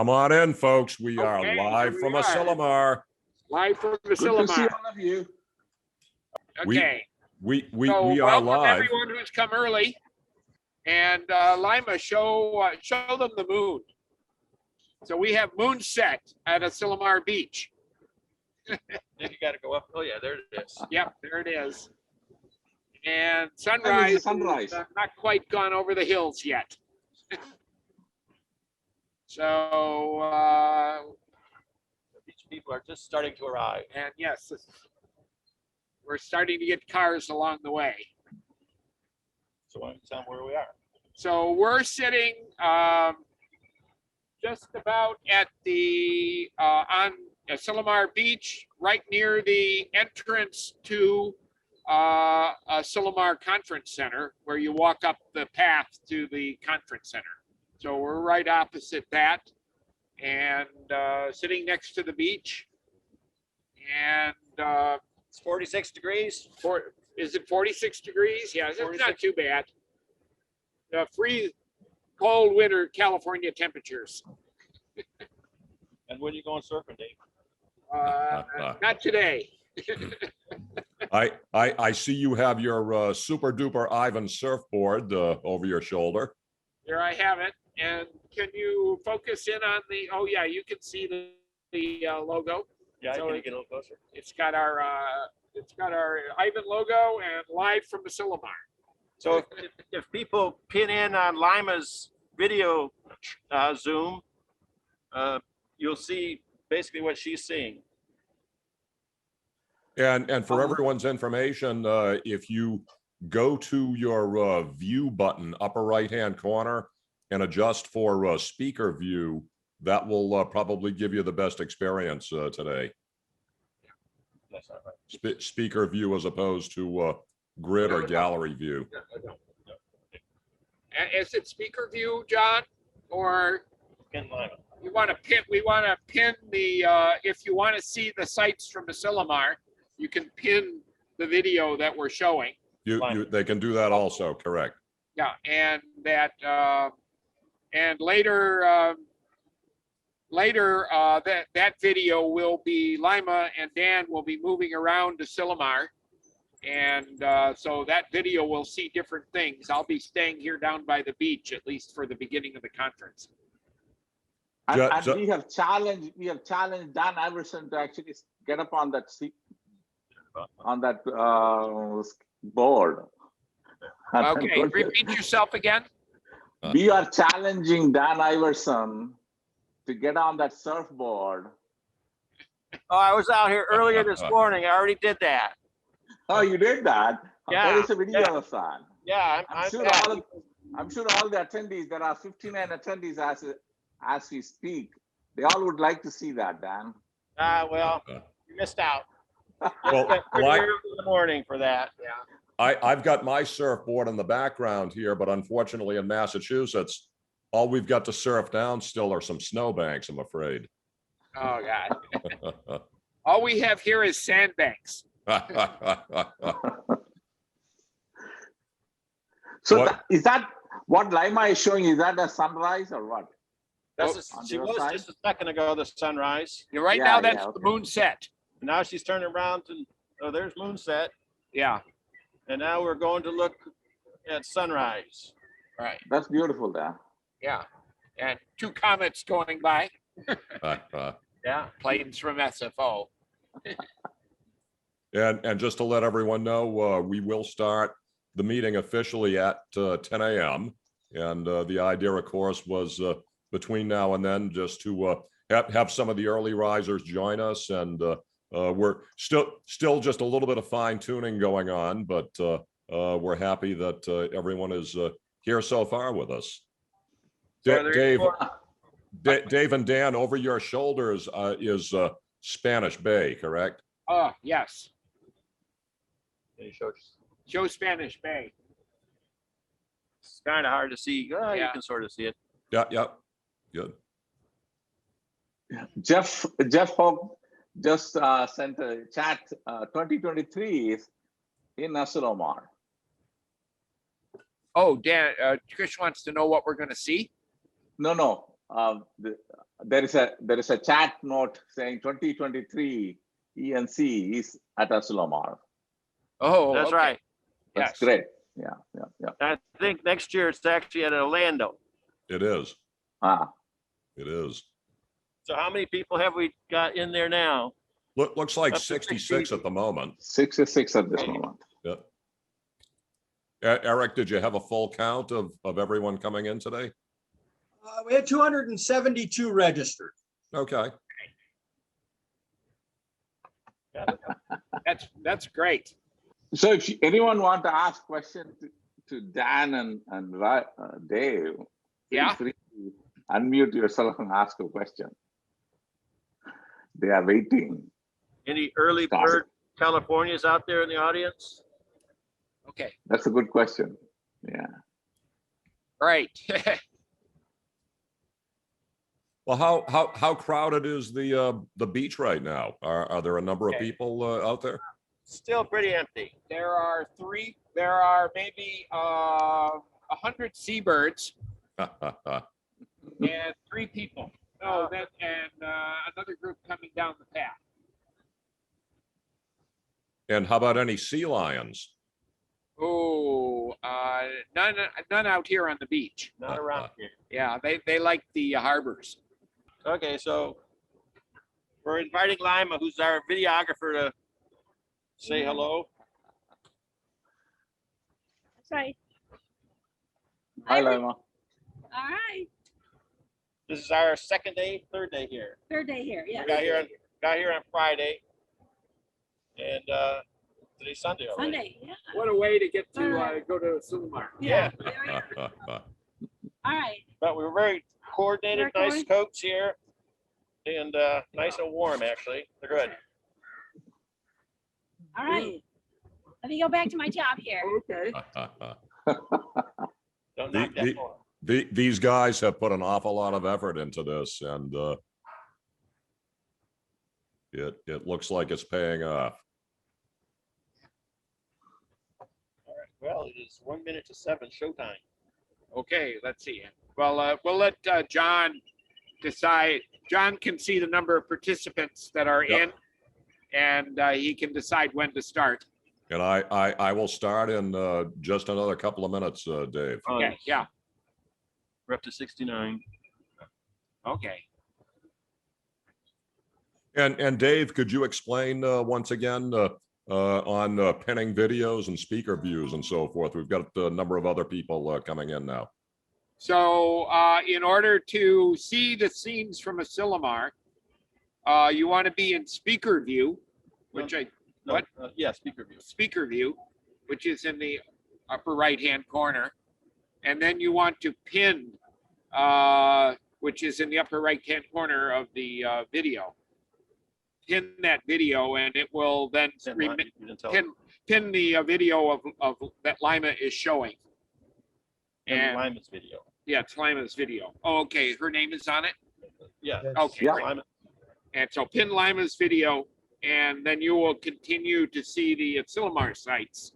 Come on in, folks. We are Okay, live here from we are. Asilomar. Live from Good to see Asilomar. all of you. Okay. We So are welcome live. everyone who's come early. And Lima, show them the moon. So we have moon set at Asilomar Beach. You got to go up. Oh yeah, there it is. Yep, there it is. And That is sunrise, the sunrise. is, not quite gone over the hills yet. So, The beach people are just starting to arrive. and yes, we're starting to get cars along the way. So why don't you tell them where we are? So we're sitting just about at the on Asilomar Beach, right near the entrance to Asilomar Conference Center, where you walk up the path to the conference center. So we're right opposite that, and sitting next to the beach. And It's 46 degrees. is it 46 degrees? Yeah, it's 46. not too bad. The cold winter California temperatures. And when are you going surfing, Dave? Not today. I see you have your super duper Ivan surfboard over your shoulder. Here I have it. And can you focus in on the? Oh yeah, you can see the logo. Yeah, So can you get a little closer? It's got our Ivan logo and live from Asilomar. So if people pin in on Lima's video Zoom, you'll see basically what she's seeing. And for everyone's information, if you go to your view button, upper right-hand corner, and adjust for speaker view, that will probably give you the best experience today. That's not right. Speaker view as opposed to grid or gallery view. Is it speaker view, John, or Pin Lima. you want to pin? We want to pin the. If you want to see the sights from Asilomar, you can pin the video that we're showing. They can do that also, correct? Yeah, and that and later that video will be Lima and Dan will be moving around to Asilomar, and so that video will see different things. I'll be staying here down by the beach at least for the beginning of the conference. And we have challenged Dan Iverson to actually get up on that seat, on that board. Okay, repeat yourself again. We are challenging Dan Iverson to get on that surfboard. Oh, I was out here earlier this morning. I already did that. Oh, you did that? Yeah, There is a video yeah. of that. Yeah, I'm sure all the attendees, there are 59 attendees as we speak. They all would like to see that, Dan. Well, you missed out. Well, Pretty early in the morning for that. Yeah. I've got my surfboard in the background here, but unfortunately in Massachusetts, all we've got to surf down still are some snowbanks, I'm afraid. Oh God. All we have here is sandbanks. So is that what Lima is showing? Is that a sunrise or what? She was just a second ago, the sunrise. You're right now, that's the moon set. And now she's turning around to, oh, there's moonset. Yeah. And now we're going to look at sunrise. Right. That's beautiful there. Yeah. And two comets going by. Yeah. Planes from SFO. And just to let everyone know, we will start the meeting officially at 10 a.m. And the idea, of course, was between now and then just to have some of the early risers join us. And we're still just a little bit of fine tuning going on, but we're happy that everyone is here so far with us. Dave and Dan, over your shoulders is Spanish Bay, correct? Oh, yes. Can you Show Spanish Bay. It's kind of hard to see. Oh, Yeah. You can sort of see it. Yeah, good. Jeff Hope just sent a chat. 2023 is in Asilomar. Oh, Dan, Trish wants to know what we're going to see. No. there is a chat note saying 2023 ENC is at Asilomar. Oh, That's okay. right. That's Yes. great. Yeah. I think next year it's actually at Orlando. It is. Ah, It is. So how many people have we got in there now? Looks like Up to 66 at the moment. 66 at this moment. Yeah. Eric, did you have a full count of everyone coming in today? We had 272 registered. Okay. That's great. So if anyone want to ask questions to Dan and Dave, feel Yeah. free to unmute yourself and ask a question. They are waiting. Any early bird Californias out there in the audience? Okay. That's a good question. Yeah. Right. Well, how crowded is the beach right now? Are there a number of people out there? Still pretty empty. There are maybe 100 seabirds and 3 people. Oh, and another group coming down the path. And how about any sea lions? Oh, none out here on the beach. Not around here. Yeah, they like the harbors. Okay, so we're inviting Lima, who's our videographer, to say hello. That's right. Hi, Lima. All right. This is our third day here. Third day here. Yeah. We got here on Friday, and today's Sunday already. Sunday. Yeah. What a way to get to go to Asilomar. Yeah. All right. But we were very coordinated, Very nice coats here, and nice and warm actually. They're good. All right. Let me go back to my job here. Okay. Don't knock that door. These guys have put an awful lot of effort into this, and it looks like it's paying off. All right. Well, it is 1 minute to 7 showtime. Okay, let's see. Well, we'll let John decide. John can see the number of participants that are Yep. in, and he can decide when to start. And I will start in just another couple of minutes, Dave. Okay, yeah, We're up to 69. okay. And Dave, could you explain once again on pinning videos and speaker views and so forth? We've got a number of other people coming in now. So in order to see the scenes from Asilomar, you want to be in speaker view, which No, yeah, speaker view. which is in the upper right-hand corner. And then you want to pin, which is in the upper right-hand corner of the video. Pin that video, and it will then pin the video of that Lima is showing. And Lima's video. Yeah, it's Lima's video. Oh, okay, her name is on it. Yeah. Okay, Yeah. great. Lima. And so pin Lima's video, and then you will continue to see the Asilomar sites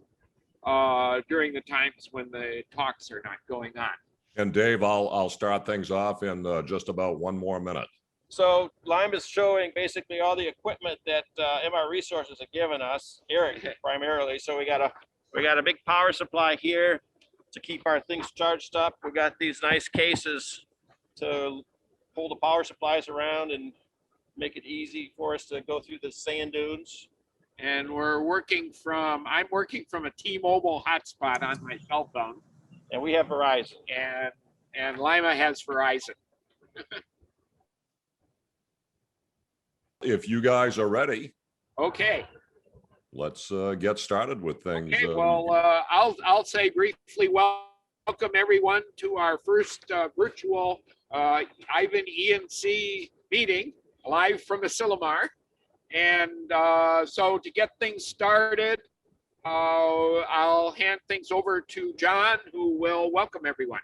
during the times when the talks are not going on. And Dave, I'll start things off in just about 1 more minute. So Lima's showing basically all the equipment that MR Resources have given us, Eric primarily. So we got a big power supply here to keep our things charged up. We got these nice cases to pull the power supplies around and make it easy for us to go through the sand dunes. And I'm working from a T-Mobile hotspot on my cell phone, And we have Verizon. and Lima has Verizon. If you guys are ready, Okay. let's get started with things. Okay. Well, I'll say briefly, welcome everyone to our first virtual IVAN ENC meeting live from Asilomar. And so to get things started, I'll hand things over to John, who will welcome everyone.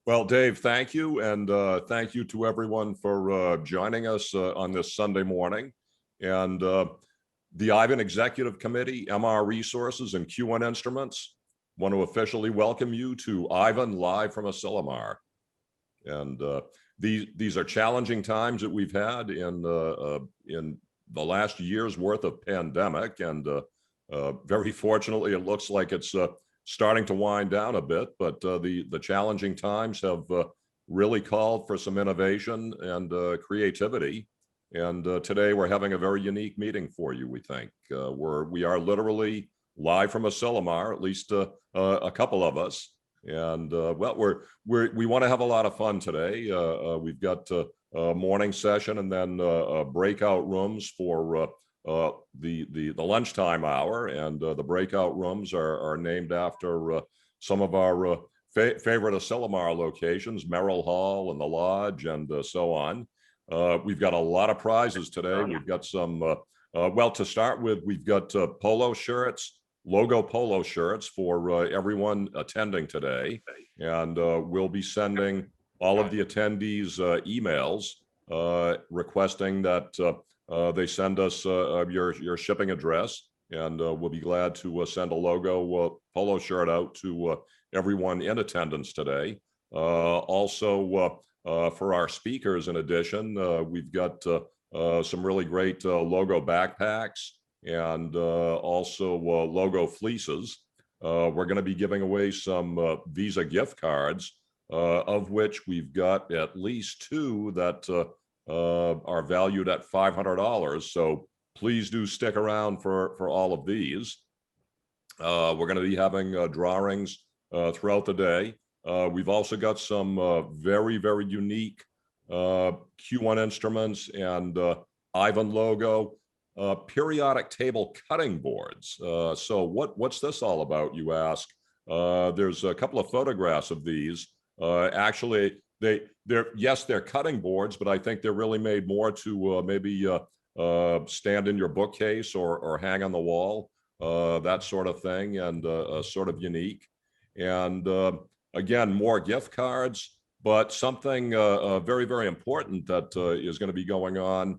Well, Dave, thank you. And thank you to everyone for joining us on this Sunday morning. And the IVAN Executive Committee, MR Resources, and Q1 Instruments want to officially welcome you to IVAN Live from Asilomar. And these are challenging times that we've had in the last year's worth of pandemic, and very fortunately, it looks like it's starting to wind down a bit. But the challenging times have really called for some innovation and creativity. And today we're having a very unique meeting for you. We think we are literally live from Asilomar, at least a couple of us. And well, we want to have a lot of fun today. We've got a morning session and then breakout rooms for the lunchtime hour. And the breakout rooms are named after some of our favorite Asilomar locations, Merrill Hall and the Lodge, and so on. We've got a lot of prizes today. We've got some, well, to start with, we've got polo shirts, logo polo shirts for everyone attending today. And we'll be sending all of the attendees emails requesting that they send us your shipping address. And we'll be glad to send a logo polo shirt out to everyone in attendance today. Also, for our speakers, in addition, we've got some really great logo backpacks and also logo fleeces. We're going to be giving away some Visa gift cards, of which we've got at least 2 that are valued at $500. So please do stick around for all of these. We're going to be having drawings throughout the day. We've also got some very, very unique Q1 instruments and IVAN logo periodic table cutting boards. So what's this all about, you ask? There's a couple of photographs of these. Actually, they're cutting boards, but I think they're really made more to maybe stand in your bookcase or hang on the wall, that sort of thing, and sort of unique. And again, more gift cards, but something very, very important that is going to be going on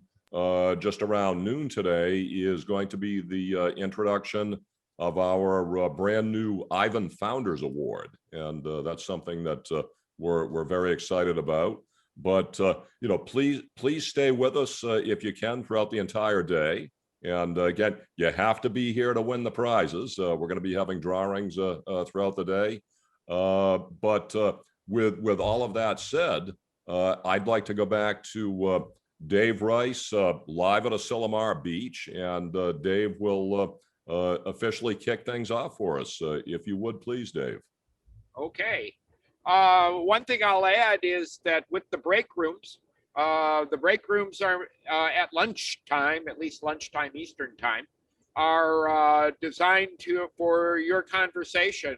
just around noon today is going to be the introduction of our brand new IVAN Founders Award. And that's something that we're very excited about. But, you know, please stay with us if you can throughout the entire day. And again, you have to be here to win the prizes. We're going to be having drawings throughout the day. But with all of that said, I'd like to go back to Dave Rice live at Asilomar Beach, and Dave will officially kick things off for us. If you would, please, Dave. Okay. One thing I'll add is that with the break rooms are at lunchtime, at least lunchtime Eastern time, are designed for your conversation.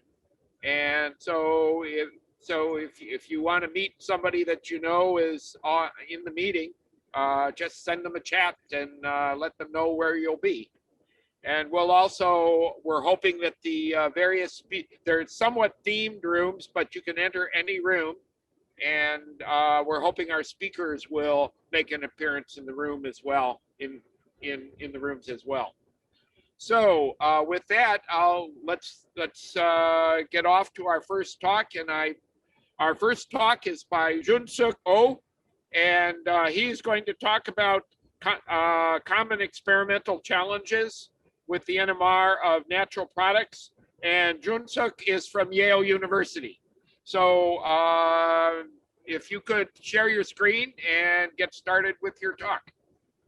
And so if you want to meet somebody that you know is in the meeting, just send them a chat and let them know where you'll be. And we're hoping that the they're somewhat themed rooms, but you can enter any room. And we're hoping our speakers will make an appearance in the room as well, in the rooms as well. So with that, let's get off to our first talk. And our first talk is by Jun-Suk Oh, and he's going to talk about common experimental challenges with the NMR of natural products. And Jun-Suk is from Yale University. So if you could share your screen and get started with your talk.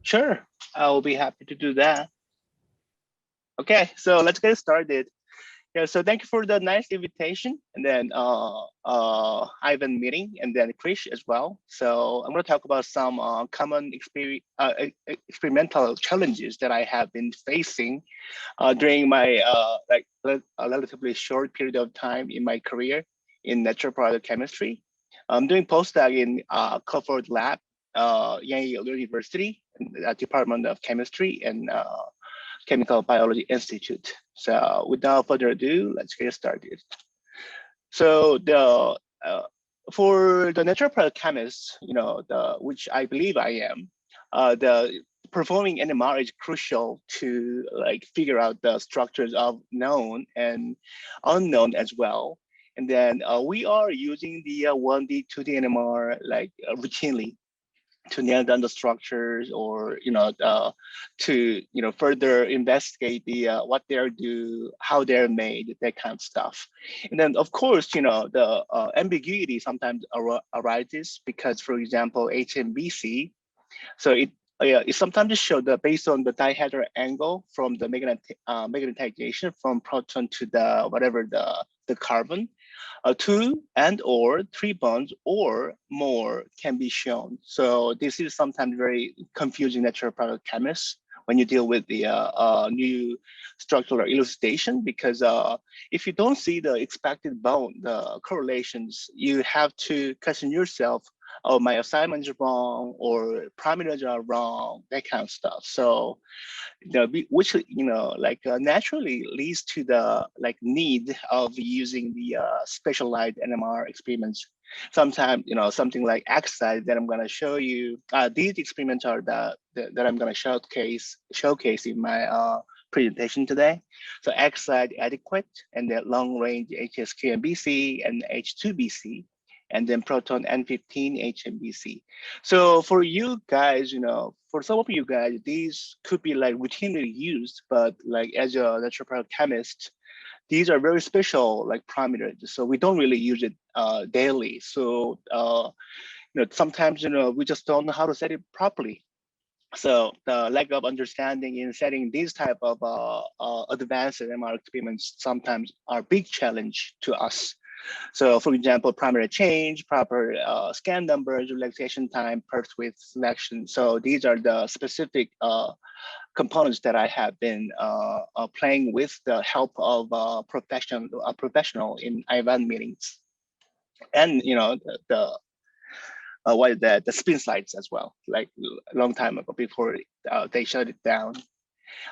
Sure, I'll be happy to do that. Okay, so let's get started. Yeah, so thank you for the nice invitation, and then Ivan meeting, and then Krish as well. So I'm going to talk about some common experimental challenges that I have been facing during my a relatively short period of time in my career in natural product chemistry. I'm doing postdoc in Crawford Lab, Yale University, Department of Chemistry and Chemical Biology Institute. So without further ado, let's get started. So for the natural product chemists, which I believe I am, the performing NMR is crucial to figure out the structures of known and unknown as well. And then we are using the 1D, 2D NMR like routinely to nail down the structures, or to further investigate the what they're do, how they're made, that kind of stuff. And then of course the ambiguity sometimes arises because, for example, HMBC, so it sometimes shows that based on the dihedral angle from the magnetization from proton to the whatever the carbon, 2 and or 3 bonds or more can be shown. So this is sometimes very confusing natural product chemists when you deal with the new structural elucidation, because if you don't see the expected bond, the correlations, you have to question yourself, oh, my assignment is wrong, or parameters are wrong, that kind of stuff. So, which naturally leads to the need of using the specialized NMR experiments. Sometimes, something like X-side that I'm going to show you. These experiments are that I'm going to showcase in my presentation today. So X-side adequate, and then long range HSQ-MBC and H2BC, and then proton N15 HMBC. So for you guys, for some of you guys, these could be like routinely used, but like as a natural product chemist, these are very special like parameters. So we don't really use it daily. So sometimes we just don't know how to set it properly. So the lack of understanding in setting these type of advanced NMR experiments sometimes are a big challenge to us. So for example, primary change, proper scan numbers, relaxation time, pulse width selection. So these are the specific components that I have been playing with the help of a professional in IVAN meetings. And the spin slides as well, like a long time ago before they shut it down.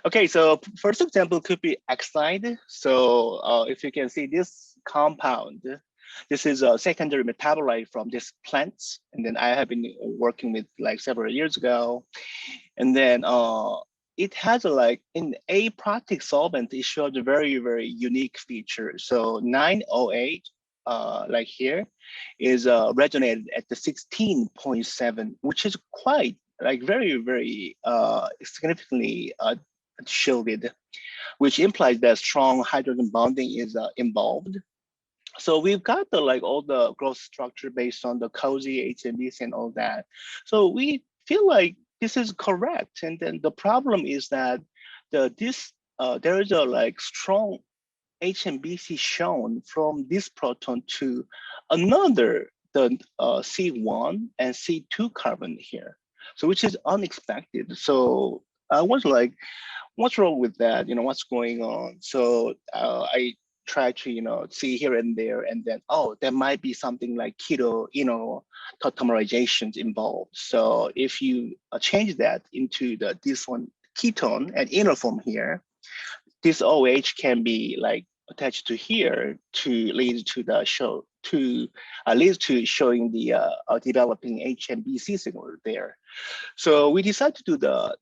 Okay, so first example could be X-side. So if you can see this compound, this is a secondary metabolite from these plants. And then I have been working with like several years ago. And then it has in aprotic solvent, it shows a very, very unique feature. So 908, like here, is resonated at the 16.7, which is quite very, very significantly shielded, which implies that strong hydrogen bonding is involved. So we've got the all the growth structure based on the cozy HMBs and all that. So we feel like this is correct. And then the problem is that there is a strong HMBC shown from this proton to another, the C1 and C2 carbon here. So which is unexpected. So I was like, what's wrong with that? What's going on? So I try to, see here and there, and then, oh, there might be something like keto, tautomerizations involved. So if you change that into this one ketone and inner form here, this OH can be attached to here to lead to the leads to showing the developing HMBC signal there. So we decided to do the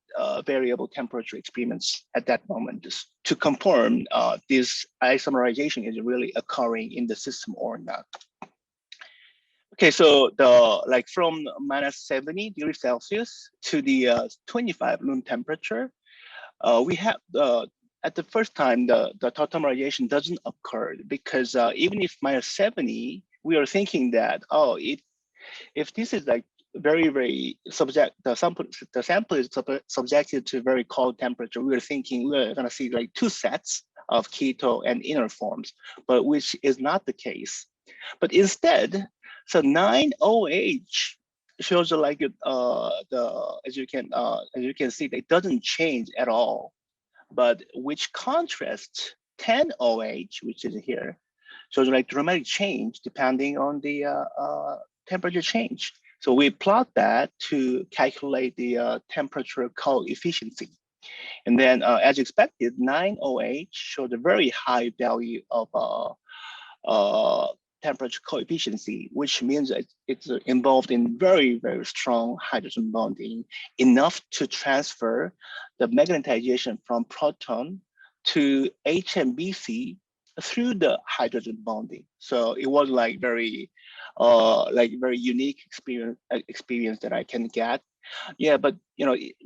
variable temperature experiments at that moment just to confirm this isomerization is really occurring in the system or not. Okay, so the from -70 degrees Celsius to the 25 room temperature, we have at the first time, the tautomerization doesn't occur because even if -70, we are thinking that, oh, if this is very, very the sample is subjected to very cold temperature, we are thinking we're going to see 2 sets of keto and inner forms, but which is not the case. But instead, so 9OH shows as you can see, it doesn't change at all. But which contrasts 10OH, which is here, shows dramatic change depending on the temperature change. So we plot that to calculate the temperature coefficient. And then as expected, 9OH showed a very high value of temperature coefficient, which means it's involved in very, very strong hydrogen bonding, enough to transfer the magnetization from proton to HMBC through the hydrogen bonding. So it was like very unique experience that I can get. Yeah, but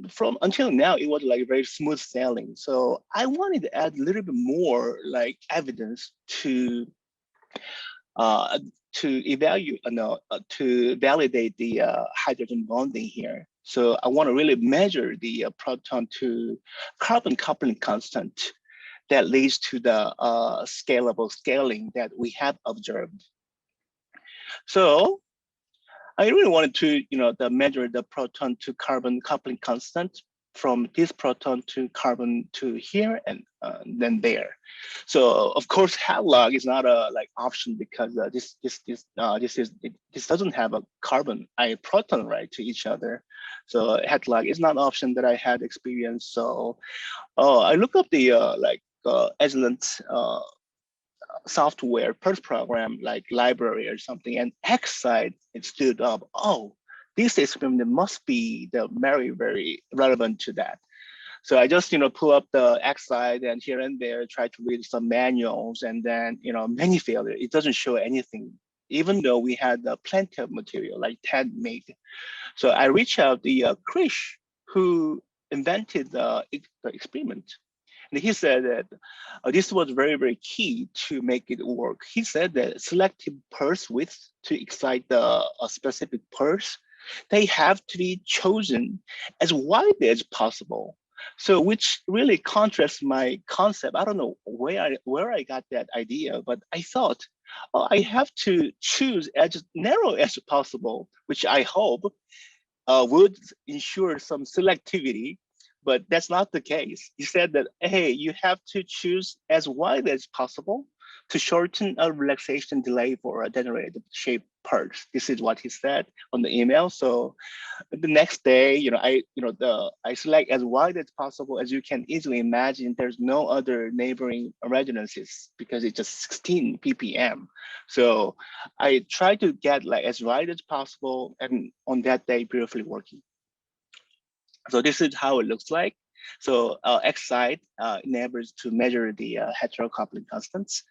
from until now, it was like very smooth sailing. So I wanted to add a little bit more like evidence to evaluate, to validate the hydrogen bonding here. So I want to really measure the proton to carbon coupling constant that leads to the scalable scaling that we have observed. So I really wanted to, measure the proton to carbon coupling constant from this proton to carbon to here and then there. So of course, hat log is not a option because this doesn't have a proton right to each other. So hat log is not an option that I had experienced. So I look up the Agilent software PERS program like library or something, and X side it stood up. Oh, this experiment must be the very relevant to that. So I just pull up the X side and here and there try to read some manuals, and then many failure. It doesn't show anything, even though we had plenty of material like 10 meg. So I reached out the Krish who invented the experiment. And he said that this was very key to make it work. He said that selective pulse width to excite the specific pulse, they have to be chosen as wide as possible. So which really contrasts my concept. I don't know where I got that idea, but I thought, oh, I have to choose as narrow as possible, which I hope would ensure some selectivity. But that's not the case. He said that, hey, you have to choose as wide as possible to shorten a relaxation delay for a generated shape parts. This is what he said on the email. So the next day, I select as wide as possible. As you can easily imagine, there's no other neighboring resonances because it's just 16 ppm. So I try to get as wide as possible, and on that day, beautifully working. So this is how it looks like. So X side enables to measure the heterocoupling constants.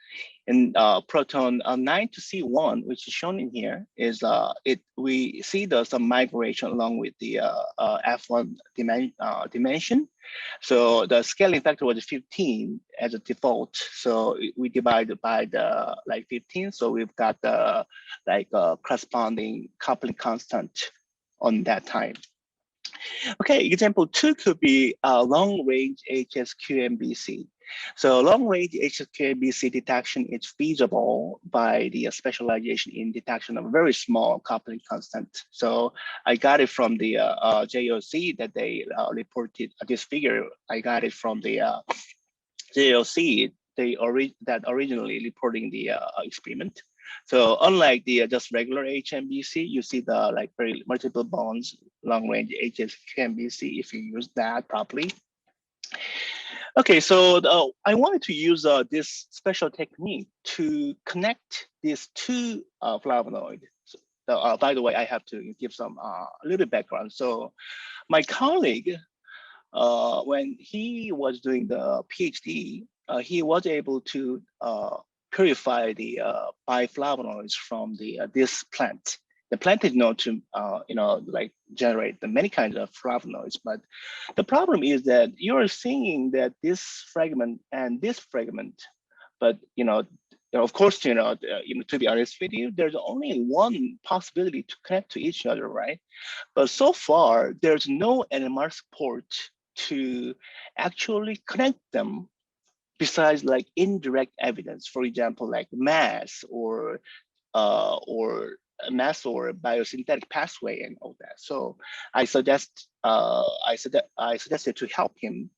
And proton 9 to C1, which is shown in here, is we see some migration along with the F1 dimension. So the scaling factor was 15 as a default. So we divided by the 15. So we've got the corresponding coupling constant on that time. Okay, example 2 could be long-range HSQMBC. So long-range HSQMBC detection is feasible by the specialization in detection of a very small coupling constant. So I got it from the JOC that they reported this figure. I got it from the JOC that originally reporting the experiment. So unlike the just regular HMBC, you see the very multiple bonds, long range HSQMBC if you use that properly. Okay, so I wanted to use this special technique to connect these two flavonoids. So, by the way, I have to give some a little background. So my colleague, when he was doing the PhD, he was able to purify the biflavonoids from this plant. The plant is known to generate many kinds of flavonoids, but the problem is that you're seeing that this fragment and this fragment, but of course, to be honest with you, there's only one possibility to connect to each other, right? But so far, there's no NMR support to actually connect them besides indirect evidence, for example, mass or mass or biosynthetic pathway and all that. So I suggested to help him.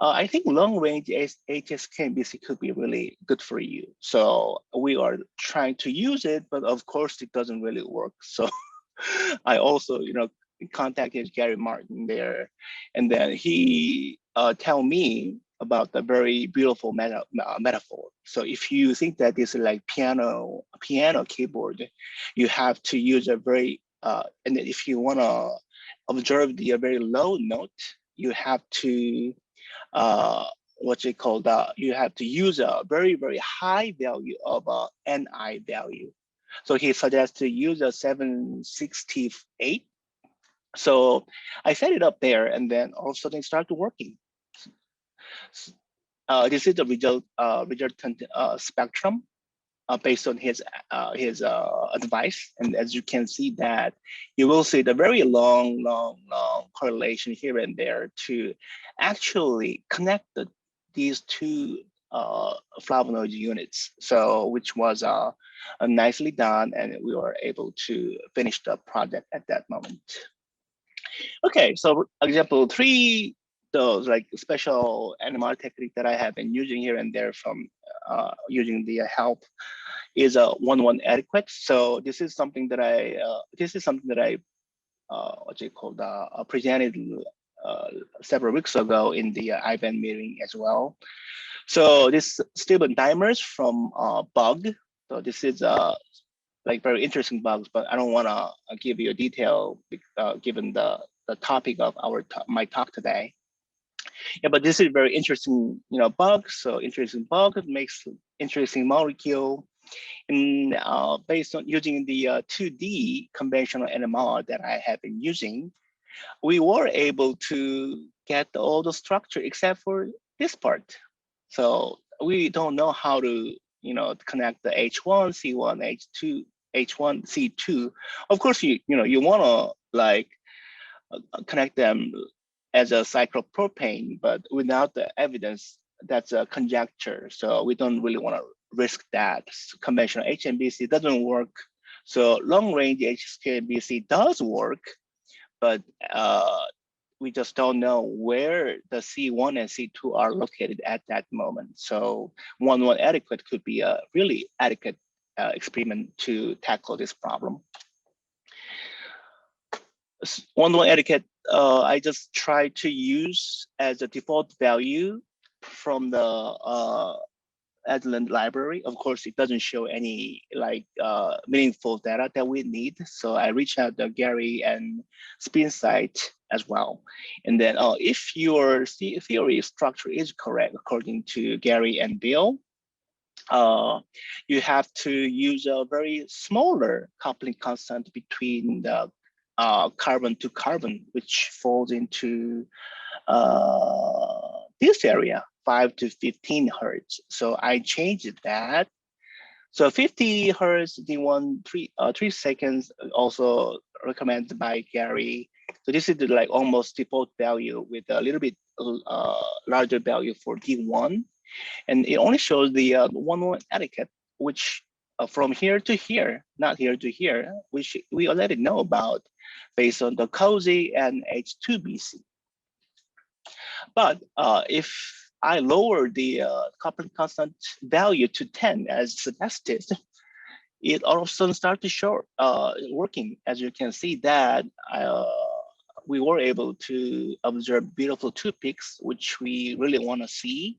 I think long range HSQMBC could be really good for you. So we are trying to use it, but of course it doesn't really work. So I also, contacted Gary Martin there, and then he tell me about the very beautiful metaphor. So if you think that this is like piano keyboard, you have to use a very, and if you want to observe the very low note, you have to what you call you have to use a very, very high value of Ni value. So he suggests to use a 768. So I set it up there, and then all of a sudden it started working. This is the resultant spectrum based on his advice. And as you can see that, you will see the very long correlation here and there to actually connect these two flavonoid units. So which was nicely done, and we were able to finish the project at that moment. Okay, so example 3, those like special NMR technique that I have been using here and there from using the help is a 1-1 adequate. So this is something that I what you call presented several weeks ago in the IVAN meeting as well. So this Stephen dimers from bug. So this is like very interesting bugs, but I don't want to give you a detail given the topic of my talk today. Yeah, but this is very interesting, bug. So interesting bug makes interesting molecule, and based on using the 2D conventional NMR that I have been using, we were able to get all the structure except for this part. So we don't know how to, connect the H1, C1, H2, H1, C2. Of course, you want to like connect them as a cyclopropane, but without the evidence, that's a conjecture. So we don't really want to risk that. Conventional HMBC doesn't work. So long range HMBC does work, but we just don't know where the C1 and C2 are located at that moment. So 1-1 adequate could be a really adequate experiment to tackle this problem. 1-1 adequate, I just try to use as a default value from the Adland library. Of course, it doesn't show any like meaningful data that we need. So I reached out to Gary and SpinSite as well. And then if your theory structure is correct, according to Gary and Bill, you have to use a very smaller coupling constant between the carbon to carbon, which falls into this area, 5 to 15 hertz. So I changed that. So 50 hertz, the 3 seconds, also recommended by Gary. So this is the like almost default value with a little bit larger value for D1. And it only shows the 1-1 etiquette, which from here to here, not here to here, which we already know about based on the COSY and H2BC. But if I lower the coupling constant value to 10 as suggested, it all of a sudden start to show working. As you can see that we were able to observe beautiful 2 peaks, which we really want to see.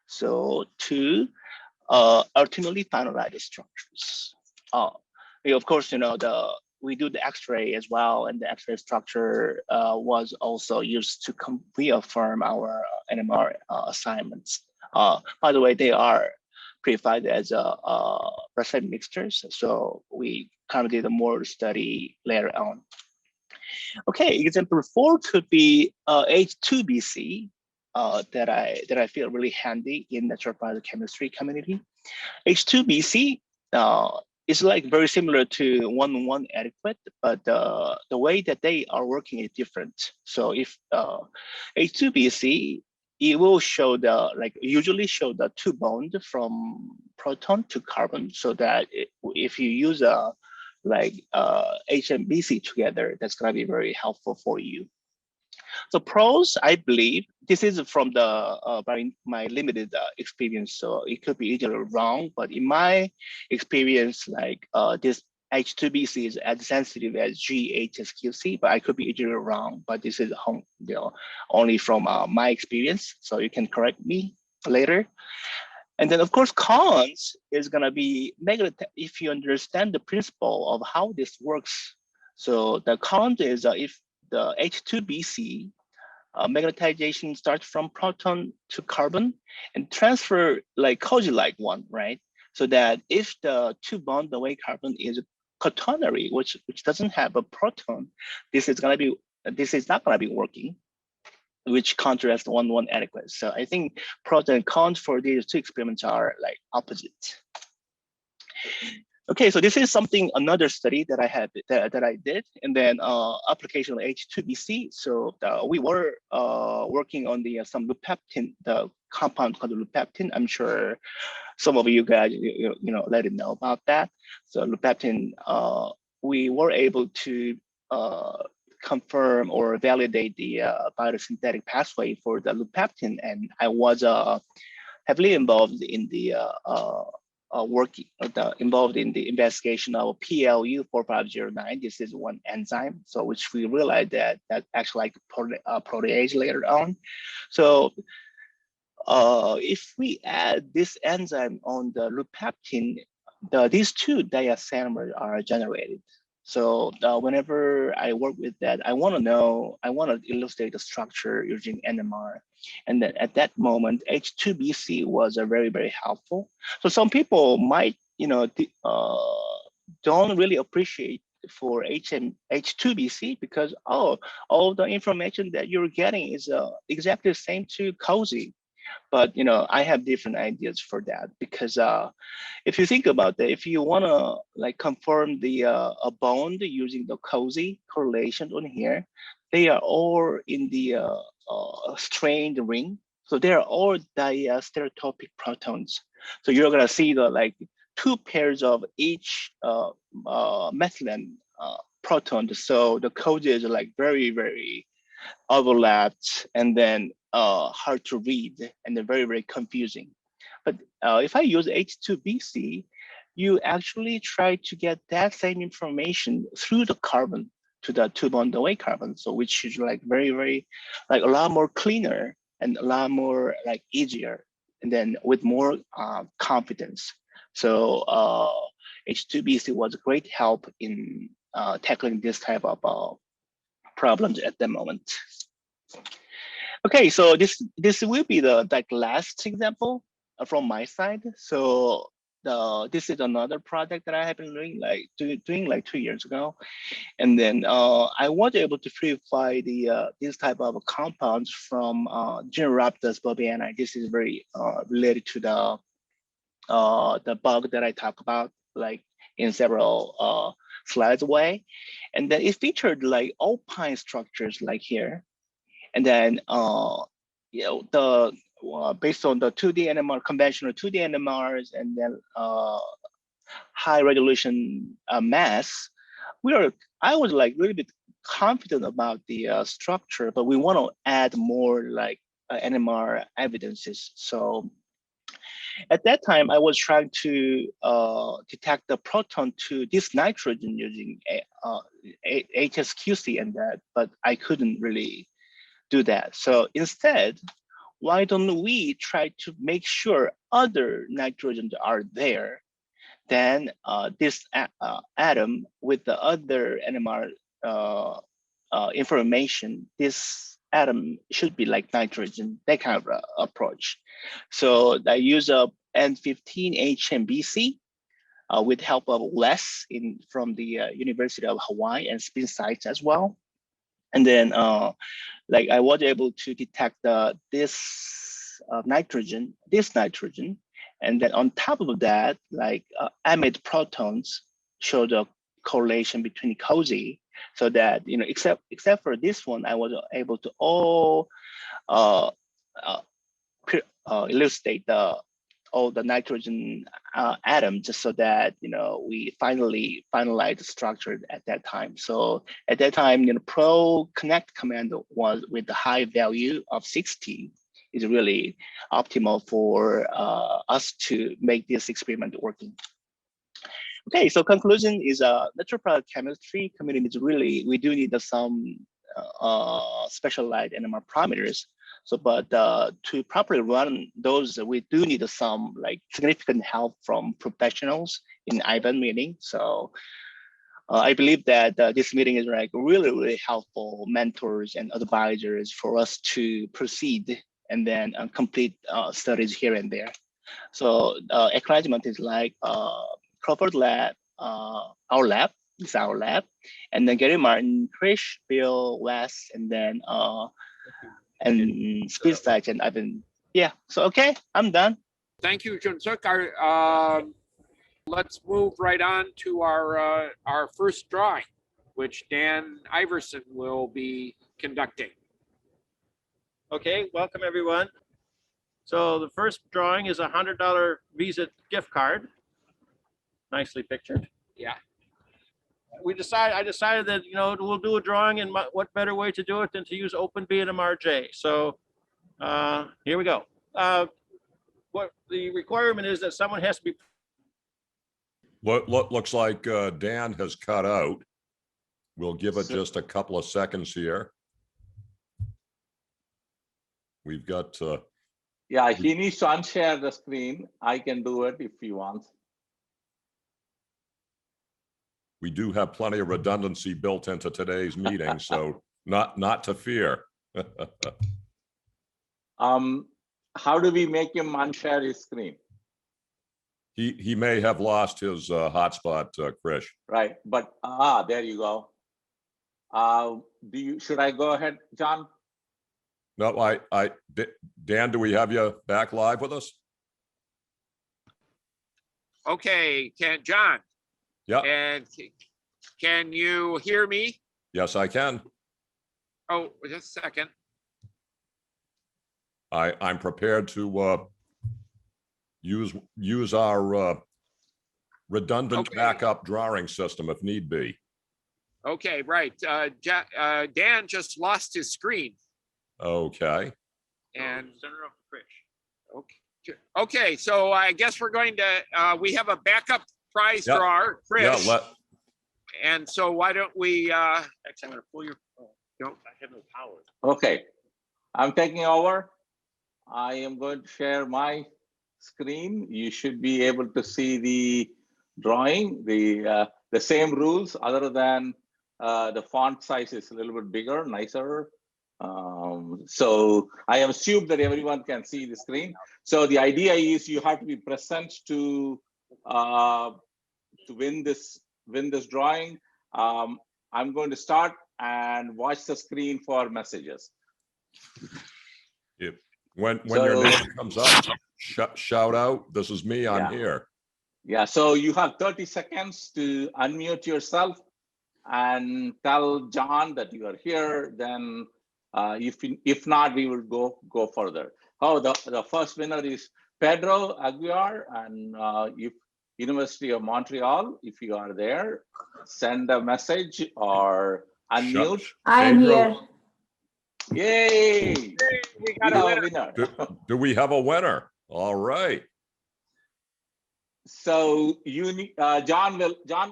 So to ultimately finalize the structures. Of course, we do the X-ray as well, and the X-ray structure was also used to reaffirm our NMR assignments. By the way, they are predefined as percent mixtures, so we kind of did a more study later on. Okay, example 4 could be H2BC that I feel really handy in natural product chemistry community. H2BC is like very similar to 1-1 adequate, but the way that they are working is different. So if H2BC, it will show usually show the 2 bond from proton to carbon, so that if you use HMBC together, that's gonna be very helpful for you. So pros, I believe, this is from my limited experience, so it could be either wrong, but in my experience, this H2BC is as sensitive as GHSQC, but I could be either wrong, but this is only from my experience, so you can correct me later. And then of course, cons is gonna be negative if you understand the principle of how this works. So the con is if the H2BC magnetization starts from proton to carbon and transfer like cozy-like one, right? So that if the two bond away carbon is quaternary, which doesn't have a proton, this is not gonna be working, which contrasts 1-1 adequate. So I think pros and cons for these two experiments are like opposite. Okay, so this is another study that I had that I did, and then application of H2BC. So we were working on the some lupeptin, the compound called lupeptin. I'm sure some of you guys you know let it know about that. So lupeptin, we were able to confirm or validate the biosynthetic pathway for the lupeptin, and I was heavily involved in the involved in the investigation of PLU 4509. This is one enzyme, so which we realized that actually like protease later on. So if we add this enzyme on the lupeptin, these two diacetamers are generated. So whenever I work with that, I want to illustrate the structure using NMR. And then at that moment, H2BC was very, very helpful. So some people might, don't really appreciate for H2BC because, all the information that you're getting is exactly the same to COSY. But I have different ideas for that because if you think about that, if you want to like confirm the a bond using the COSY correlation on here, they are all in the strained ring. So they are all diastereotopic protons. So you're gonna see the like two pairs of each methylene proton. So the COSY is like very, very overlapped and then hard to read and they're very, very confusing. But if I use H2BC, you actually try to get that same information through the carbon to the two bond away carbon. So which is like very, very, like a lot more cleaner and a lot more like easier and then with more confidence. So H2BC was a great help in tackling this type of problems at the moment. Okay, so this will be the like last example from my side. So this is another project that I have been doing like 2 years ago, and then I was able to purify the this type of compounds from Generaptus bobiani. This is very related to the bug that I talk about like in several slides away, and then it featured like alpine structures like here. And then, based on the 2D NMR, conventional 2D NMRs, and then high resolution mass, I was like a little bit confident about the structure, but we want to add more like NMR evidences. So at that time, I was trying to detect the proton to this nitrogen using HSQC and that, but I couldn't really do that. So instead, why don't we try to make sure other nitrogens are there? Then this atom with the other NMR information, this atom should be like nitrogen, that kind of approach. So I use a N15 HMBC with help of Les from the University of Hawaii and spin sites as well. And then like I was able to detect this nitrogen, and then on top of that, like emit protons show the correlation between COSY, so that except for this one, I was able to all illustrate all the nitrogen atoms, just so that we finally finalized the structure at that time. So at that time, Pro Connect command was with the high value of 60 is really optimal for us to make this experiment working. Okay, so conclusion is natural product chemistry community is really, we do need some specialized NMR parameters. So, but to properly run those, we do need some like significant help from professionals in IVAN meeting. So I believe that this meeting is like really helpful mentors and advisors for us to proceed and then complete studies here and there. So acknowledgement is like Crawford Lab, our lab, this is our lab, and then Gary Martin, Krish, Bill, Wes, and then and Speed Stage and Ivan. Yeah. So okay, I'm done. Thank you, Junsuk. Let's move right on to our first drawing, which Dan Iverson will be conducting. Okay, welcome everyone. So the first drawing is a $100 Visa gift card. Nicely pictured. Yeah. I decided that, you know, we'll do a drawing, and what better way to do it than to use OpenB and MRJ. So here we go. What the requirement is that someone has to be. Looks like Dan has cut out. We'll give it just a couple of seconds here. We've got. Yeah, he needs to unshare the screen. I can do it if he wants. We do have plenty of redundancy built into today's meeting, so not to fear. How do we make him unshare his screen? He may have lost his hotspot, Krish. Right, but there you go. Should I go ahead, John? No, Dan, do we have you back live with us? Okay, John? Yeah. And can you hear me? Yes, I can. Oh, just a second. I'm prepared to use our redundant backup drawing system if need be. Okay, right. Dan just lost his screen. Okay. And Center of Krish. okay, so I guess we're going to. We have a backup prize drawer, Krish. Yeah. And so why don't we? Actually, I'm going to pull your. Don't. I have no power. Okay, I'm taking over. I am going to share my screen. You should be able to see the drawing. The same rules, other than the font size is a little bit bigger, nicer. So I assume that everyone can see the screen. So the idea is you have to be present to win this drawing. I'm going to start and watch the screen for messages. When your name comes up, shout out, this is me, I'm here. Yeah, so you have 30 seconds to unmute yourself and tell John that you are here. Then if not, we will go further. Oh, the first winner is Pedro Aguiar, and University of Montreal. If you are there, send a message or unmute. I'm here. Yay! We got a winner. Do we have a winner? All right. So John,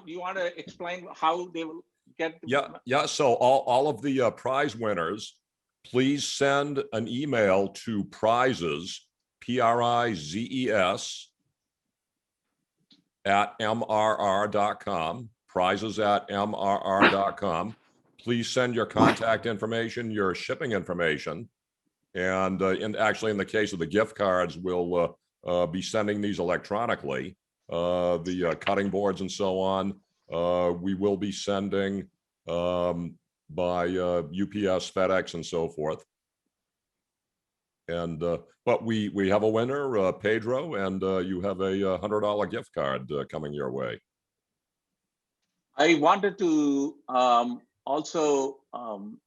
you want to explain how they will get? Yeah. So all of the prize winners, please send an email to prizes, PRIZES, at mrr.com, prizes at mrr.com. Please send your contact information, your shipping information, and actually in the case of the gift cards, we'll be sending these electronically. The cutting boards and so on, we will be sending by UPS, FedEx, and so forth. And but we have a winner, Pedro, and you have a $100 gift card coming your way. I wanted to also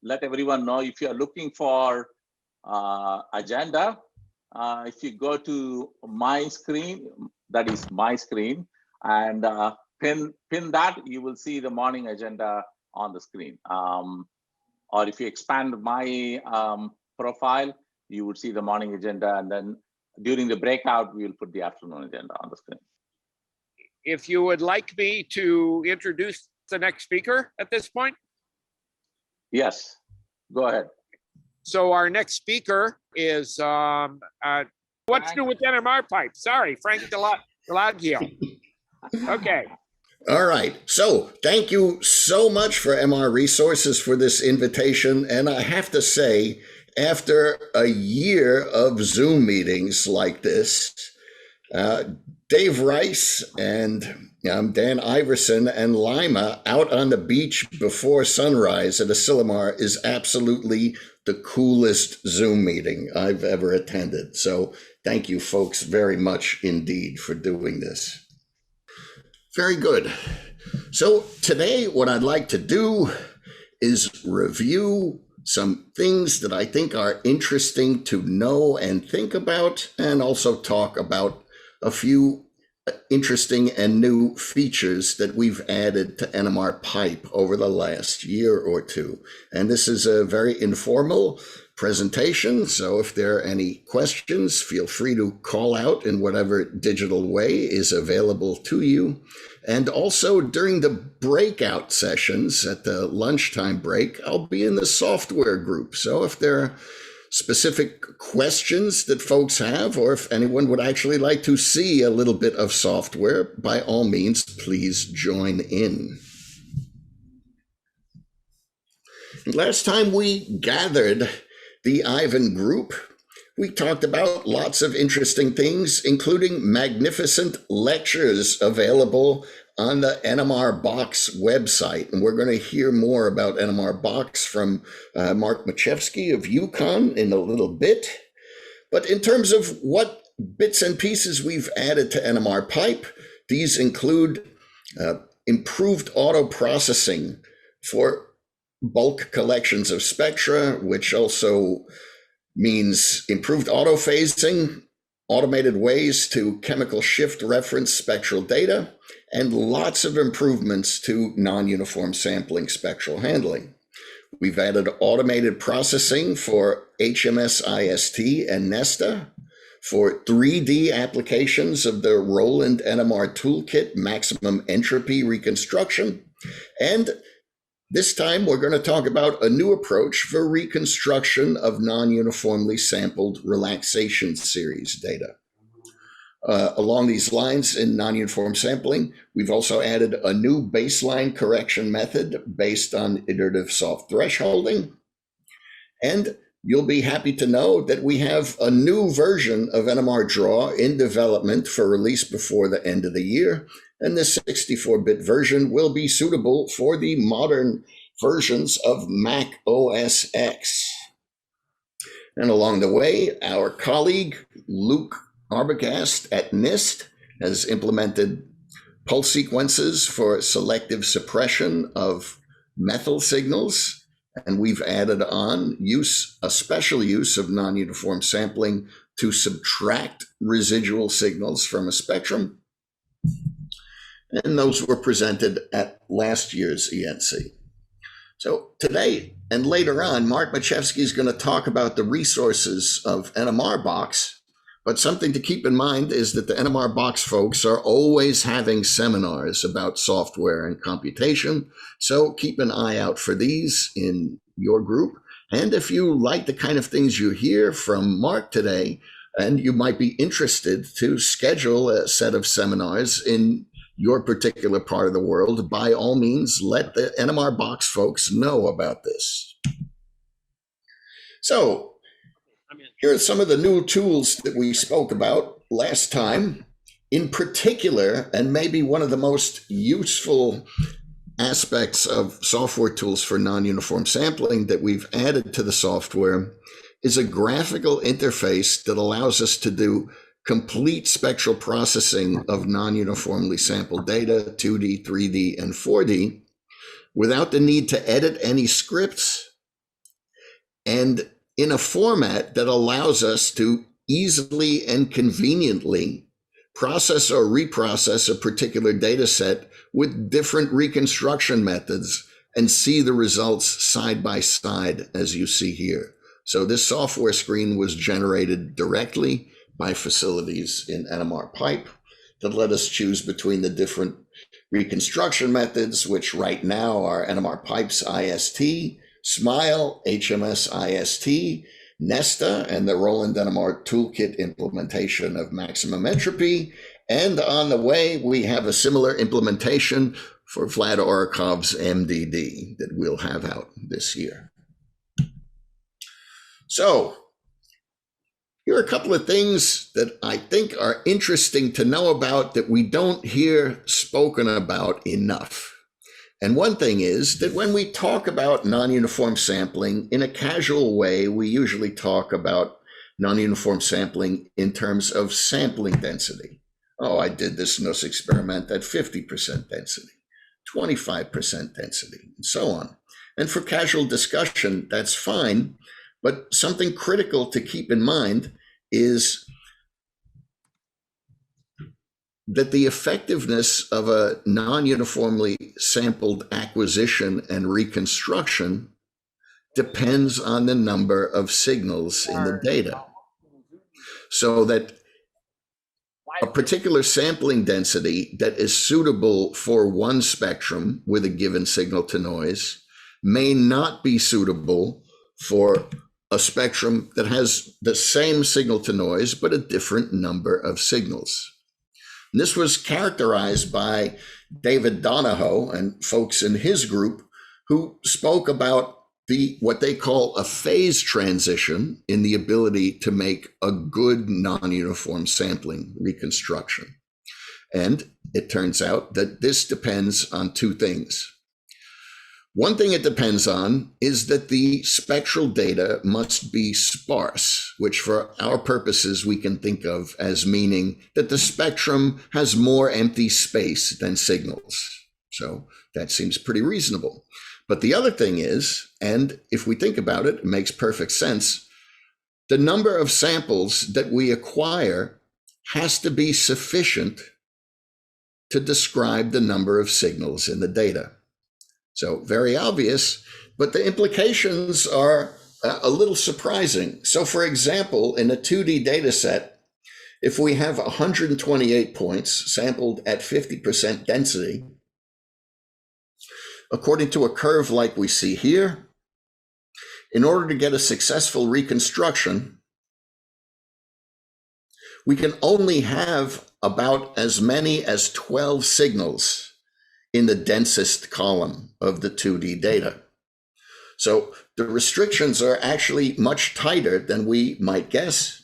let everyone know, if you are looking for agenda, if you go to my screen, that is my screen, and pin that, you will see the morning agenda on the screen. Or if you expand my profile, you would see the morning agenda, and then during the breakout, we will put the afternoon agenda on the screen. If you would like me to introduce the next speaker at this point. Yes, go ahead. So our next speaker is what's new with NMR pipe? Sorry, Frank Delagio. Okay. All right. So thank you so much for MR Resources for this invitation. And I have to say, after a year of Zoom meetings like this, Dave Rice and Dan Iverson and Lima out on the beach before sunrise at Asilomar is absolutely the coolest Zoom meeting I've ever attended. So thank you folks very much indeed for doing this. Very good. So today what I'd like to do is review some things that I think are interesting to know and think about, and also talk about a few interesting and new features that we've added to NMR Pipe over the last year or two. And this is a very informal presentation, so if there are any questions, feel free to call out in whatever digital way is available to you. And also during the breakout sessions at the lunchtime break, I'll be in the software group. So if there are specific questions that folks have, or if anyone would actually like to see a little bit of software, by all means, please join in. Last time we gathered the IVAN group, we talked about lots of interesting things, including magnificent lectures available on the NMR Box website. And we're going to hear more about NMR Box from Mark Machevsky of UConn in a little bit. But in terms of what bits and pieces we've added to NMR Pipe, these include improved auto processing for bulk collections of spectra, which also means improved auto phasing, automated ways to chemical shift reference spectral data, and lots of improvements to non-uniform sampling spectral handling. We've added automated processing for HMS-IST and Nesta, for 3D applications of the Roland NMR Toolkit maximum entropy reconstruction, and this time, we're going to talk about a new approach for reconstruction of non-uniformly sampled relaxation series data. Along these lines, in non-uniform sampling, we've also added a new baseline correction method based on iterative soft thresholding. And you'll be happy to know that we have a new version of NMR Draw in development for release before the end of the year. And this 64-bit version will be suitable for the modern versions of Mac OS X. And along the way, our colleague, Luke Arbogast at NIST, has implemented pulse sequences for selective suppression of methyl signals. And we've added on a special use of non-uniform sampling to subtract residual signals from a spectrum. And those were presented at last year's ENC. So today and later on, Mark Machevsky is going to talk about the resources of NMR Box. But something to keep in mind is that the NMR Box folks are always having seminars about software and computation. So keep an eye out for these in your group. And if you like the kind of things you hear from Mark today, and you might be interested to schedule a set of seminars in your particular part of the world, by all means, let the NMR Box folks know about this. So here are some of the new tools that we spoke about last time. In particular, and maybe one of the most useful aspects of software tools for non-uniform sampling that we've added to the software is a graphical interface that allows us to do complete spectral processing of non-uniformly sampled data, 2D, 3D, and 4D, without the need to edit any scripts, and in a format that allows us to easily and conveniently process or reprocess a particular data set with different reconstruction methods and see the results side by side, as you see here. So this software screen was generated directly by facilities in NMR Pipe that let us choose between the different reconstruction methods, which right now are NMR Pipe's IST, SMILE, HMS IST, Nesta, and the Roland NMR Toolkit implementation of maximum entropy, And on the way, we have a similar implementation for Vlad Orakov's MDD that we'll have out this year. So here are a couple of things that I think are interesting to know about that we don't hear spoken about enough. And one thing is that when we talk about non-uniform sampling in a casual way, we usually talk about non-uniform sampling in terms of sampling density. Oh, I did this NUS experiment at 50% density, 25% density, and so on. And for casual discussion, that's fine. But something critical to keep in mind is that the effectiveness of a non-uniformly sampled acquisition and reconstruction depends on the number of signals in the data. So that a particular sampling density that is suitable for one spectrum with a given signal to noise may not be suitable for a spectrum that has the same signal to noise, but a different number of signals. And this was characterized by David Donahoe and folks in his group who spoke about what they call a phase transition in the ability to make a good non-uniform sampling reconstruction. And it turns out that this depends on two things. One thing it depends on is that the spectral data must be sparse, which for our purposes we can think of as meaning that the spectrum has more empty space than signals. So that seems pretty reasonable. But the other thing is, and if we think about it, it makes perfect sense, the number of samples that we acquire has to be sufficient to describe the number of signals in the data. So very obvious, but the implications are a little surprising. So for example, in a 2D data set, if we have 128 points sampled at 50% density, according to a curve like we see here, in order to get a successful reconstruction, we can only have about as many as 12 signals in the densest column of the 2D data. So the restrictions are actually much tighter than we might guess.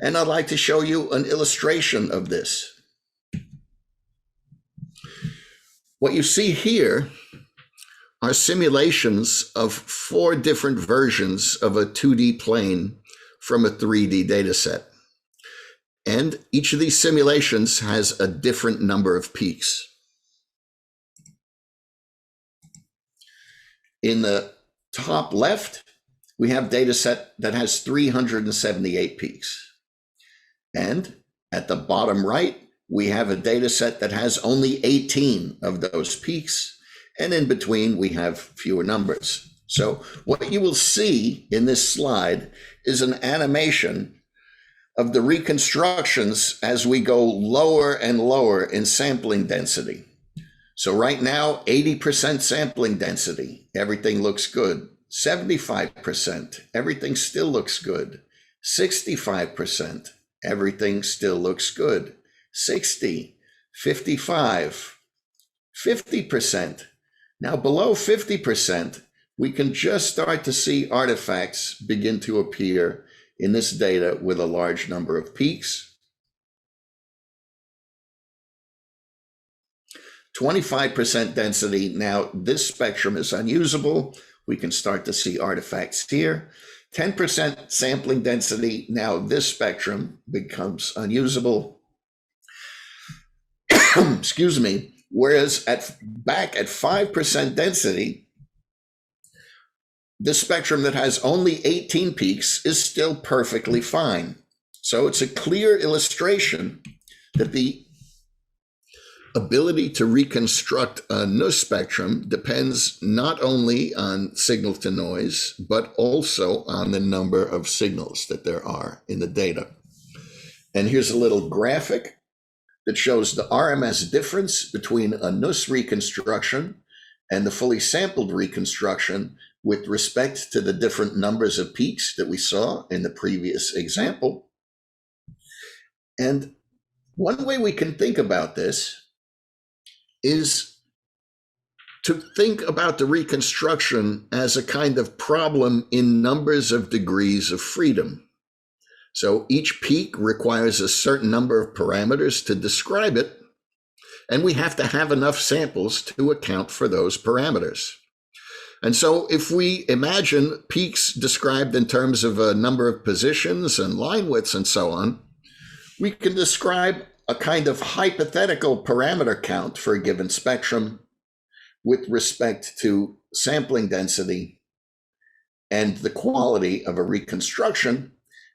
And I'd like to show you an illustration of this. What you see here are simulations of 4 different versions of a 2D plane from a 3D data set. And each of these simulations has a different number of peaks. In the top left, we have data set that has 378 peaks. And at the bottom right, we have a data set that has only 18 of those peaks. And in between, we have fewer numbers. So what you will see in this slide is an animation of the reconstructions as we go lower and lower in sampling density. So right now, 80% sampling density, everything looks good. 75%, everything still looks good. 65%, everything still looks good. 60, 55, 50%. Now below 50%, we can just start to see artifacts begin to appear in this data with a large number of peaks. 25% density, now this spectrum is unusable. We can start to see artifacts here. 10% sampling density, now this spectrum becomes unusable. Excuse me. Whereas back at 5% density, this spectrum that has only 18 peaks is still perfectly fine. So it's a clear illustration that the ability to reconstruct a NUS spectrum depends not only on signal to noise, but also on the number of signals that there are in the data. And here's a little graphic that shows the RMS difference between a NUS reconstruction and the fully sampled reconstruction with respect to the different numbers of peaks that we saw in the previous example. And One way we can think about this is to think about the reconstruction as a kind of problem in numbers of degrees of freedom. So each peak requires a certain number of parameters to describe it, and we have to have enough samples to account for those parameters. And so if we imagine peaks described in terms of a number of positions and line widths and so on, we can describe a kind of hypothetical parameter count for a given spectrum with respect to sampling density and the quality of a reconstruction.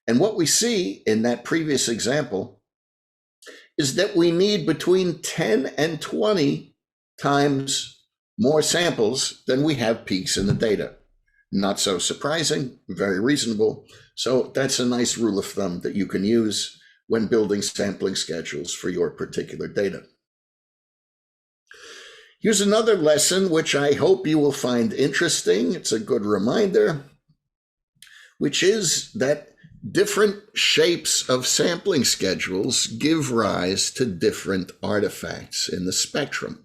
And what we see in that previous example is that we need between 10 and 20 times more samples than we have peaks in the data. Not so surprising, very reasonable. So that's a nice rule of thumb that you can use when building sampling schedules for your particular data. Here's another lesson which I hope you will find interesting. It's a good reminder, which is that different shapes of sampling schedules give rise to different artifacts in the spectrum.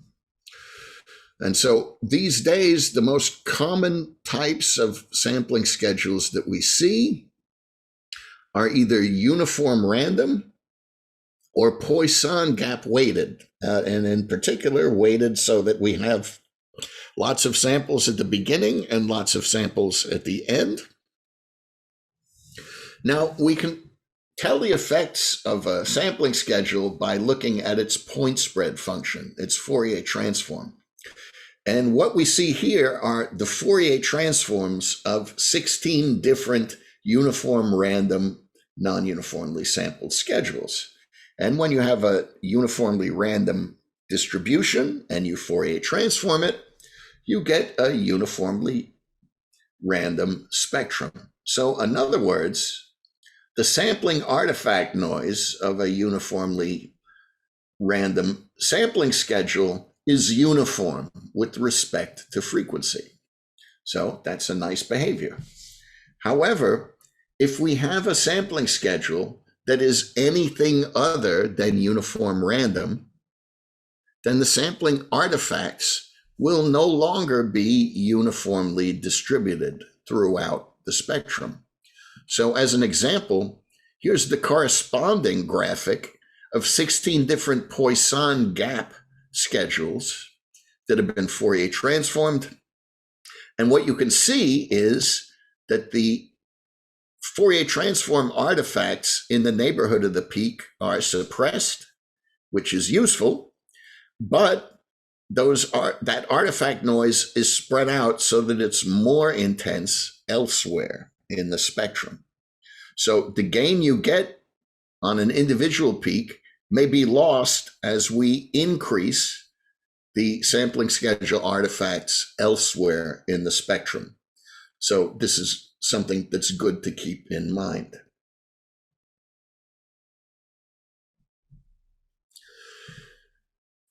And so these days, the most common types of sampling schedules that we see are either uniform random or Poisson gap weighted, and in particular weighted so that we have lots of samples at the beginning and lots of samples at the end. Now, we can tell the effects of a sampling schedule by looking at its point spread function, its Fourier transform. And what we see here are the Fourier transforms of 16 different uniform random, non-uniformly sampled schedules. And when you have a uniformly random distribution and you Fourier transform it, you get a uniformly random spectrum. So in other words, the sampling artifact noise of a uniformly random sampling schedule is uniform with respect to frequency. So that's a nice behavior. However, if we have a sampling schedule that is anything other than uniform random, then the sampling artifacts will no longer be uniformly distributed throughout the spectrum. So as an example, here's the corresponding graphic of 16 different Poisson gap schedules that have been Fourier transformed. And what you can see is that the Fourier transform artifacts in the neighborhood of the peak are suppressed, which is useful, but that artifact noise is spread out so that it's more intense elsewhere in the spectrum. So the gain you get on an individual peak may be lost as we increase the sampling schedule artifacts elsewhere in the spectrum. So this is something that's good to keep in mind.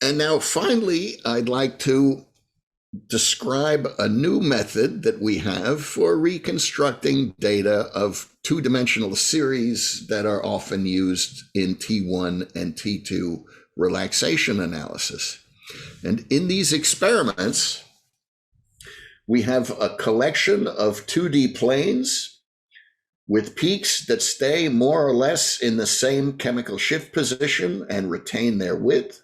And now finally, I'd like to describe a new method that we have for reconstructing data of two-dimensional series that are often used in T1 and T2 relaxation analysis. And in these experiments, we have a collection of 2D planes with peaks that stay more or less in the same chemical shift position and retain their width.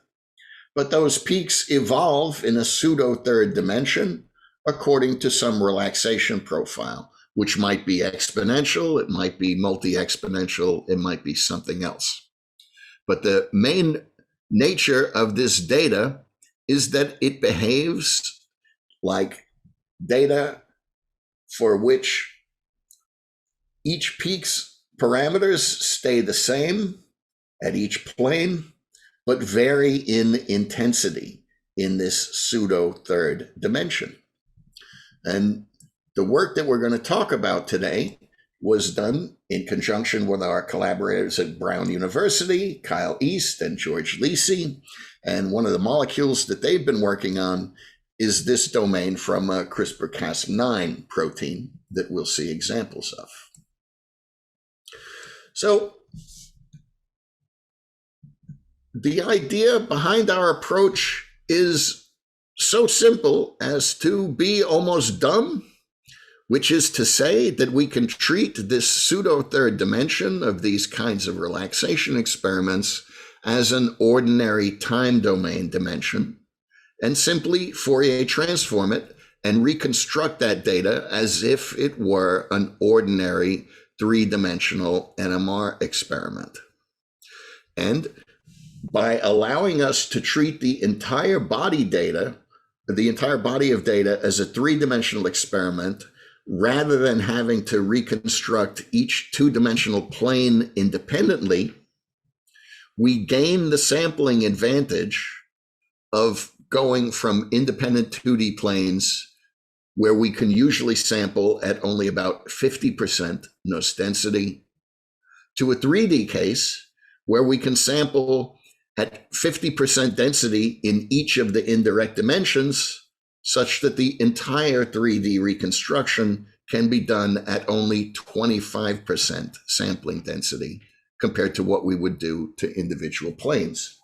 But those peaks evolve in a pseudo third dimension according to some relaxation profile, which might be exponential, it might be multi-exponential, it might be something else. But the main nature of this data is that it behaves like data for which each peak's parameters stay the same at each plane, but vary in intensity in this pseudo third dimension. And the work that we're going to talk about today was done in conjunction with our collaborators at Brown University, Kyle East and George Lisi. And one of the molecules that they've been working on is this domain from a CRISPR-Cas9 protein that we'll see examples of. So the idea behind our approach is so simple as to be almost dumb, which is to say that we can treat this pseudo third dimension of these kinds of relaxation experiments as an ordinary time domain dimension and simply Fourier transform it and reconstruct that data as if it were an ordinary three-dimensional NMR experiment. And by allowing us to treat the entire body of data as a three-dimensional experiment, rather than having to reconstruct each two-dimensional plane independently, we gain the sampling advantage of going from independent 2D planes where we can usually sample at only about 50% nose density to a 3D case where we can sample at 50% density in each of the indirect dimensions, such that the entire 3D reconstruction can be done at only 25% sampling density compared to what we would do to individual planes.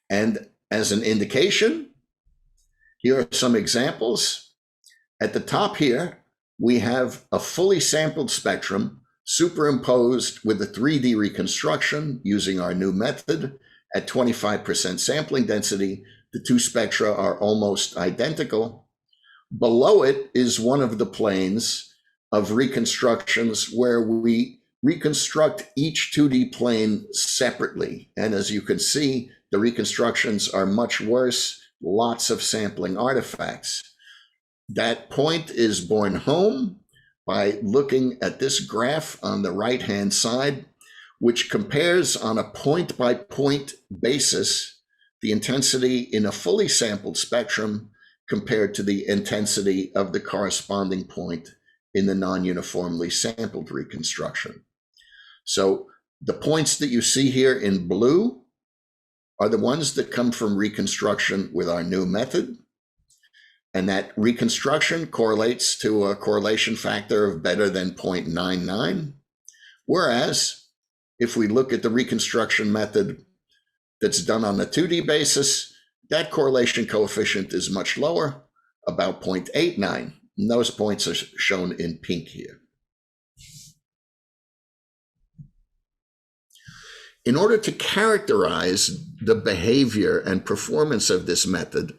And as an indication, here are some examples. At the top here, we have a fully sampled spectrum superimposed with a 3D reconstruction using our new method at 25% sampling density. The two spectra are almost identical. Below it is one of the planes of reconstructions where we reconstruct each 2D plane separately. And as you can see, the reconstructions are much worse, lots of sampling artifacts. That point is borne home by looking at this graph on the right-hand side, which compares on a point-by-point basis the intensity in a fully sampled spectrum compared to the intensity of the corresponding point in the non-uniformly sampled reconstruction. So the points that you see here in blue are the ones that come from reconstruction with our new method. And that reconstruction correlates to a correlation factor of better than 0.99. Whereas if we look at the reconstruction method that's done on a 2D basis, that correlation coefficient is much lower, about 0.89. And those points are shown in pink here. In order to characterize the behavior and performance of this method,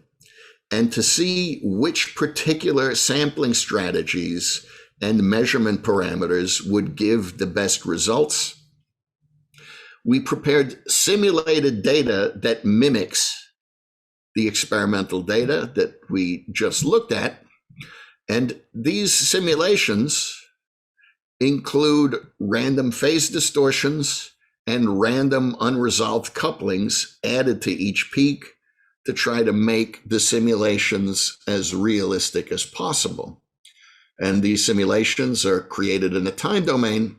and to see which particular sampling strategies and measurement parameters would give the best results, we prepared simulated data that mimics the experimental data that we just looked at. And these simulations include random phase distortions and random unresolved couplings added to each peak to try to make the simulations as realistic as possible. And these simulations are created in a time domain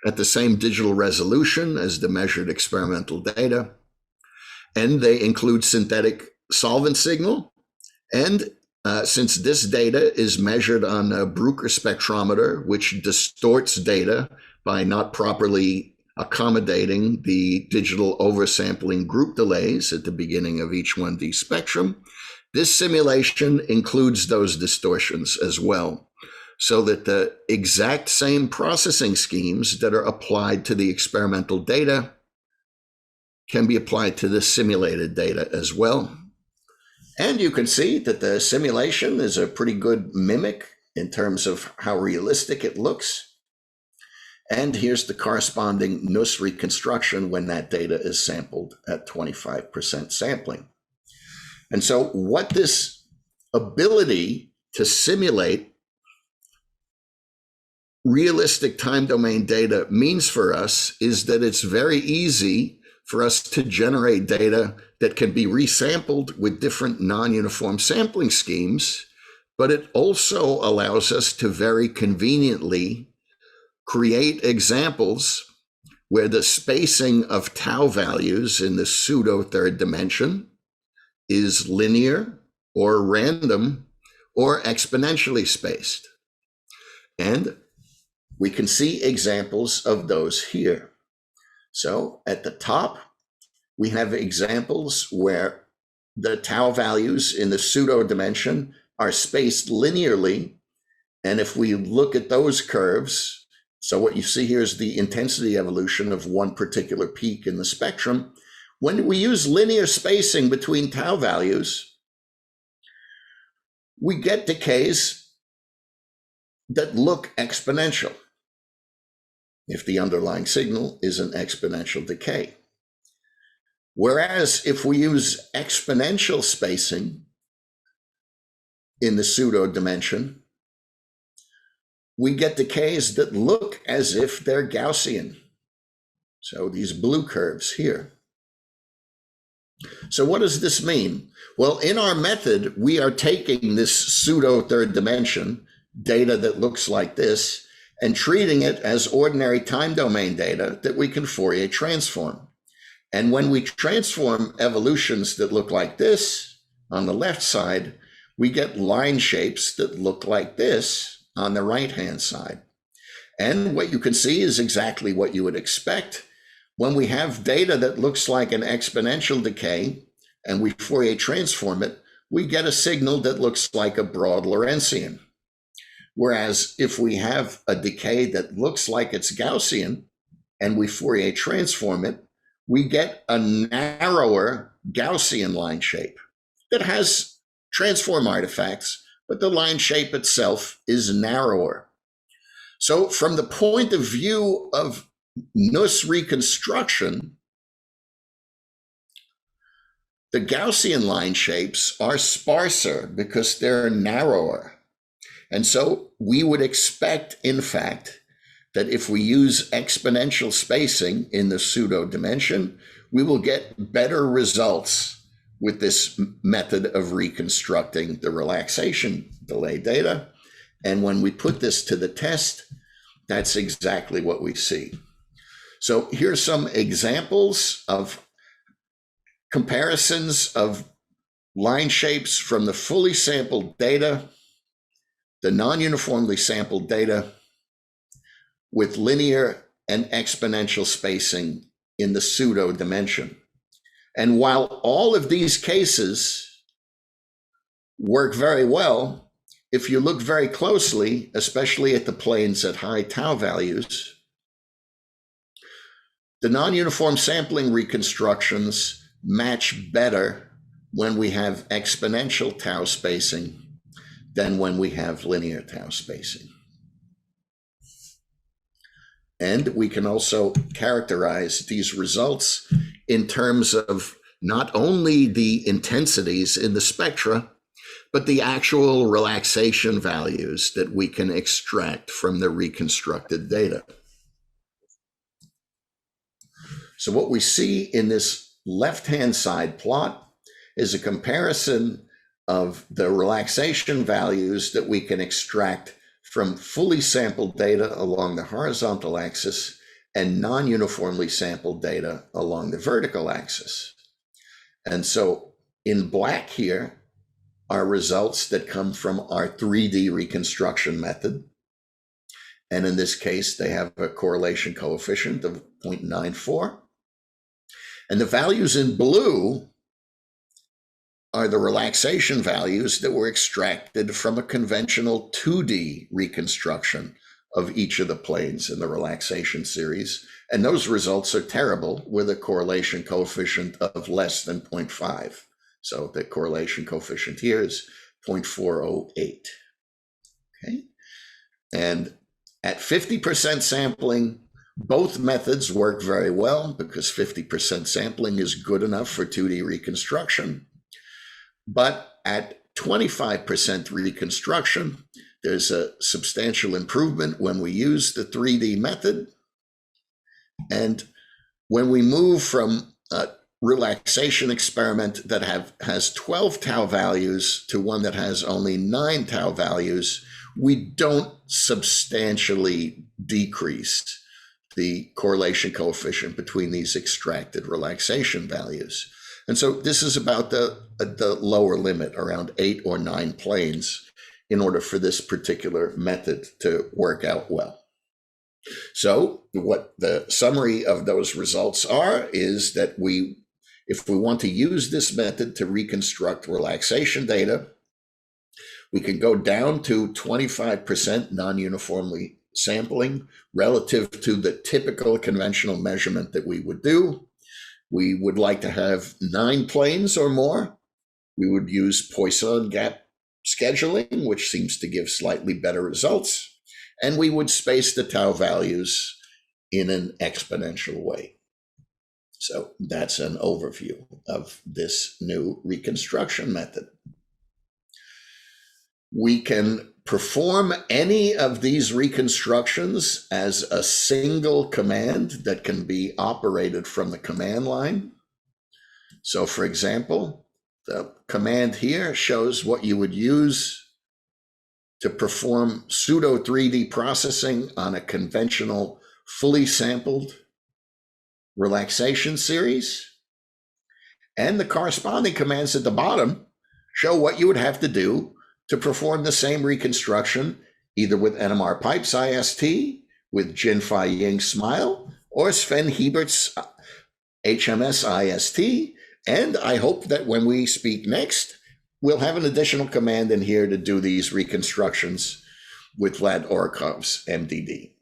at the same digital resolution as the measured experimental data. And they include synthetic solvent signal. And since this data is measured on a Bruker spectrometer, which distorts data by not properly accommodating the digital oversampling group delays at the beginning of each 1D spectrum, this simulation includes those distortions as well, so that the exact same processing schemes that are applied to the experimental data can be applied to the simulated data as well. And you can see that the simulation is a pretty good mimic in terms of how realistic it looks. And here's the corresponding NUS reconstruction when that data is sampled at 25% sampling. And so what this ability to simulate realistic time domain data means for us is that it's very easy for us to generate data that can be resampled with different non-uniform sampling schemes, but it also allows us to very conveniently create examples where the spacing of tau values in the pseudo third dimension is linear or random or exponentially spaced. And we can see examples of those here. So at the top, We have examples where the tau values in the pseudo dimension are spaced linearly. And if we look at those curves, so what you see here is the intensity evolution of one particular peak in the spectrum. When we use linear spacing between tau values, we get decays that look exponential if the underlying signal is an exponential decay. Whereas if we use exponential spacing in the pseudo dimension, we get decays that look as if they're Gaussian. So these blue curves here. So what does this mean? Well, in our method, we are taking this pseudo third dimension data that looks like this and treating it as ordinary time domain data that we can Fourier transform. And when we transform evolutions that look like this on the left side, we get line shapes that look like this on the right-hand side. And what you can see is exactly what you would expect. When we have data that looks like an exponential decay and we Fourier transform it, we get a signal that looks like a broad Lorentzian. Whereas if we have a decay that looks like it's Gaussian and we Fourier transform it, we get a narrower Gaussian line shape that has transform artifacts, but the line shape itself is narrower. So from the point of view of Nuss reconstruction, the Gaussian line shapes are sparser because they're narrower. And so we would expect, in fact, that if we use exponential spacing in the pseudo dimension, we will get better results with this method of reconstructing the relaxation delay data. And when we put this to the test, that's exactly what we see. So here's some examples of comparisons of line shapes from the fully sampled data, the non-uniformly sampled data, with linear and exponential spacing in the pseudo dimension. And while all of these cases work very well, if you look very closely, especially at the planes at high tau values, the non-uniform sampling reconstructions match better when we have exponential tau spacing than when we have linear tau spacing. And we can also characterize these results in terms of not only the intensities in the spectra, but the actual relaxation values that we can extract from the reconstructed data. So what we see in this left-hand side plot is a comparison of the relaxation values that we can extract from fully sampled data along the horizontal axis and non-uniformly sampled data along the vertical axis. And so in black here are results that come from our 3D reconstruction method. And in this case, they have a correlation coefficient of 0.94. And the values in blue are the relaxation values that were extracted from a conventional 2D reconstruction of each of the planes in the relaxation series. And those results are terrible with a correlation coefficient of less than 0.5. So the correlation coefficient here is 0.408. Okay. And at 50% sampling, both methods work very well because 50% sampling is good enough for 2D reconstruction. But at 25% reconstruction, there's a substantial improvement when we use the 3D method. And when we move from a relaxation experiment that has 12 tau values to one that has only 9 tau values, we don't substantially decrease the correlation coefficient between these extracted relaxation values. And so this is about the lower limit, around 8 or 9 planes, in order for this particular method to work out well. So what the summary of those results are is that we If we want to use this method to reconstruct relaxation data, we can go down to 25% non-uniformly sampling relative to the typical conventional measurement that we would do. We would like to have 9 planes or more. We would use Poisson gap scheduling, which seems to give slightly better results. And we would space the tau values in an exponential way. So that's an overview of this new reconstruction method. We can perform any of these reconstructions as a single command that can be operated from the command line. So for example, the command here shows what you would use to perform pseudo 3D processing on a conventional fully sampled relaxation series. And the corresponding commands at the bottom show what you would have to do to perform the same reconstruction, either with NMR Pipes IST, with Jin-Fi Ying Smile, or Sven Hebert's HMS IST. And I hope that when we speak next, we'll have an additional command in here to do these reconstructions with Vlad Orakov's MDD.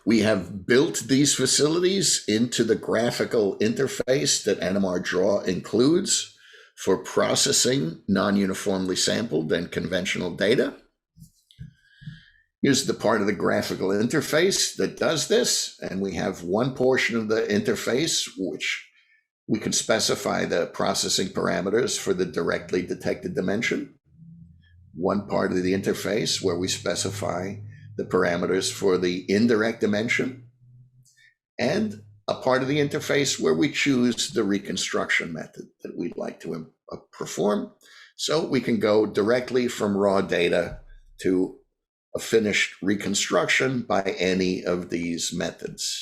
We have built these facilities into the graphical interface that NMR Draw includes for processing non-uniformly sampled and conventional data. Here's the part of the graphical interface that does this. And we have one portion of the interface which we can specify the processing parameters for the directly detected dimension. One part of the interface where we specify the parameters for the indirect dimension, and a part of the interface where we choose the reconstruction method that we'd like to perform. So we can go directly from raw data to a finished reconstruction by any of these methods.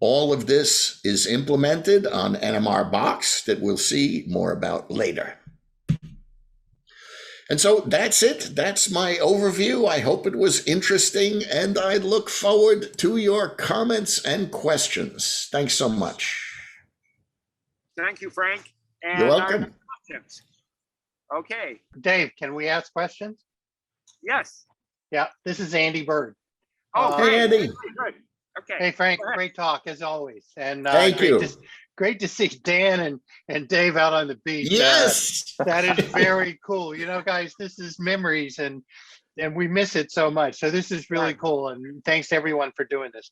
All of this is implemented on NMR Box that we'll see more about later. And so that's it. That's my overview. I hope it was interesting, and I look forward to your comments and questions. Thanks so much. Thank you, Frank. And You're our welcome. questions. Okay, Dave, can we ask questions? yes. Yeah, this is Andy Bird. Oh, Hey, great. Andy. Good. Okay. Hey, Frank, Go ahead. great talk as always. And Thank you. great to see Dan and Dave out on the beach. Yes. That is very cool. You know, guys, this is memories and we miss it so much. So this is really Right. cool. And thanks to everyone for doing this.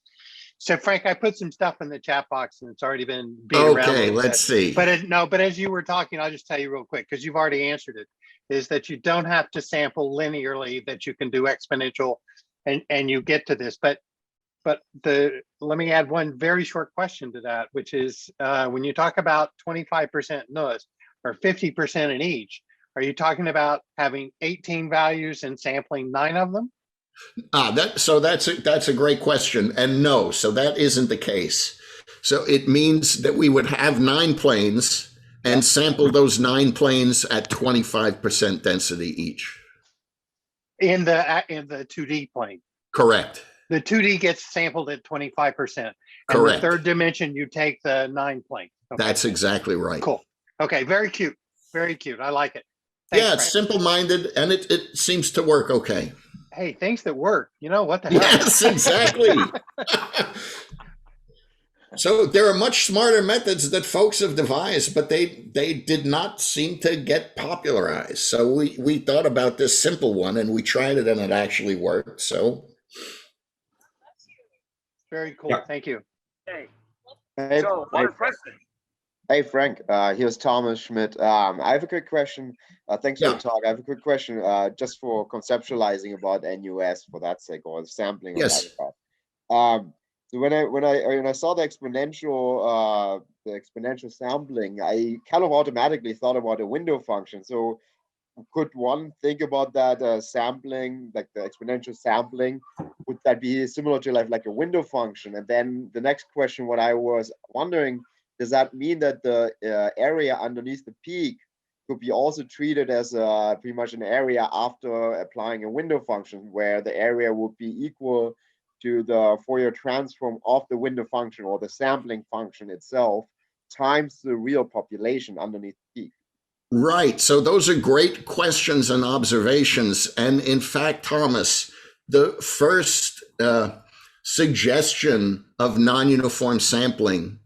So Frank, I put some stuff in the chat box and it's already been beat around. a Okay, little let's bit. see. But as you were talking, I'll just tell you real quick, because you've already answered it, is that you don't have to sample linearly, that you can do exponential and you get to this. But let me add one very short question to that, which is when you talk about 25% NUS or 50% in each, are you talking about having 18 values and sampling 9 of them? That's a great question. And no, so that isn't the case. So it means that we would have 9 planes and sample those 9 planes at 25% density each. In the 2D plane. Correct. The 2D gets sampled at 25%. And Correct. the third dimension, you take the 9 plane. Okay. That's exactly right. Cool. Okay, very cute. Very cute. I like it. Thanks, Yeah, it's Frank. simple-minded, and it seems to work okay. Hey, things that work. You know, what the hell? Yes, exactly. So there are much smarter methods that folks have devised, but they did not seem to get popularized. So we thought about this simple one, and we tried it, and it actually worked. So Very cool. Yeah. Thank you. Okay. Hey, So, what a question. hey, Frank, here's Thomas Schmidt. I have a quick question. Thanks for Yeah. the talk. I have a quick question just for conceptualizing about NUS for that sake, or sampling. Yes. Of that. So when I saw the exponential sampling, I kind of automatically thought about a window function. So could one think about that sampling, like the exponential sampling? Would that be similar to like a window function? And then the next question, what I was wondering, does that mean that the area underneath the peak could be also treated as pretty much an area after applying a window function, where the area would be equal to the Fourier transform of the window function or the sampling function itself times the real population underneath P. Right. So those are great questions and observations. And in fact, Thomas, the first suggestion of non-uniform sampling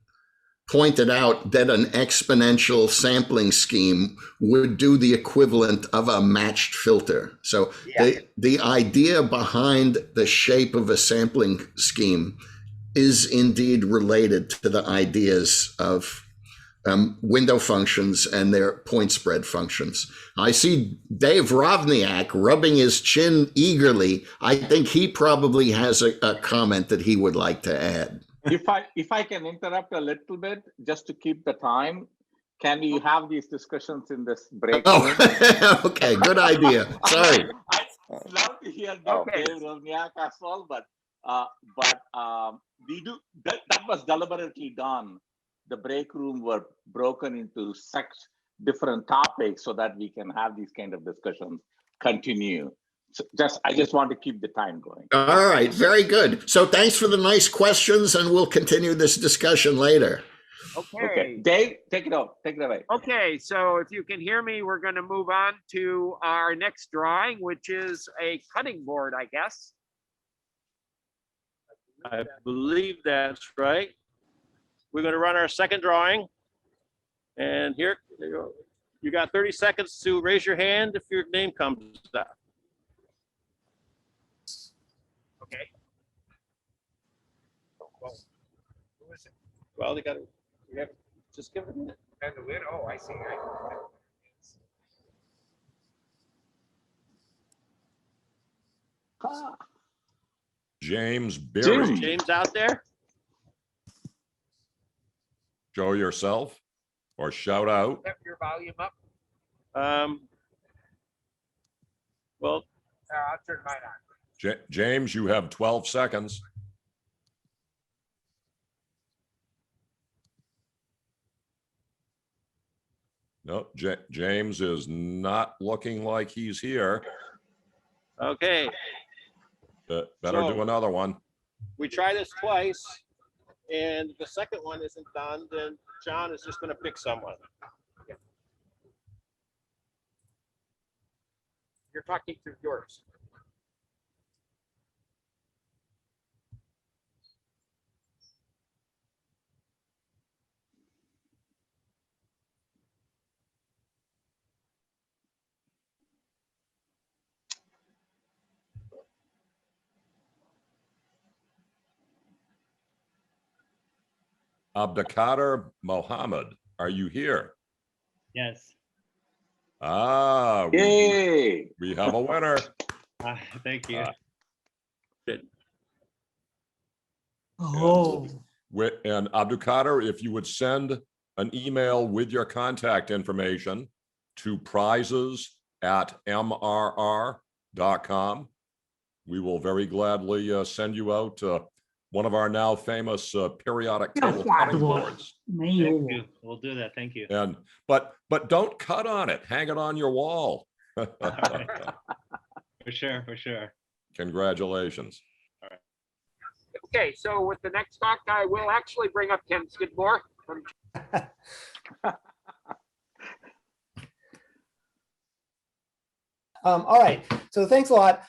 pointed out that an exponential sampling scheme would do the equivalent of a matched filter. So the idea behind the shape of a sampling scheme is indeed related to the ideas of window functions and their point spread functions. I see Dave Rovniak rubbing his chin eagerly. I think he probably has a comment that he would like to add. If I can interrupt a little bit, just to keep the time, can you have these discussions in this break? Oh, okay, good idea. Sorry. I'd love to hear Dave Rovniak as well, but we do that was deliberately done. The break room were broken into such different topics so that we can have these kind of discussions continue. So I just want to keep the time going. All right, very good. So thanks for the nice questions, and we'll continue this discussion later. Okay. Dave, take it away. Okay, so if you can hear me, we're going to move on to our next drawing, which is a cutting board, I guess. I believe that's right. We're going to run our second drawing. And here you go. You got 30 seconds to raise your hand if your name comes up. Okay. Well, who is it? Well, they got to just give it a minute. And the win. Oh, I see. James Berry. James out there? Show yourself or shout out. Have your volume up. Well, I'll turn mine on. James, you have 12 seconds. No, James is not looking like he's here. okay. Better do another one. We try this twice, and the second one isn't done, then John is just going to pick someone. You're talking through yours. Abdulkader Mohammed, are you here? Yes. Ah, Yay! we have a winner. Thank you. Oh. And Abdulkader, if you would send an email with your contact information to prizes@mrr.com, we will very gladly send you out one of our now famous periodic table cutting boards. Thank you. We'll do that. Thank you. And but don't cut on it. Hang it on your wall. Right. For sure. For sure. Congratulations. Okay, so with the next talk, I will actually bring up Ken Skidmore from All right, so thanks a lot.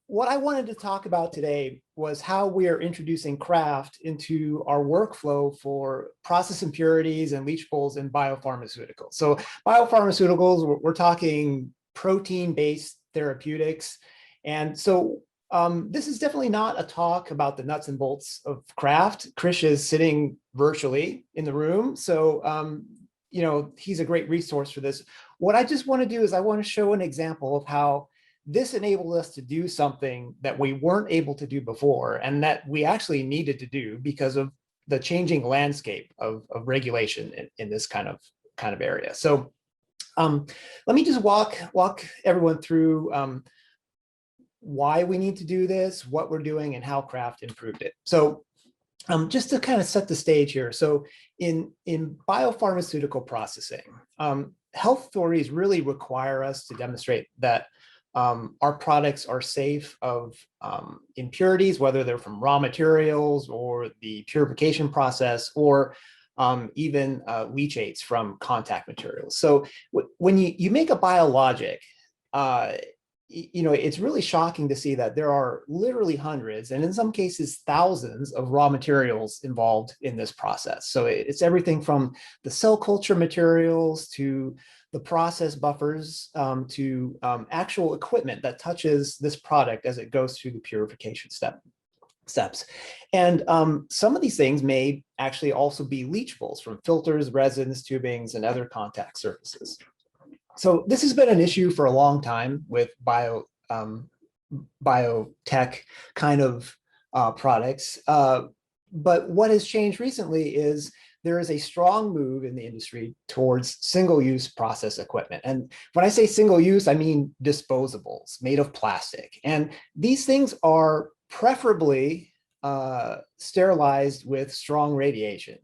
What I wanted to talk about today was how we are introducing craft into our workflow for process impurities and leachables in biopharmaceuticals. So biopharmaceuticals, we're talking protein-based therapeutics. And so this is definitely not a talk about the nuts and bolts of craft. Krish is sitting virtually in the room. So, you know, he's a great resource for this. What I just want to do is I want to show an example of how this enabled us to do something that we weren't able to do before and that we actually needed to do because of the changing landscape of regulation in this kind of area. So let me just walk everyone through why we need to do this, what we're doing, and how craft improved it. So just to kind of set the stage here. So in biopharmaceutical processing, health authorities really require us to demonstrate that our products are safe of impurities, whether they're from raw materials or the purification process, or even leachates from contact materials. So when you make a biologic, it's really shocking to see that there are literally hundreds, and in some cases thousands, of raw materials involved in this process. So it's everything from the cell culture materials to the process buffers to actual equipment that touches this product as it goes through the purification steps. And some of these things may actually also be leachables from filters, resins, tubings, and other contact surfaces. So this has been an issue for a long time with biotech kind of products. But what has changed recently is there is a strong move in the industry towards single-use process equipment. And when I say single-use, I mean disposables made of plastic. And these things are preferably sterilized with strong radiation.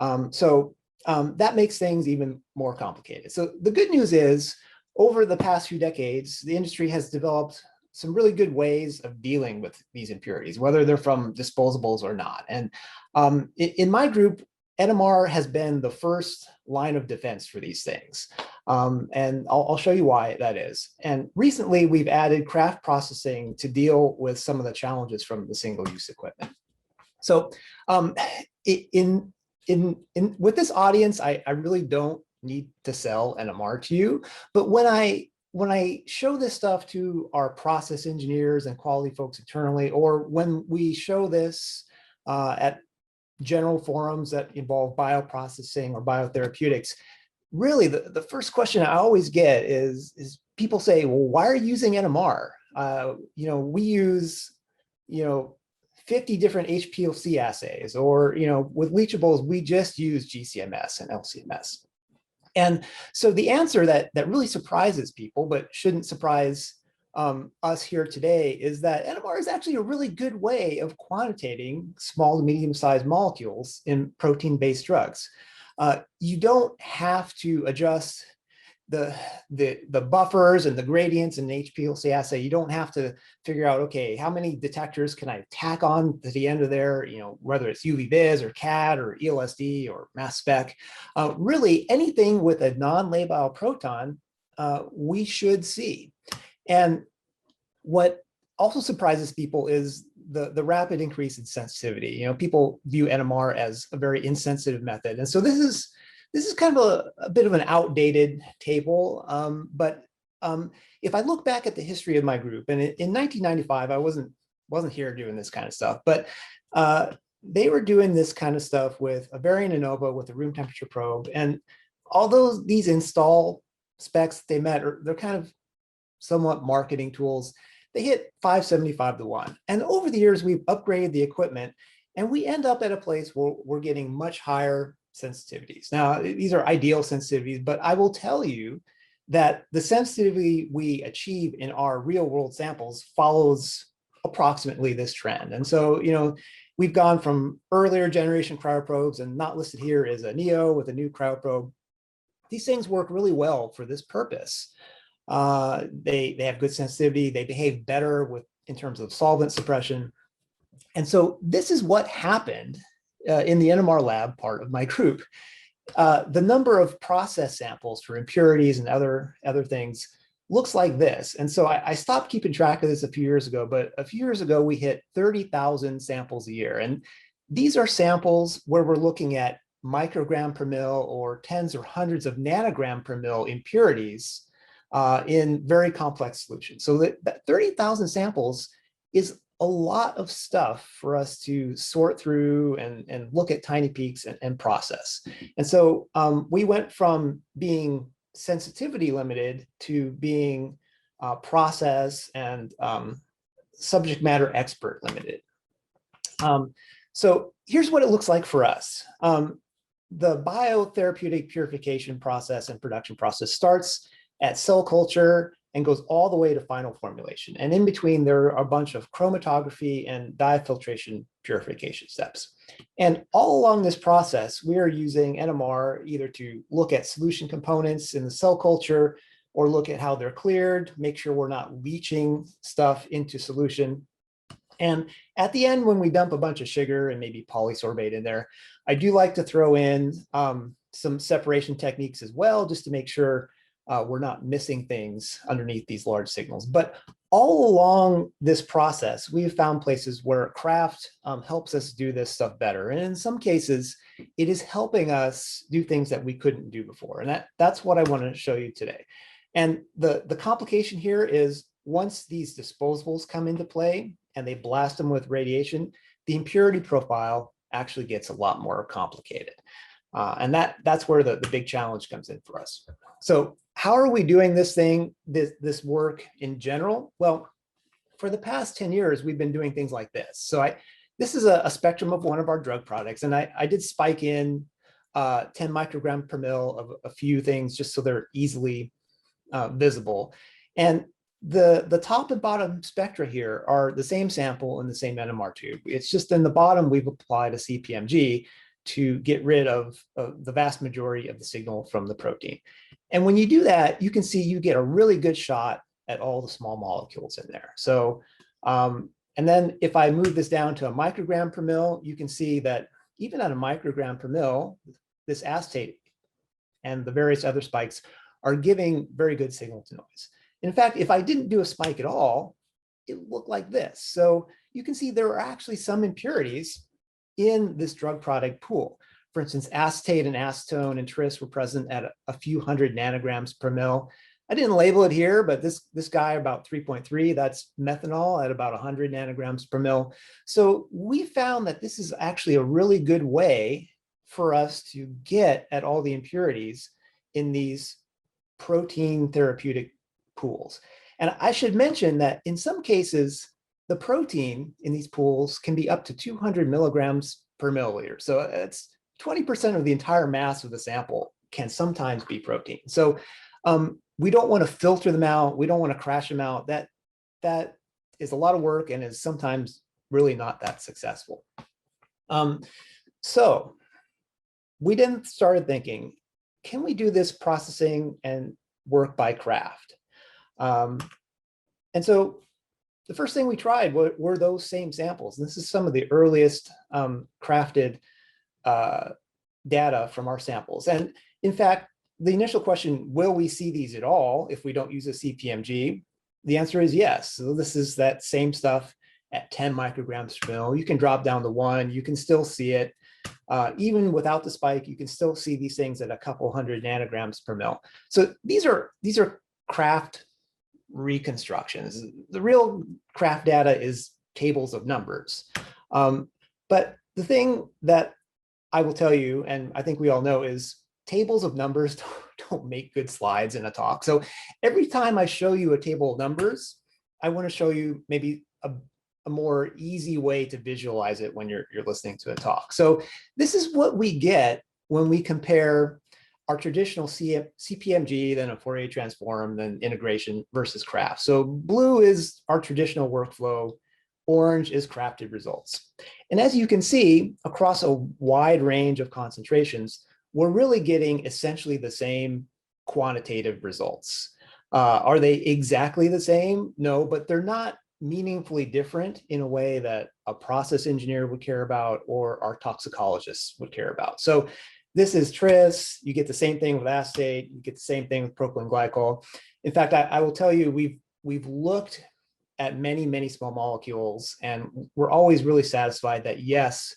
That makes things even more complicated. So the good news is, over the past few decades, the industry has developed some really good ways of dealing with these impurities, whether they're from disposables or not. And in my group, NMR has been the first line of defense for these things. And I'll show you why that is. And recently, we've added craft processing to deal with some of the challenges from the single-use equipment. So with this audience, I really don't need to sell NMR to you, but when I show this stuff to our process engineers and quality folks internally, or when we show this at general forums that involve bioprocessing or biotherapeutics, really the first question I always get is people say, well, why are you using NMR? We use 50 different HPLC assays, or with leachables, we just use GCMS and LCMS. And so the answer that really surprises people, but shouldn't surprise us here today, is that NMR is actually a really good way of quantitating small to medium-sized molecules in protein-based drugs. You don't have to adjust the buffers and the gradients in an HPLC assay. You don't have to figure out, okay, how many detectors can I tack on to the end of there, whether it's UV-Vis or CAD or ELSD or mass spec. Really, anything with a non-labile proton, we should see. And what also surprises people is the rapid increase in sensitivity. People view NMR as a very insensitive method. And so this is kind of a bit of an outdated table, but if I look back at the history of my group, and in 1995, I wasn't here doing this kind of stuff, but they were doing this kind of stuff with a Varian ANOVA with a room temperature probe. And although these install specs they met, they're kind of somewhat marketing tools, they hit 575 to 1. And over the years, we've upgraded the equipment, and we end up at a place where we're getting much higher sensitivities. Now, these are ideal sensitivities, but I will tell you that the sensitivity we achieve in our real world samples follows approximately this trend. And so, we've gone from earlier generation cryoprobes, and not listed here is a NEO with a new cryoprobe. These things work really well for this purpose. They have good sensitivity. They behave better in terms of solvent suppression. And so this is what happened in the NMR lab part of my group. The number of process samples for impurities and other things looks like this. And so I stopped keeping track of this a few years ago, but a few years ago, we hit 30,000 samples a year. And these are samples where we're looking at microgram per mil or tens or hundreds of nanogram per mil impurities in very complex solutions. So that 30,000 samples is a lot of stuff for us to sort through and look at tiny peaks and process. And so we went from being sensitivity limited to being process and subject matter expert limited. So here's what it looks like for us. The biotherapeutic purification process and production process starts at cell culture and goes all the way to final formulation. And in between, there are a bunch of chromatography and diafiltration purification steps. And all along this process, we are using NMR either to look at solution components in the cell culture, or look at how they're cleared, make sure we're not leaching stuff into solution. And at the end, when we dump a bunch of sugar and maybe polysorbate in there, I do like to throw in some separation techniques as well, just to make sure we're not missing things underneath these large signals. But all along this process, we've found places where craft helps us do this stuff better. And in some cases, it is helping us do things that we couldn't do before. And that's what I want to show you today. And the complication here is once these disposables come into play and they blast them with radiation, the impurity profile actually gets a lot more complicated. And that's where the big challenge comes in for us. So how are we doing this this work in general? Well, for the past 10 years, we've been doing things like this. So this is a spectrum of one of our drug products. And I did spike in 10 microgram per mil of a few things just so they're easily visible. And the top and bottom spectra here are the same sample in the same NMR tube. It's just in the bottom, we've applied a CPMG to get rid of the vast majority of the signal from the protein. And when you do that, you can see you get a really good shot at all the small molecules in there. So, and then if I move this down to a microgram per mil, you can see that even at a microgram per mil, this acetate and the various other spikes are giving very good signal to noise. In fact, if I didn't do a spike at all, it would look like this. So you can see there are actually some impurities in this drug product pool. For instance, acetate and acetone and tris were present at a few hundred nanograms per mil. I didn't label it here, but this guy about 3.3, that's methanol at about 100 nanograms per mil. So we found that this is actually a really good way for us to get at all the impurities in these protein therapeutic pools. And I should mention that in some cases, the protein in these pools can be up to 200 milligrams per milliliter. So it's 20% of the entire mass of the sample can sometimes be protein. So we don't want to filter them out. We don't want to crash them out. That is a lot of work and is sometimes really not that successful. So we then started thinking, can we do this processing and work by craft? And so the first thing we tried were those same samples. And this is some of the earliest crafted data from our samples. And in fact, the initial question, will we see these at all if we don't use a CPMG? The answer is yes. So this is that same stuff at 10 micrograms per mil. You can drop down to 1, you can still see it. Even without the spike, you can still see these things at a couple hundred nanograms per mil. So these are craft reconstructions. The real craft data is tables of numbers. But the thing that I will tell you, and I think we all know, is tables of numbers don't make good slides in a talk. So every time I show you a table of numbers, I want to show you maybe a more easy way to visualize it when you're listening to a talk. So this is what we get when we compare our traditional CPMG, then a Fourier transform, then integration versus craft. So blue is our traditional workflow, orange is crafted results. And as you can see, across a wide range of concentrations, we're really getting essentially the same quantitative results. Are they exactly the same? No, but they're not meaningfully different in a way that a process engineer would care about or our toxicologists would care about. So this is tris, you get the same thing with acetate, you get the same thing with propylene glycol. In fact, I will tell you, we've looked at many small molecules, and we're always really satisfied that yes,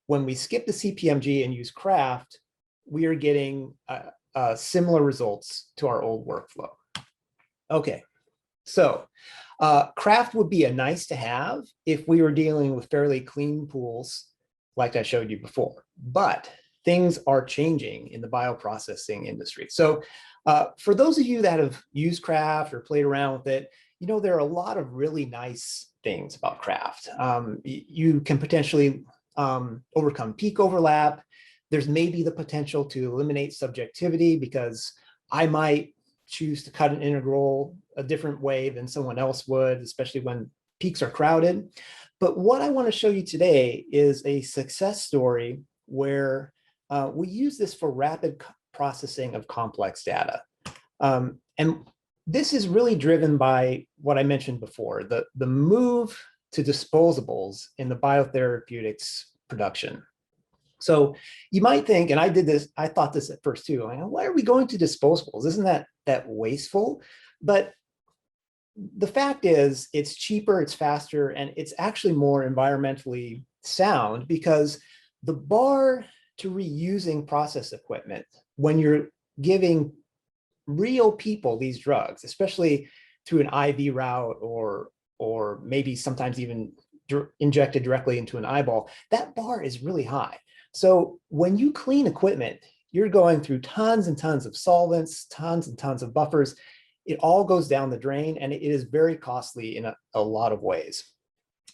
when we skip the CPMG and use craft, we are getting similar results to our old workflow. Okay, so craft would be a nice to have if we were dealing with fairly clean pools like I showed you before, but things are changing in the bioprocessing industry. So for those of you that have used craft or played around with it, you know, there are a lot of really nice things about craft. You can potentially overcome peak overlap. There's maybe the potential to eliminate subjectivity because I might choose to cut an integral a different way than someone else would, especially when peaks are crowded. But what I want to show you today is a success story where we use this for rapid processing of complex data. And this is really driven by what I mentioned before, the move to disposables in the biotherapeutics production. So you might think, and I did this, I thought this at first too, why are we going to disposables? Isn't that wasteful? But the fact is it's cheaper, it's faster, and it's actually more environmentally sound because the bar to reusing process equipment when you're giving real people these drugs, especially through an IV route or maybe sometimes even injected directly into an eyeball, that bar is really high. So when you clean equipment, you're going through tons and tons of solvents, tons and tons of buffers. It all goes down the drain, and it is very costly in a lot of ways.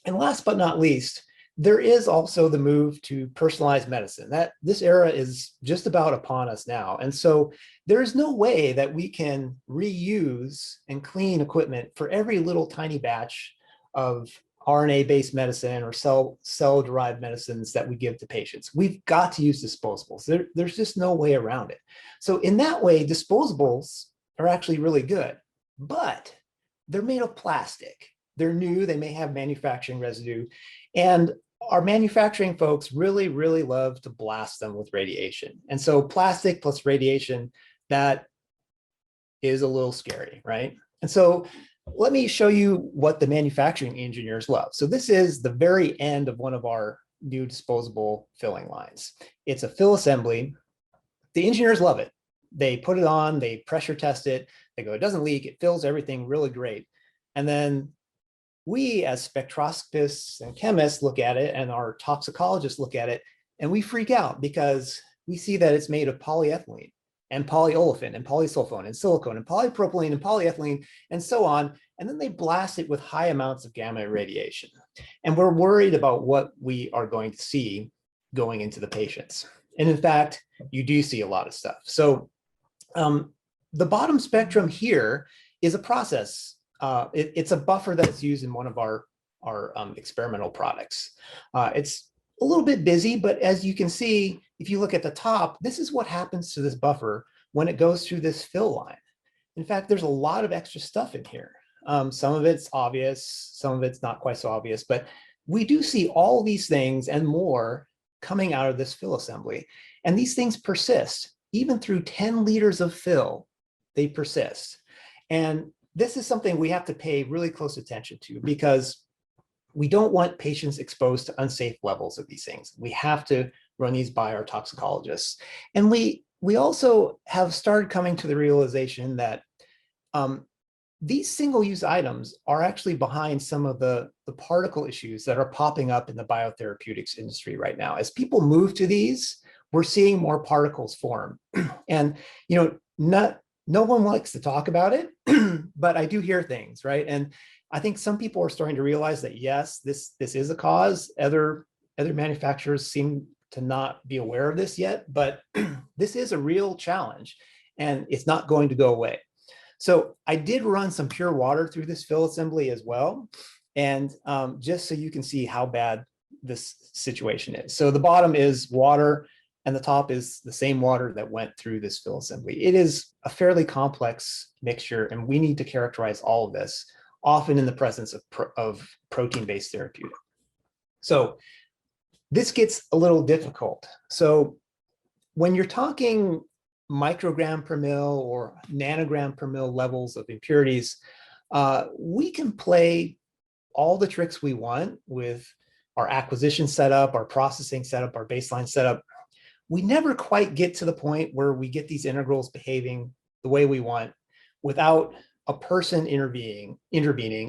And last but not least, there is also the move to personalized medicine. That this era is just about upon us now. And so there is no way that we can reuse and clean equipment for every little tiny batch of RNA-based medicine or cell-derived medicines that we give to patients. We've got to use disposables. There's just no way around it. So in that way, disposables are actually really good, but they're made of plastic. They're new, they may have manufacturing residue, and our manufacturing folks really, really love to blast them with radiation. And so plastic plus radiation, that is a little scary, right? And so let me show you what the manufacturing engineers love. So this is the very end of one of our new disposable filling lines. It's a fill assembly. The engineers love it. They put it on, they pressure test it. They go, it doesn't leak, it fills everything really great. And then we as spectroscopists and chemists look at it, and our toxicologists look at it, and we freak out because we see that it's made of polyethylene and polyolefin and polysulfone and silicone and polypropylene and polyethylene and so on. And then they blast it with high amounts of gamma radiation. And we're worried about what we are going to see going into the patients. And in fact, you do see a lot of stuff. So the bottom spectrum here is a process. It's a buffer that's used in one of our experimental products. It's a little bit busy, but as you can see, if you look at the top, this is what happens to this buffer when it goes through this fill line. In fact, there's a lot of extra stuff in here. Some of it's obvious, some of it's not quite so obvious, but we do see all these things and more coming out of this fill assembly. And these things persist, even through 10 liters of fill, they persist. And this is something we have to pay really close attention to because we don't want patients exposed to unsafe levels of these things. We have to run these by our toxicologists. And we also have started coming to the realization that these single-use items are actually behind some of the particle issues that are popping up in the biotherapeutics industry right now. As people move to these, we're seeing more particles form. And no one likes to talk about it, but I do hear things, right? And I think some people are starting to realize that, yes, this is a cause. Other manufacturers seem to not be aware of this yet, but this is a real challenge and it's not going to go away. So I did run some pure water through this fill assembly as well. And just so you can see how bad this situation is. So the bottom is water and the top is the same water that went through this fill assembly. It is a fairly complex mixture, and we need to characterize all of this, often in the presence of protein-based therapeutic. So this gets a little difficult. So when you're talking microgram per mil or nanogram per mil levels of impurities, we can play all the tricks we want with our acquisition setup, our processing setup, our baseline setup. We never quite get to the point where we get these integrals behaving the way we want without a person intervening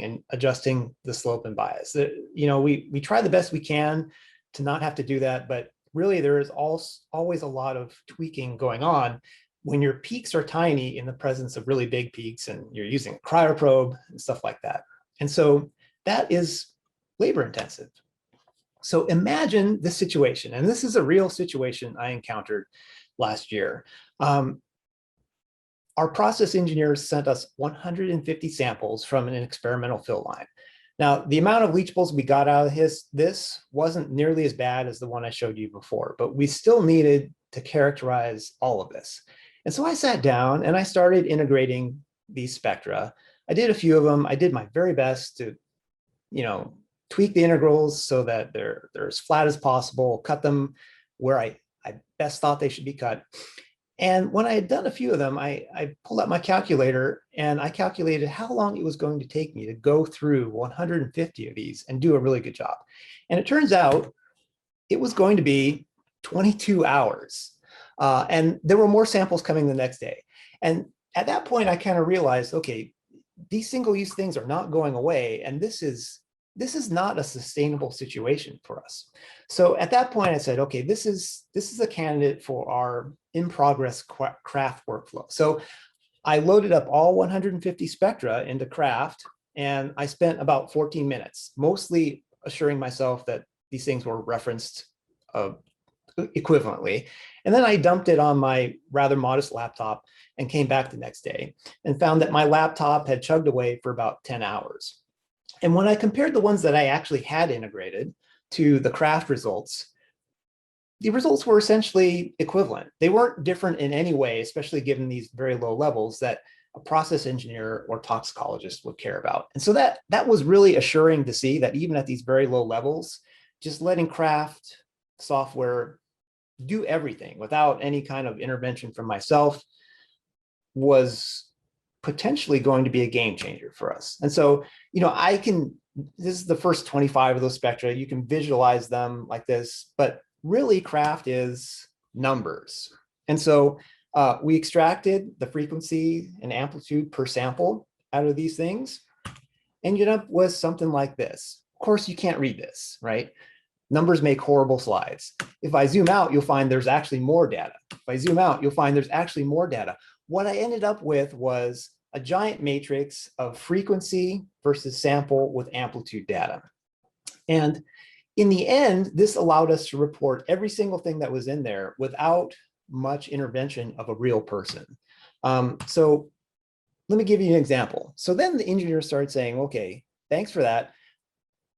and adjusting the slope and bias. We try the best we can to not have to do that, but really there is always a lot of tweaking going on when your peaks are tiny in the presence of really big peaks and you're using a cryoprobe and stuff like that. And so that is labor intensive. So imagine this situation, and this is a real situation I encountered last year. Our process engineers sent us 150 samples from an experimental fill line. Now, the amount of leachables we got out of this wasn't nearly as bad as the one I showed you before, but we still needed to characterize all of this. And so I sat down and I started integrating these spectra. I did a few of them. I did my very best to, tweak the integrals so that they're as flat as possible, cut them where I best thought they should be cut. And when I had done a few of them, I pulled out my calculator and I calculated how long it was going to take me to go through 150 of these and do a really good job. And it turns out it was going to be 22 hours. And there were more samples coming the next day. And at that point, I kind of realized, okay, these single-use things are not going away. And this is not a sustainable situation for us. So at that point, I said, okay, this is a candidate for our in-progress craft workflow. So I loaded up all 150 spectra into craft, and I spent about 14 minutes, mostly assuring myself that these things were referenced equivalently. And then I dumped it on my rather modest laptop and came back the next day and found that my laptop had chugged away for about 10 hours. And when I compared the ones that I actually had integrated to the craft results, the results were essentially equivalent. They weren't different in any way, especially given these very low levels that a process engineer or toxicologist would care about. And so that was really assuring to see that even at these very low levels, just letting craft software do everything without any kind of intervention from myself was potentially going to be a game changer for us. And so, this is the first 25 of those spectra. You can visualize them like this, but really craft is numbers. And so we extracted the frequency and amplitude per sample out of these things, ended up with something like this. Of course, you can't read this, right? Numbers make horrible slides. If I zoom out, you'll find there's actually more data. If I zoom out, you'll find there's actually more data. What I ended up with was a giant matrix of frequency versus sample with amplitude data. And in the end, this allowed us to report every single thing that was in there without much intervention of a real person. So let me give you an example. So then the engineer started saying, okay, thanks for that.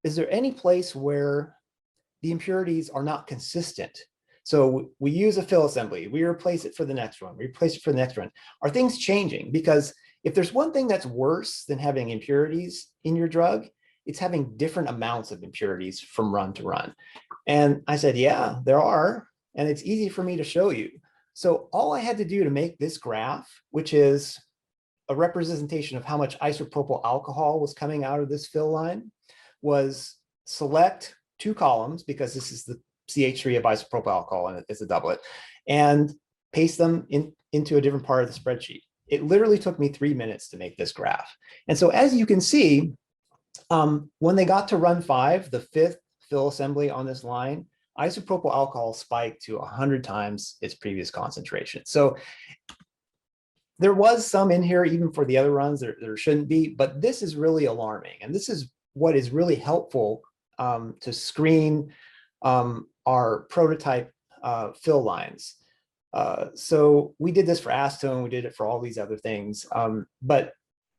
Is there any place where the impurities are not consistent? So we use a fill assembly, we replace it for the next one, we replace it for the next one. Are things changing? Because if there's one thing that's worse than having impurities in your drug, it's having different amounts of impurities from run to run. And I said, yeah, there are, and it's easy for me to show you. So all I had to do to make this graph, which is a representation of how much isopropyl alcohol was coming out of this fill line, was select two columns, because this is the CH3 of isopropyl alcohol and it's a doublet, and paste them into a different part of the spreadsheet. It literally took me 3 minutes to make this graph. And so as you can see, when they got to run 5, the 5th fill assembly on this line, isopropyl alcohol spiked to 100 times its previous concentration. So there was some in here, even for the other runs, there shouldn't be, but this is really alarming. And this is what is really helpful to screen our prototype fill lines. So we did this for acetone, we did it for all these other things, but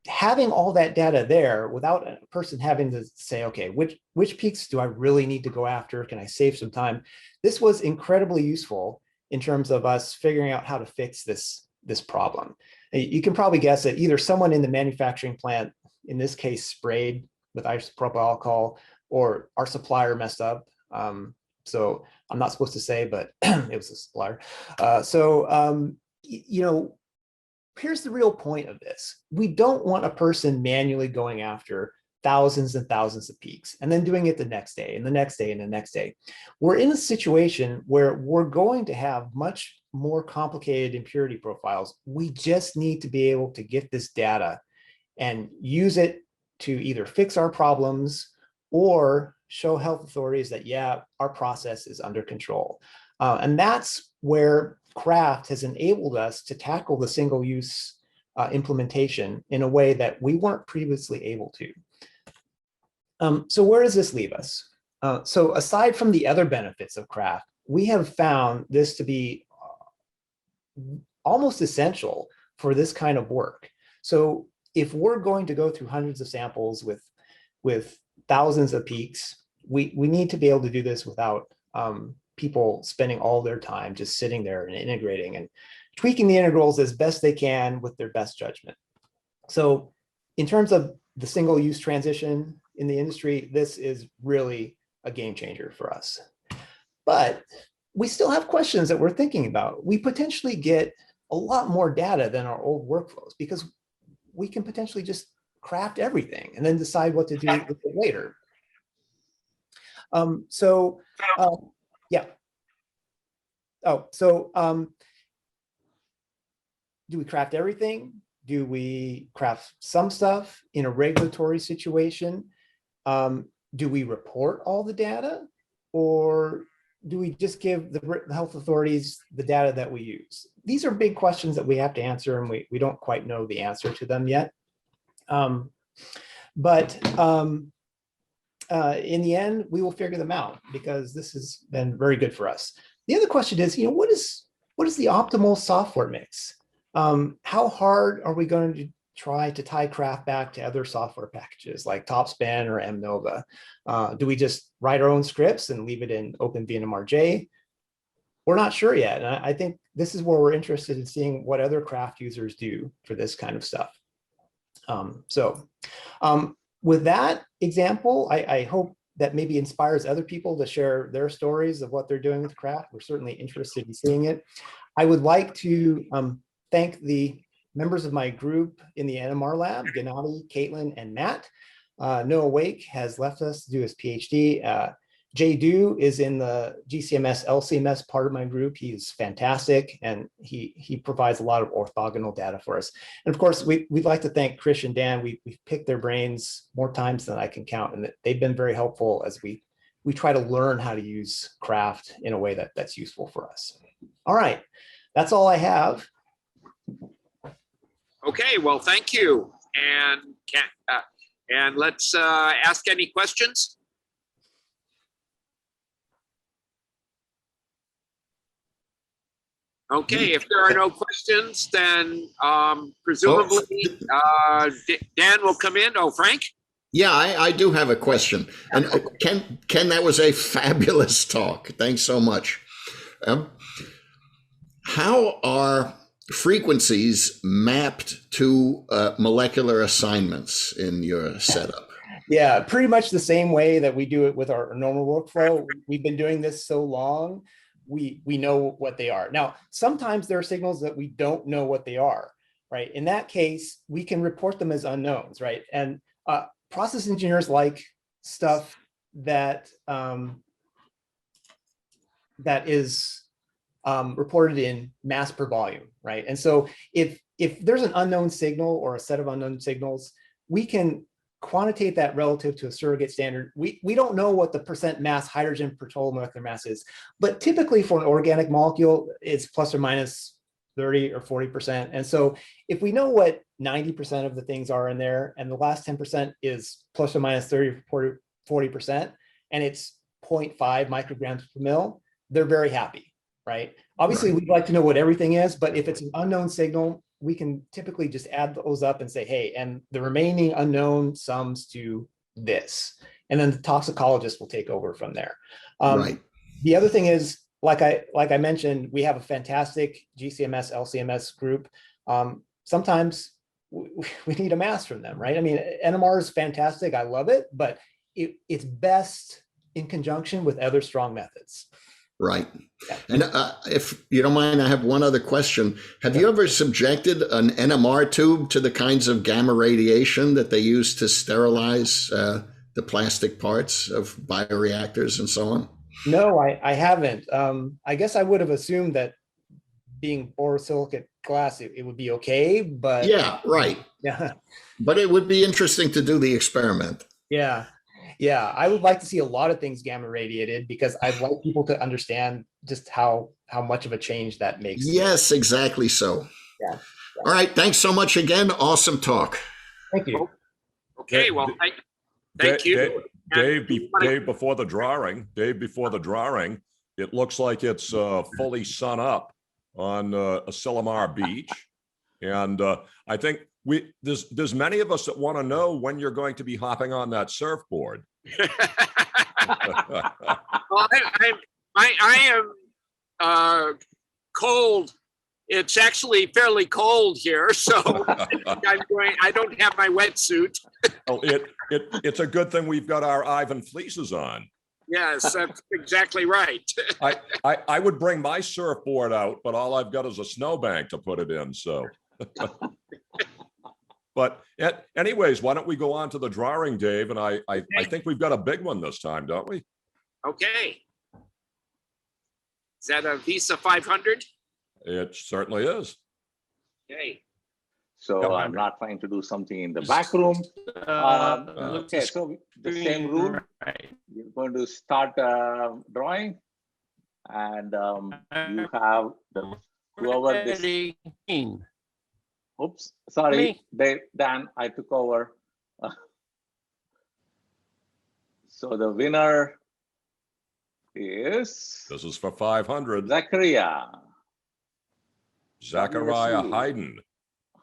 having all that data there without a person having to say, okay, which peaks do I really need to go after? Can I save some time? This was incredibly useful in terms of us figuring out how to fix this problem. You can probably guess that either someone in the manufacturing plant, in this case, sprayed with isopropyl alcohol, or our supplier messed up. So I'm not supposed to say, but it was a supplier. Here's the real point of this. We don't want a person manually going after thousands and thousands of peaks and then doing it the next day and the next day and the next day. We're in a situation where we're going to have much more complicated impurity profiles. We just need to be able to get this data and use it to either fix our problems or show health authorities that, yeah, our process is under control. And that's where craft has enabled us to tackle the single-use implementation in a way that we weren't previously able to. So where does this leave us? So aside from the other benefits of craft, we have found this to be almost essential for this kind of work. So if we're going to go through hundreds of samples with thousands of peaks, we need to be able to do this without people spending all their time just sitting there and integrating and tweaking the integrals as best they can with their best judgment. So in terms of the single-use transition in the industry, this is really a game changer for us. But we still have questions that we're thinking about. We potentially get a lot more data than our old workflows because we can potentially just craft everything and then decide what to do with it later. Yeah. Oh, so do we craft everything? Do we craft some stuff in a regulatory situation? Do we report all the data? Or do we just give the health authorities the data that we use? These are big questions that we have to answer, and we don't quite know the answer to them yet. In the end, we will figure them out because this has been very good for us. The other question is, what is the optimal software mix? How hard are we going to try to tie craft back to other software packages like Topspan or MNOVA? Do we just write our own scripts and leave it in OpenVNMRJ? We're not sure yet. And I think this is where we're interested in seeing what other craft users do for this kind of stuff. With that example, I hope that maybe inspires other people to share their stories of what they're doing with craft. We're certainly interested in seeing it. I would like to thank the members of my group in the NMR lab, Gennady, Caitlin, and Matt. Noah Wake has left us to do his PhD. Jay Du is in the GCMS, LCMS part of my group. He's fantastic, and he provides a lot of orthogonal data for us. And of course, we'd like to thank Krish and Dan. We've picked their brains more times than I can count, and they've been very helpful as we try to learn how to use craft in a way that's useful for us. All right, that's all I have. Okay, well, thank you. And let's ask any questions. Okay, if there are no questions, then presumably Dan will come in. Oh, Frank? Yeah, I do have a question. And Ken, that was a fabulous talk. Thanks so much. How are frequencies mapped to molecular assignments in your setup? Yeah, pretty much the same way that we do it with our normal workflow. We've been doing this so long, we know what they are. Now, sometimes there are signals that we don't know what they are, right? In that case, we can report them as unknowns, right? And process engineers like stuff that that is reported in mass per volume, right? And so if there's an unknown signal or a set of unknown signals, we can quantitate that relative to a surrogate standard. We don't know what the percent mass hydrogen per total molecular mass is, but typically for an organic molecule, it's plus or minus 30 or 40%. And so if we know what 90% of the things are in there, and the last 10% is plus or minus 30 or 40%, and it's 0.5 micrograms per mil, they're very happy, right? Obviously, we'd like to know what everything is, but if it's an unknown signal, we can typically just add those up and say, hey, and the remaining unknown sums to this. And then the toxicologist will take over from there. The other thing is, like I mentioned, we have a fantastic GCMS, LCMS group. Sometimes we need a mass from them, right? I mean, NMR is fantastic. I love it, but it's best in conjunction with other strong methods. Right. And if you don't mind, I have one other question. Have you ever subjected an NMR tube to the kinds of gamma radiation that they use to sterilize the plastic parts of bioreactors and so on? No, I haven't. I guess I would have assumed that being borosilicate glass, it would be okay, but yeah, right. Yeah. But it would be interesting to do the experiment. Yeah. Yeah, I would like to see a lot of things gamma radiated because I'd like people to understand just how much of a change that makes. Yes, exactly so. Yeah. All right. Thanks so much again. Awesome talk. Thank you. Okay, well, thank you. Dave, before the drawing, it looks like it's fully sun up on Asilomar Beach. And I think there's many of us that want to know when you're going to be hopping on that surfboard. Well, I am cold It's actually fairly cold here, so I don't have my wetsuit. Oh, it's a good thing we've got our Ivan fleeces on. Yes, that's exactly right. I would bring my surfboard out, but all I've got is a snowbank to put it in, so. But anyways, why don't we go on to the drawing, Dave? And I think we've got a big one this time, don't we? Okay. Is that a Visa 500? It certainly is. Okay. So I'm not trying to do something in the back room. Okay, so the same rule. You're going to start drawing, and you have the whoever this. Oops, sorry, Dan, I took over. So the winner is. This is for 500. Zachariah Hayden.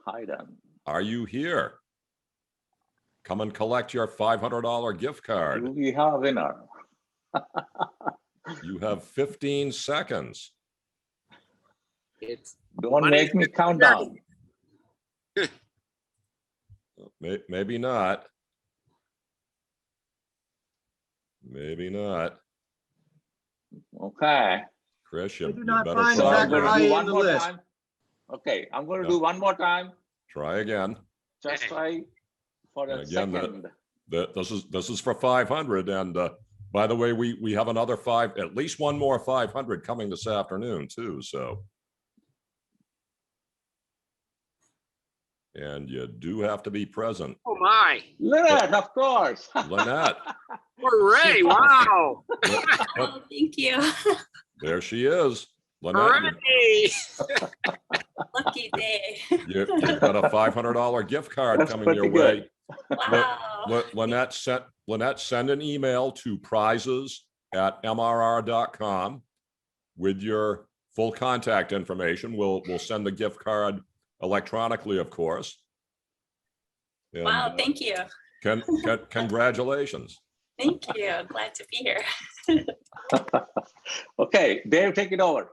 Hayden. Are you here? Come and collect your $500 gift card. We have a winner. You have 15 seconds. Don't make me count down. Maybe not. Maybe not. Okay. Chris, you do not better find try Zachariah again. in One the more list. time. Okay, I'm going to do one more time. Try again. Just try for a Again, second. This is for 500. And by the way, we have another at least one more 500 coming this afternoon too. So. And you do have to be present. Oh my. Lynette, of course. Lynette. Hooray, wow. Oh, thank you. There she is. Lynette, Hooray. Lucky day. you've got a $500 gift card That's coming your pretty good. way. Wow. Lynette, send an email to prizes@mrr.com with your full contact information. We'll send the gift card electronically, of course. And, Wow, thank you. congratulations. Thank you. Glad to be here. Okay, Dave, take it over.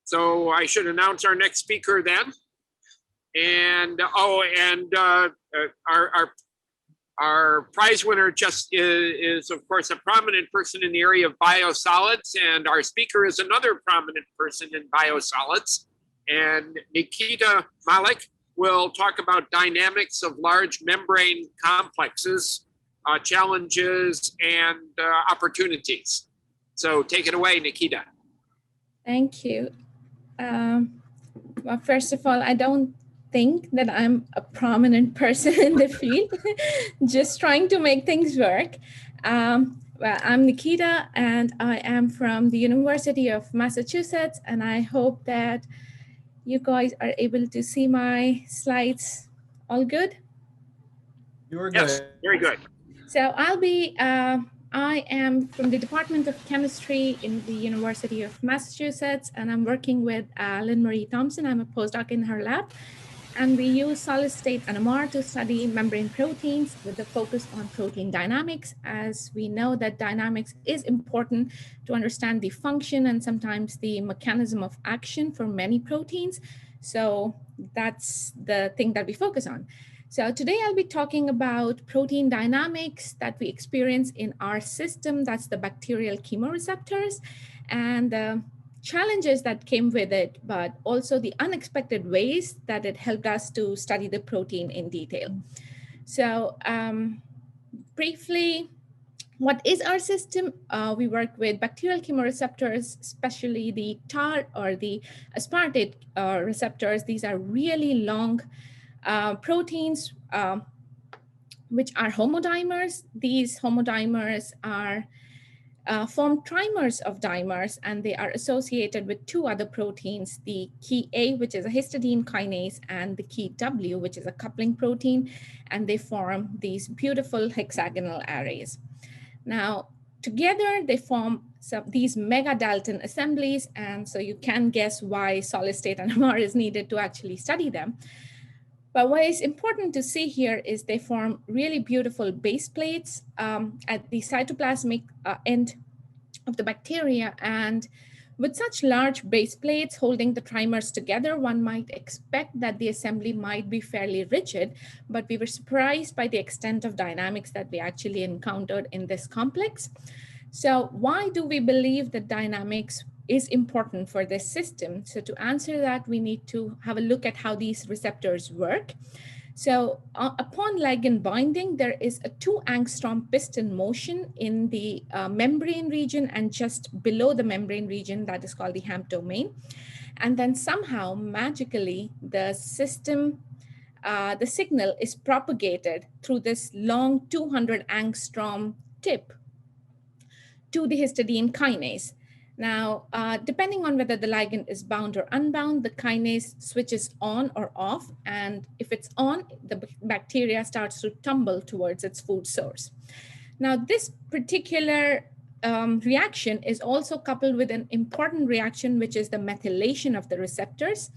So I should announce our next speaker then. And our prize winner just is of course a prominent person in the area of biosolids, and our speaker is another prominent person in biosolids. And Nikita Malik will talk about dynamics of large membrane complexes, challenges, and opportunities. So take it away, Nikita. Thank you. Well, first of all, I don't think that I'm a prominent person in the field, just trying to make things work. Well, I'm Nikita, and I am from the University of Massachusetts, and I hope that you guys are able to see my slides. All good? You were Yes, good. very good. So I am from the Department of Chemistry in the University of Massachusetts, and I'm working with Lynn Marie Thompson. I'm a postdoc in her lab, and we use solid state NMR to study membrane proteins with a focus on protein dynamics, as we know that dynamics is important to understand the function and sometimes the mechanism of action for many proteins. So that's the thing that we focus on. So today I'll be talking about protein dynamics that we experience in our system, that's the bacterial chemoreceptors, and the challenges that came with it, but also the unexpected ways that it helped us to study the protein in detail. So briefly, what is our system? We work with bacterial chemoreceptors, especially the TAR or the aspartate receptors. These are really long proteins, which are homodimers. These homodimers are form trimers of dimers, and they are associated with two other proteins, the key A, which is a histidine kinase, and the key W, which is a coupling protein, and they form these beautiful hexagonal arrays. Now, together they form these mega Dalton assemblies, and so you can guess why solid state NMR is needed to actually study them. But what is important to see here is they form really beautiful base plates at the cytoplasmic end of the bacteria. And With such large base plates holding the trimers together, one might expect that the assembly might be fairly rigid, but we were surprised by the extent of dynamics that we actually encountered in this complex. So why do we believe that dynamics is important for this system? So to answer that, we need to have a look at how these receptors work. So upon ligand binding, there is a 2 angstrom piston motion in the membrane region and just below the membrane region that is called the HAMP domain. And then somehow magically the system, the signal is propagated through this long 200 angstrom tip to the histidine kinase. Now, depending on whether the ligand is bound or unbound, the kinase switches on or off. And if it's on, the bacteria starts to tumble towards its food source. Now, this particular reaction is also coupled with an important reaction, which is the methylation of the receptors.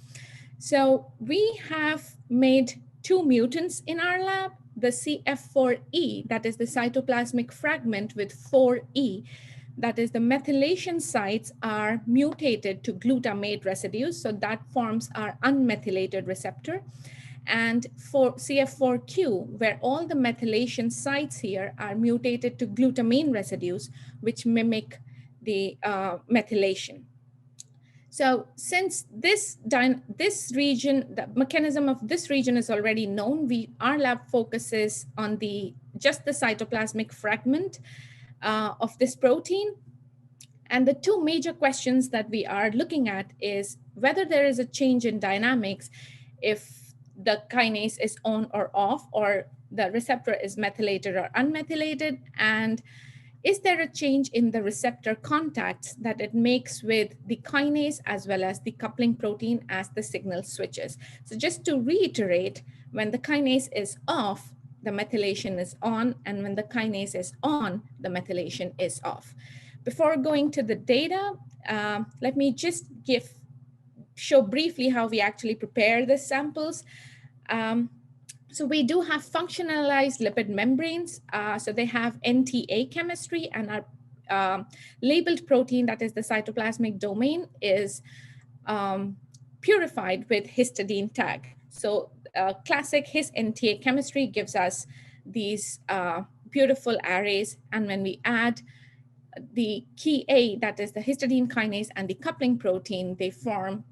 So we have made 2 mutants in our lab, the CF4E, that is the cytoplasmic fragment with 4E, that is the methylation sites are mutated to glutamate residues. So that forms our unmethylated receptor. And for CF4Q, where all the methylation sites here are mutated to glutamine residues, which mimic the methylation. So since this region, the mechanism of this region is already known, our lab focuses on just the cytoplasmic fragment of this protein. And the 2 major questions that we are looking at is whether there is a change in dynamics if the kinase is on or off, or the receptor is methylated or unmethylated, and is there a change in the receptor contacts that it makes with the kinase as well as the coupling protein as the signal switches. So just to reiterate, when the kinase is off, the methylation is on, and when the kinase is on, the methylation is off. Before going to the data, let me just show briefly how we actually prepare the samples. So we do have functionalized lipid membranes. So they have NTA chemistry, and our labeled protein, that is the cytoplasmic domain, is purified with histidine tag. So classic His-NTA chemistry gives us these beautiful arrays. And when we add the key A, that is the histidine kinase, and the coupling protein, they form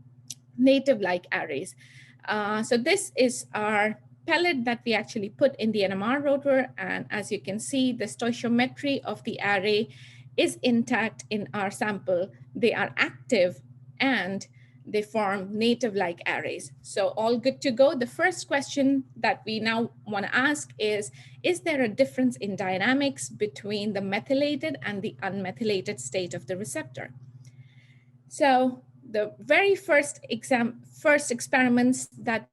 native-like arrays. So this is our pellet that we actually put in the NMR rotor. And as you can see, the stoichiometry of the array is intact in our sample. They are active and they form native-like arrays. So all good to go. The first question that we now want to ask is there a difference in dynamics between the methylated and the unmethylated state of the receptor? So the very first experiments that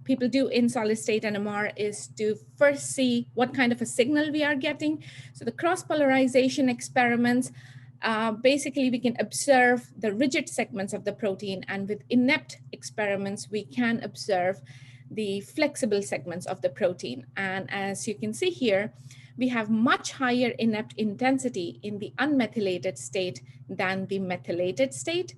people do in solid state NMR is to first see what kind of a signal we are getting. So the cross-polarization experiments, basically we can observe the rigid segments of the protein, and with inept experiments, we can observe the flexible segments of the protein. And as you can see here, we have much higher inept intensity in the unmethylated state than the methylated state.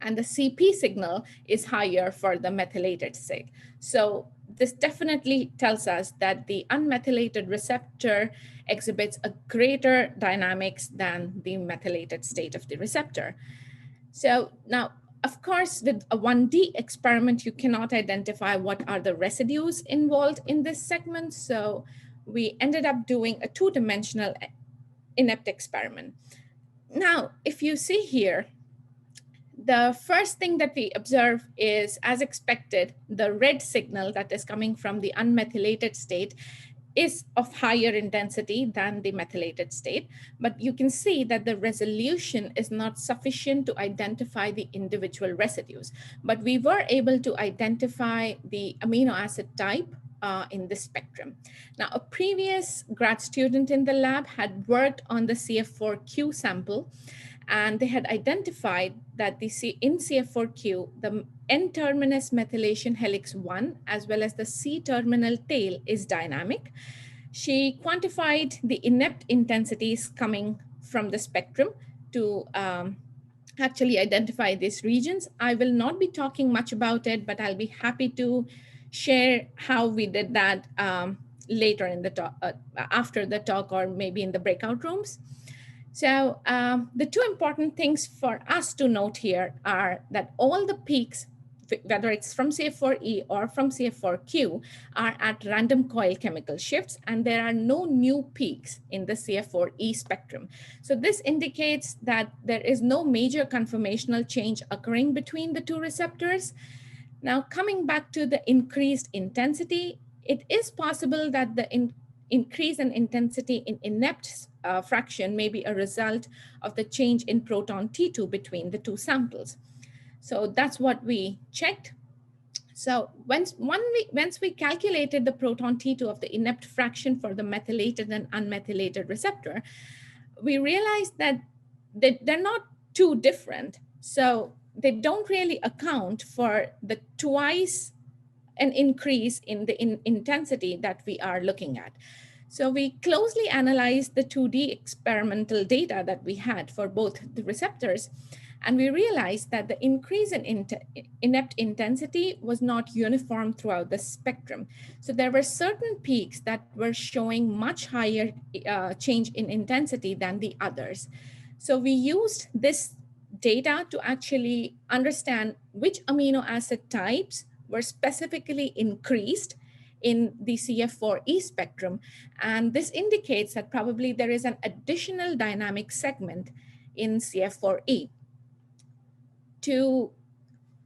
And the CP signal is higher for the methylated state. So this definitely tells us that the unmethylated receptor exhibits a greater dynamics than the methylated state of the receptor. So now, of course, with a 1D experiment, you cannot identify what are the residues involved in this segment. So we ended up doing a 2-dimensional inept experiment. Now, if you see here, the first thing that we observe is, as expected, the red signal that is coming from the unmethylated state is of higher intensity than the methylated state. But you can see that the resolution is not sufficient to identify the individual residues. But we were able to identify the amino acid type in the spectrum. Now, a previous grad student in the lab had worked on the CF4Q sample, and they had identified that in CF4Q, the N-terminus methylation helix 1, as well as the C-terminal tail, is dynamic. She quantified the inept intensities coming from the spectrum to actually identify these regions. I will not be talking much about it, but I'll be happy to share how we did that later in the talk, after the talk, or maybe in the breakout rooms. So the two important things for us to note here are that all the peaks, whether it's from CF4E or from CF4Q, are at random coil chemical shifts, and there are no new peaks in the CF4E spectrum. So this indicates that there is no major conformational change occurring between the two receptors. Now, coming back to the increased intensity, it is possible that the increase in intensity in inept fraction may be a result of the change in proton T2 between the two samples. So that's what we checked. So once we calculated the proton T2 of the inept fraction for the methylated and unmethylated receptor, we realized that they're not too different. So they don't really account for the twice an increase in the intensity that we are looking at. So we closely analyzed the 2D experimental data that we had for both the receptors, and we realized that the increase in inept intensity was not uniform throughout the spectrum. So there were certain peaks that were showing much higher change in intensity than the others. So we used this data to actually understand which amino acid types were specifically increased in the CF4E spectrum. And this indicates that probably there is an additional dynamic segment in CF4E.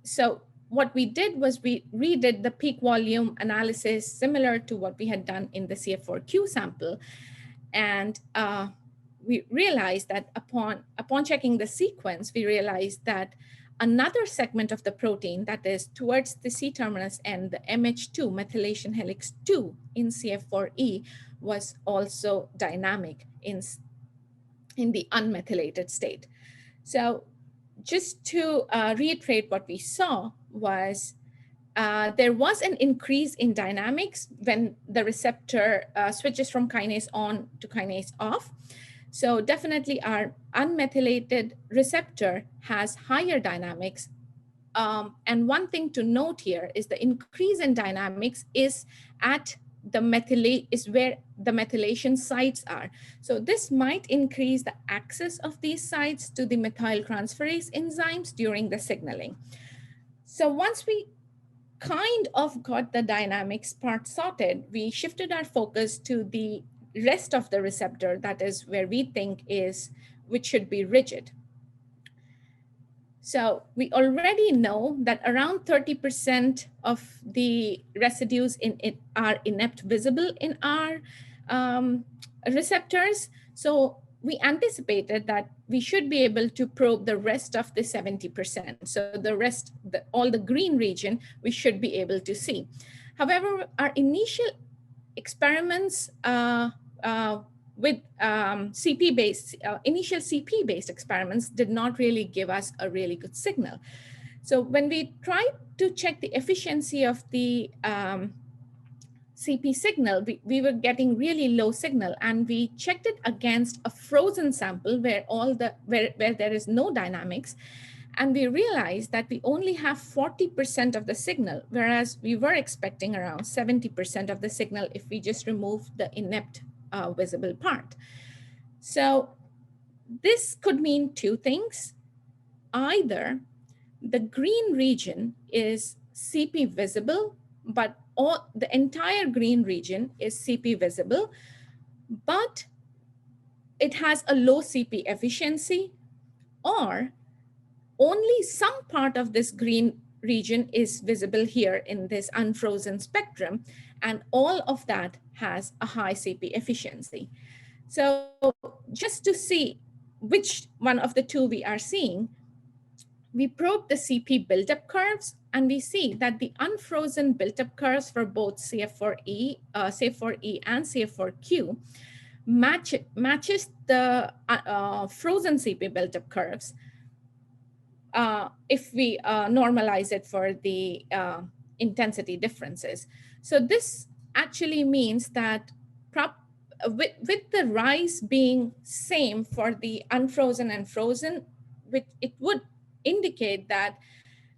So what we did was we redid the peak volume analysis similar to what we had done in the CF4Q sample. And we realized that upon checking the sequence, we realized that another segment of the protein, that is towards the C-terminus and the MH2, methylation helix 2 in CF4E, was also dynamic in the unmethylated state. So just to reiterate, what we saw was there was an increase in dynamics when the receptor switches from kinase on to kinase off. So definitely our unmethylated receptor has higher dynamics. And one thing to note here is the increase in dynamics is at the where the methylation sites are. So this might increase the access of these sites to the methyltransferase enzymes during the signaling. So once we kind of got the dynamics part sorted, we shifted our focus to the rest of the receptor, that is where we think which should be rigid. So we already know that around 30% of the residues in it are inept visible in our receptors. So we anticipated that we should be able to probe the rest of the 70%. So the rest, all the green region, we should be able to see. However, our initial experiments with initial CP-based experiments did not really give us a really good signal. So when we tried to check the efficiency of the CP signal, we were getting really low signal, and we checked it against a frozen sample where there is no dynamics. And we realized that we only have 40% of the signal, whereas we were expecting around 70% of the signal if we just remove the inept visible part. So this could mean two things. Either the green region is CP visible, but the entire green region is CP visible, but it has a low CP efficiency, or only some part of this green region is visible here in this unfrozen spectrum, and all of that has a high CP efficiency. So just to see which one of the two we are seeing, we probe the CP buildup curves, and we see that the unfrozen buildup curves for both CF4E and CF4Q matches the frozen CP buildup curves if we normalize it for the intensity differences. So this actually means that with the rise being same for the unfrozen and frozen, which it would indicate that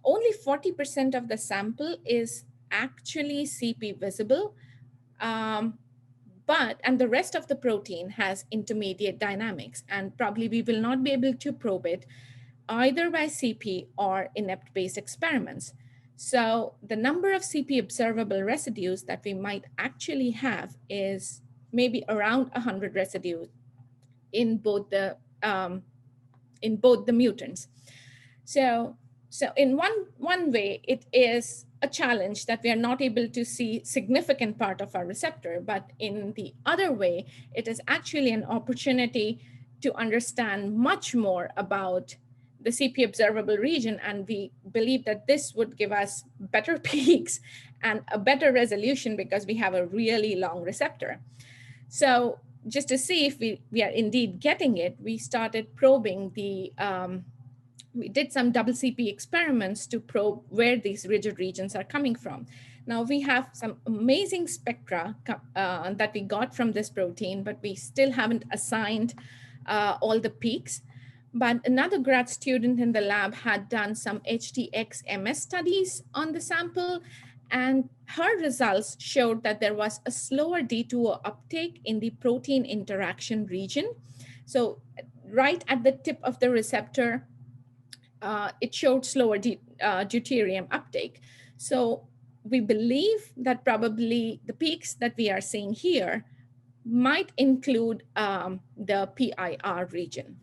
only 40% of the sample is actually CP visible, and the rest of the protein has intermediate dynamics, and probably we will not be able to probe it either by CP or inept-based experiments. So the number of CP observable residues that we might actually have is maybe around 100 residues in both the mutants. So in one way, it is a challenge that we are not able to see significant part of our receptor, but in the other way, it is actually an opportunity to understand much more about the CP observable region, and we believe that this would give us better peaks and a better resolution because we have a really long receptor. So just to see if we are indeed getting it, we started probing we did some double CP experiments to probe where these rigid regions are coming from. Now we have some amazing spectra that we got from this protein, but we still haven't assigned all the peaks. But another grad student in the lab had done some HTX-MS studies on the sample, and her results showed that there was a slower D2O uptake in the protein interaction region. So right at the tip of the receptor, it showed slower deuterium uptake. So we believe that probably the peaks that we are seeing here might include the PIR region.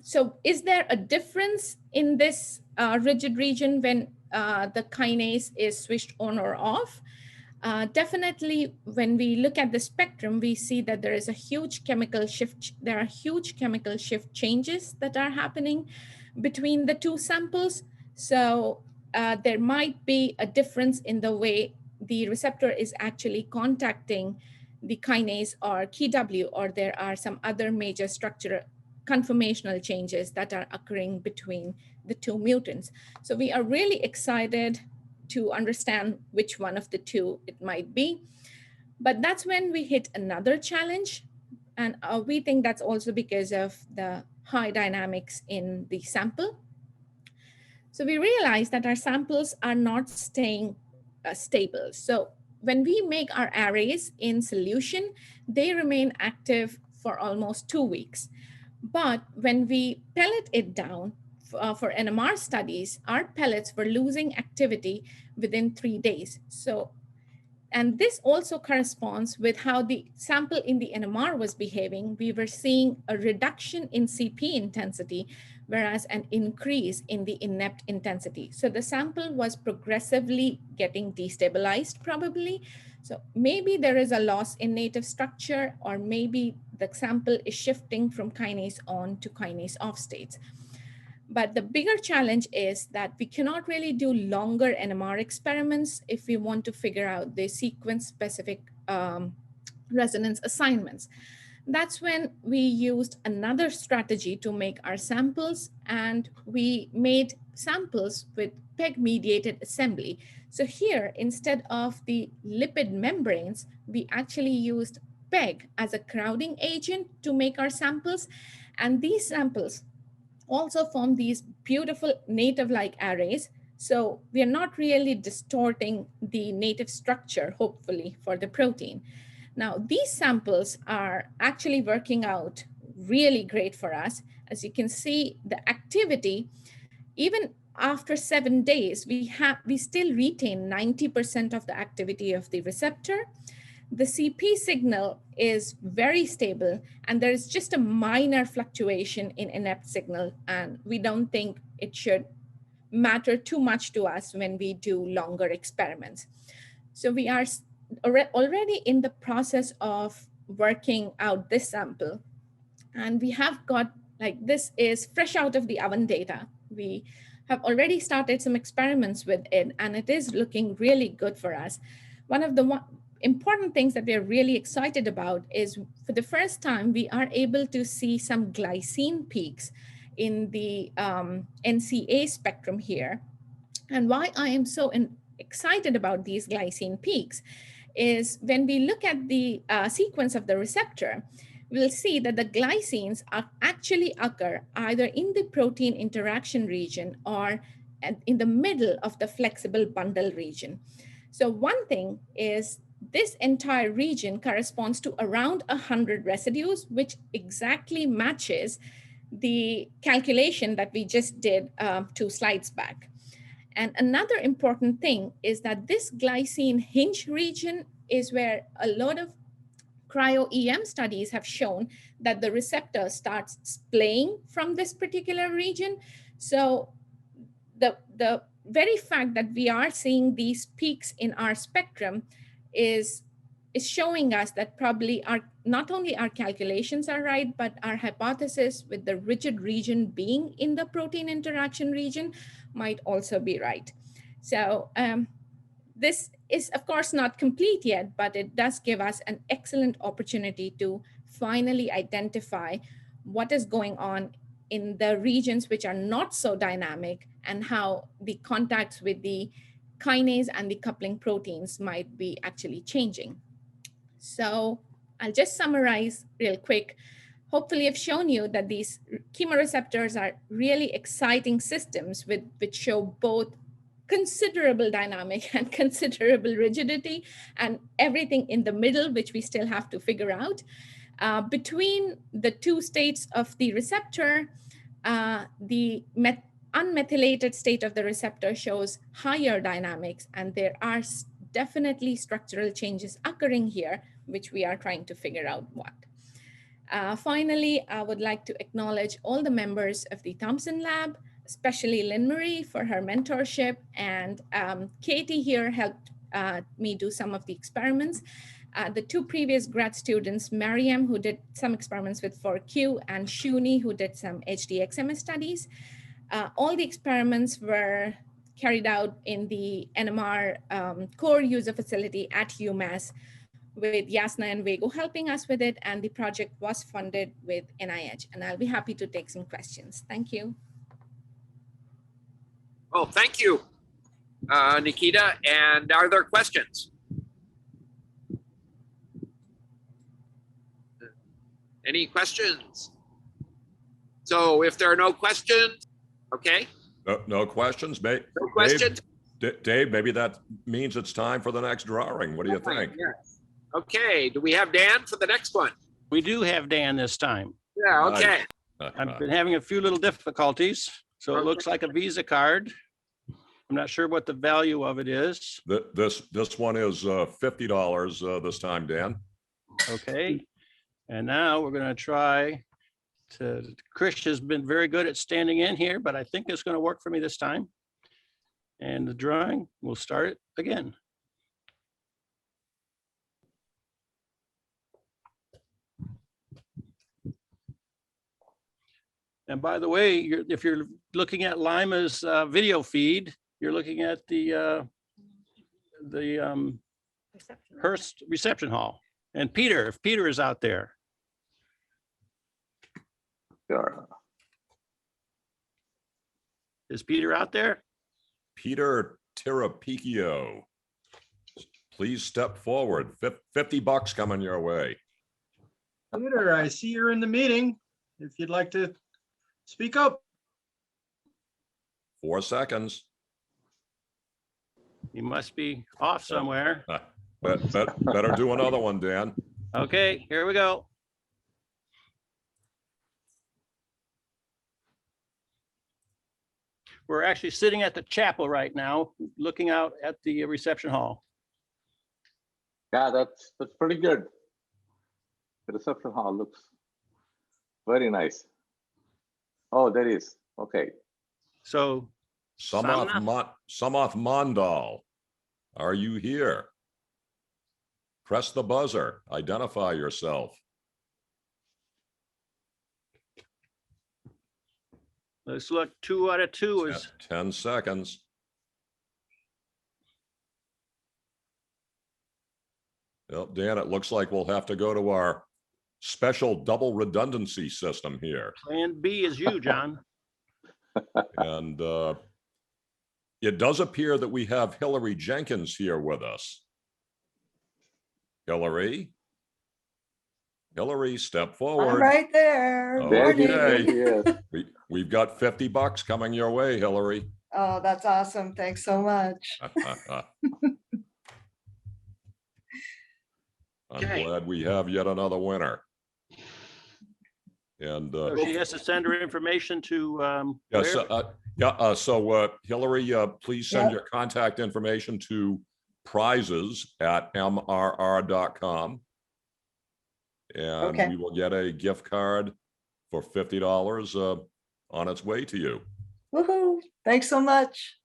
So is there a difference in this rigid region when the kinase is switched on or off? Definitely, when we look at the spectrum, we see that there is a huge chemical shift. There are huge chemical shift changes that are happening between the two samples. So there might be a difference in the way the receptor is actually contacting the kinase or KW, or there are some other major structural conformational changes that are occurring between the two mutants. So we are really excited to understand which one of the two it might be. But that's when we hit another challenge. And we think that's also because of the high dynamics in the sample. So we realized that our samples are not staying stable. So when we make our arrays in solution, they remain active for almost 2 weeks. But when we pellet it down for NMR studies, our pellets were losing activity within 3 days. So, and this also corresponds with how the sample in the NMR was behaving. We were seeing a reduction in CP intensity, whereas an increase in the inept intensity. So the sample was progressively getting destabilized probably. So maybe there is a loss in native structure, or maybe the sample is shifting from kinase on to kinase off states. But the bigger challenge is that we cannot really do longer NMR experiments if we want to figure out the sequence-specific resonance assignments. That's when we used another strategy to make our samples, and we made samples with PEG-mediated assembly. So here, instead of the lipid membranes, we actually used PEG as a crowding agent to make our samples. And these samples also form these beautiful native-like arrays. So we are not really distorting the native structure, hopefully, for the protein. Now, these samples are actually working out really great for us. As you can see, the activity, even after 7 days, we still retain 90% of the activity of the receptor. The CP signal is very stable, and there is just a minor fluctuation in inept signal, and we don't think it should matter too much to us when we do longer experiments. So we are already in the process of working out this sample, and we have got, like, this is fresh out of the oven data. We have already started some experiments with it, and it is looking really good for us. One of the important things that we are really excited about is, for the first time, we are able to see some glycine peaks in the NCA spectrum here. And why I am so excited about these glycine peaks is when we look at the sequence of the receptor, we'll see that the glycines are actually occur either in the protein interaction region or in the middle of the flexible bundle region. So one thing is this entire region corresponds to around 100 residues, which exactly matches the calculation that we just did 2 slides back. And another important thing is that this glycine hinge region is where a lot of cryo-EM studies have shown that the receptor starts splaying from this particular region. So the very fact that we are seeing these peaks in our spectrum is showing us that probably not only our calculations are right, but our hypothesis with the rigid region being in the protein interaction region might also be right. So this is of course not complete yet, but it does give us an excellent opportunity to finally identify what is going on in the regions which are not so dynamic and how the contacts with the kinase and the coupling proteins might be actually changing. So I'll just summarize real quick. Hopefully I've shown you that these chemoreceptors are really exciting systems which show both considerable dynamic and considerable rigidity and everything in the middle, which we still have to figure out. Between the 2 states of the receptor, the unmethylated state of the receptor shows higher dynamics, and there are definitely structural changes occurring here, which we are trying to figure out what. Finally, I would like to acknowledge all the members of the Thompson Lab, especially Lynn Marie for her mentorship, and Katie here helped me do some of the experiments. The 2 previous grad students, Mariam, who did some experiments with 4Q, and Shuni, who did some HDXMS studies. All the experiments were carried out in the NMR core user facility at UMass with Yasna and Vego helping us with it, and the project was funded with NIH, and I'll be happy to take some questions. Thank you. Oh, thank you, Nikita. And are there questions? Any questions? So if there are no questions, okay. No questions, mate. No questions. Dave, maybe that means it's time for the next drawing. What do you think? Yes. Okay, do we have Dan for the next one? We do have Dan this time. Yeah, okay. I've been having a few little difficulties. So it looks like a Visa card. I'm not sure what the value of it is. This one is $50 this time, Dan. Okay. And now we're going to try to, Krish has been very good at standing in here, but I think it's going to work for me this time. And the drawing, we'll start it again. And by the way, if you're looking at Lima's video feed, you're looking at the Hearst reception hall. And Peter, if Peter is out there. Sure. Is Peter out there? Peter Tirapicchio, please step forward. $50 coming your way. Peter, I see you're in the meeting. If you'd like to speak up. 4 seconds. He must be off somewhere. Better do another one, Dan. Okay, here we go. We're actually sitting at the chapel right now, looking out at the reception hall. Yeah, that's pretty good. The reception hall looks very nice. Oh, there is. Okay. So Samath Mandal, are you here? Press the buzzer. Identify yourself. Let's look. 2 out of 2 is 10 seconds. Well, Dan, it looks like we'll have to go to our special double redundancy system here. Plan B is you, John. And it does appear that we have Hillary Jenkins here with us. Hillary? Hillary, step I'm forward. right there. There he Morning. is. We've got $50 coming your way, Hillary. Oh, that's awesome. Thanks so much. I'm Okay. glad we have yet another winner. And So she has to send her information to, yes, where? so Hillary, please send Yep. your contact information to prizes@mrr.com. And Okay. we will get a gift card for $50 on its way to you. Woohoo. Thanks so much.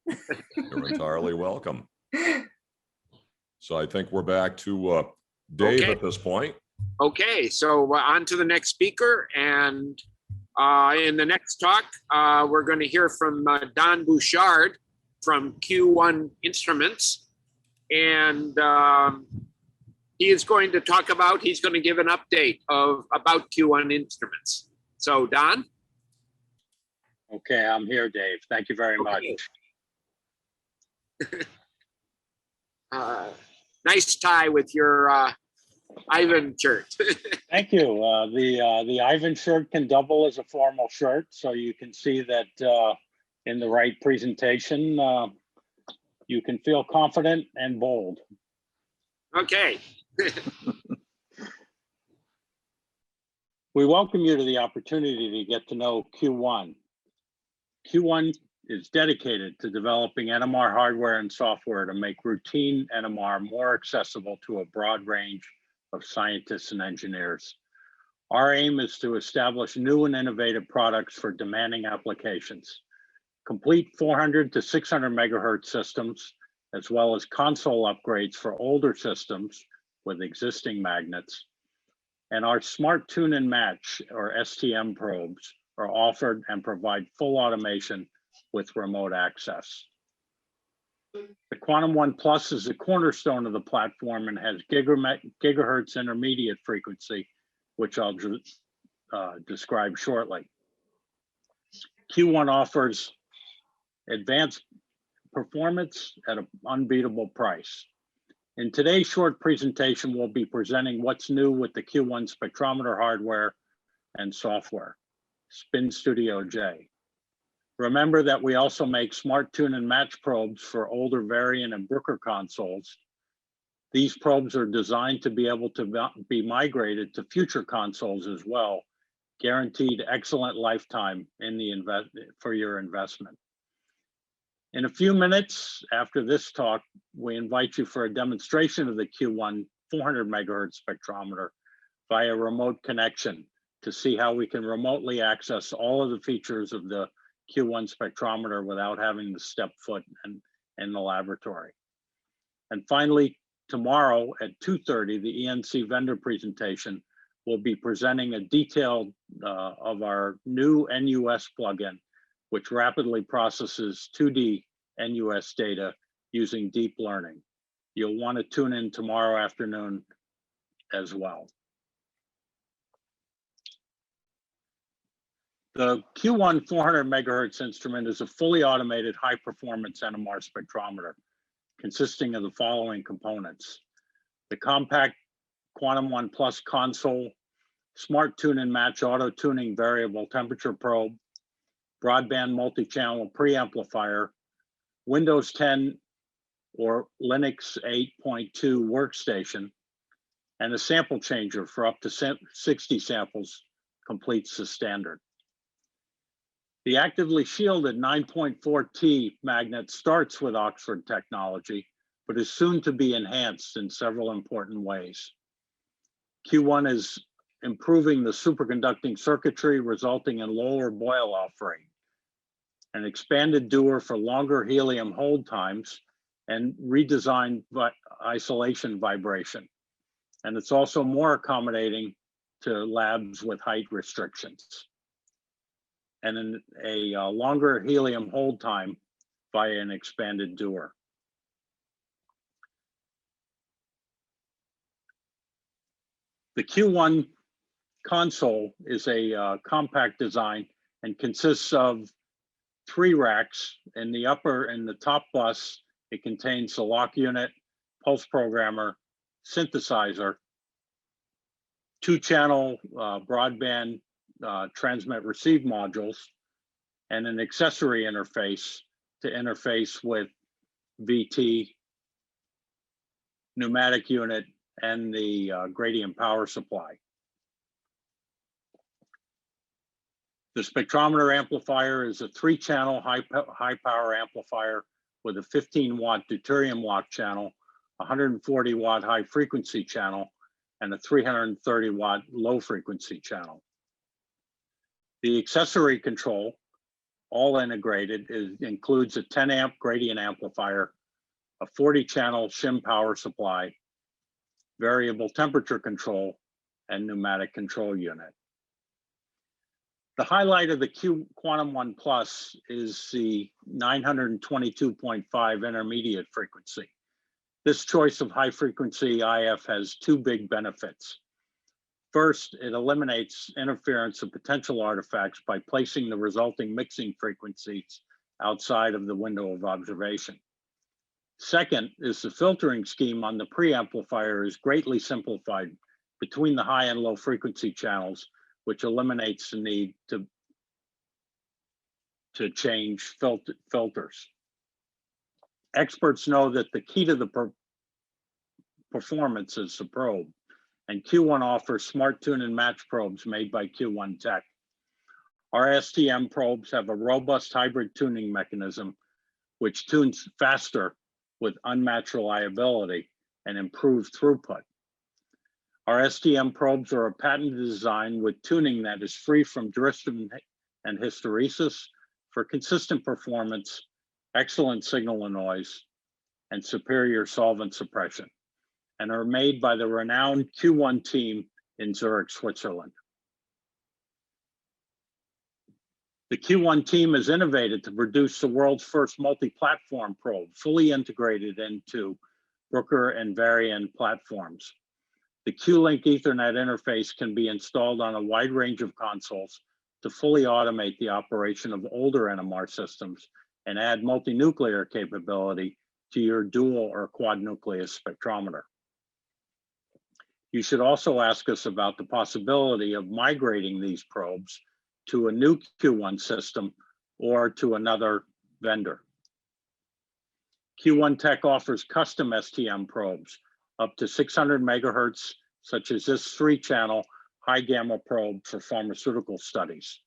You're entirely welcome. So I think we're back to Dave Okay. at this point. Okay, so on to the next speaker, and in the next talk, we're going to hear from Don Bouchard from Q1 Instruments, and he is going to talk about, he's going to give an update about Q1 Instruments. So Don? Okay, I'm here, Dave. Thank you very much. Nice tie with your Ivan shirt. Thank you. The Ivan shirt can double as a formal shirt, so you can see that in the right presentation, you can feel confident and bold. Okay. We welcome you to the opportunity to get to know Q1. Q1 is dedicated to developing NMR hardware and software to make routine NMR more accessible to a broad range of scientists and engineers. Our aim is to establish new and innovative products for demanding applications, complete 400 to 600 megahertz systems, as well as console upgrades for older systems with existing magnets. And our Smart Tune and Match, or STM probes, are offered and provide full automation with remote access. The Quantum One Plus is the cornerstone of the platform and has gigahertz intermediate frequency, which I'll describe shortly. Q1 offers advanced performance at an unbeatable price. In today's short presentation, we'll be presenting what's new with the Q1 spectrometer hardware and software, Spin Studio J. Remember that we also make Smart Tune and Match probes for older Varian and Brooker consoles. These probes are designed to be able to be migrated to future consoles as well, guaranteed excellent lifetime in the for your investment. In a few minutes after this talk, we invite you for a demonstration of the Q1 400 megahertz spectrometer via remote connection to see how we can remotely access all of the features of the Q1 spectrometer without having to step foot in the laboratory. And finally, tomorrow at 2:30, the ENC vendor presentation will be presenting a detailed of our new NUS plugin, which rapidly processes 2D NUS data using deep learning. You'll want to tune in tomorrow afternoon as well. The Q1 400 megahertz instrument is a fully automated high performance NMR spectrometer consisting of the following components: the compact Quantum One Plus console, Smart Tune and Match auto tuning variable temperature probe, broadband multi-channel preamplifier, Windows 10 or Linux 8.2 workstation, and a sample changer for up to 60 samples completes the standard. The actively shielded 9.4T magnet starts with Oxford technology, but is soon to be enhanced in several important ways. Q1 is improving the superconducting circuitry, resulting in lower boil off rate, an expanded Dewar for longer helium hold times, and redesigned isolation vibration. And it's also more accommodating to labs with height restrictions, and a longer helium hold time via an expanded Dewar. The Q1 console is a compact design and consists of 3 racks. In the top bus, it contains the lock unit, pulse programmer, synthesizer, 2-channel broadband transmit receive modules, and an accessory interface to interface with VT, pneumatic unit, and the gradient power supply. The spectrometer amplifier is a 3-channel high power amplifier with a 15-watt deuterium lock channel, 140-watt high frequency channel, and a 330-watt low frequency channel. The accessory control, all integrated, includes a 10-amp gradient amplifier, a 40-channel shim power supply, variable temperature control, and pneumatic control unit. The highlight of the Q Quantum One Plus is the 922.5 intermediate frequency. This choice of high frequency IF has 2 big benefits. First, it eliminates interference of potential artifacts by placing the resulting mixing frequencies outside of the window of observation. Second is the filtering scheme on the preamplifier is greatly simplified between the high and low frequency channels, which eliminates the need to change filters. Experts know that the key to the performance is the probe, and Q1 offers smart tune and match probes made by Q1 Tech. Our STM probes have a robust hybrid tuning mechanism, which tunes faster with unmatched reliability and improved throughput. Our STM probes are a patented design with tuning that is free from drift and hysteresis for consistent performance, excellent signal to noise, and superior solvent suppression, and are made by the renowned Q1 team in Zurich, Switzerland. The Q1 team has innovated to produce the world's first multi-platform probe, fully integrated into Brooker and Varian platforms. The Q-Link Ethernet interface can be installed on a wide range of consoles to fully automate the operation of older NMR systems and add multinuclear capability to your dual or quad nucleus spectrometer. You should also ask us about the possibility of migrating these probes to a new Q1 system or to another vendor. Q1 Tech offers custom STM probes up to 600 megahertz, such as this 3-channel high gamma probe for pharmaceutical studies.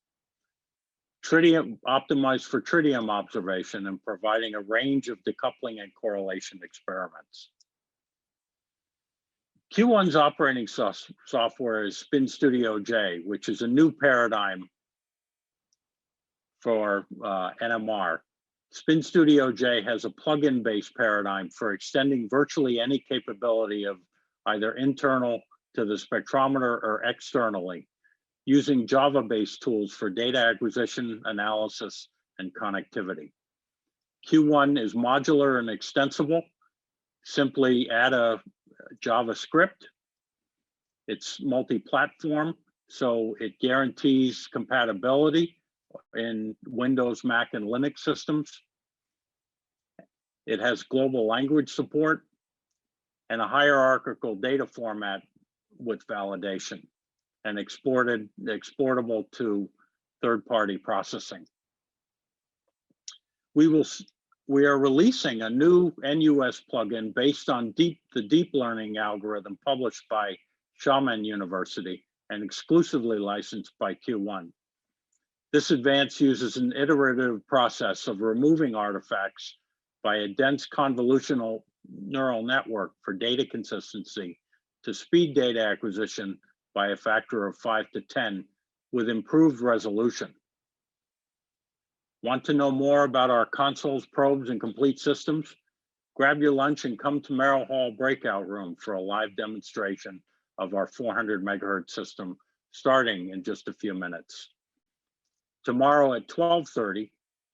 Tritium optimized for tritium observation and providing a range of decoupling and correlation experiments. Q1's operating software is Spin Studio J, which is a new paradigm for NMR. Spin Studio J has a plug-in based paradigm for extending virtually any capability of either internal to the spectrometer or externally, using Java-based tools for data acquisition, analysis, and connectivity. Q1 is modular and extensible. Simply add a JavaScript. It's multi-platform, so it guarantees compatibility in Windows, Mac, and Linux systems. It has global language support and a hierarchical data format with validation and exportable to third-party processing. We are releasing a new NUS plugin based on the deep learning algorithm published by Xiamen University and exclusively licensed by Q1. This advance uses an iterative process of removing artifacts by a dense convolutional neural network for data consistency to speed data acquisition by a factor of 5 to 10 with improved resolution. Want to know more about our consoles, probes, and complete systems? Grab your lunch and come to Merrill Hall breakout room for a live demonstration of our 400 megahertz system starting in just a few minutes. Tomorrow at 12:30,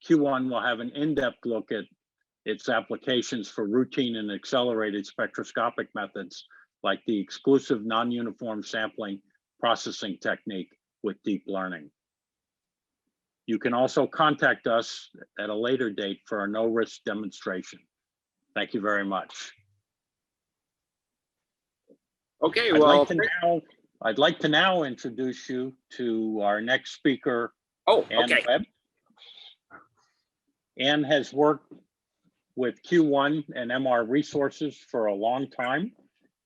Q1 will have an in-depth look at its applications for routine and accelerated spectroscopic methods like the exclusive non-uniform sampling processing technique with deep learning. You can also contact us at a later date for a no-risk demonstration. Thank you very much. Okay, I'd well, like to now I'd like to now introduce you to our next speaker, Oh, Ann okay. Webb. Ann has worked with Q1 and MR Resources for a long time.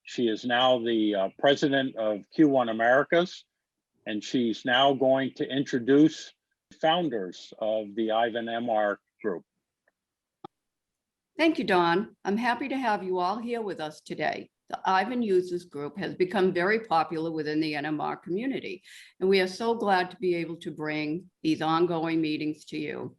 She is now the president of Q1 Americas, and she's now going to introduce founders of the IVAN MR group. Thank you, Don. I'm happy to have you all here with us today. The IVAN Users Group has become very popular within the NMR community, and we are so glad to be able to bring these ongoing meetings to you.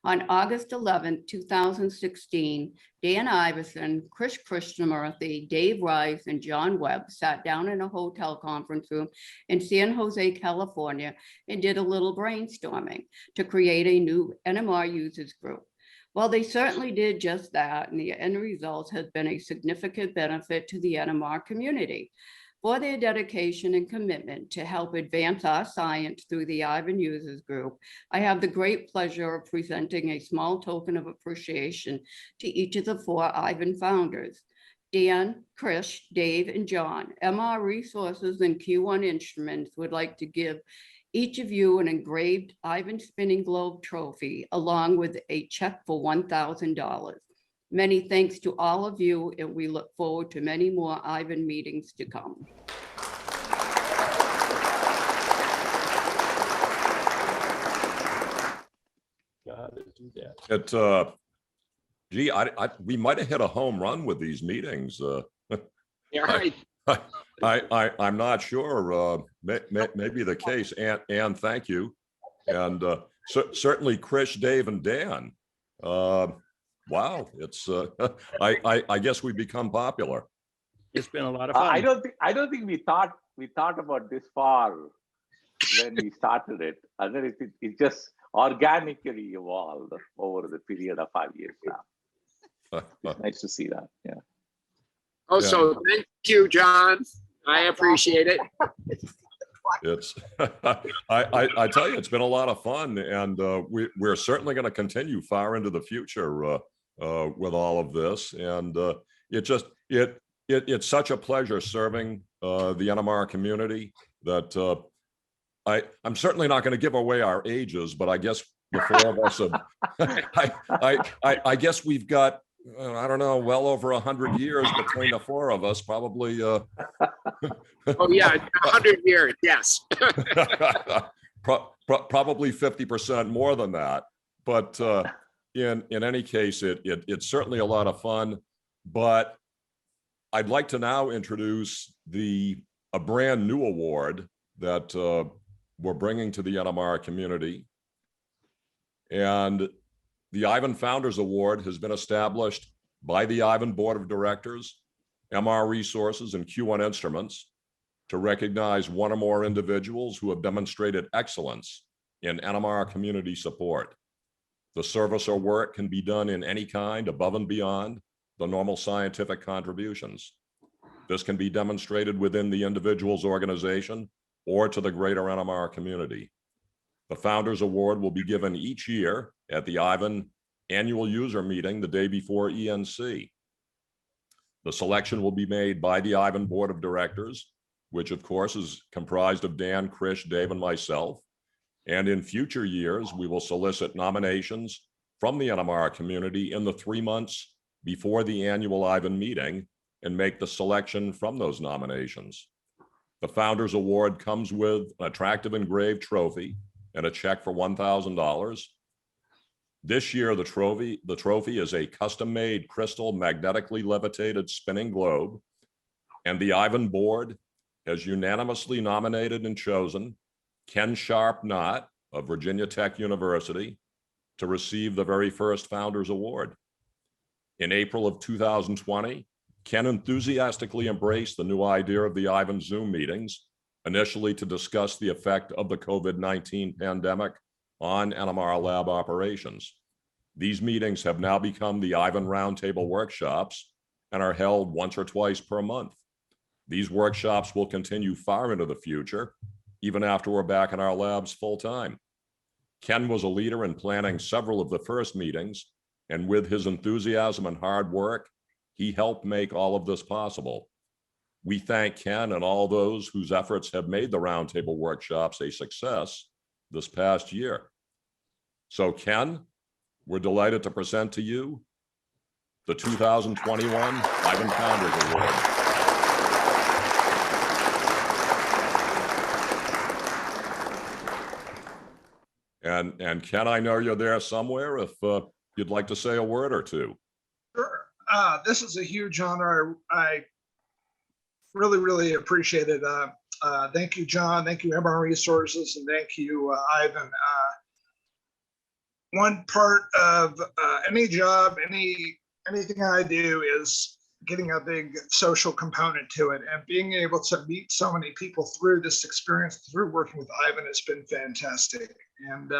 On August 11, 2016, Dan Iverson, Krish Krishnamurthy, Dave Rice, and John Webb sat down in a hotel conference room in San Jose, California, and did a little brainstorming to create a new NMR Users Group. Well, they certainly did just that, and the end result has been a significant benefit to the NMR community. For their dedication and commitment to help advance our science through the IVAN Users Group, I have the great pleasure of presenting a small token of appreciation to each of the 4 IVAN founders. Dan, Krish, Dave, and John, MR Resources and Q1 Instruments would like to give each of you an engraved IVAN Spinning Globe trophy, along with a check for $1,000. Many thanks to all of you, and we look forward to many more IVAN meetings to come. Gee, we might have hit a home run with these meetings. Yeah, right. I'm not sure. Maybe the case. Ann, thank you, and certainly Krish, Dave, and Dan. Wow, it's I guess we become popular. It's been a lot of fun. I don't think we thought about this far when we started it, and then it just organically evolved over the period of 5 years now. It's nice to see that. Yeah. Oh, so thank you, John. I appreciate it. It's I tell you, it's been a lot of fun, and we're certainly going to continue far into the future with all of this. And it's such a pleasure serving the NMR community that I'm certainly not going to give away our ages, but I guess the 4 of us have, I guess we've got, I don't know, well over 100 years between the 4 of us, probably. Oh yeah, 100 years, yes. Probably 50% more than that. But in any case, it's certainly a lot of fun. But I'd like to now introduce a brand new award that we're bringing to the NMR community. And the IVAN Founders Award has been established by the IVAN Board of Directors, MR Resources, and Q1 Instruments to recognize 1 or more individuals who have demonstrated excellence in NMR community support. The service or work can be done in any kind above and beyond the normal scientific contributions. This can be demonstrated within the individual's organization or to the greater NMR community. The Founders Award will be given each year at the IVAN annual user meeting the day before ENC. The selection will be made by the IVAN Board of Directors, which of course is comprised of Dan, Krish, Dave, and myself. And in future years, we will solicit nominations from the NMR community in the 3 months before the annual IVAN meeting and make the selection from those nominations. The Founders Award comes with an attractive engraved trophy and a check for $1,000. This year, the trophy is a custom-made crystal magnetically levitated spinning globe, and the IVAN board has unanimously nominated and chosen Ken Sharp Knott of Virginia Tech University to receive the very first Founders Award. In April of 2020, Ken enthusiastically embraced the new idea of the IVAN Zoom meetings, initially to discuss the effect of the COVID-19 pandemic on NMR lab operations. These meetings have now become the IVAN Roundtable workshops and are held once or twice per month. These workshops will continue far into the future, even after we're back in our labs full time. Ken was a leader in planning several of the first meetings, and with his enthusiasm and hard work, he helped make all of this possible. we thank Ken and all those whose efforts have made the roundtable workshops a success this past year. So Ken, we're delighted to present to you the 2021 Ivan Founders Award. And Ken, I know you're there somewhere if you'd like to say a word or two. Sure. This is a huge honor. I really appreciate it. Thank you, John. Thank you, MR Resources, and thank you, Ivan. One part of any job, anything I do is getting a big social component to it, and being able to meet so many people through this experience, through working with Ivan, has been fantastic. And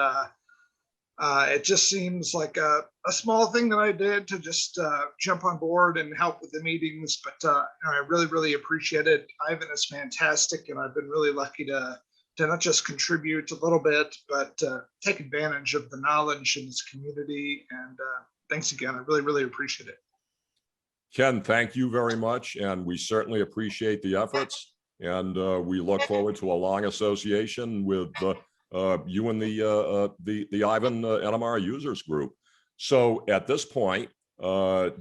it just seems like a small thing that I did to just jump on board and help with the meetings, but I really appreciate it. Ivan is fantastic, and I've been really lucky to not just contribute a little bit, but take advantage of the knowledge in this community. And thanks again. I really appreciate it. Ken, thank you very much, and we certainly appreciate the efforts, and we look forward to a long association with you and the Ivan NMR users group. So at this point,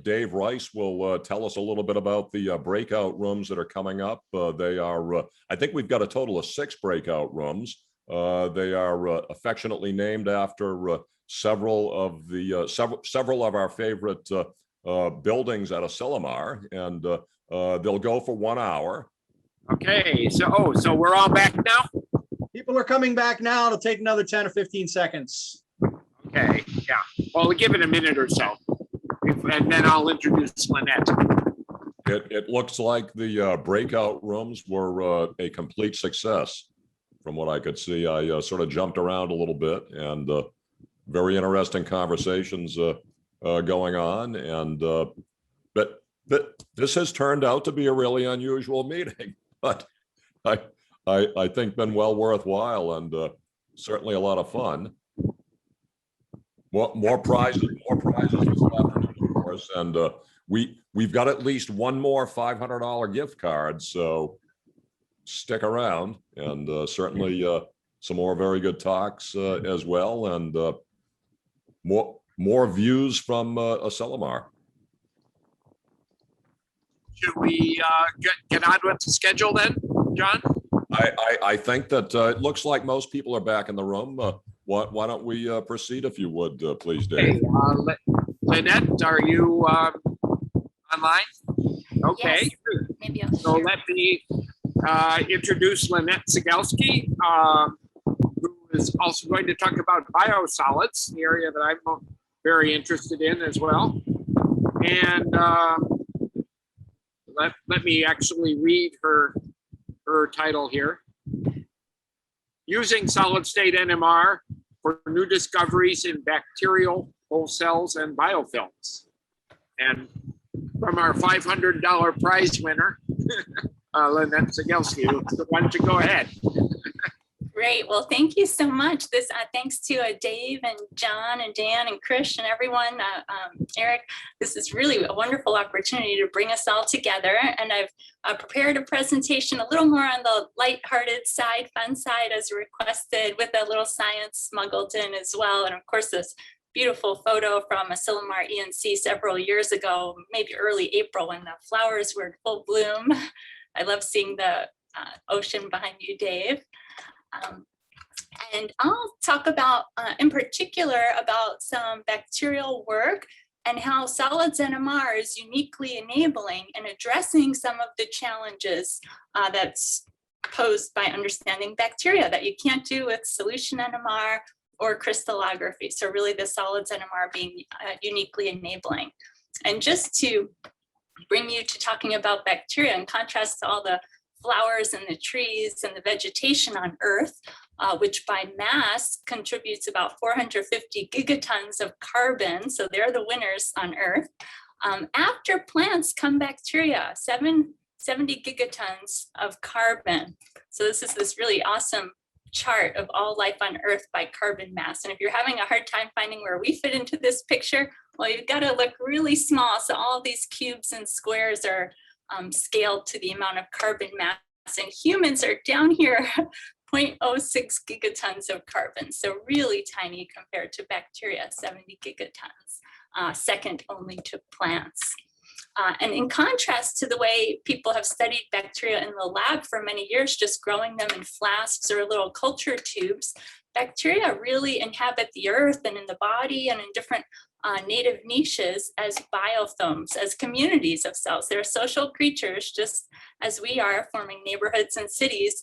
Dave Rice will tell us a little bit about the breakout rooms that are coming up. They are, I think we've got a total of 6 breakout rooms. They are affectionately named after several of our favorite buildings at Asilomar, and they'll go for 1 hour. Okay, so we're all back now? People are coming back now. It'll take another 10 or 15 seconds. Okay, yeah. Well, we'll give it a minute or so, and then I'll introduce Lynette. It looks like the breakout rooms were a complete success. From what I could see, I sort of jumped around a little bit, and very interesting conversations going on. And but this has turned out to be a really unusual meeting, but I think been well worthwhile, and certainly a lot of fun. More prizes this afternoon, of course, and we've got at least one more $500 gift card, so stick around, and certainly some more very good talks as well, and more views from Asilomar. Should we get on with the schedule then, John? I think that it looks like most people are back in the room. Why don't we proceed, if you would, please, Dave? Okay, Lynette, are you online? Okay. Yes, maybe I'll So share. let me introduce Lynette Sigelski, who is also going to talk about biosolids, the area that I'm very interested in as well. And let me actually read her title here. Using solid state NMR for new discoveries in bacterial whole cells and biofilms. And from our $500 prize winner, Lynette Sigelski, why don't you go ahead? Great. Well, thank you so much. This thanks to Dave and John and Dan and Krish and everyone, Eric. This is really a wonderful opportunity to bring us all together. And I've prepared a presentation a little more on the lighthearted side, fun side, as requested, with a little science smuggled in as well. And of course, this beautiful photo from Asilomar ENC several years ago, maybe early April, when the flowers were in full bloom. I love seeing the ocean behind you, Dave. And I'll talk about, in particular, about some bacterial work and how solids NMR is uniquely enabling and addressing some of the challenges that's posed by understanding bacteria that you can't do with solution NMR or crystallography. So really the solids NMR being uniquely enabling. And just to bring you to talking about bacteria in contrast to all the flowers and the trees and the vegetation on Earth, which by mass contributes about 450 gigatons of carbon. So they're the winners on Earth. After plants come bacteria, 70 gigatons of carbon. So this is this really awesome chart of all life on Earth by carbon mass. And if you're having a hard time finding where we fit into this picture, well, you've got to look really small. So all these cubes and squares are scaled to the amount of carbon mass. And humans are down here, 0.06 gigatons of carbon. So really tiny compared to bacteria, 70 gigatons, second only to plants. And in contrast to the way people have studied bacteria in the lab for many years, just growing them in flasks or little culture tubes, bacteria really inhabit the earth and in the body and in different native niches as biofilms, as communities of cells. They're social creatures, just as we are, forming neighborhoods and cities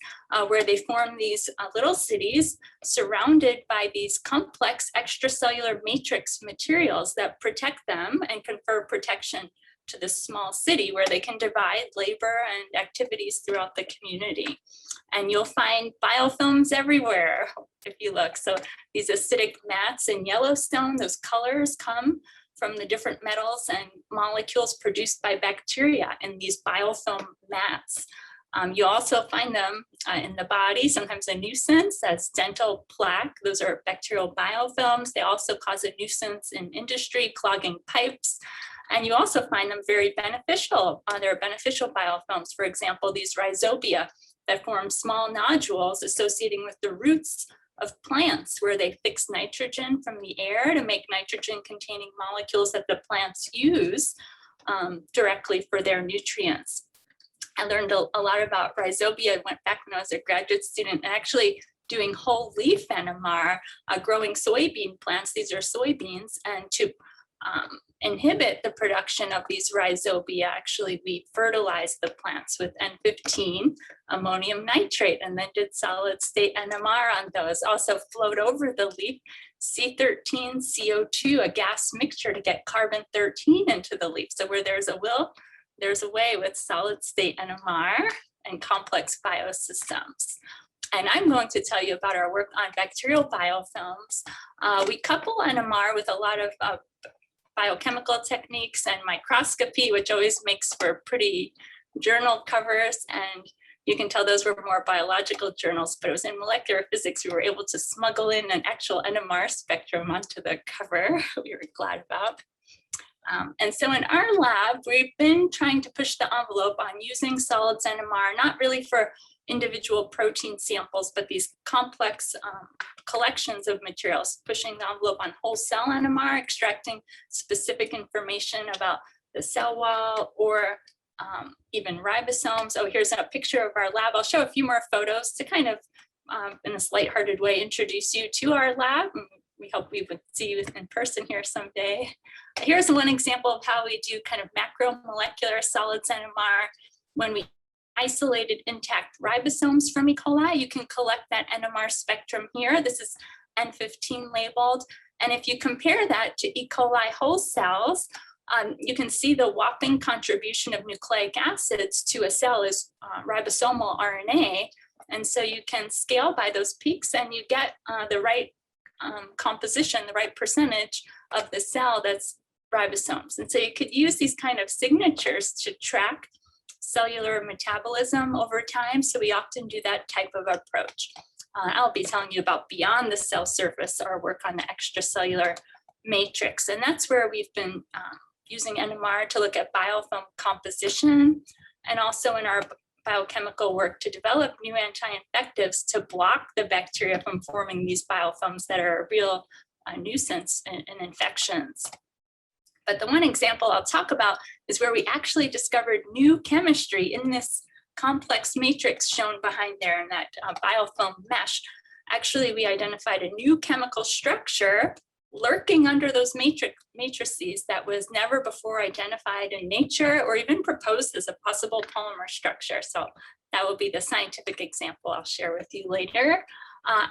where they form these little cities surrounded by these complex extracellular matrix materials that protect them and confer protection to the small city where they can divide labor and activities throughout the community. And you'll find biofilms everywhere if you look. So these acidic mats in Yellowstone, those colors come from the different metals and molecules produced by bacteria in these biofilm mats. You also find them in the body, sometimes a nuisance as dental plaque. Those are bacterial biofilms. They also cause a nuisance in industry, clogging pipes. And you also find them very beneficial. They're beneficial biofilms. For example, these rhizobia that form small nodules associating with the roots of plants where they fix nitrogen from the air to make nitrogen containing molecules that the plants use directly for their nutrients. I learned a lot about rhizobia. I went back when I was a graduate student and actually doing whole leaf NMR, growing soybean plants. These are soybeans, and to inhibit the production of these rhizobia, actually we fertilized the plants with N15 ammonium nitrate and then did solid state NMR on those. Also flowed over the leaf C13 CO2, a gas mixture to get carbon 13 into the leaf. So where there's a will, there's a way with solid state NMR and complex biosystems. And I'm going to tell you about our work on bacterial biofilms. We couple NMR with a lot of biochemical techniques and microscopy, which always makes for pretty journal covers. And you can tell those were more biological journals, but it was in molecular physics. We were able to smuggle in an actual NMR spectrum onto the cover. We were glad about. And so in our lab, we've been trying to push the envelope on using solids NMR, not really for individual protein samples, but these complex collections of materials, pushing the envelope on whole cell NMR, extracting specific information about the cell wall or even ribosomes. Oh, here's a picture of our lab. I'll show a few more photos to kind of, in a lighthearted way, introduce you to our lab. We hope we would see you in person here someday. Here's one example of how we do kind of macromolecular solids NMR. When we isolated intact ribosomes from E. coli, you can collect that NMR spectrum here. This is N15 labeled. And if you compare that to E. coli whole cells, you can see the whopping contribution of nucleic acids to a cell is ribosomal RNA. And so you can scale by those peaks and you get the right composition, the right percentage of the cell that's ribosomes. And so you could use these kind of signatures to track cellular metabolism over time. So we often do that type of approach. I'll be telling you about beyond the cell surface, our work on the extracellular matrix. And that's where we've been using NMR to look at biofilm composition, and also in our biochemical work to develop new anti-infectives to block the bacteria from forming these biofilms that are a real nuisance in infections. But the one example I'll talk about is where we actually discovered new chemistry in this complex matrix shown behind there in that biofilm mesh. Actually, we identified a new chemical structure lurking under those matrices that was never before identified in nature or even proposed as a possible polymer structure. So that will be the scientific example I'll share with you later.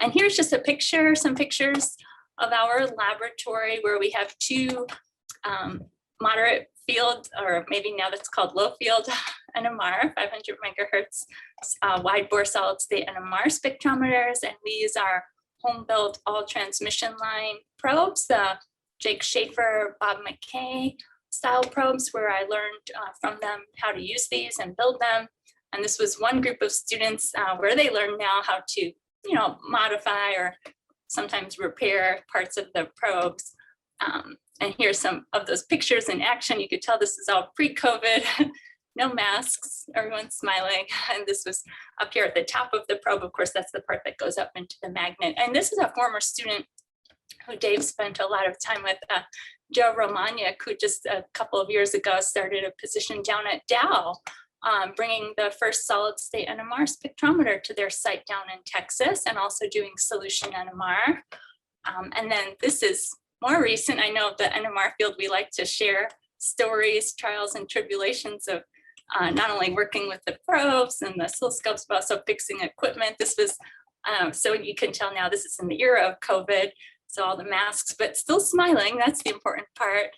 And here's just a picture, some pictures of our laboratory where we have two moderate field, or maybe now that's called low field NMR, 500 megahertz wide bore solid state NMR spectrometers. And we use our home-built all transmission line probes, the Jake Schaefer, Bob McKay style probes, where I learned from them how to use these and build them. And this was one group of students where they learn now how to, modify or sometimes repair parts of the probes. And here's some of those pictures in action. You could tell this is all pre-COVID. no masks, everyone's smiling. And this was up here at the top of the probe. Of course, that's the part that goes up into the magnet. And this is a former student who Dave spent a lot of time with, Joe Romaniuk, who just a couple of years ago started a position down at Dow, bringing the first solid state NMR spectrometer to their site down in Texas, and also doing solution NMR. And then this is more recent. I know the NMR field, we like to share stories, trials, and tribulations of not only working with the probes and the oscilloscopes, but also fixing equipment. This was, so you can tell now this is in the era of COVID, so all the masks, but still smiling, that's the important part.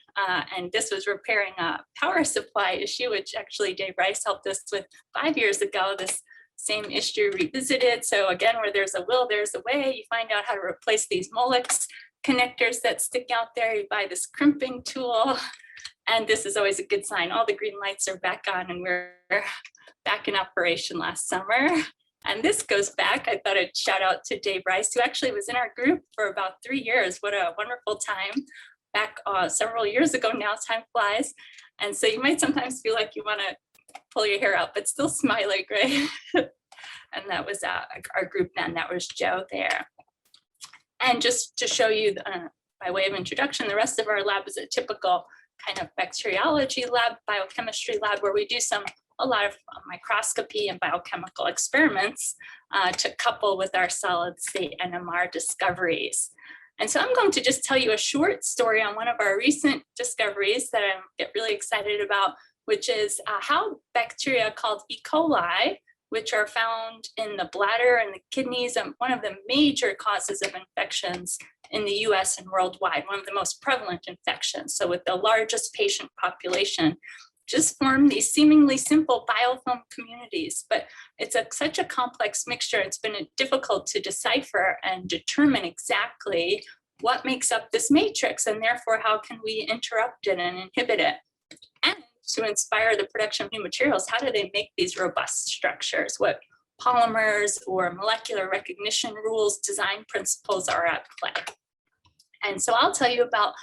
And this was repairing a power supply issue, which actually Dave Rice helped us with 5 years ago, this same issue revisited. So again, where there's a will, there's a way. You find out how to replace these Molex connectors that stick out there. You buy this crimping tool. And this is always a good sign. All the green lights are back on and we're back in operation last summer. And this goes back, I thought I'd shout out to Dave Rice, who actually was in our group for about 3 years. What a wonderful time. Back several years ago now, time flies. And so you might sometimes feel like you want to pull your hair out, but still smiling, right? And that was our group then, that was Joe there. And just to show you, by way of introduction, the rest of our lab is a typical kind of bacteriology lab, biochemistry lab, where we do a lot of microscopy and biochemical experiments to couple with our solid state NMR discoveries. And so I'm going to just tell you a short story on one of our recent discoveries that I get really excited about, which is how bacteria called E. coli, which are found in the bladder and the kidneys, and one of the major causes of infections in the US and worldwide, one of the most prevalent infections. So with the largest patient population, just form these seemingly simple biofilm communities, but it's such a complex mixture. It's been difficult to decipher and determine exactly what makes up this matrix, and therefore how can we interrupt it and inhibit it. And to inspire the production of new materials, how do they make these robust structures? What polymers or molecular recognition rules, design principles are at play? And so I'll tell you about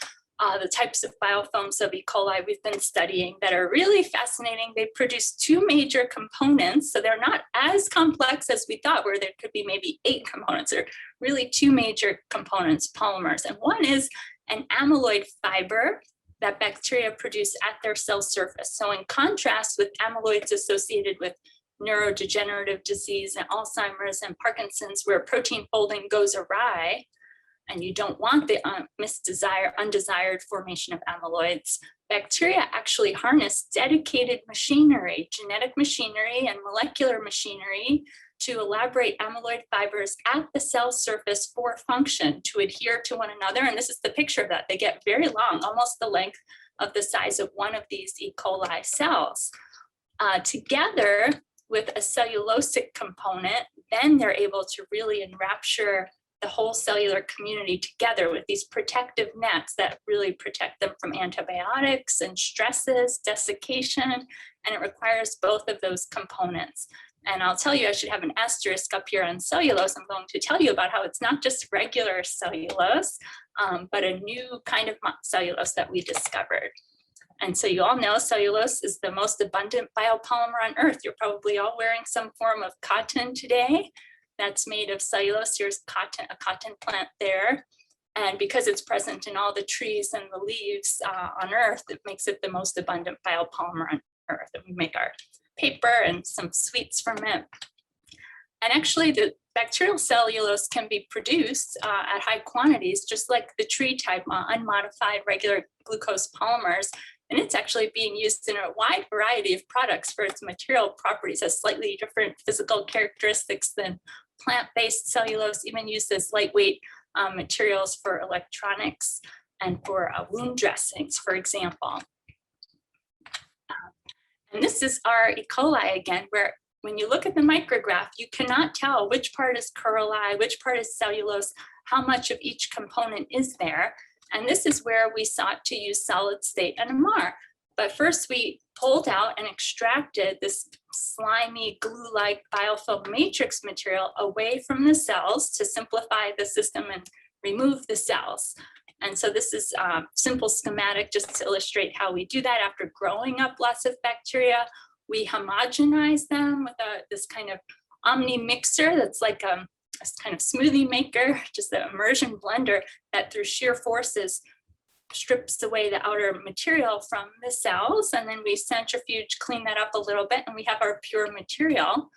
the types of biofilms of E. coli we've been studying that are really fascinating. They produce two major components, so they're not as complex as we thought, where there could be maybe 8 components. They're really 2 major components, polymers. And one is an amyloid fiber that bacteria produce at their cell surface. So in contrast with amyloids associated with neurodegenerative disease and Alzheimer's and Parkinson's, where protein folding goes awry, and you don't want the undesired formation of amyloids, bacteria actually harness dedicated machinery, genetic machinery and molecular machinery to elaborate amyloid fibers at the cell surface for function to adhere to one another. And this is the picture of that. They get very long, almost the length of the size of one of these E. coli cells. Together with a cellulosic component, then they're able to really enrapture the whole cellular community together with these protective nets that really protect them from antibiotics and stresses, desiccation, and it requires both of those components. And I'll tell you, I should have an asterisk up here on cellulose. I'm going to tell you about how it's not just regular cellulose, but a new kind of cellulose that we discovered. And so you all know cellulose is the most abundant biopolymer on Earth. You're probably all wearing some form of cotton today. That's made of cellulose. Here's cotton, a cotton plant there. And because it's present in all the trees and the leaves on Earth, it makes it the most abundant biopolymer on Earth. And we make our paper and some sweets from it. And actually the bacterial cellulose can be produced at high quantities, just like the tree type unmodified regular glucose polymers. And it's actually being used in a wide variety of products for its material properties, has slightly different physical characteristics than plant-based cellulose, even used as lightweight materials for electronics and for wound dressings, for example. And this is our E. coli again, where when you look at the micrograph, you cannot tell which part is coralli, which part is cellulose, how much of each component is there. And this is where we sought to use solid state NMR. But first we pulled out and extracted this slimy glue-like biofilm matrix material away from the cells to simplify the system and remove the cells. And so this is a simple schematic just to illustrate how we do that after growing up lots of bacteria. We homogenize them with this kind of omni mixer that's like a kind of smoothie maker, just an immersion blender that through sheer forces strips away the outer material from the cells. And then we centrifuge, clean that up a little bit, and we have our pure material.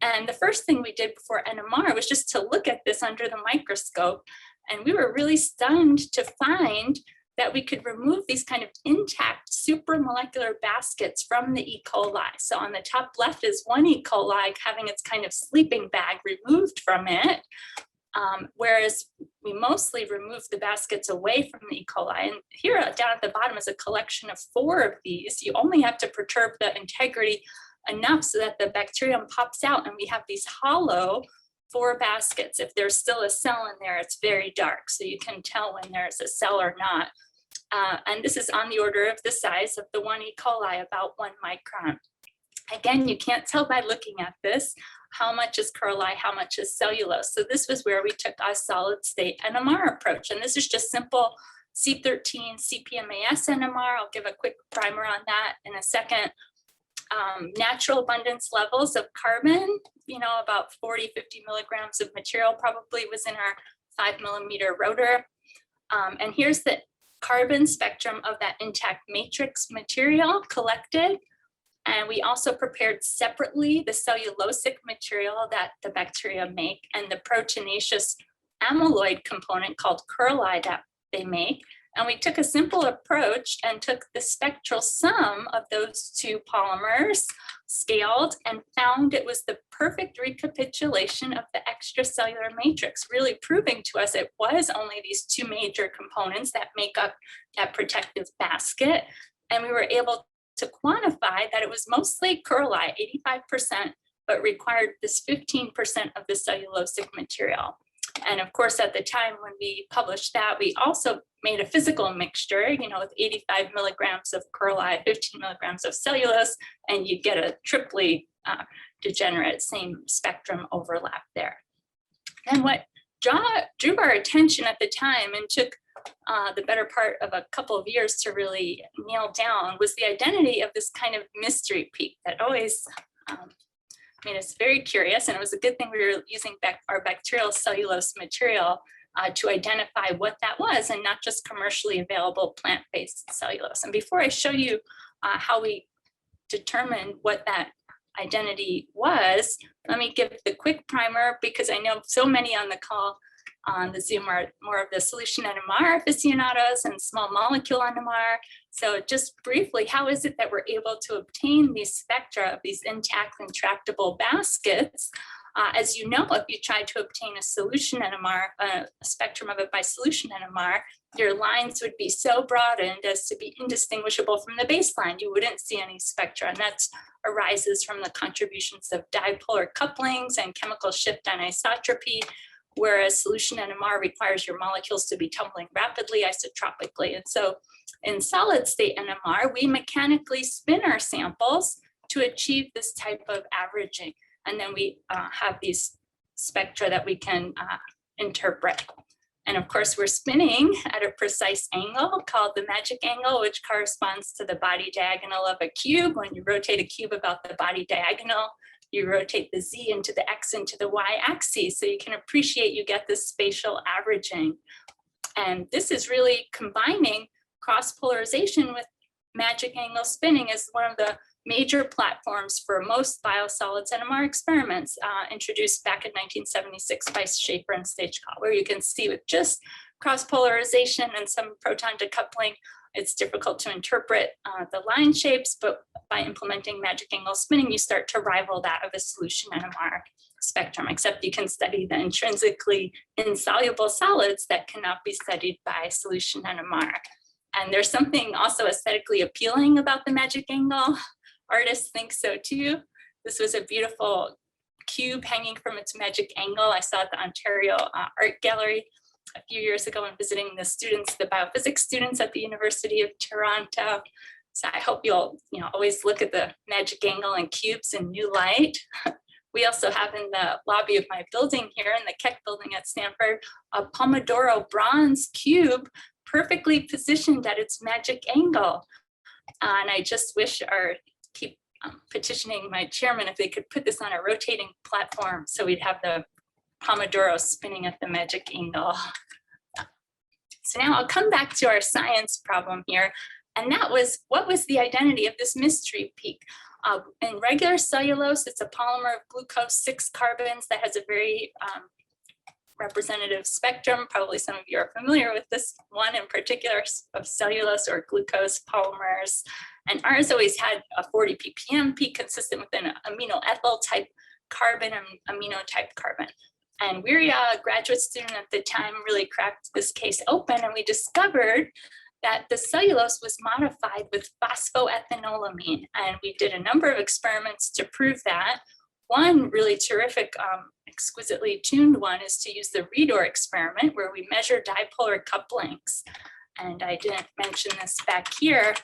And the first thing we did before NMR was just to look at this under the microscope. And we were really stunned to find that we could remove these kind of intact supramolecular baskets from the E. coli. So on the top left is one E. coli having its kind of sleeping bag removed from it, whereas we mostly remove the baskets away from the E. coli. And here down at the bottom is a collection of 4 of these. You only have to perturb the integrity enough so that the bacterium pops out, and we have these hollow 4 baskets. If there's still a cell in there, it's very dark, so you can tell when there's a cell or not. And this is on the order of the size of the 1 E. coli, about 1 micron. Again, you can't tell by looking at this how much is chloride, how much is cellulose. So this was where we took a solid state NMR approach. And this is just simple C13 CPMAS NMR. I'll give a quick primer on that in a second. Natural abundance levels of carbon, about 40, 50 milligrams of material probably was in our 5 millimeter rotor. And here's the carbon spectrum of that intact matrix material collected. And we also prepared separately the cellulosic material that the bacteria make and the proteinaceous amyloid component called chloride that they make. And we took a simple approach and took the spectral sum of those 2 polymers, scaled, and found it was the perfect recapitulation of the extracellular matrix, really proving to us it was only these 2 major components that make up that protective basket. And we were able to quantify that it was mostly chloride, 85%, but required this 15% of the cellulosic material. And of course, at the time when we published that, we also made a physical mixture, with 85 milligrams of chloride, 15 milligrams of cellulose, and you get a triply degenerate same spectrum overlap there. And what drew our attention at the time and took the better part of a couple of years to really nail down was the identity of this kind of mystery peak that always made us very curious. And it was a good thing we were using our bacterial cellulose material to identify what that was, and not just commercially available plant-based cellulose. And before I show you how we determined what that identity was, let me give the quick primer, because I know so many on the call on the Zoom are more of the solution NMR aficionados and small molecule NMR. So just briefly, how is it that we're able to obtain these spectra of these intact intractable baskets? As you know, if you try to obtain a solution NMR, a spectrum of it by solution NMR, your lines would be so broadened as to be indistinguishable from the baseline. You wouldn't see any spectra, and that arises from the contributions of dipolar couplings and chemical shift anisotropy, whereas solution NMR requires your molecules to be tumbling rapidly isotropically. And so in solid state NMR, we mechanically spin our samples to achieve this type of averaging. And then we have these spectra that we can interpret. And of course, we're spinning at a precise angle called the magic angle, which corresponds to the body diagonal of a cube. When you rotate a cube about the body diagonal, you rotate the Z into the X into the Y axis. So you can appreciate you get this spatial averaging. And this is really combining cross polarization with magic angle spinning as one of the major platforms for most biosolids NMR experiments introduced back in 1976 by Schaefer and Stachkal, where you can see with just cross polarization and some proton decoupling, it's difficult to interpret the line shapes, but by implementing magic angle spinning, you start to rival that of a solution NMR spectrum, except you can study the intrinsically insoluble solids that cannot be studied by solution NMR. And there's something also aesthetically appealing about the magic angle. Artists think so too. This was a beautiful cube hanging from its magic angle. I saw at the Ontario Art Gallery a few years ago when visiting the students, the biophysics students at the University of Toronto. So I hope you'll always look at the magic angle and cubes in new light. We also have in the lobby of my building here in the Keck building at Stanford, a Pomodoro bronze cube perfectly positioned at its magic angle. And I just wish petitioning my chairman if they could put this on a rotating platform so we'd have the Pomodoro spinning at the magic angle. So now I'll come back to our science problem here. And that was, what was the identity of this mystery peak? In regular cellulose, it's a polymer of glucose 6 carbons that has a very representative spectrum. Probably some of you are familiar with this one in particular of cellulose or glucose polymers. And ours always had a 40 ppm peak consistent with an amino ethyl type carbon and amino type carbon. And we're a graduate student at the time really cracked this case open, and we discovered that the cellulose was modified with phosphoethanolamine. And we did a number of experiments to prove that. One really terrific, exquisitely tuned one is to use the Redor experiment where we measure dipolar couplings. And I didn't mention this back here,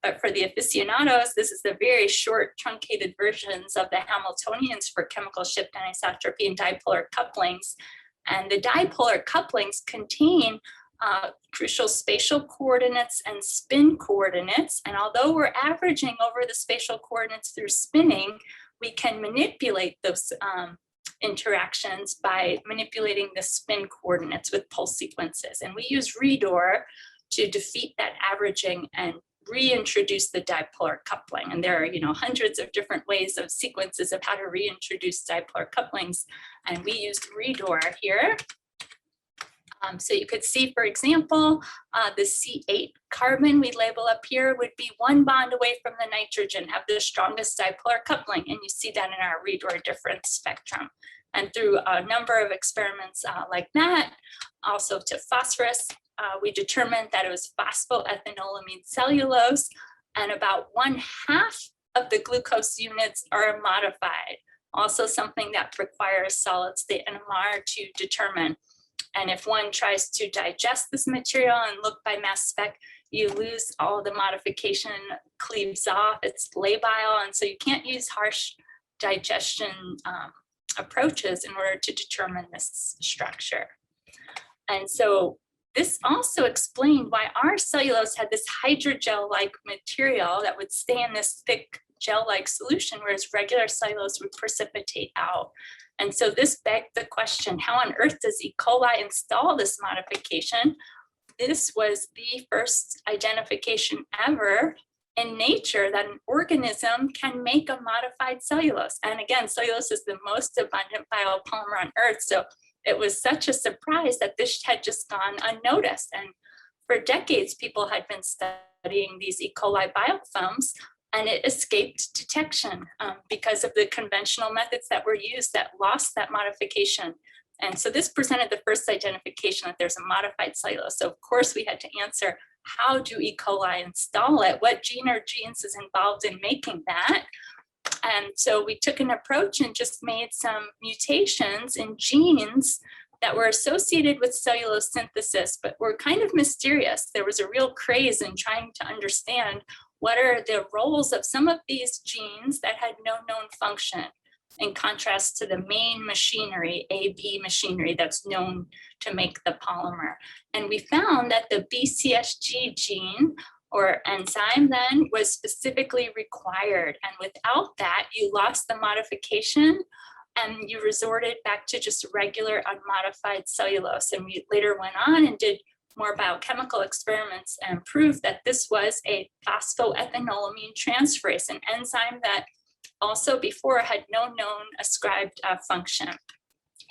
but for the aficionados, this is the very short truncated versions of the Hamiltonians for chemical shift anisotropy and dipolar couplings. And the dipolar couplings contain crucial spatial coordinates and spin coordinates. And although we're averaging over the spatial coordinates through spinning, we can manipulate those interactions by manipulating the spin coordinates with pulse sequences. And we use Redor to defeat that averaging and reintroduce the dipolar coupling. And there are, hundreds of different ways of sequences of how to reintroduce dipolar couplings. And we used Redor here. So you could see, for example, the C8 carbon we label up here would be 1 bond away from the nitrogen, have the strongest dipolar coupling. And you see that in our Redor difference spectrum. And through a number of experiments like that, also to phosphorus, we determined that it was phosphoethanolamine cellulose, and about 1/2 of the glucose units are modified. Also something that requires solid state NMR to determine. And if one tries to digest this material and look by mass spec, you lose all the modification, cleaves off, it's labile. And so you can't use harsh digestion approaches in order to determine this structure. And so this also explained why our cellulose had this hydrogel-like material that would stay in this thick gel-like solution, whereas regular cellulose would precipitate out. And so this begged the question, how on earth does E. coli install this modification? This was the first identification ever in nature that an organism can make a modified cellulose. And again, cellulose is the most abundant biopolymer on earth. So it was such a surprise that this had just gone unnoticed. And for decades, people had been studying these E. coli biofilms, and it escaped detection because of the conventional methods that were used that lost that modification. And so this presented the first identification that there's a modified cellulose. So of course we had to answer, how do E. coli install it? What gene or genes is involved in making that? And so we took an approach and just made some mutations in genes that were associated with cellulose synthesis, but were kind of mysterious. There was a real craze in trying to understand what are the roles of some of these genes that had no known function, in contrast to the main machinery, AB machinery, that's known to make the polymer. And we found that the BCSG gene or enzyme then was specifically required. And without that, you lost the modification and you resorted back to just regular unmodified cellulose. And we later went on and did more biochemical experiments and proved that this was a phosphoethanolamine transferase, an enzyme that also before had no known ascribed function.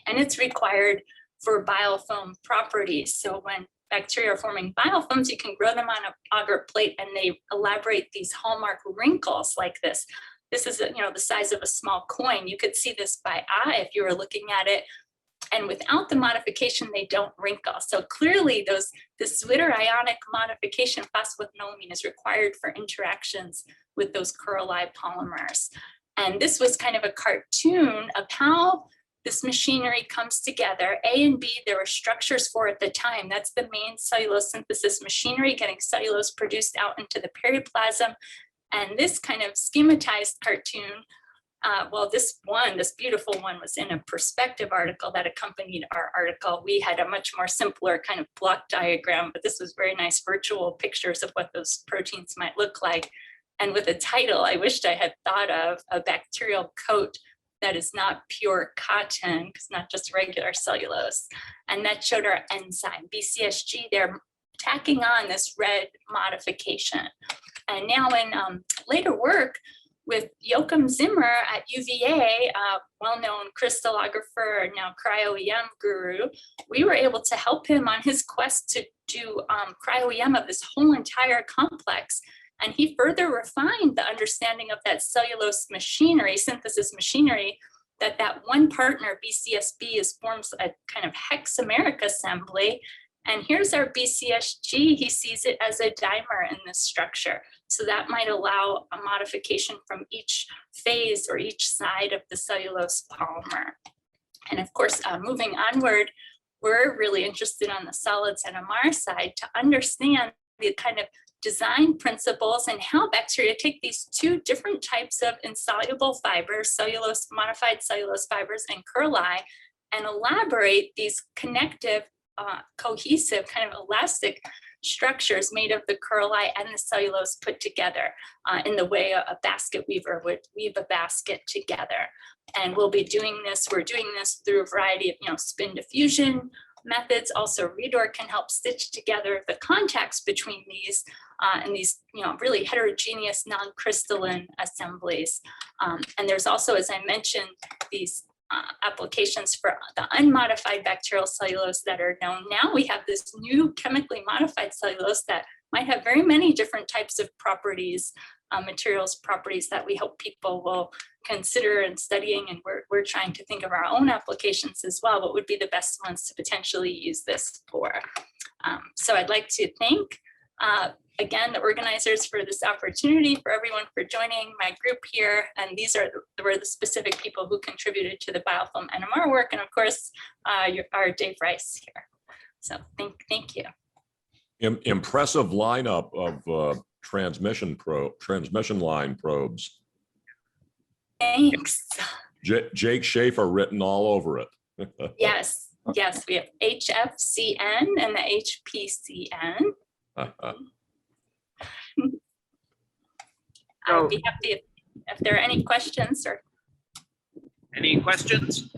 And it's required for biofilm properties. So when bacteria are forming biofilms, you can grow them on an agar plate and they elaborate these hallmark wrinkles like this. This is the size of a small coin. You could see this by eye if you were looking at it. And without the modification, they don't wrinkle. So clearly this zwitterionic modification, phosphoethanolamine, is required for interactions with those Curl-I polymers. And this was kind of a cartoon of how this machinery comes together. A and B, there were structures for at the time. That's the main cellulose synthesis machinery, getting cellulose produced out into the periplasm. And this kind of schematized cartoon, this beautiful one was in a perspective article that accompanied our article. We had a much more simpler kind of block diagram, but this was very nice virtual pictures of what those proteins might look like. and with a title I wished I had thought of, a bacterial coat that is not pure cotton, because not just regular cellulose. And that showed our enzyme, BCSG, they're tacking on this red modification. And now in later work with Joachim Zimmer at UVA, well-known crystallographer, now cryo-EM guru, we were able to help him on his quest to do cryo-EM of this whole entire complex. And he further refined the understanding of that cellulose machinery, synthesis machinery, that one partner, BCSB, forms a kind of hexameric assembly. And here's our BCSG. He sees it as a dimer in this structure. So that might allow a modification from each phase or each side of the cellulose polymer. And of course, moving onward, we're really interested on the solids NMR side to understand the kind of design principles and how bacteria take these two different types of insoluble fibers, cellulose, modified cellulose fibers and curli, and elaborate these connective, cohesive, kind of elastic structures made of the curli and the cellulose put together in the way a basket weaver would weave a basket together. And we'll be doing this, we're doing this through a variety of, spin diffusion methods. Also, Redor can help stitch together the contacts between these and these, really heterogeneous non-crystalline assemblies. And there's also, as I mentioned, these applications for the unmodified bacterial cellulose that are known. Now we have this new chemically modified cellulose that might have very many different types of properties, materials properties that we hope people will consider and studying. And we're trying to think of our own applications as well. What would be the best ones to potentially use this for? So I'd like to thank, again, the organizers for this opportunity, for everyone for joining my group here. And these were the specific people who contributed to the biofilm NMR work. And of course, our Dave Rice here. So thank you. Impressive lineup of transmission line probes. Thanks. Jake Schaefer written all over it. Yes, we have HFCN and the HPCN. I'd be happy if there are any questions or. Any questions?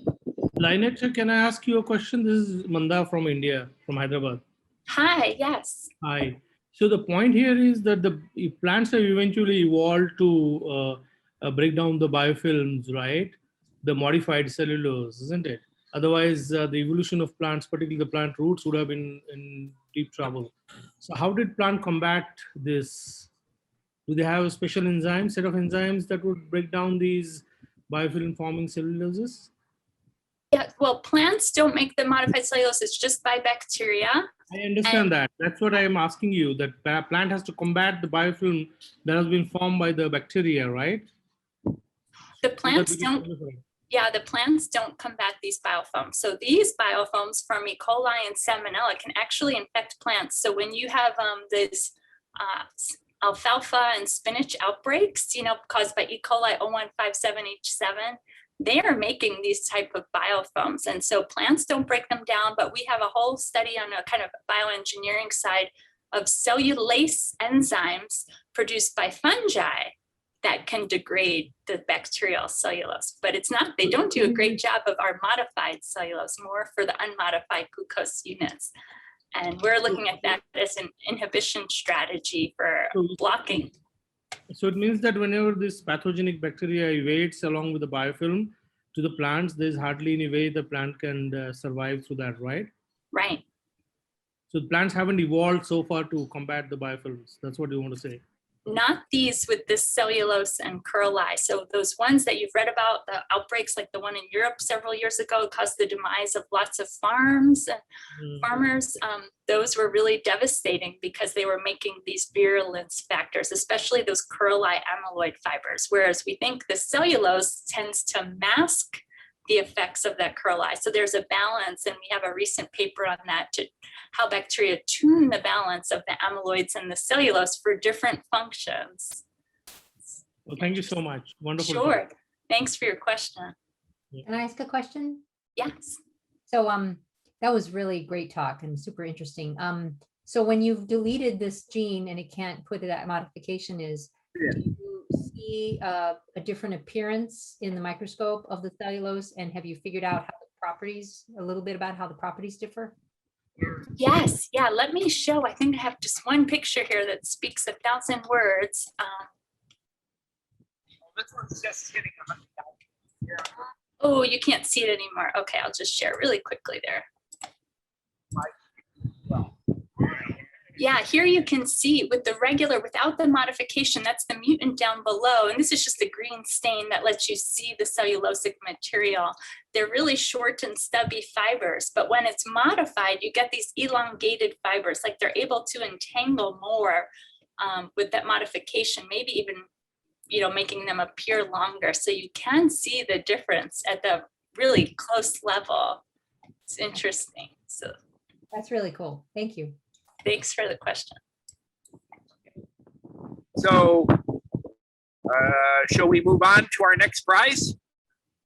Linet, can I ask you a question? This is Manda from India, from Hyderabad. Hi, yes. Hi. So the point here is that the plants have eventually evolved to break down the biofilms, right? The modified cellulose, isn't it? Otherwise, the evolution of plants, particularly the plant roots, would have been in deep trouble. So how did plant combat this? Do they have a special enzyme, set of enzymes that would break down these biofilm forming celluloses? Yeah, well, plants don't make the modified cellulose, it's just by bacteria. I understand that. That's what I am asking you, that plant has to combat the biofilm that has been formed by the bacteria, right? The plants don't, the plants don't combat these biofilms. So these biofilms from E. coli and Salmonella can actually infect plants. So when you have this alfalfa and spinach outbreaks, caused by E. coli 0157H7, they are making these type of biofilms. And so plants don't break them down, but we have a whole study on a kind of bioengineering side of cellulase enzymes produced by fungi that can degrade the bacterial cellulose. But it's not, they don't do a great job of our modified cellulose, more for the unmodified glucose units. And we're looking at that as an inhibition strategy for blocking. So it means that whenever this pathogenic bacteria evades along with the biofilm to the plants, there's hardly any way the plant can survive through that, right? Right. So the plants haven't evolved so far to combat the biofilms. That's what you want to say. Not these with this cellulose and curli. So those ones that you've read about, the outbreaks like the one in Europe several years ago caused the demise of lots of farmers, those were really devastating because they were making these virulence factors, especially those curli amyloid fibers, whereas we think the cellulose tends to mask the effects of that curli. So there's a balance, and we have a recent paper on that, to how bacteria tune the balance of the amyloids and the cellulose for different functions. Well, thank you so much. Wonderful. Sure. Thanks for your question. Can I ask a question? Yes. So that was really great talk and super interesting. So when you've deleted this gene and it can't put that modification, is you see a different appearance in the microscope of the cellulose? And have you figured out how the properties, a little bit about how the properties differ? Yes, yeah, let me show. I think I have just one picture here that speaks 1,000 words. This one's just hitting 100,000. Oh, you can't see it anymore. Okay, I'll just share really quickly there. Yeah, here you can see with the regular, without the modification, that's the mutant down below. And this is just a green stain that lets you see the cellulosic material. They're really short and stubby fibers, but when it's modified, you get these elongated fibers, like they're able to entangle more with that modification, maybe even, you know, making them appear longer. So you can see the difference at the really close level. It's interesting. So That's really cool. Thank you. thanks for the question. So shall we move on to our next prize?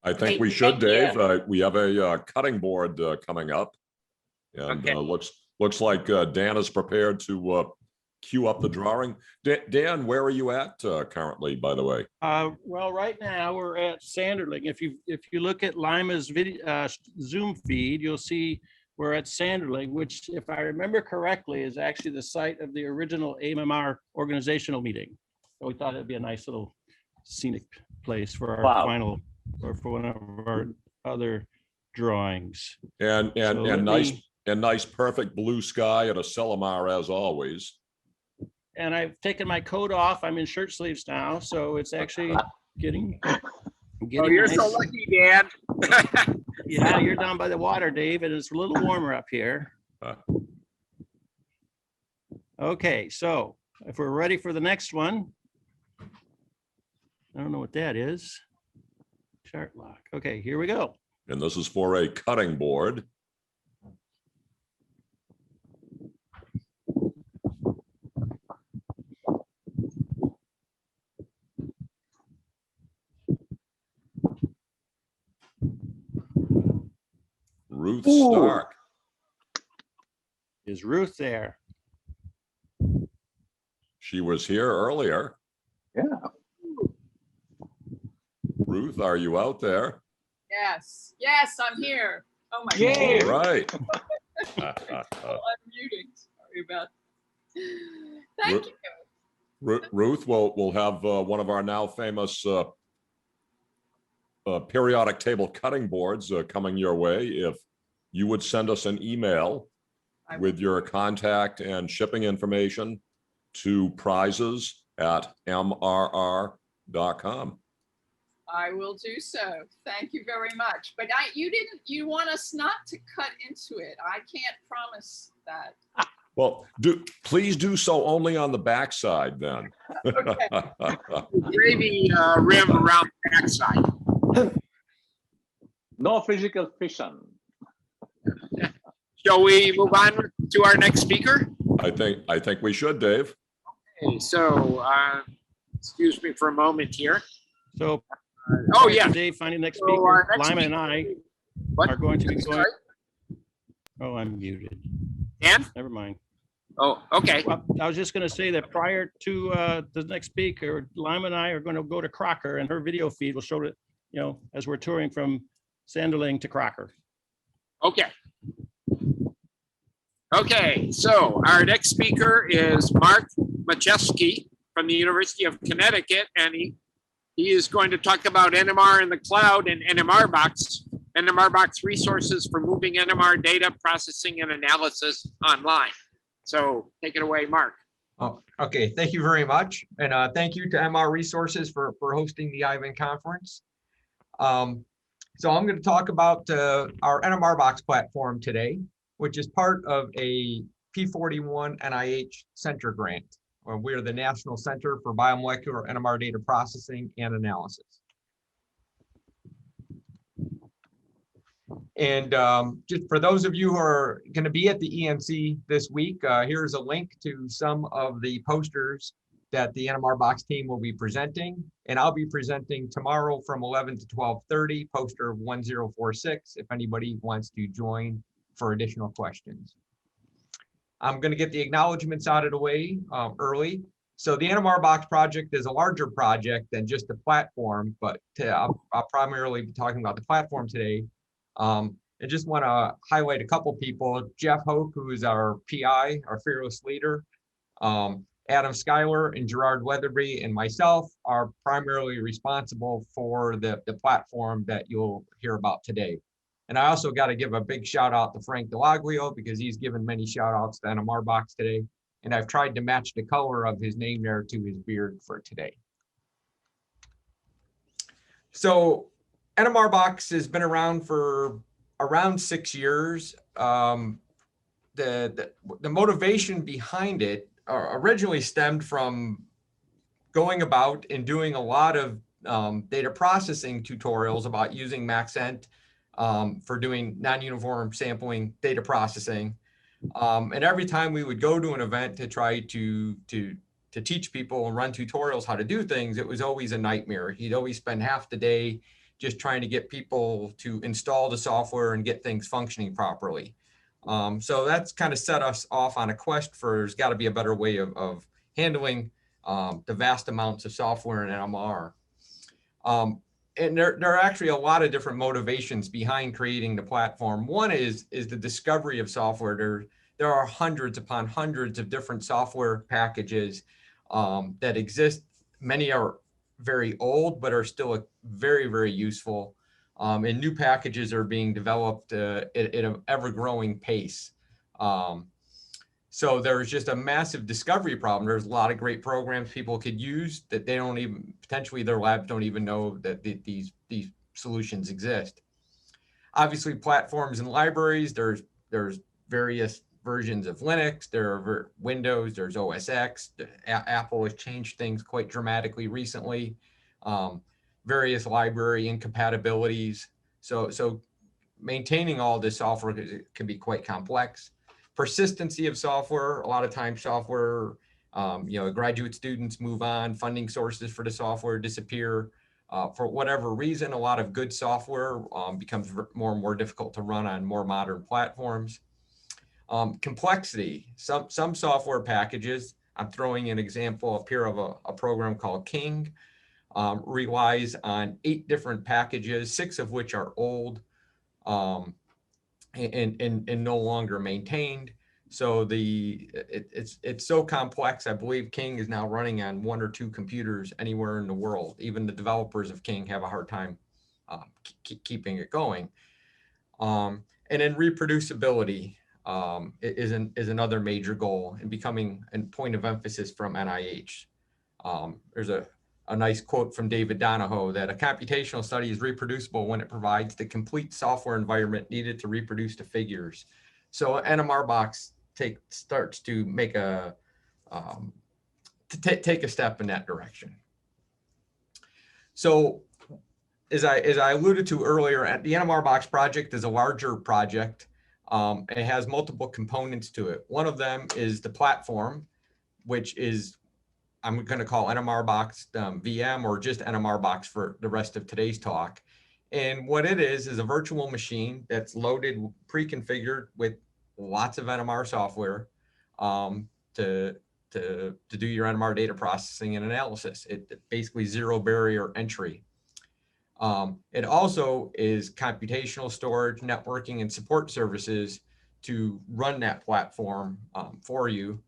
I think we should, Dave. We have a cutting board coming up. And looks like Dan is prepared to queue up the drawing. Dan, where are you at currently, by the way? Well, right now we're at Sanderling. If you look at Lima's video Zoom feed, you'll see we're at Sanderling, which, if I remember correctly, is actually the site of the original AMR organizational meeting. So we thought it'd be a nice little scenic place for our final, or for one of our other drawings. And nice perfect blue sky at Asilomar as always. And I've taken my coat off. I'm in shirt sleeves now, so it's actually getting Oh, you're nice. so lucky, Dan. Yeah, you're down by the water, Dave, and it's a little warmer up here. Okay, so if we're ready for the next one, I don't know what that is. Chart lock. Okay, here we go. And this is for a cutting board. Ruth Stark. Is Ruth there? She was here earlier. Yeah. Ruth, are you out there? Yes, yes, I'm here. Oh my All God. right. I'm muting. Sorry about. Thank you. Ruth, we'll have one of our now famous periodic table cutting boards coming your way. If you would send us an email with your contact and shipping information to prizes@mrr.com. I will do so. Thank you very much. But you want us not to cut into it. I can't promise that. Well, please do so only on the backside then. Okay. Gravy rim around the backside. No physical fission. Shall we move on to our next speaker? I think we should, Dave. Okay, so excuse me for a moment here. So, oh yeah, Dave, finding next So speaker. our next Lima and speaker- I are going to be going. Oh, I'm muted. Dan? Never mind. Oh, okay. Well, I was just going to say that prior to the next speaker, Lima and I are going to go to Crocker, and her video feed will show it, you know, as we're touring from Sanderling to Crocker. Okay. Okay, so our next speaker is Mark Macheski from the University of Connecticut, and he is going to talk about NMR in the cloud and NMR box resources for moving NMR data processing and analysis online. So take it away, Mark. Oh, okay. Thank you very much. And thank you to MR Resources for hosting the IVAN conference. So I'm going to talk about our NMR box platform today, which is part of a P41 NIH Center grant. We are the National Center for Biomolecular NMR Data Processing and Analysis. And just for those of you who are going to be at the ENC this week, here's a link to some of the posters that the NMR Box team will be presenting. And I'll be presenting tomorrow from 11 to 12:30, poster 1046, if anybody wants to join for additional questions. I'm going to get the acknowledgements out of the way early. So the NMR box project is a larger project than just the platform, but I'll primarily be talking about the platform today. I just want to highlight a couple people. Jeff Hoke, who is our PI, our fearless leader. Adam Schuyler and Gerard Weatherby and myself are primarily responsible for the platform that you'll hear about today. And I also got to give a big shout out to Frank Delaglio because he's given many shout outs to NMR box today. And I've tried to match the color of his name there to his beard for today. So NMR box has been around for around 6 years. The motivation behind it originally stemmed from going about and doing a lot of data processing tutorials about using Maxent for doing non-uniform sampling data processing. And every time we would go to an event to try to teach people and run tutorials how to do things, it was always a nightmare. You'd always spend half the day just trying to get people to install the software and get things functioning properly. So that's kind of set us off on a quest for there's got to be a better way of handling the vast amounts of software in NMR. And there are actually a lot of different motivations behind creating the platform. One is the discovery of software. There are hundreds upon hundreds of different software packages that exist. Many are very old, but are still very, very useful. And new packages are being developed at an ever-growing pace. So there's just a massive discovery problem. There's a lot of great programs people could use that they don't even, potentially their labs don't even know that these solutions exist. Obviously, platforms and libraries, there's various versions of Linux, there are Windows, there's OS X. Apple has changed things quite dramatically recently. Various library incompatibilities. So maintaining all this software can be quite complex. Persistency of software, a lot of times software, graduate students move on, funding sources for the software disappear. For whatever reason, a lot of good software becomes more and more difficult to run on more modern platforms. Complexity, some software packages, I'm throwing an example up here of a program called King, relies on 8 different packages, 6 of which are old and no longer maintained. So it's so complex. I believe King is now running on 1 or 2 computers anywhere in the world. Even the developers of King have a hard time keeping it going. And then reproducibility is another major goal and becoming a point of emphasis from NIH. There's a nice quote from David Donahoe that a computational study is reproducible when it provides the complete software environment needed to reproduce the figures. So NMR box starts to make take a step in that direction. So as I alluded to earlier, the NMR box project is a larger project. It has multiple components to it. One of them is the platform, which is I'm going to call NMR box VM or just NMR box for the rest of today's talk. And what it is a virtual machine that's loaded, pre-configured with lots of NMR software to do your NMR data processing and analysis. It basically zero barrier entry. It also is computational storage, networking, and support services to run that platform for you.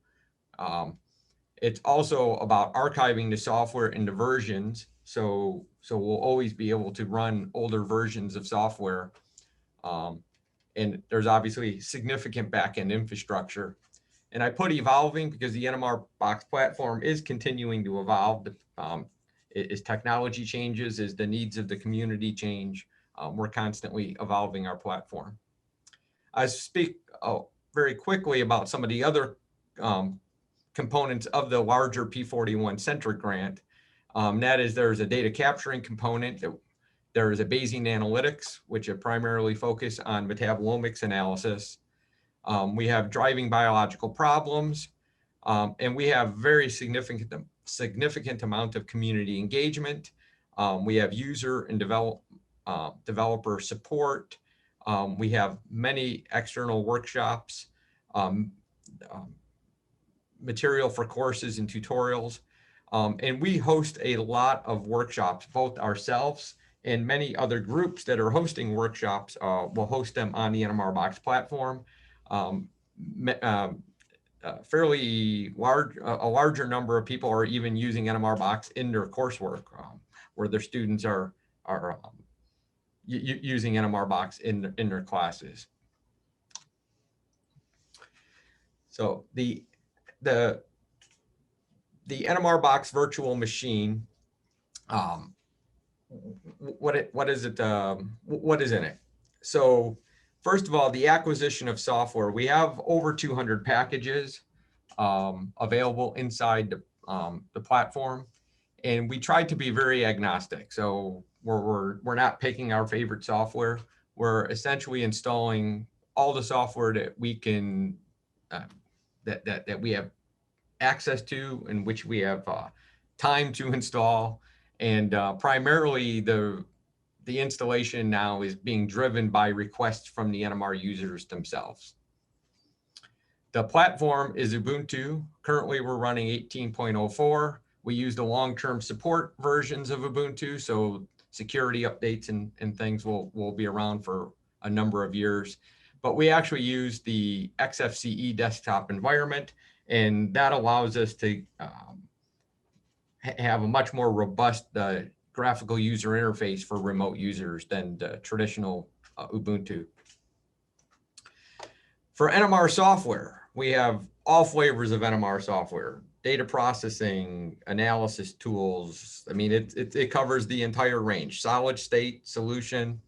It's also about archiving the software into versions. So we'll always be able to run older versions of software. And there's obviously significant backend infrastructure. And I put evolving because the NMR box platform is continuing to evolve. As technology changes, as the needs of the community change, we're constantly evolving our platform. I speak very quickly about some of the other components of the larger P41 centric grant. That is, there's a data capturing component. There is a Bayesian analytics, which primarily focus on metabolomics analysis. We have driving biological problems, and we have very significant amount of community engagement. We have user and developer support. We have many external workshops. material for courses and tutorials. And we host a lot of workshops, both ourselves and many other groups that are hosting workshops will host them on the NMR Box platform. Fairly large, a larger number of people are even using NMR Box in their coursework, where their students are using NMR Box in their classes. So the NMR Box virtual machine, what is in it? So first of all, the acquisition of software. We have over 200 packages available inside the platform, and we tried to be very agnostic. So we're not picking our favorite software. We're essentially installing all the software that we can that we have access to, and which we have time to install. And primarily the installation now is being driven by requests from the NMR users themselves. The platform is Ubuntu. Currently, we're running 18.04. We use the long-term support versions of Ubuntu, so security updates and things will be around for a number of years. But we actually use the XFCE desktop environment, and that allows us to have a much more robust graphical user interface for remote users than the traditional Ubuntu. For NMR software, we have all flavors of NMR software: data processing, analysis tools. I mean, it covers the entire range: solid state, solution.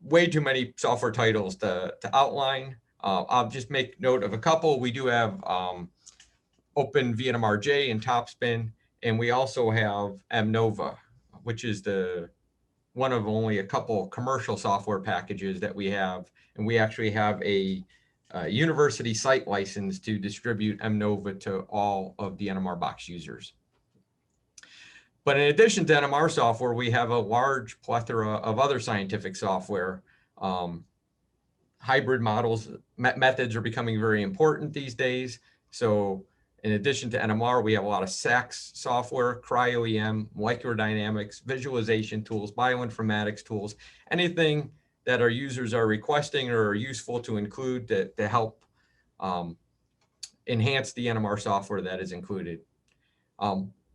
Way too many software titles to outline. I'll just make note of a couple. We do have Open VNMRJ and Topspin, and we also have MNOVA, which is one of only a couple commercial software packages that we have. And we actually have a university site license to distribute MNOVA to all of the NMR Box users. But in addition to NMR software, we have a large plethora of other scientific software. Hybrid models, methods are becoming very important these days. So in addition to NMR, we have a lot of SACS software, cryo-EM, molecular dynamics, visualization tools, bioinformatics tools, anything that our users are requesting or are useful to include to help enhance the NMR software that is included.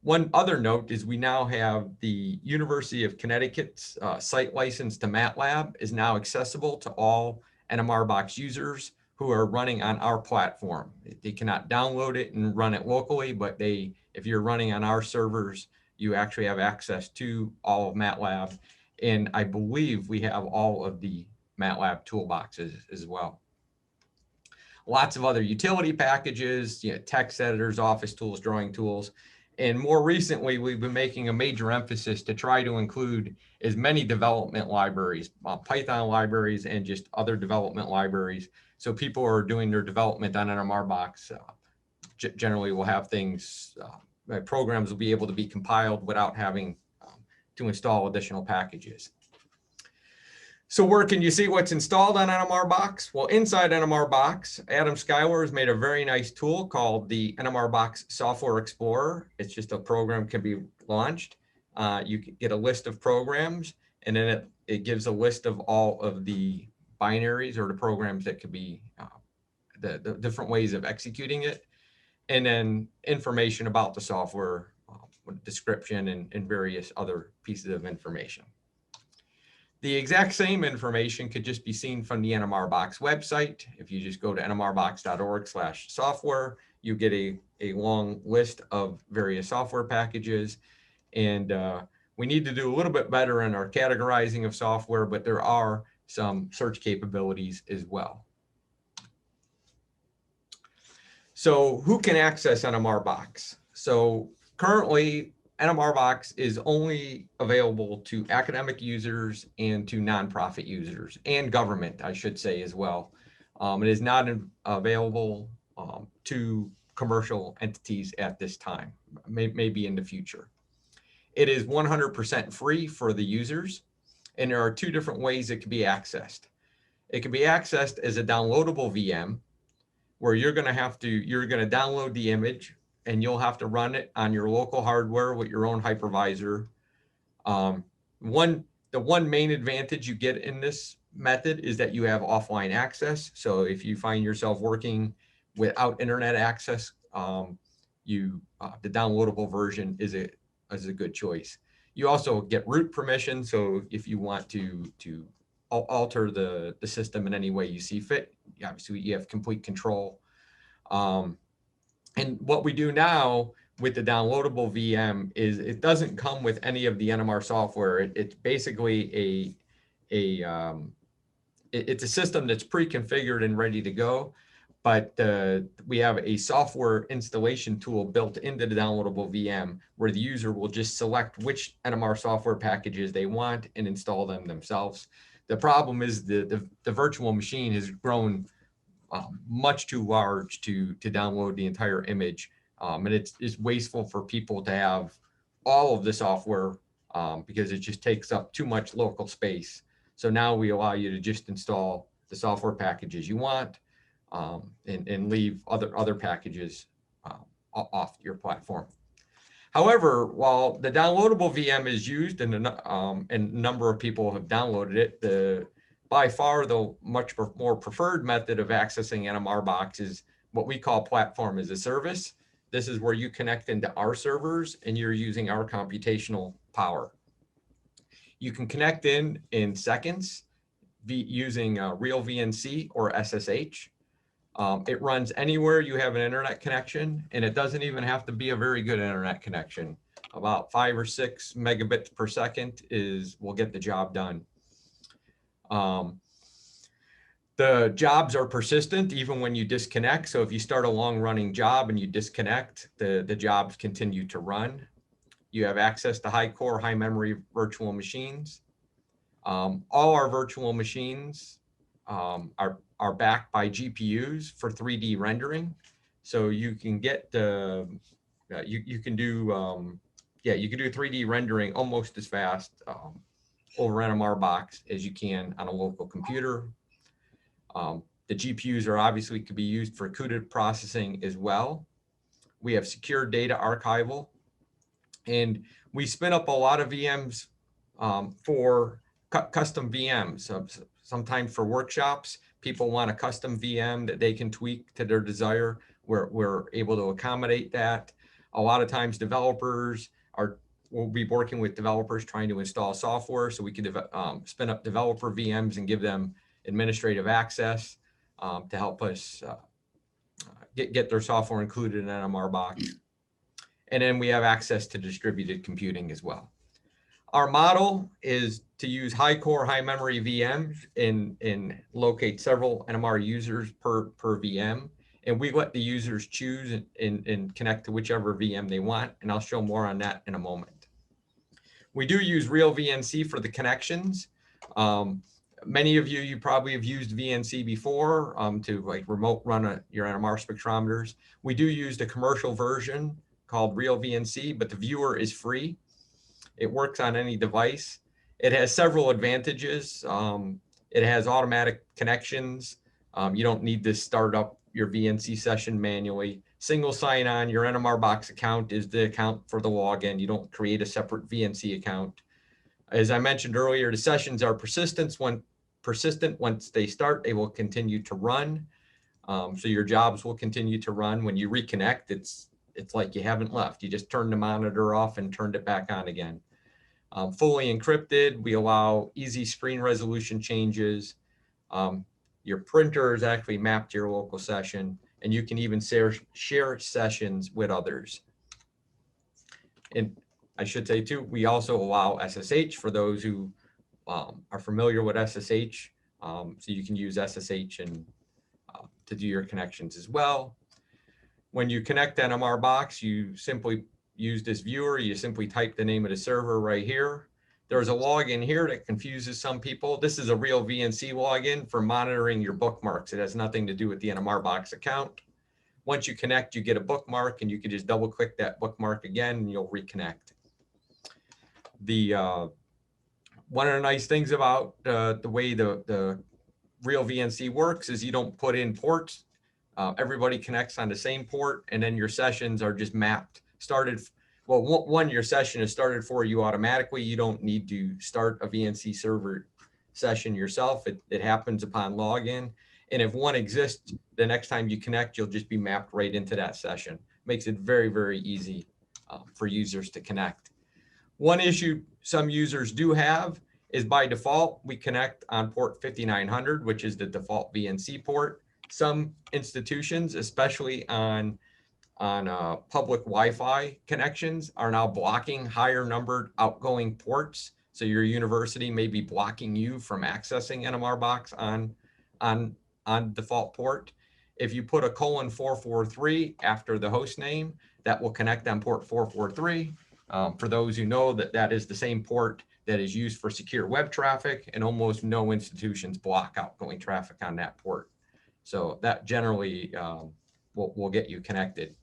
One other note is we now have the University of Connecticut's site license to MATLAB is now accessible to all NMR Box users who are running on our platform. They cannot download it and run it locally, but if you're running on our servers, you actually have access to all of MATLAB. And I believe we have all of the MATLAB toolboxes as well. Lots of other utility packages, text editors, office tools, drawing tools. And more recently, we've been making a major emphasis to try to include as many development libraries, Python libraries, and just other development libraries. So people who are doing their development on NMR Box generally will have things, programs will be able to be compiled without having to install additional packages. So where can you see what's installed on NMR Box? Well, inside NMR Box, Adam Schuyler has made a very nice tool called the NMR Box Software Explorer. It's just a program can be launched. You can get a list of programs, and then it gives a list of all of the binaries or the programs that could be the different ways of executing it, and then information about the software, description, and various other pieces of information. The exact same information could just be seen from the NMR Box website. If you just go to nmrbox.org/software, you get a long list of various software packages. And we need to do a little bit better in our categorizing of software, but there are some search capabilities as well. So who can access NMR Box? So currently, NMR Box is only available to academic users and to nonprofit users, and government, I should say, as well. It is not available to commercial entities at this time, maybe in the future. It is 100% free for the users, and there are two different ways it can be accessed. It can be accessed as a downloadable VM, where you're going to download the image and you'll have to run it on your local hardware with your own hypervisor. The one main advantage you get in this method is that you have offline access. So if you find yourself working without internet access, the downloadable version is a good choice. You also get root permission. So if you want to alter the system in any way you see fit, obviously you have complete control. And what we do now with the downloadable VM is it doesn't come with any of the NMR software. It's basically it's a system that's pre-configured and ready to go, but we have a software installation tool built into the downloadable VM where the user will just select which NMR software packages they want and install them themselves. The problem is the virtual machine has grown much too large to download the entire image. And it's wasteful for people to have all of the software because it just takes up too much local space. So now we allow you to just install the software packages you want and leave other packages off your platform. However, while the downloadable VM is used and a number of people have downloaded it, by far the much more preferred method of accessing NMR Box is what we call platform as a service. This is where you connect into our servers and you're using our computational power. You can connect in seconds using real VNC or SSH. It runs anywhere you have an internet connection, and it doesn't even have to be a very good internet connection. About 5 or 6 megabits per second will get the job done. The jobs are persistent even when you disconnect. So if you start a long running job and you disconnect, the jobs continue to run. You have access to high core, high memory virtual machines. All our virtual machines are backed by GPUs for 3D rendering. So you can get you can do 3D rendering almost as fast over NMR Box as you can on a local computer. The GPUs are obviously could be used for CUDA processing as well. We have secure data archival, and we spin up a lot of VMs for custom VMs. Sometimes for workshops, people want a custom VM that they can tweak to their desire. We're able to accommodate that. A lot of times developers we'll be working with developers trying to install software, so we can spin up developer VMs and give them administrative access to help us get their software included in NMR Box. And then we have access to distributed computing as well. Our model is to use high core, high memory VMs and locate several NMR users per VM. And we let the users choose and connect to whichever VM they want. And I'll show more on that in a moment. We do use real VNC for the connections. Many of you probably have used VNC before to like remote run your NMR spectrometers. We do use the commercial version called Real VNC, but the viewer is free. It works on any device. It has several advantages. It has automatic connections. You don't need to start up your VNC session manually. Single sign-on, your NMR Box account is the account for the login. You don't create a separate VNC account. As I mentioned earlier, the sessions are persistent. Once they start, they will continue to run. So your jobs will continue to run. When you reconnect, it's like you haven't left. You just turned the monitor off and turned it back on again. Fully encrypted, we allow easy screen resolution changes. Your printer is actually mapped to your local session, and you can even share sessions with others. And I should say too, we also allow SSH for those who are familiar with SSH. So you can use SSH to do your connections as well. When you connect to NMR Box, you simply use this viewer. You simply type the name of the server right here. There's a login here that confuses some people. This is a real VNC login for monitoring your bookmarks. It has nothing to do with the NMR Box account. Once you connect, you get a bookmark, and you can just double click that bookmark again and you'll reconnect. One of the nice things about the way the real VNC works is you don't put in ports. everybody connects on the same port, and then your sessions are just mapped, started. Well, one, your session is started for you automatically. You don't need to start a VNC server session yourself. It happens upon login. And if one exists, the next time you connect, you'll just be mapped right into that session. Makes it very, very easy for users to connect. One issue some users do have is by default, we connect on port 5900, which is the default VNC port. Some institutions, especially on public Wi-Fi connections, are now blocking higher numbered outgoing ports. So your university may be blocking you from accessing NMR box on default port. If you put a :443 after the host name, that will connect on port 443. For those who know, that is the same port that is used for secure web traffic, and almost no institutions block outgoing traffic on that port. So that generally will get you connected.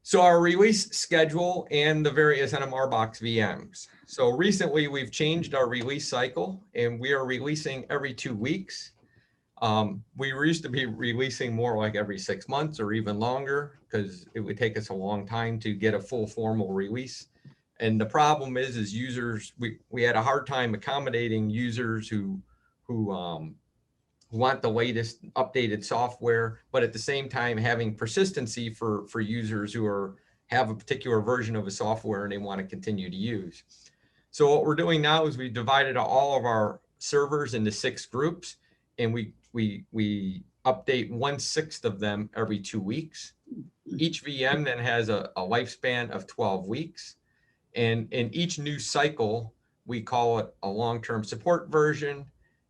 So our release schedule and the various NMR box VMs. So recently we've changed our release cycle, and we are releasing every 2 weeks. We used to be releasing more like every 6 months or even longer, because it would take us a long time to get a full formal release. And the problem is users, we had a hard time accommodating users who want the latest updated software, but at the same time having persistency for users who have a particular version of a software and they want to continue to use. So what we're doing now is we've divided all of our servers into 6 groups, and we update 1/6 of them every 2 weeks. Each VM then has a lifespan of 12 weeks. And in each new cycle, we call it a long-term support version,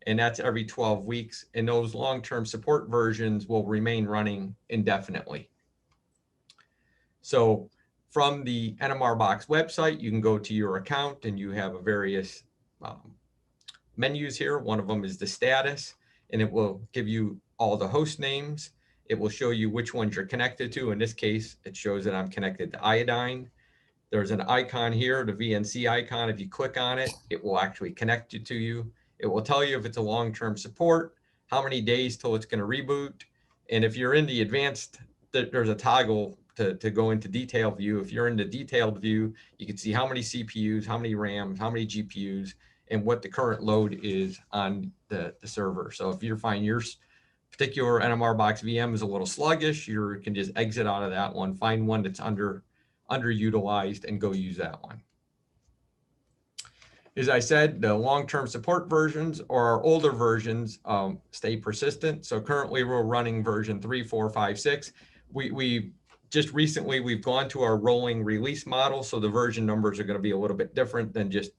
and that's every 12 weeks. And those long-term support versions will remain running indefinitely. So from the NMR Box website, you can go to your account and you have a various menus here. One of them is the status, and it will give you all the host names. It will show you which ones you're connected to. In this case, it shows that I'm connected to Iodine. There's an icon here, the VNC icon. If you click on it, it will actually connect you to you. It will tell you if it's a long-term support, how many days till it's going to reboot. And if you're in the advanced, there's a toggle to go into detail view. If you're in the detailed view, you can see how many CPUs, how many RAMs, how many GPUs, and what the current load is on the server. So if you find your particular NMR Box VM is a little sluggish, you can just exit out of that one, find one that's underutilized, and go use that one. As I said, the long-term support versions or our older versions stay persistent. So currently we're running version 3, 4, 5, 6. We just recently, we've gone to our rolling release model. So the version numbers are going to be a little bit different than just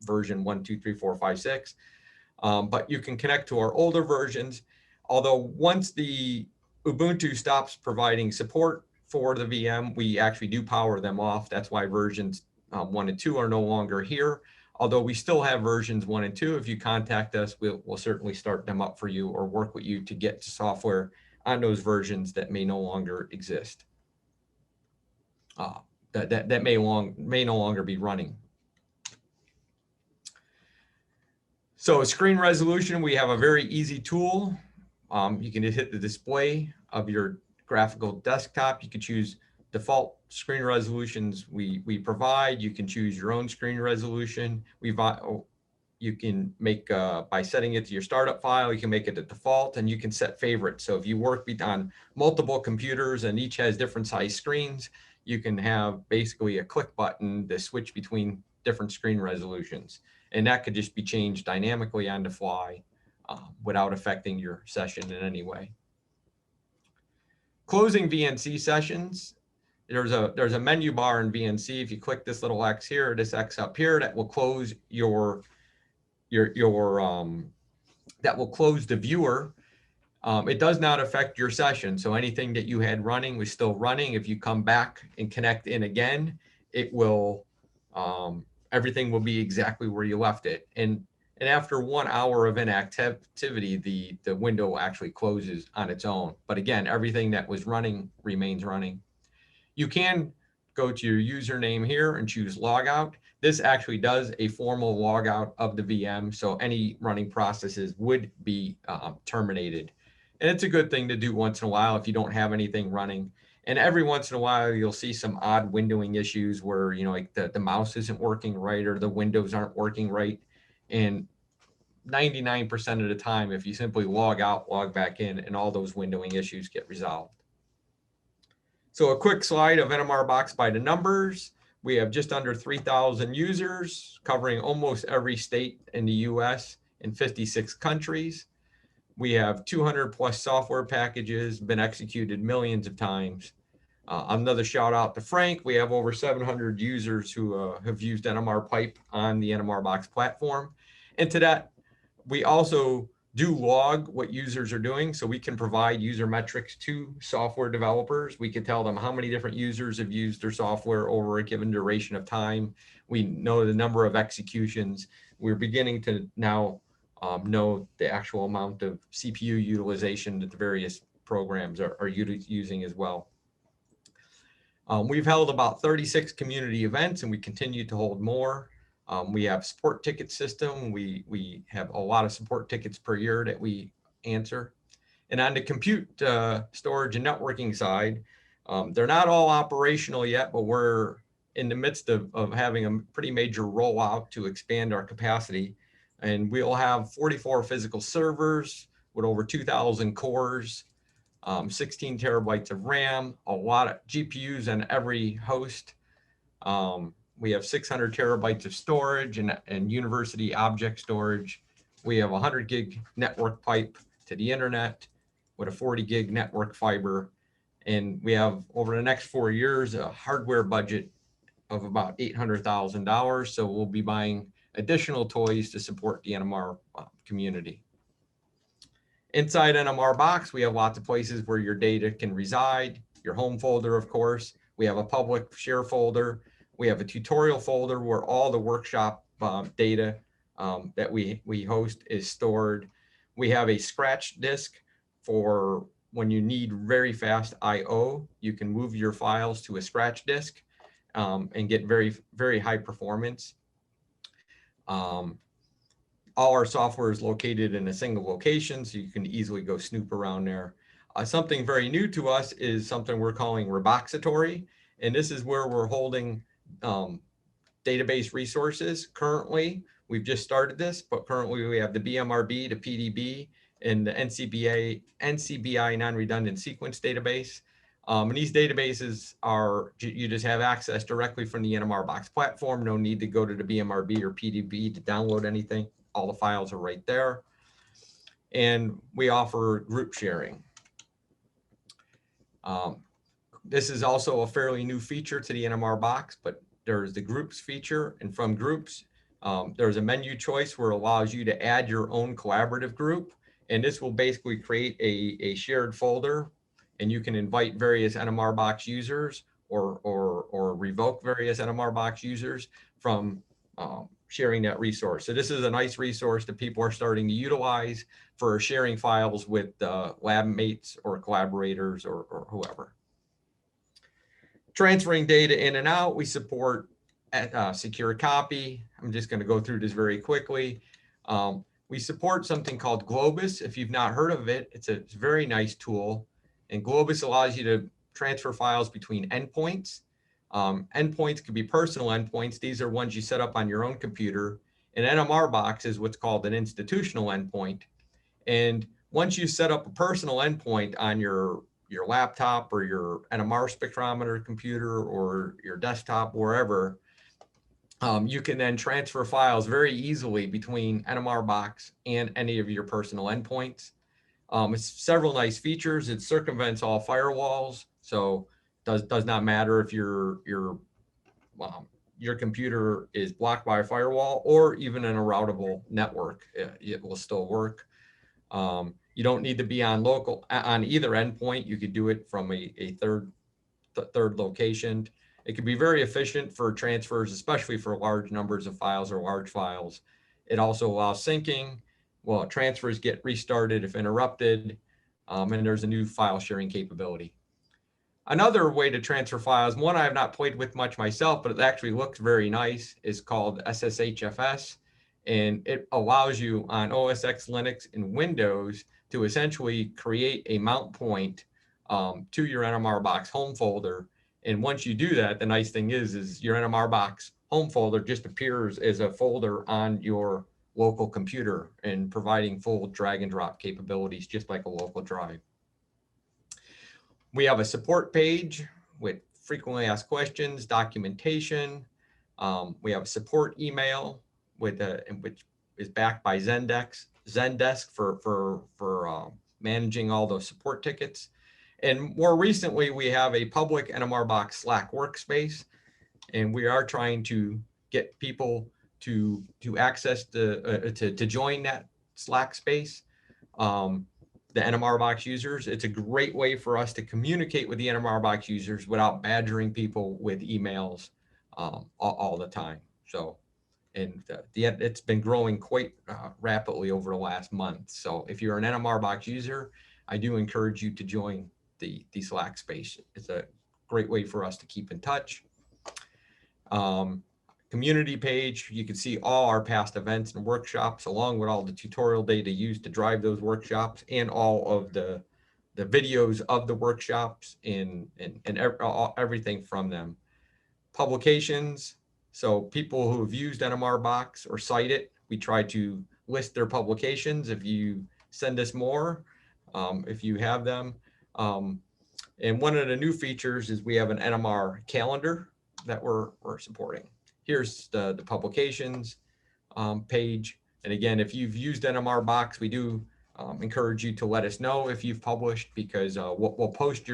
version 1, 2, 3, 4, 5, 6. But you can connect to our older versions. Although once the Ubuntu stops providing support for the VM, we actually do power them off. That's why versions 1 and 2 are no longer here. Although we still have versions 1 and 2. If you contact us, we'll certainly start them up for you or work with you to get software on those versions that may no longer exist. That may no longer be running. So screen resolution, we have a very easy tool. You can just hit the display of your graphical desktop. You can choose default screen resolutions we provide. You can choose your own screen resolution. You can make, by setting it to your startup file, you can make it a default, and you can set favorites. So if you work on multiple computers and each has different size screens, you can have basically a click button to switch between different screen resolutions. And that could just be changed dynamically on the fly without affecting your session in any way. Closing VNC sessions. There's a menu bar in VNC. If you click this little X here, this X up here, that will close that will close the viewer. It does not affect your session. So anything that you had running was still running. If you come back and connect in again, it will, everything will be exactly where you left it. And after 1 hour of inactivity, the window actually closes on its own. But again, everything that was running remains running. You can go to your username here and choose logout. This actually does a formal log out of the VM, so any running processes would be terminated. And it's a good thing to do once in a while if you don't have anything running. And every once in a while, you'll see some odd windowing issues where, you know, like the mouse isn't working right or the windows aren't working right. And 99% of the time, if you simply log out, log back in, and all those windowing issues get resolved. So a quick slide of NMR Box by the numbers. We have just under 3,000 users covering almost every state in the US in 56 countries. We have 200 plus software packages, been executed millions of times. Another shout out to Frank. We have over 700 users who have used NMR Pipe on the NMR Box platform. And to that, we also do log what users are doing, so we can provide user metrics to software developers. We can tell them how many different users have used their software over a given duration of time. We know the number of executions. We're beginning to now know the actual amount of CPU utilization that the various programs are using as well. We've held about 36 community events, and we continue to hold more. We have support ticket system. We have a lot of support tickets per year that we answer. And on the compute storage and networking side, they're not all operational yet, but we're in the midst of having a pretty major rollout to expand our capacity. And we'll have 44 physical servers with over 2,000 cores, 16 terabytes of RAM, a lot of GPUs on every host. We have 600 terabytes of storage and university object storage. We have 100 gig network pipe to the internet with a 40 gig network fiber. And we have, over the next 4 years, a hardware budget of about $800,000. So we'll be buying additional toys to support the NMR community. Inside NMR Box, we have lots of places where your data can reside. Your home folder, of course. We have a public share folder. We have a tutorial folder where all the workshop data that we host is stored. We have a scratch disk for when you need very fast I/O. You can move your files to a scratch disk and get very, very high performance. All our software is located in a single location, so you can easily go snoop around there. Something very new to us is something we're calling Repository, and this is where we're holding database resources. Currently, we've just started this, but currently we have the BMRB, the PDB, and the NCBI non-redundant sequence database. And these databases are, you just have access directly from the NMR Box platform. No need to go to the BMRB or PDB to download anything. All the files are right there. And we offer group sharing. This is also a fairly new feature to the NMR Box, but there's the groups feature, and from groups, there's a menu choice where it allows you to add your own collaborative group. And this will basically create a shared folder, and you can invite various NMR Box users or revoke various NMR Box users from sharing that resource. So this is a nice resource that people are starting to utilize for sharing files with lab mates or collaborators or whoever. Transferring data in and out, we support secure copy. I'm just going to go through this very quickly. We support something called Globus. If you've not heard of it, it's a very nice tool. And Globus allows you to transfer files between endpoints. Endpoints could be personal endpoints. These are ones you set up on your own computer. And NMR Box is what's called an institutional endpoint. And once you set up a personal endpoint on your laptop or your NMR spectrometer computer or your desktop, wherever, you can then transfer files very easily between NMR Box and any of your personal endpoints. It's several nice features. It circumvents all firewalls, so does not matter if your computer is blocked by a firewall or even in a routable network. It will still work. You don't need to be on either endpoint. You could do it from a third location. It can be very efficient for transfers, especially for large numbers of files or large files. It also allows syncing. Well, transfers get restarted if interrupted, and there's a new file sharing capability. Another way to transfer files, one I have not played with much myself, but it actually looks very nice, is called SSHFS. And it allows you on OS X, Linux, and Windows to essentially create a mount point to your NMR box home folder. And once you do that, the nice thing is your NMR box home folder just appears as a folder on your local computer and providing full drag and drop capabilities, just like a local drive. We have a support page with frequently asked questions, documentation. We have a support email with which is backed by Zendesk for managing all those support tickets. And more recently, we have a public NMR box Slack workspace, and we are trying to get people to access to join that Slack space. The NMR box users, it's a great way for us to communicate with the NMR box users without badgering people with emails all the time. So, and it's been growing quite rapidly over the last month. So if you're an NMR box user, I do encourage you to join the Slack space. It's a great way for us to keep in touch. Community page, you can see all our past events and workshops, along with all the tutorial data used to drive those workshops, and all of the videos of the workshops and everything from them. Publications, so people who have used NMR box or cite it, we try to list their publications. If you send us more, if you have them. And one of the new features is we have an NMR calendar that we're supporting. Here's the publications page. And again, if you've used NMR box, we do encourage you to let us know if you've published, because we'll post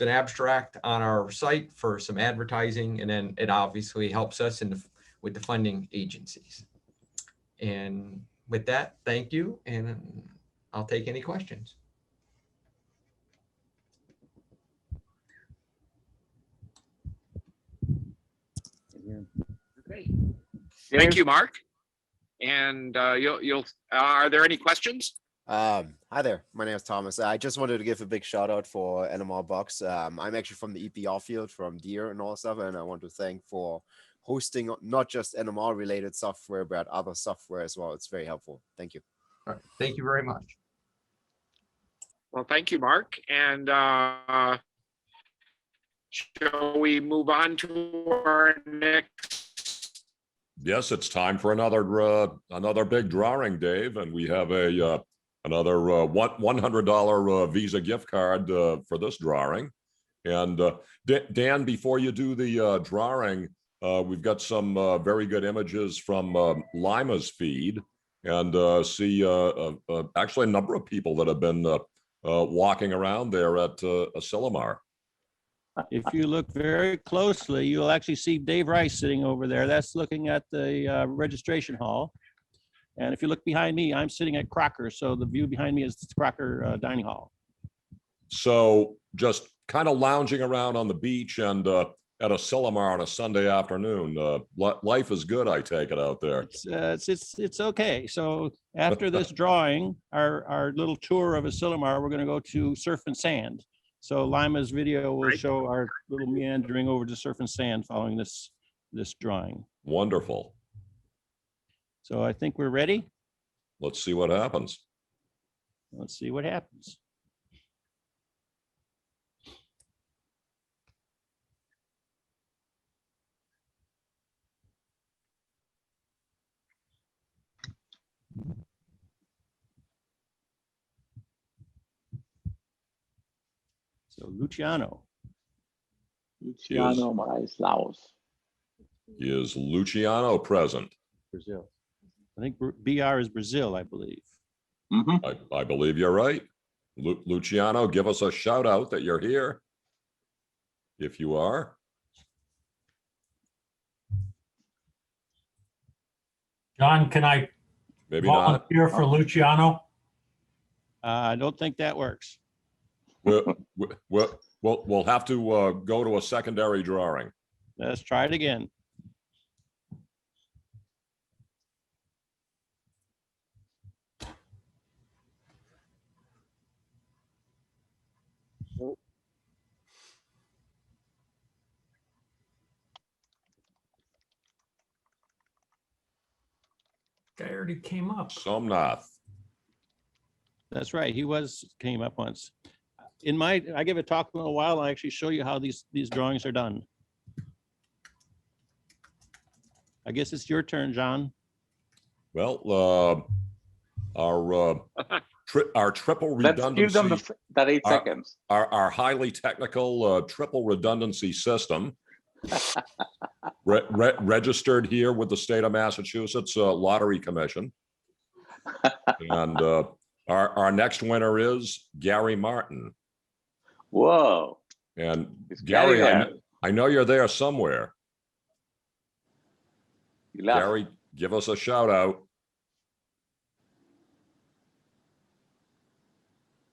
an abstract on our site for some advertising, and then it obviously helps us with the funding agencies. And with that, thank you, and I'll take any questions. Great. Thank you, Mark. And are there any questions? Hi there. My name is Thomas. I just wanted to give a big shout out for NMR Box. I'm actually from the EPR field, from Deer and all stuff, and I want to thank for hosting not just NMR related software, but other software as well. It's very helpful. Thank you. All right. Thank you very much. Well, thank you, Mark. And shall we move on to our next? Yes, it's time for another big drawing, Dave, and we have another $100 Visa gift card for this drawing. And Dan, before you do the drawing, we've got some very good images from Lima's feed, and see actually a number of people that have been walking around there at Asilomar. If you look very closely, you'll actually see Dave Rice sitting over there. That's looking at the registration hall. And if you look behind me, I'm sitting at Crocker. So the view behind me is the Crocker dining hall. So just kind of lounging around on the beach and at Asilomar on a Sunday afternoon. Life is good, I take it, out there. It's okay. So after this drawing, our little tour of Asilomar, we're going to go to Surf and Sand. So Lima's video will show our little meandering over to Surf and Sand following this drawing. Wonderful. So I think we're ready. Let's see what happens. Let's see what happens. So Luciano. Luciano Moraes Laos. Is Luciano present? Brazil. I think BR is Brazil, I believe. I believe you're right. Luciano, give us a shout out that you're here, if you are. John, can I Maybe not. volunteer for Luciano? I don't think that works. We'll have to go to a secondary drawing. Let's try it again. Guy already came up. Somnath. That's right. He came up once. I give a talk in a while. I actually show you how these drawings are done. I guess it's your turn, John. Well, our triple Let's give them redundancy, that 8 seconds. our highly technical triple redundancy system registered here with the state of Massachusetts Lottery Commission. And our next winner is Gary Martin. Whoa. And Is Gary, Gary I know you're there somewhere. You left. Gary, give us a shout out.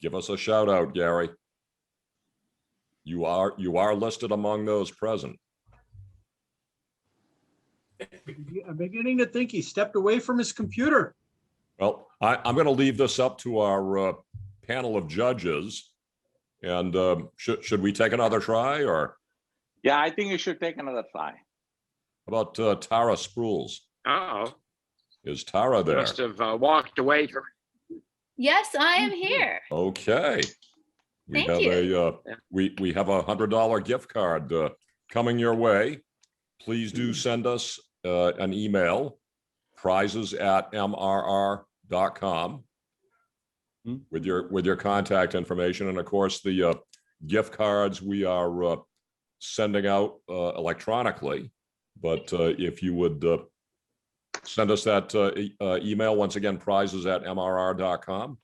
Give us a shout out, Gary. You are listed among those present. I'm beginning to think he stepped away from his computer. Well, I'm going to leave this up to our panel of judges. And should we take another try, or? Yeah, I think you should take another try. How about Tara Sprules? Uh-oh. Is Tara there? Must have walked away from. Yes, I am here. Okay. We Thank have you. we have a $100 gift card coming your way. Please do send us an email, prizes@mrr.com, with your contact information, and of course the gift cards we are sending out electronically. But if you would send us that email, once again, prizes@mrr.com,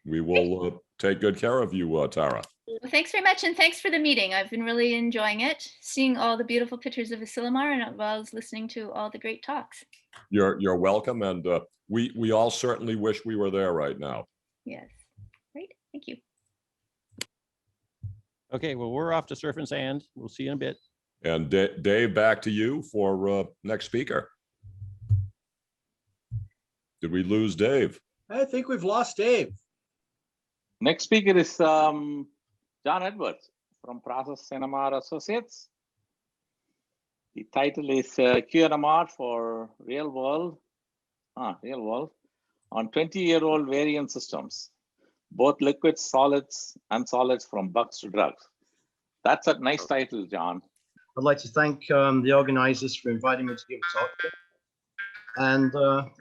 we will take good care of you, Tara. Well, thanks very much, and thanks for the meeting. I've been really enjoying it, seeing all the beautiful pictures of Asilomar, and as well as listening to all the great talks. You're welcome, and we all certainly wish we were there right now. Yes, great, thank you. Okay, well, we're off to surf and sand. We'll see you in a bit. And Dave, back to you for next speaker. Did we lose Dave? I think we've lost Dave. Next speaker is John Edwards from Process NMR Associates. The title is QNMR for real world on 20-year-old variant systems, both liquids, solids, and solids from bugs to drugs. That's a nice title, John. I'd like to thank the organizers for inviting me to give a talk. And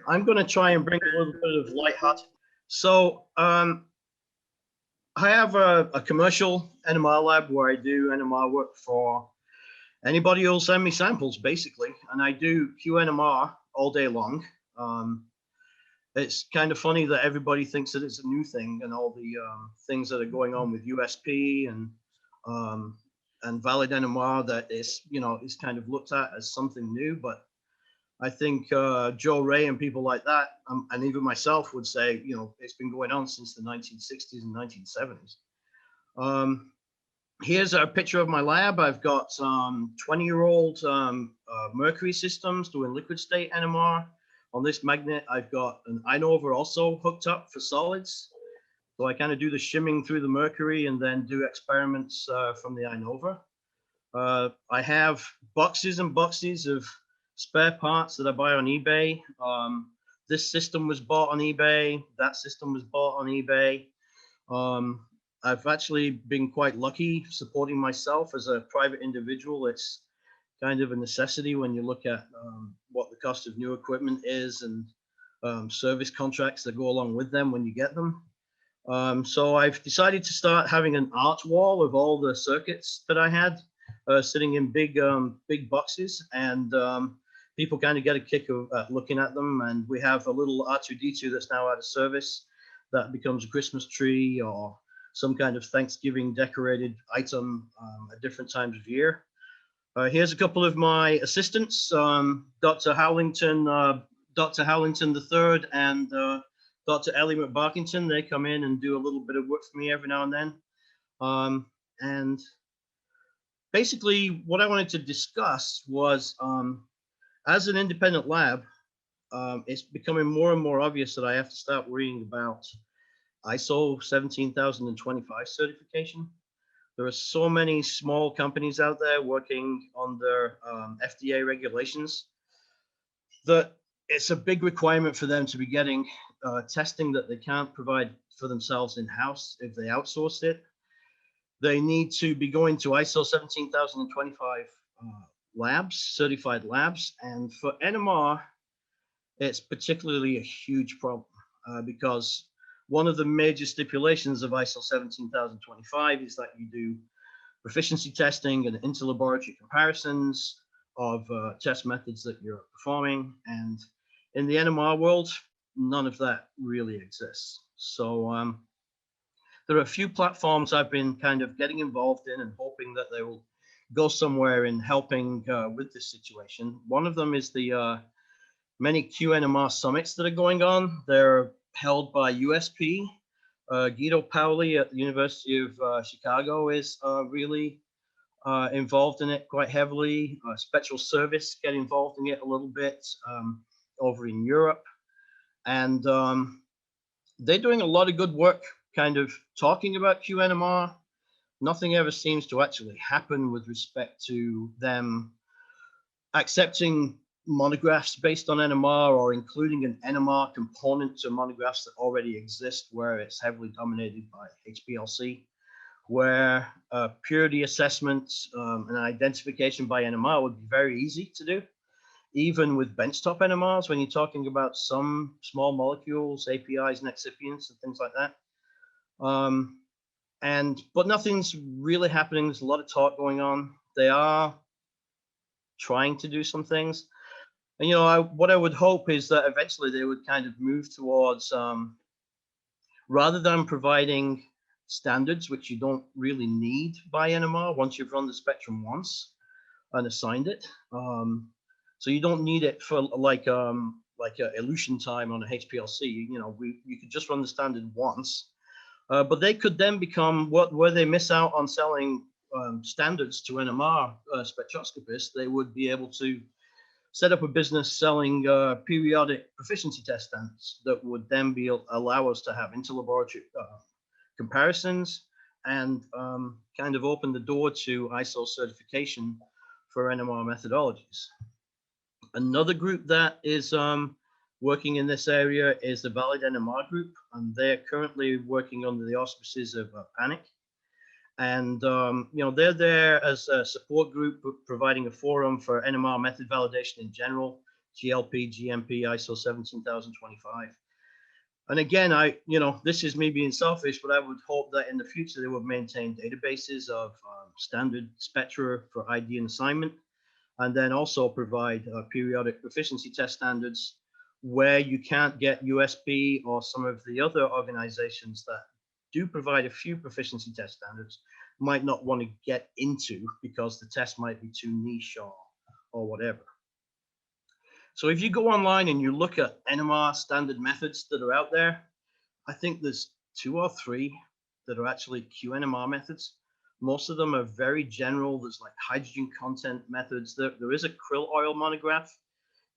I'm going to try and bring a little bit of lighthearted. So I have a commercial NMR lab where I do NMR work for anybody who'll send me samples, basically. And I do QNMR all day long. It's kind of funny that everybody thinks that it's a new thing, and all the things that are going on with USP and valid NMR that is, is kind of looked at as something new. But I think Joe Ray and people like that, and even myself would say, it's been going on since the 1960s and 1970s. Here's a picture of my lab. I've got 20-year-old mercury systems doing liquid state NMR. On this magnet, I've got an Inova also hooked up for solids. So I kind of do the shimming through the mercury and then do experiments from the Inova. I have boxes and boxes of spare parts that I buy on eBay. This system was bought on eBay. That system was bought on eBay. I've actually been quite lucky supporting myself as a private individual. It's kind of a necessity when you look at what the cost of new equipment is and service contracts that go along with them when you get them. So I've decided to start having an art wall of all the circuits that I had sitting in big boxes, and people kind of get a kick of looking at them. And we have a little R2D2 that's now out of service that becomes a Christmas tree or some kind of Thanksgiving decorated item at different times of year. Here's a couple of my assistants, Dr. Howlington III and Dr. Ellie McBarkington. They come in and do a little bit of work for me every now and then. And basically what I wanted to discuss was, as an independent lab, it's becoming more and more obvious that I have to start worrying about ISO 17025 certification. There are so many small companies out there working on their FDA regulations that it's a big requirement for them to be getting testing that they can't provide for themselves in-house if they outsource it. They need to be going to ISO 17025 labs, certified labs. And for NMR, it's particularly a huge problem because one of the major stipulations of ISO 17025 is that you do proficiency testing and interlaboratory comparisons of test methods that you're performing. And in the NMR world, none of that really exists. So there are a few platforms I've been kind of getting involved in and hoping that they will go somewhere in helping with this situation. One of them is the many QNMR summits that are going on. They're held by USP. Guido Paoli at the University of Chicago is really involved in it quite heavily. Spectral Service get involved in it a little bit over in Europe. And they're doing a lot of good work kind of talking about QNMR. Nothing ever seems to actually happen with respect to them accepting monographs based on NMR or including an NMR component to monographs that already exist where it's heavily dominated by HPLC, where purity assessments and identification by NMR would be very easy to do, even with benchtop NMRs when you're talking about some small molecules, APIs and excipients and things like that. But nothing's really happening. There's a lot of talk going on. They are trying to do some things. And, you know, what I would hope is that eventually they would kind of move towards, rather than providing standards, which you don't really need by NMR once you've run the spectrum once and assigned it. So you don't need it for like a elution time on a HPLC. You know, you could just run the standard once. But they could then become where they miss out on selling standards to NMR spectroscopists. They would be able to set up a business selling periodic proficiency test standards that would then allow us to have interlaboratory comparisons and kind of open the door to ISO certification for NMR methodologies. Another group that is working in this area is the Valid NMR group, and they're currently working under the auspices of PANIC. And you know, they're there as a support group providing a forum for NMR method validation in general, GLP, GMP, ISO 17025. And again, you know, this is me being selfish, but I would hope that in the future they would maintain databases of standard spectra for ID and assignment, and then also provide periodic proficiency test standards where you can't get USP or some of the other organizations that do provide a few proficiency test standards might not want to get into because the test might be too niche or whatever. So if you go online and you look at NMR standard methods that are out there, I think there's 2 or 3 that are actually QNMR methods. Most of them are very general. There's like hydrogen content methods. There is a krill oil monograph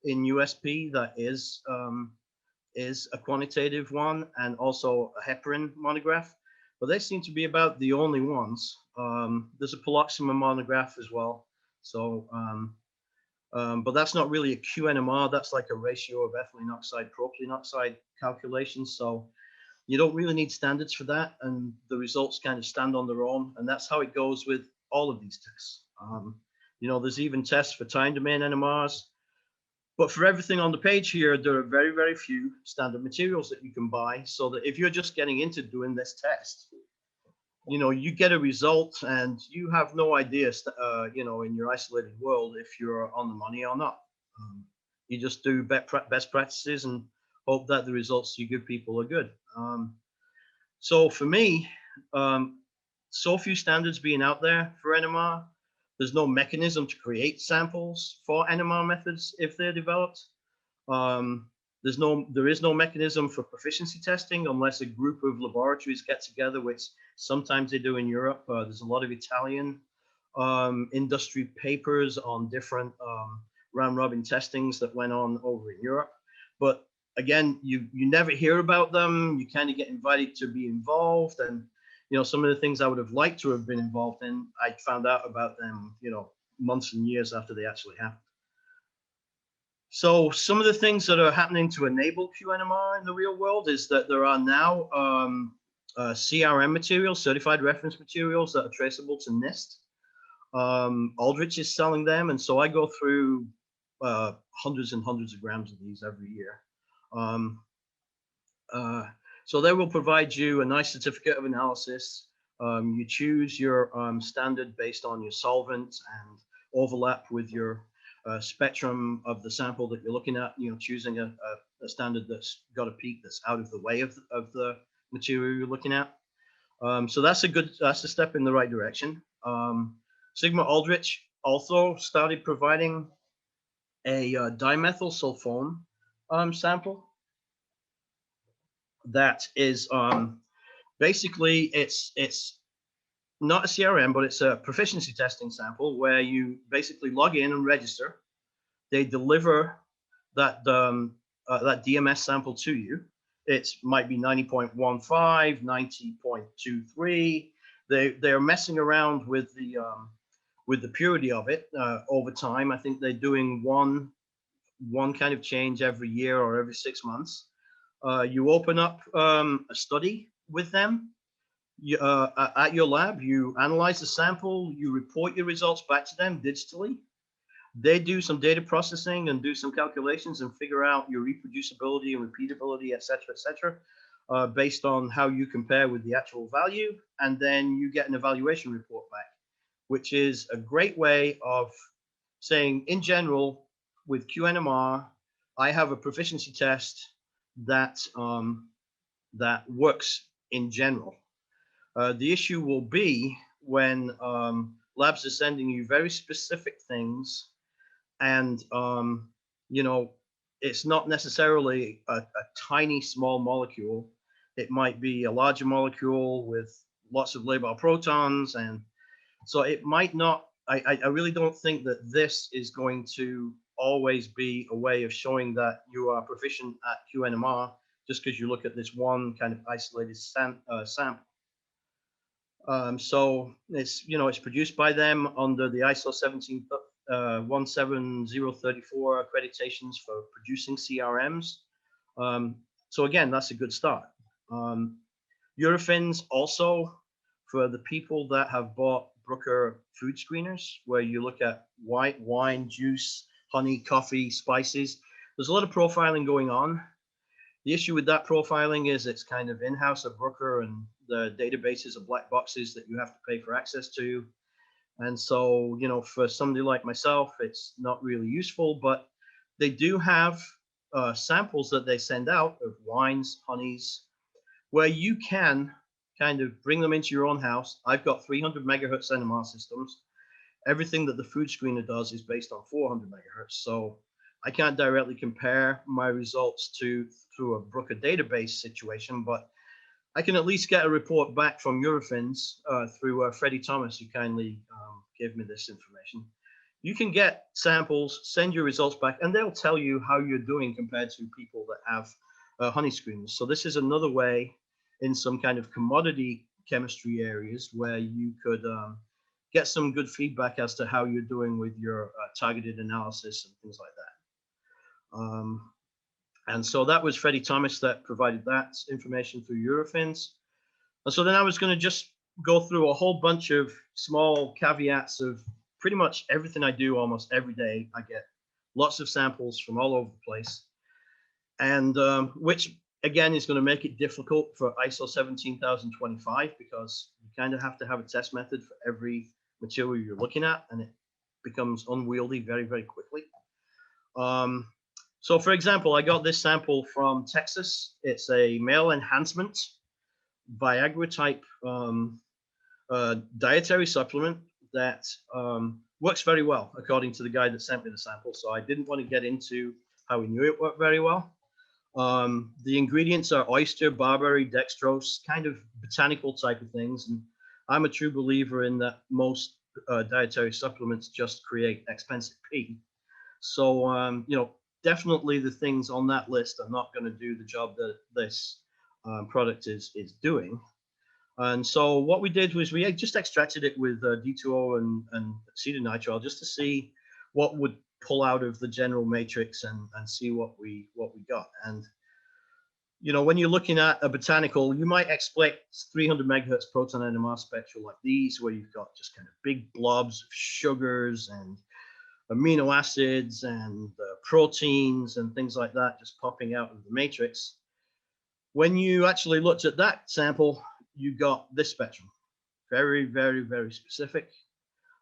in USP that is a quantitative one, and also a heparin monograph, but they seem to be about the only ones. There's a poloxamer monograph as well. So, but that's not really a QNMR. That's like a ratio of ethylene oxide, propylene oxide calculations. So you don't really need standards for that, and the results kind of stand on their own. And that's how it goes with all of these tests. You know, there's even tests for time domain NMRs. But for everything on the page here, there are very, very few standard materials that you can buy, so that if you're just getting into doing this test, you know, you get a result and you have no idea, you know, in your isolated world, if you're on the money or not. You just do best practices and hope that the results you give people are good. So for me, so few standards being out there for NMR, there's no mechanism to create samples for NMR methods if they're developed. There is no mechanism for proficiency testing unless a group of laboratories get together, which sometimes they do in Europe. There's a lot of Italian industry papers on different round robin testings that went on over in Europe. But again, you never hear about them. You kind of get invited to be involved, and you know, some of the things I would have liked to have been involved in, I found out about them, you know, months and years after they actually happened. So some of the things that are happening to enable QNMR in the real world is that there are now CRM materials, certified reference materials that are traceable to NIST. Aldrich is selling them, and so I go through hundreds and hundreds of grams of these every year. So they will provide you a nice certificate of analysis. You choose your standard based on your solvent and overlap with your spectrum of the sample that you're looking at, choosing a standard that's got a peak that's out of the way of the material you're looking at. So that's a step in the right direction. Sigma Aldrich also started providing a dimethyl sulfone sample that is basically it's not a CRM, but it's a proficiency testing sample where you basically log in and register. They deliver that that DMS sample to you. It might be 90.15, 90.23. They're messing around with the purity of it over time. I think they're doing one kind of change every year or every 6 months. You open up a study with them. At your lab, you analyze the sample, you report your results back to them digitally. They do some data processing and do some calculations and figure out your reproducibility and repeatability, et cetera, based on how you compare with the actual value. And then you get an evaluation report back, which is a great way of saying, in general, with QNMR, I have a proficiency test that that works in general. The issue will be when labs are sending you very specific things, and it's not necessarily a tiny small molecule. It might be a larger molecule with lots of labile protons, and so it might not. I really don't think that this is going to always be a way of showing that you are proficient at QNMR just because you look at this one kind of isolated sample. So it's produced by them under the ISO 17034 accreditations for producing CRMs. So again, that's a good start. Eurofins also, for the people that have bought Brooker food screeners, where you look at white wine, juice, honey, coffee, spices. There's a lot of profiling going on. The issue with that profiling is it's kind of in-house at Brooker, and the databases are black boxes that you have to pay for access to. And so, for somebody like myself, it's not really useful, but they do have samples that they send out of wines, honeys, where you can kind of bring them into your own house. I've got 300 megahertz NMR systems. Everything that the food screener does is based on 400 megahertz. So I can't directly compare my results through a Brooker database situation, but I can at least get a report back from Eurofins through Freddie Thomas, who kindly gave me this information. You can get samples, send your results back, and they'll tell you how you're doing compared to people that have honey screeners. So this is another way in some kind of commodity chemistry areas where you could get some good feedback as to how you're doing with your targeted analysis and things like that. And so that was Freddie Thomas that provided that information through Eurofins. And so then I was going to just go through a whole bunch of small caveats of pretty much everything I do almost every day. I get lots of samples from all over the place, and which again is going to make it difficult for ISO 17025 because you kind of have to have a test method for every material you're looking at, and it becomes unwieldy very, very quickly. So for example, I got this sample from Texas. It's a male enhancement Viagra type dietary supplement that works very well, according to the guy that sent me the sample. So I didn't want to get into how he knew it worked very well. The ingredients are oyster, barberry, dextrose, kind of botanical type of things. And I'm a true believer in that most dietary supplements just create expensive pee. So, definitely the things on that list are not going to do the job that this product is doing. And so what we did was we just extracted it with D2O and acetonitrile just to see what would pull out of the general matrix and see what we got. And when you're looking at a botanical, you might expect 300 megahertz proton NMR spectra like these, where you've got just kind of big blobs of sugars and amino acids and proteins and things like that just popping out of the matrix. When you actually looked at that sample, you got this spectrum. Very, very, very specific.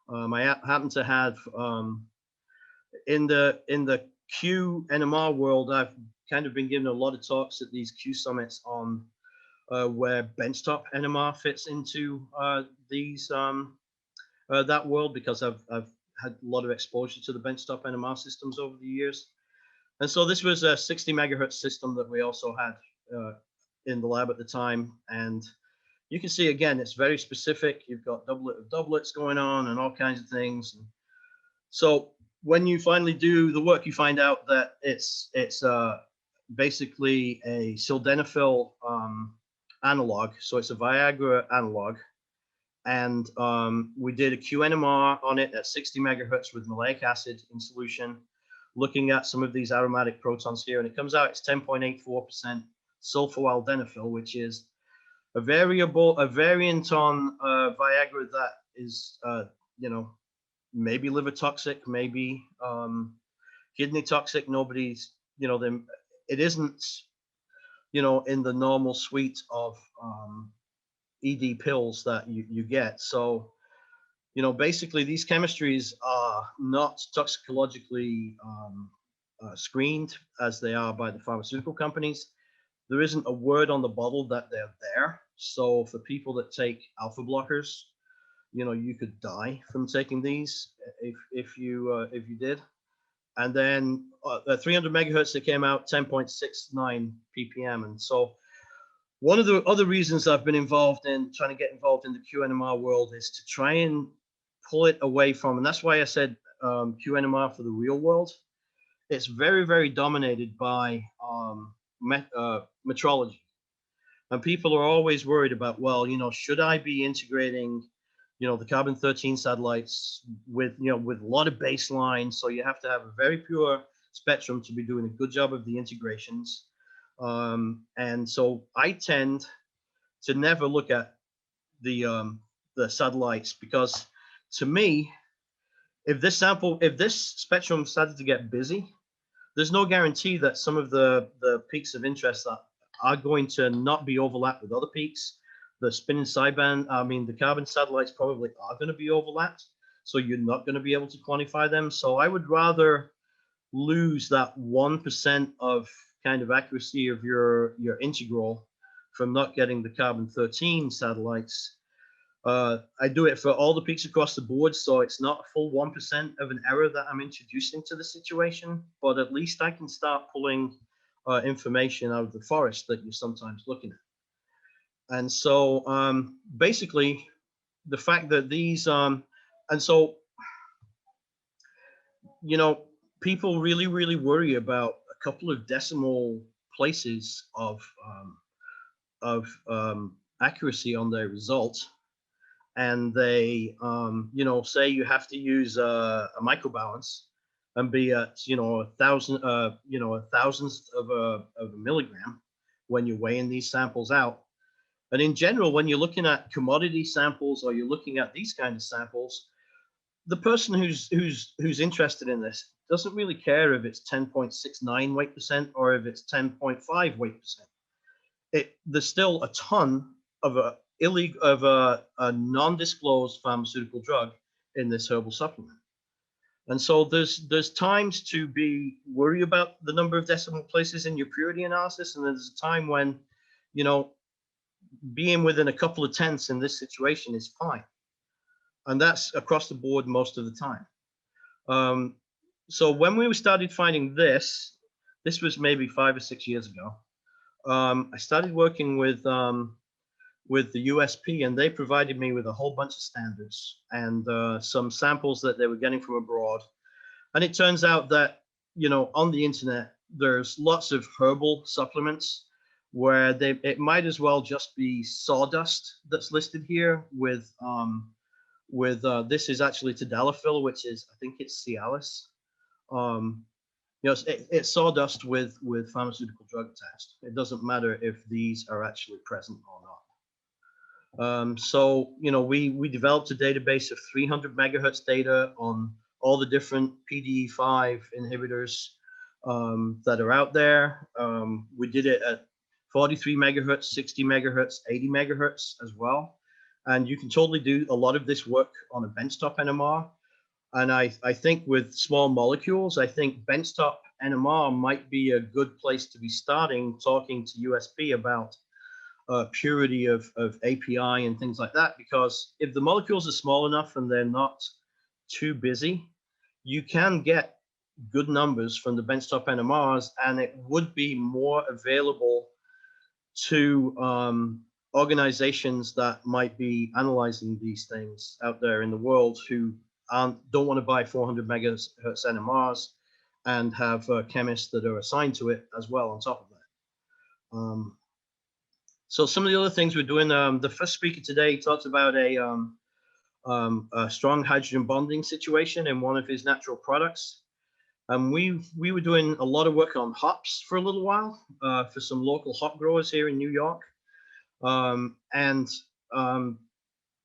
I happen to have in the Q NMR world, I've kind of been given a lot of talks at these Q summits on where benchtop NMR fits into that world, because I've had a lot of exposure to the benchtop NMR systems over the years. And so this was a 60 megahertz system that we also had in the lab at the time. And you can see, again, it's very specific. You've got doublet of doublets going on and all kinds of things. And so when you finally do the work, you find out that it's basically a sildenafil analog. So it's a Viagra analog. And we did a QNMR on it at 60 megahertz with maleic acid in solution, looking at some of these aromatic protons here. And it comes out, it's 10.84% sulfo-aldenafil, which is a variant on Viagra that is, maybe liver toxic, maybe kidney toxic. Nobody's, it isn't, in the normal suite of ED pills that you get. So, basically these chemistries are not toxicologically screened as they are by the pharmaceutical companies. There isn't a word on the bottle that they're there. So for people that take alpha blockers, you could die from taking these if you did. And then at 300 megahertz, it came out 10.69 ppm. And so one of the other reasons I've been involved in trying to get involved in the QNMR world is to try and pull it away from, and that's why I said QNMR for the real world. It's very, very dominated by metrology. And people are always worried about, well, should I be integrating, the carbon-13 satellites with a lot of baseline? So you have to have a very pure spectrum to be doing a good job of the integrations. And so I tend to never look at the satellites, because to me, if this spectrum started to get busy, there's no guarantee that some of the peaks of interest are going to not be overlapped with other peaks. The spinning sideband, the carbon satellites probably are going to be overlapped, so you're not going to be able to quantify them. So I would rather lose that 1% of kind of accuracy of your integral from not getting the carbon-13 satellites. I do it for all the peaks across the board, so it's not a full 1% of an error that I'm introducing to the situation, but at least I can start pulling information out of the forest that you're sometimes looking at. And so basically the fact that these, and so, people really, really worry about a couple of decimal places of accuracy on their result. And they, say you have to use a microbalance and be at, a thousandth of a milligram when you're weighing these samples out. And in general, when you're looking at commodity samples or you're looking at these kind of samples, the person who's interested in this doesn't really care if it's 10.69 weight percent or if it's 10.5 weight percent. There's still a ton of a non-disclosed pharmaceutical drug in this herbal supplement. And so there's times to be worried about the number of decimal places in your purity analysis, and there's a time when, being within a couple of tenths in this situation is fine. And that's across the board most of the time. So when we started finding this was maybe 5 or 6 years ago. I started working with the USP, and they provided me with a whole bunch of standards and some samples that they were getting from abroad. And it turns out that, on the internet, there's lots of herbal supplements where it might as well just be sawdust that's listed here with this is actually tadalafil, which is, I think it's Cialis. you know, it's sawdust with pharmaceutical drug test. It doesn't matter if these are actually present or not. So, you know, we developed a database of 300 megahertz data on all the different PDE5 inhibitors that are out there. We did it at 43 megahertz, 60 megahertz, 80 megahertz as well. And you can totally do a lot of this work on a benchtop NMR. And I think with small molecules, I think benchtop NMR might be a good place to be starting talking to USB about purity of API and things like that. Because if the molecules are small enough and they're not too busy, you can get good numbers from the benchtop NMRs, and it would be more available to organizations that might be analyzing these things out there in the world who don't want to buy 400 megahertz NMRs and have chemists that are assigned to it as well on top of that. So some of the other things we're doing, the first speaker today talked about a strong hydrogen bonding situation in one of his natural products. We were doing a lot of work on hops for a little while for some local hop growers here in New York.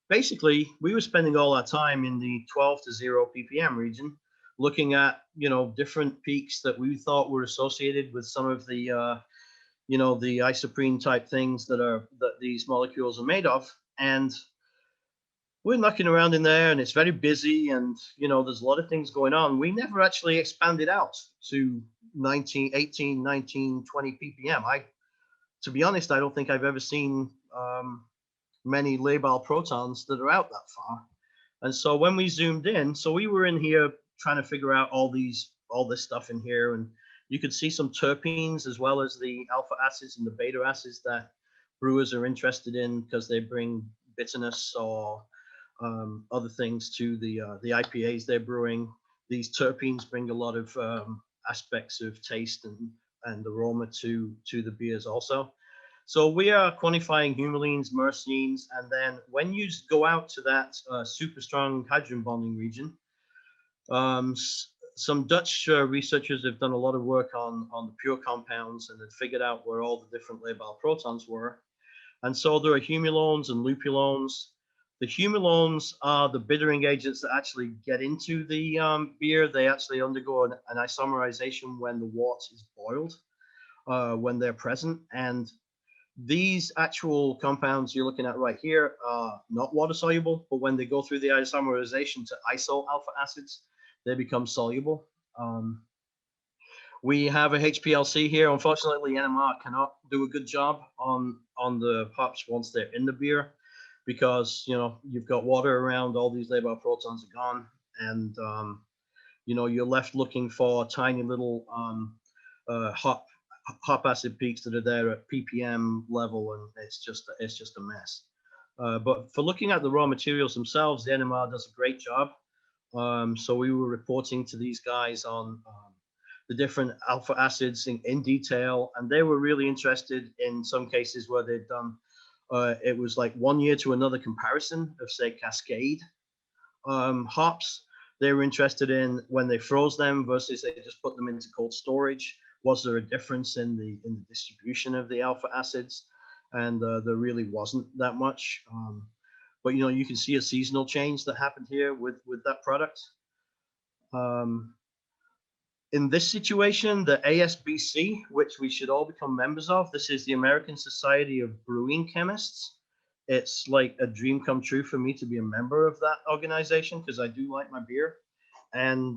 Basically, we were spending all our time in the 12 to 0 ppm region, looking at, you know, different peaks that we thought were associated with some of the, you know, the isoprene type things that these molecules are made of. And we're knocking around in there, and it's very busy, and, you know, there's a lot of things going on. We never actually expanded out to 19, 18, 19, 20 ppm. To be honest, I don't think I've ever seen many labile protons that are out that far. And so when we zoomed in, so we were in here trying to figure out all this stuff in here, and you could see some terpenes as well as the alpha acids and the beta acids that brewers are interested in because they bring bitterness or other things to the IPAs they're brewing. These terpenes bring a lot of aspects of taste and aroma to the beers also. So we are quantifying humulines, myrcenes, and then when you go out to that super strong hydrogen bonding region, some Dutch researchers have done a lot of work on the pure compounds and have figured out where all the different labile protons were. And so there are humulones and lupulones. The humulones are the bittering agents that actually get into the beer. They actually undergo an isomerization when the wort is boiled, when they're present. And these actual compounds you're looking at right here are not water soluble, but when they go through the isomerization to iso alpha acids, they become soluble. We have a HPLC here. Unfortunately, NMR cannot do a good job on the hops once they're in the beer, because, you know, you've got water around, all these labile protons are gone, and you know, you're left looking for tiny little hop acid peaks that are there at ppm level, and it's just a mess. But for looking at the raw materials themselves, the NMR does a great job. So we were reporting to these guys on the different alpha acids in detail, and they were really interested in some cases where they'd done it was like 1 year to another comparison of, say, Cascade hops. They were interested in when they froze them versus they just put them into cold storage. Was there a difference in the distribution of the alpha acids? And there really wasn't that much. But, you know, you can see a seasonal change that happened here with that product. In this situation, the ASBC, which we should all become members of, this is the American Society of Brewing Chemists. It's like a dream come true for me to be a member of that organization because I do like my beer. And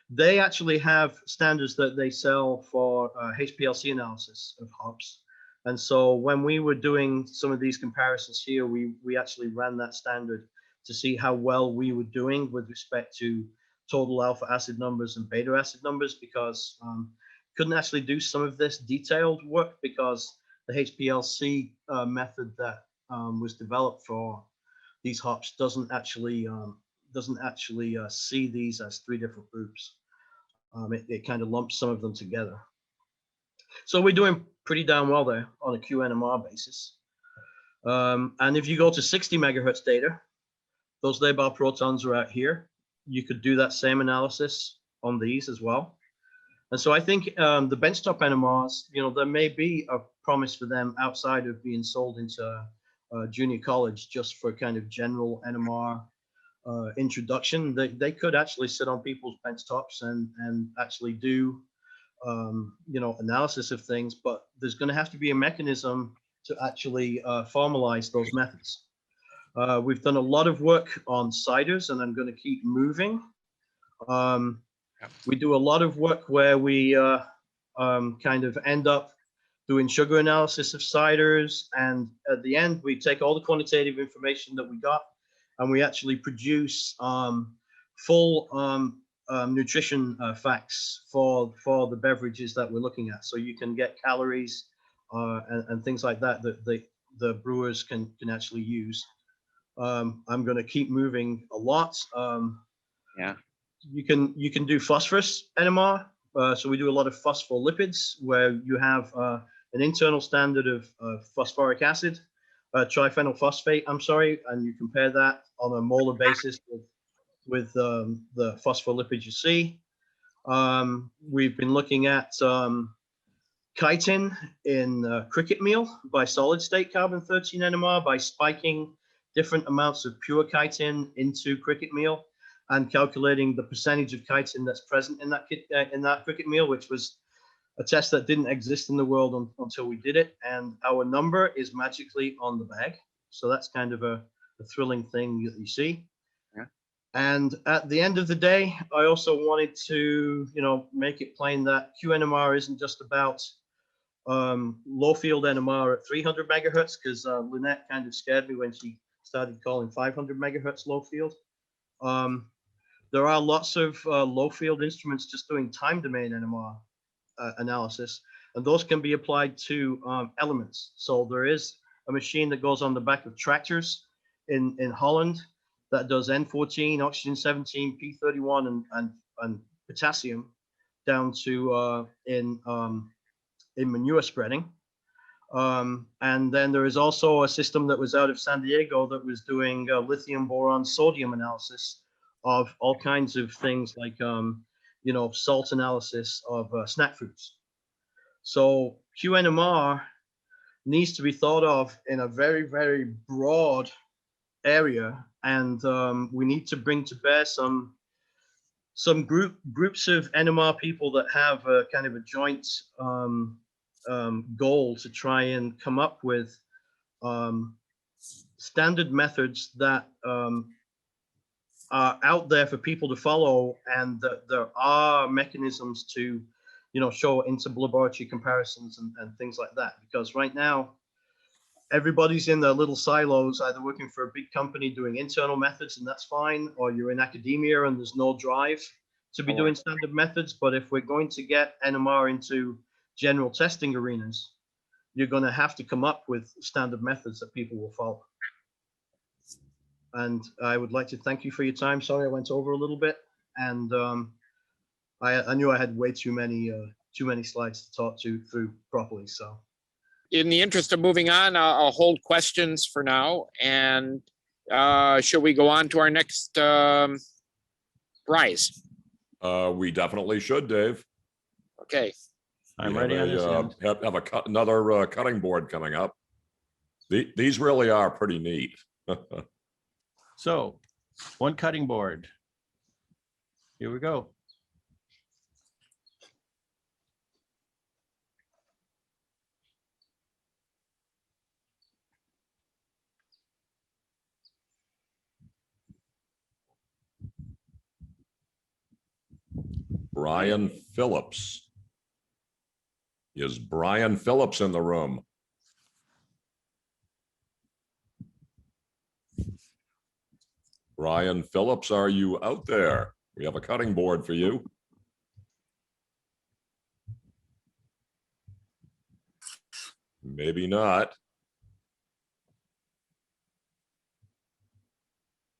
they actually have standards that they sell for HPLC analysis of hops. And so when we were doing some of these comparisons here, we actually ran that standard to see how well we were doing with respect to total alpha acid numbers and beta acid numbers, because couldn't actually do some of this detailed work because the HPLC method that was developed for these hops doesn't actually see these as three different groups. It kind of lumps some of them together. So we're doing pretty damn well there on a QNMR basis. And if you go to 60 megahertz data, those labile protons are out here. You could do that same analysis on these as well. And so I think the benchtop NMRs, there may be a promise for them outside of being sold into junior college just for kind of general NMR introduction. They could actually sit on people's benchtops and actually do analysis of things, but there's going to have to be a mechanism to actually formalize those methods. We've done a lot of work on CIDRs, and I'm going to keep moving. We do a lot of work where we kind of end up doing sugar analysis of CIDRs, and at the end, we take all the quantitative information that we got, and we actually produce full nutrition facts for the beverages that we're looking at. So you can get calories and things like that the brewers can actually use. I'm going to keep moving a lot. You can do phosphorus NMR. So we do a lot of phospholipids where you have an internal standard of phosphoric acid, triphenylphosphate, I'm sorry, and you compare that on a molar basis with the phospholipids you see. We've been looking at chitin in cricket meal by solid state carbon-13 NMR by spiking different amounts of pure chitin into cricket meal and calculating the percentage of chitin that's present in that cricket meal, which was a test that didn't exist in the world until we did it. And our number is magically on the bag. So that's kind of a thrilling thing that you see. And at the end of the day, I also wanted to, make it plain that QNMR isn't just about low field NMR at 300 megahertz, because Lynette kind of scared me when she started calling 500 megahertz low field. There are lots of low field instruments just doing time domain NMR analysis, and those can be applied to elements. So there is a machine that goes on the back of tractors in Holland that does N14, oxygen 17, P31, and potassium down to in manure spreading. And then there is also a system that was out of San Diego that was doing lithium boron sodium analysis of all kinds of things like salt analysis of snack foods. So QNMR needs to be thought of in a very, very broad area, and we need to bring to bear some groups of NMR people that have a kind of a joint goal to try and come up with standard methods that are out there for people to follow, and that there are mechanisms to, show inter-laboratory comparisons and things like that. Because right now, everybody's in their little silos, either working for a big company doing internal methods, and that's fine, or you're in academia and there's no drive to be doing standard methods. But if we're going to get NMR into general testing arenas, you're going to have to come up with standard methods that people will follow. And I would like to thank you for your time. Sorry I went over a little bit, and I knew I had way too many slides to talk through properly. So in the interest of moving on, I'll hold questions for now. And should we go on to our next prize? We definitely should, Dave. Okay. I'm ready on this end. Have another cutting board coming up. These really are pretty neat. So, one cutting board. Here we go. Brian Phillips. Is Brian Phillips in the room? Brian Phillips, are you out there? We have a cutting board for you. Maybe not.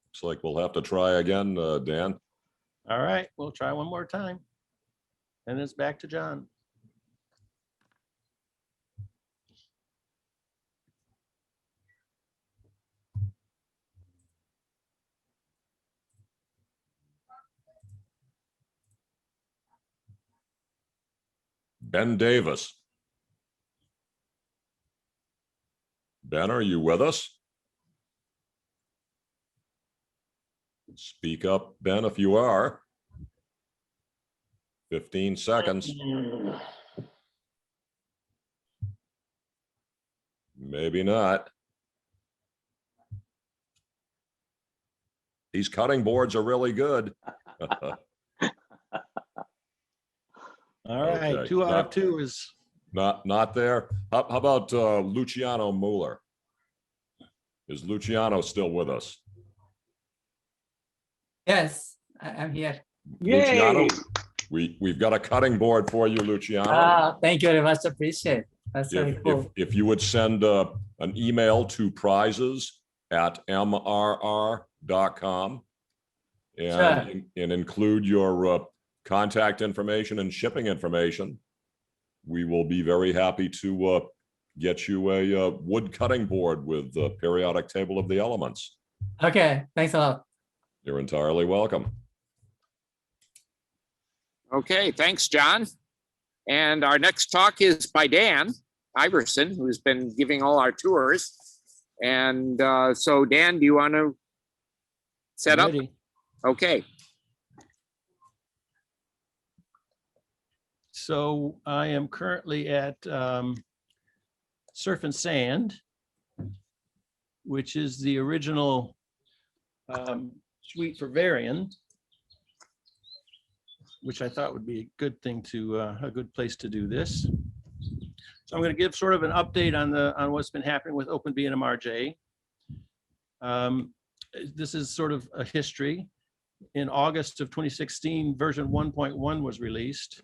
Looks like we'll have to try again, Dan. All right, we'll try one more time. And it's back to John. Ben Davis. Ben, are you with us? Speak up, Ben, if you are. 15 seconds. Maybe not. These cutting boards are really good. All right, Okay, 2 out of not- 2 is Not there. How about Luciano Mueller? Is Luciano still with us? Yes, I'm here. Luciano, Yay! we've got a cutting board for you, Luciano. Thank you very much. Appreciate. That's very cool. If you would send an email to prizes@mrr.com and include your contact information and shipping information, we will be very happy to get you a wood cutting board with the periodic table of the elements. Okay, thanks a lot. You're entirely welcome. Okay, thanks, John. And our next talk is by Dan Iverson, who's been giving all our tours. And so Dan, do you want to set up? ready. Okay. So I am currently at Surf and Sand, which is the original suite for Varian, which I thought would be a good thing to, a good place to do this. So I'm going to give sort of an update on what's been happening with OpenVNMRJ. This is sort of a history. In August of 2016, version 1.1 was released.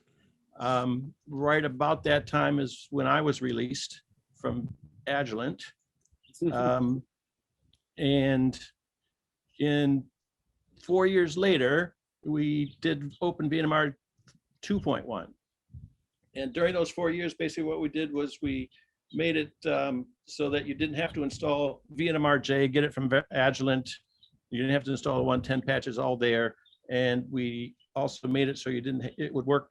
Right about that time is when I was released from Agilent. And in 4 years later, we did OpenVNMR 2.1. And during those 4 years, basically what we did was we made it so that you didn't have to install VNMRJ, get it from Agilent. You didn't have to install the 110 patches all there. And we also made it so it would work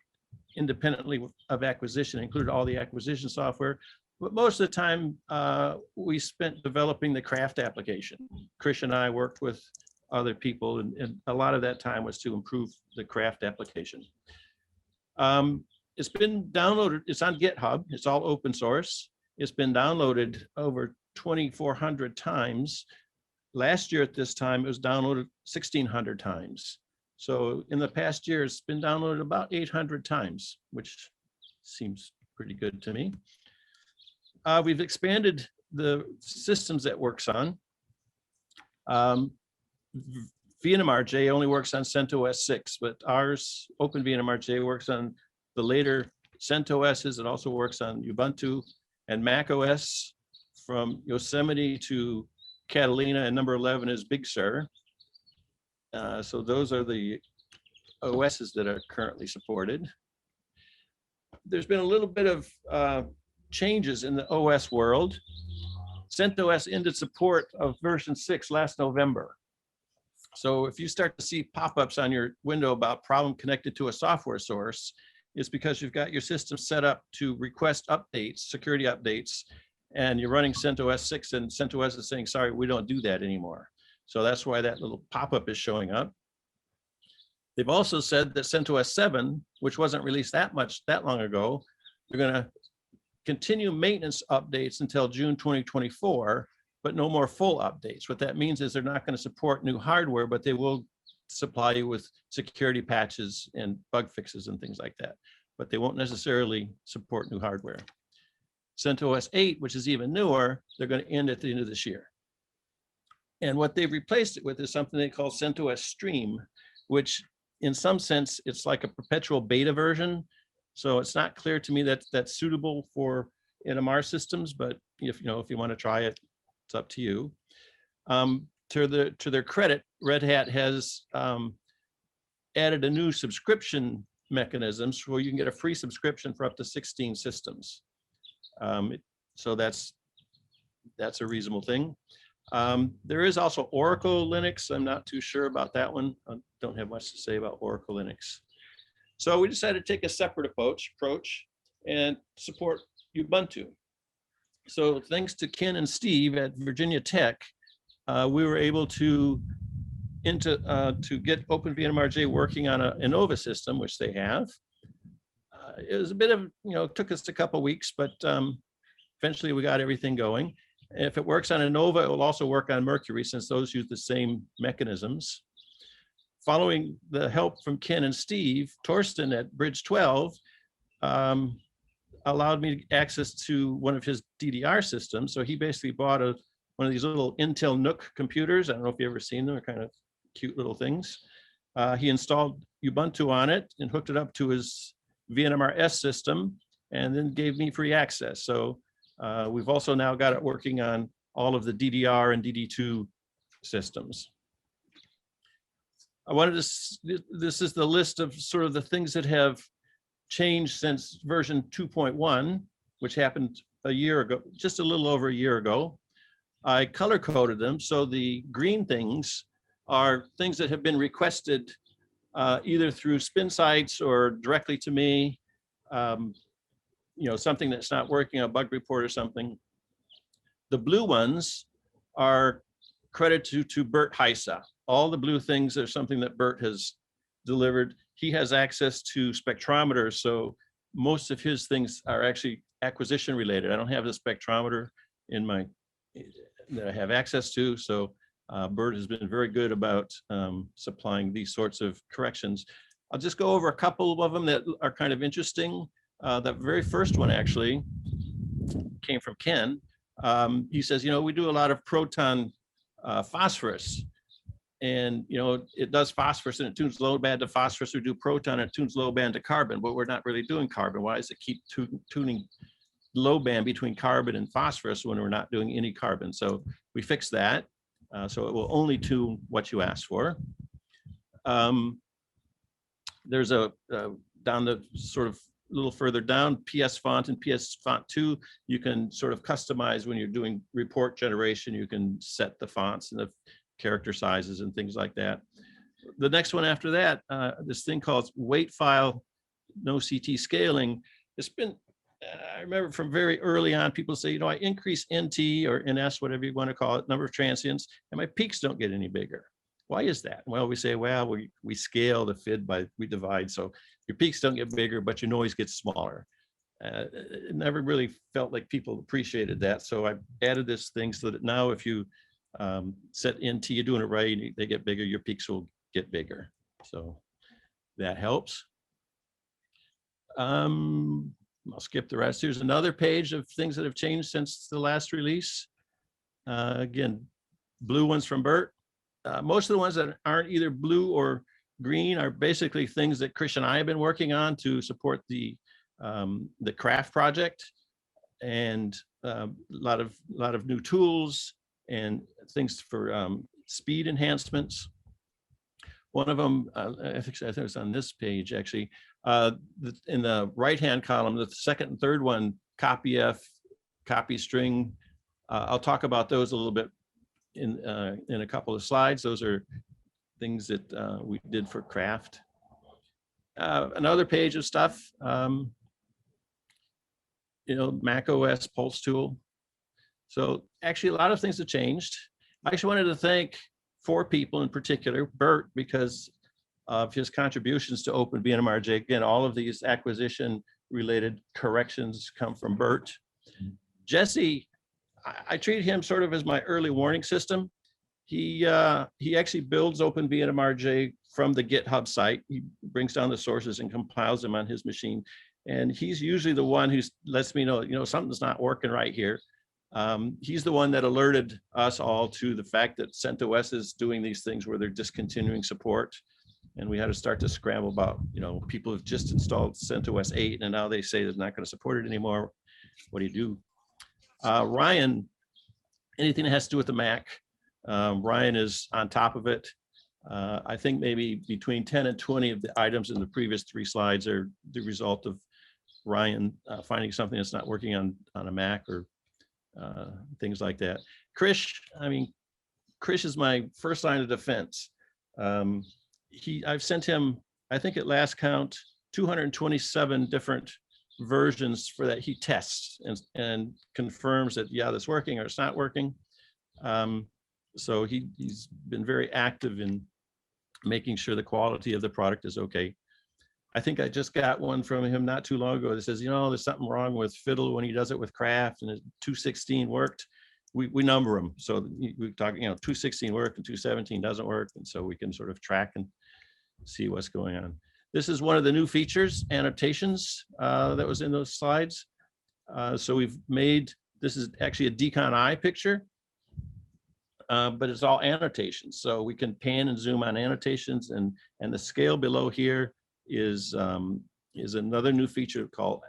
independently of acquisition, included all the acquisition software. But most of the time, we spent developing the craft application. Chris and I worked with other people, and a lot of that time was to improve the craft application. It's been downloaded, it's on GitHub, it's all open source. It's been downloaded over 2,400 times. Last year at this time, it was downloaded 1,600 times. So in the past year, it's been downloaded about 800 times, which seems pretty good to me. We've expanded the systems that works on. VNMRJ only works on CentOS 6, but ours, OpenVNMRJ, works on the later CentOSs. It also works on Ubuntu and macOS, from Yosemite to Catalina, and number 11 is Big Sur. So those are the OSs that are currently supported. There's been a little bit of changes in the OS world. CentOS ended support of version 6 last November. So if you start to see pop-ups on your window about problem connected to a software source, it's because you've got your system set up to request updates, security updates, and you're running CentOS 6 and CentOS is saying, sorry, we don't do that anymore. So that's why that little pop-up is showing up. They've also said that CentOS 7, which wasn't released that long ago, they're going to continue maintenance updates until June 2024, but no more full updates. What that means is they're not going to support new hardware, but they will supply you with security patches and bug fixes and things like that. But they won't necessarily support new hardware. CentOS 8, which is even newer, they're going to end at the end of this year. And what they've replaced it with is something they call CentOS Stream, which in some sense, it's like a perpetual beta version. So it's not clear to me that that's suitable for NMR systems, but if you want to try it, it's up to you. To their credit, Red Hat has added a new subscription mechanism where you can get a free subscription for up to 16 systems. So that's a reasonable thing. There is also Oracle Linux. I'm not too sure about that one. I don't have much to say about Oracle Linux. So we decided to take a separate approach. and support Ubuntu. So thanks to Ken and Steve at Virginia Tech, we were able to get OpenVNMRJ working on an Innova system, which they have. It was a bit of, took us a couple weeks, but eventually we got everything going. If it works on Innova, it will also work on Mercury, since those use the same mechanisms. Following the help from Ken and Steve, Torsten at Bridge 12 allowed me access to one of his DDR systems. So he basically bought one of these little Intel NUC computers. I don't know if you've ever seen them. They're kind of cute little things. He installed Ubuntu on it and hooked it up to his VNMRS system, and then gave me free access. So we've also now got it working on all of the DDR and DD2 systems. I wanted to, this is the list of sort of the things that have changed since version 2.1, which happened a year ago, just a little over a year ago. I color coded them. So the green things are things that have been requested either through spin sites or directly to me, something that's not working, a bug report or something. The blue ones are credited to Bert Heisa. All the blue things are something that Bert has delivered. He has access to spectrometers, so most of his things are actually acquisition related. I don't have the spectrometer in my that I have access to, so Bert has been very good about supplying these sorts of corrections. I'll just go over a couple of them that are kind of interesting. The very first one actually came from Ken. He says, we do a lot of proton phosphorus, and it does phosphorus and it tunes low band to phosphorus. We do proton and it tunes low band to carbon, but we're not really doing carbon. Why does it keep tuning low band between carbon and phosphorus when we're not doing any carbon? So we fixed that. So it will only tune what you ask for. There's a down the sort of a little further down, PS font and PS font 2, you can sort of customize when you're doing report generation. You can set the fonts and the character sizes and things like that. The next one after that, this thing called weight file, no CT scaling. It's been, I remember from very early on, people say, I increase NT or NS, whatever you want to call it, number of transients, and my peaks don't get any bigger. Why is that? Well, we say, well, we scale the FID by, we divide. So your peaks don't get bigger, but your noise gets smaller. It never really felt like people appreciated that. So I added this thing so that now if you set NT, you're doing it right, they get bigger, your peaks will get bigger. So that helps. I'll skip the rest. Here's another page of things that have changed since the last release. Again, blue ones from Bert. Most of the ones that aren't either blue or green are basically things that Chris and I have been working on to support the craft project, and a lot of new tools and things for speed enhancements. One of them, I think it was on this page actually, in the right-hand column, the second and third one, copy F, copy string. I'll talk about those a little bit in a couple of slides. Those are things that we did for craft. Another page of stuff, Mac OS Pulse tool. So actually a lot of things have changed. I actually wanted to thank 4 people in particular, Bert, because of his contributions to OpenVNMRJ. Again, all of these acquisition related corrections come from Bert. Jesse, I treat him sort of as my early warning system. He actually builds OpenVNMRJ from the GitHub site. He brings down the sources and compiles them on his machine. And he's usually the one who lets me know, something's not working right here. He's the one that alerted us all to the fact that CentOS is doing these things where they're discontinuing support. And we had to start to scramble about, people have just installed CentOS 8 and now they say they're not going to support it anymore. What do you do? Ryan, anything that has to do with the Mac, Ryan is on top of it. I think maybe between 10 and 20 of the items in the previous 3 slides are the result of Ryan finding something that's not working on a Mac or things like that. Krish is my first line of defense. I've sent him, I think at last count, 227 different versions for that he tests and confirms that, yeah, that's working or it's not working. So he's been very active in making sure the quality of the product is okay. I think I just got one from him not too long ago that says, you know, there's something wrong with Fiddle when he does it with Craft, and 216 worked. We number them. So we talk, you know, 216 worked and 217 doesn't work. And so we can sort of track and see what's going on. This is one of the new features, annotations, that was in those slides. So we've made, this is actually a Decon Eye picture, but it's all annotations. So we can pan and zoom on annotations, and the scale below here is another new feature called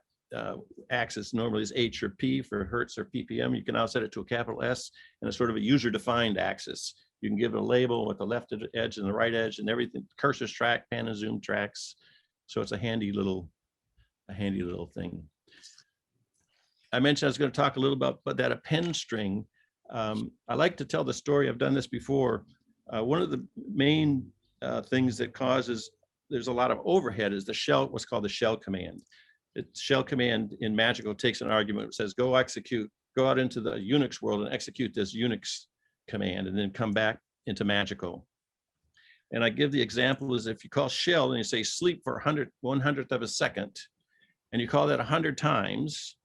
axis. Normally is H or P for Hertz or PPM. You can now set it to a capital S, and it's sort of a user-defined axis. You can give it a label with the left edge and the right edge and everything. Cursors track, pan and zoom tracks. So it's a handy little thing. I mentioned I was going to talk a little about that append string. I like to tell the story. I've done this before. One of the main things that causes there's a lot of overhead is the shell, what's called the shell command. The shell command in Magical takes an argument, it says go out into the Unix world and execute this Unix command, and then come back into Magical. And I give the example is if you call shell and you say sleep for 1/100th of a second, and you call that 100 times,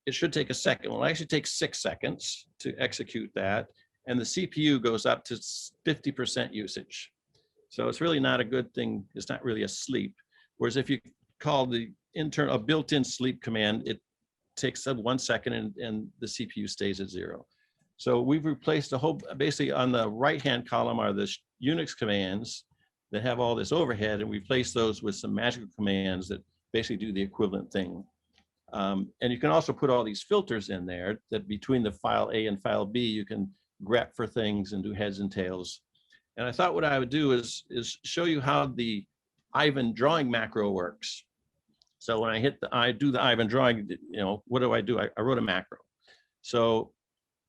it should take a second. Well, it actually takes 6 seconds to execute that, and the CPU goes up to 50% usage. So it's really not a good thing. It's not really a sleep. Whereas if you call the internal, a built-in sleep command, it takes 1 second and the CPU stays at 0. So we've replaced the whole, basically on the right-hand column are the Unix commands that have all this overhead, and we replace those with some Magical commands that basically do the equivalent thing. And you can also put all these filters in there that between the file A and file B, you can grep for things and do heads and tails. And I thought what I would do is show you how the Ivan drawing macro works. So when I do the Ivan drawing, you know, what do? I wrote a macro. So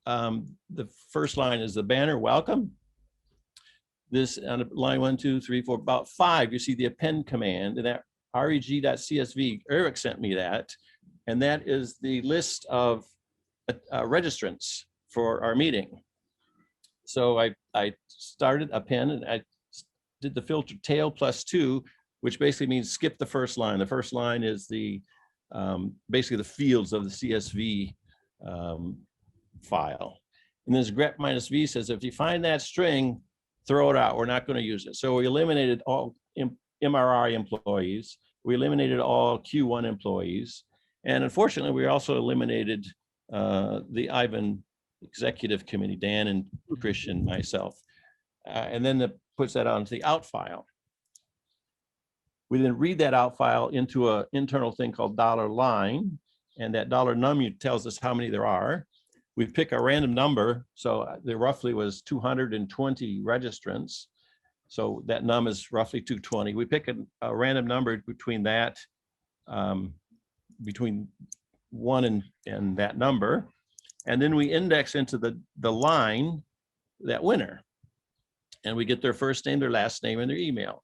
the first line is the banner welcome. This on line 1, 2, 3, 4, about 5, you see the append command, and that reg.csv, Eric sent me that. And that is the list of registrants for our meeting. So I started append, and I did the filter tail +2, which basically means skip the first line. The first line is the basically the fields of the CSV file. And this grep -v says, if you find that string, throw it out. We're not going to use it. So we eliminated all MRI employees. We eliminated all Q1 employees. And unfortunately, we also eliminated the Ivan executive committee, Dan and Christian, myself. And then that puts that onto the out file. We then read that out file into an internal thing called $line, and that $num tells us how many there are. We pick a random number, so there roughly was 220 registrants. So that num is roughly 220. We pick a random number between that, between 1 and that number, and then we index into the line that winner, and we get their first name, their last name, and their email.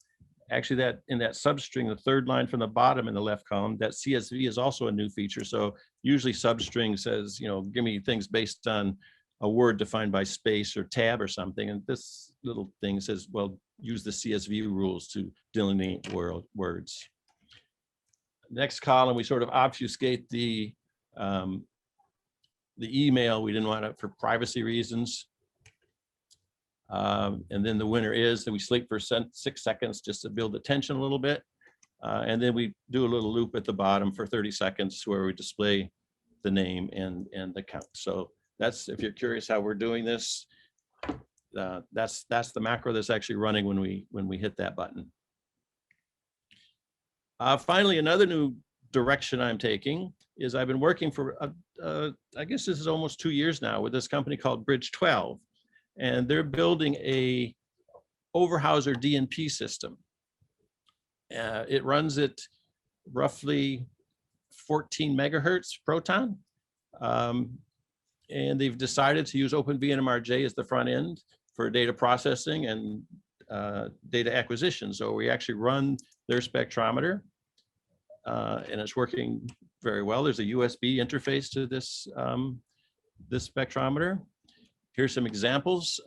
Actually, that in that substring, the third line from the bottom in the left column, that CSV is also a new feature. So usually substring says, you know, give me things based on a word defined by space or tab or something. And this little thing says, well, use the CSV rules to delineate words. Next column, we sort of obfuscate the email. We didn't want it for privacy reasons. And then the winner is that we sleep for 6 seconds just to build the tension a little bit. And then we do a little loop at the bottom for 30 seconds where we display the name and the count. So that's, if you're curious how we're doing this, that's the macro that's actually running when we hit that button. Finally, another new direction I'm taking is I've been working for, I guess this is almost 2 years now, with this company called Bridge 12. And they're building a Overhauser DNP system. It runs at roughly 14 megahertz Proton. And they've decided to use OpenVNMRJ as the front end for data processing and data acquisition. So we actually run their spectrometer. and it's working very well. There's a USB interface to this, this spectrometer. Here's some examples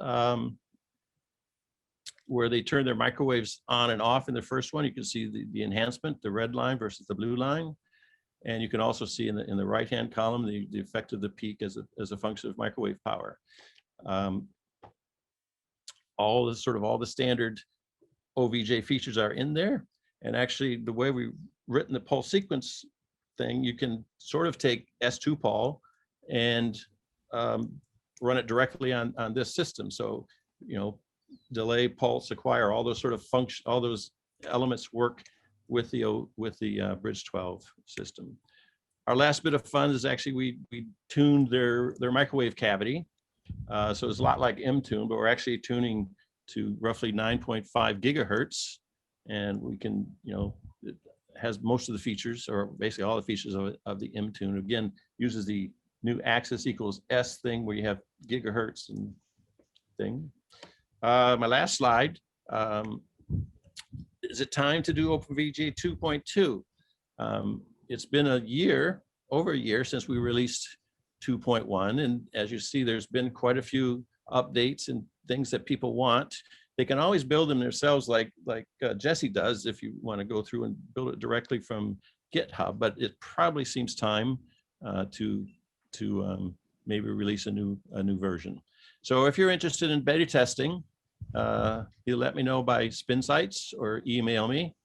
where they turn their microwaves on and off. In the first one, you can see the enhancement, the red line versus the blue line. And you can also see in the right-hand column, the effect of the peak as a function of microwave power. All the standard OVJ features are in there. And actually, the way we've written the pulse sequence thing, you can sort of take S2 Pol and run it directly on this system. So, you know, delay, pulse, acquire, all those sort of function, all those elements work with the Bridge 12 system. Our last bit of fun is actually we tuned their microwave cavity. So it's a lot like M-tune, but we're actually tuning to roughly 9.5 gigahertz. And we can, you know, it has most of the features, or basically all the features of the M-tune. Again, uses the new axis equals S thing where you have gigahertz and thing. My last slide, is it time to do OpenVGA 2.2? It's been over a year since we released 2.1. And as you see, there's been quite a few updates and things that people want. They can always build them themselves like Jesse does if you want to go through and build it directly from GitHub, but it probably seems time to maybe release a new version. So if you're interested in beta testing, you let me know by SpinSites or email me.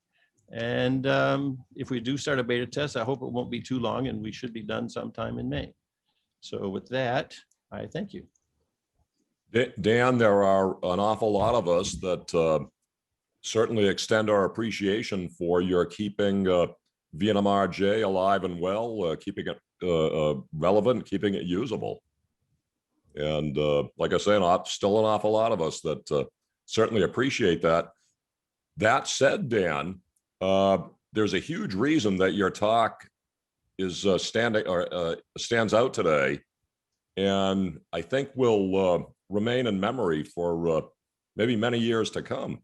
And if we do start a beta test, I hope it won't be too long, and we should be done sometime in May. So with that, I thank you. Dan, there are an awful lot of us that certainly extend our appreciation for your keeping VNMRJ alive and well, keeping it relevant, keeping it usable. And like I say, still an awful lot of us that certainly appreciate that. That said, Dan, there's a huge reason that your talk is stands out today, and I think will remain in memory for maybe many years to come.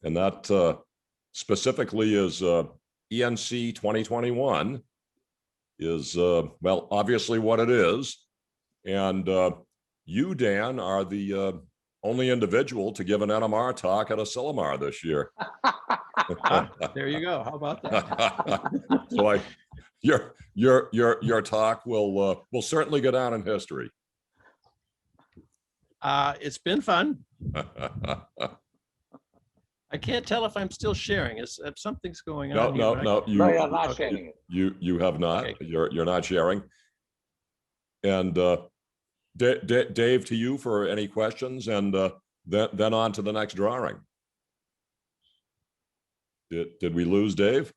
And that specifically is ENC 2021 is, well, obviously what it is. And you, Dan, are the only individual to give an NMR talk at Asilomar this year. There you go. How about that? So your talk will certainly go down in history. It's been fun. I can't tell if I'm still sharing. If something's going on. No, you're not sharing it. You have not. Okay. You're not sharing. And Dave, to you for any questions, and then on to the next drawing. Did we lose Dave?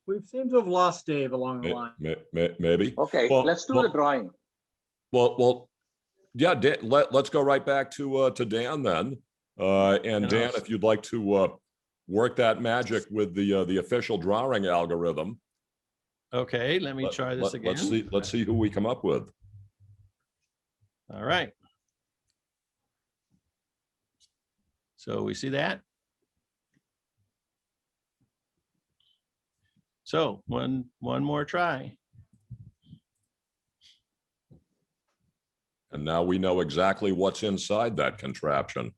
We seem to have lost Dave along the line. Maybe. Okay, let's do the drawing. Well, yeah. Let's go right back to Dan then. And Dan, if you'd like to work that magic with the official drawing algorithm. Okay, let me try this again. Let's see who we come up with. All right. So we see that. So one more try. And now we know exactly what's inside that contraption.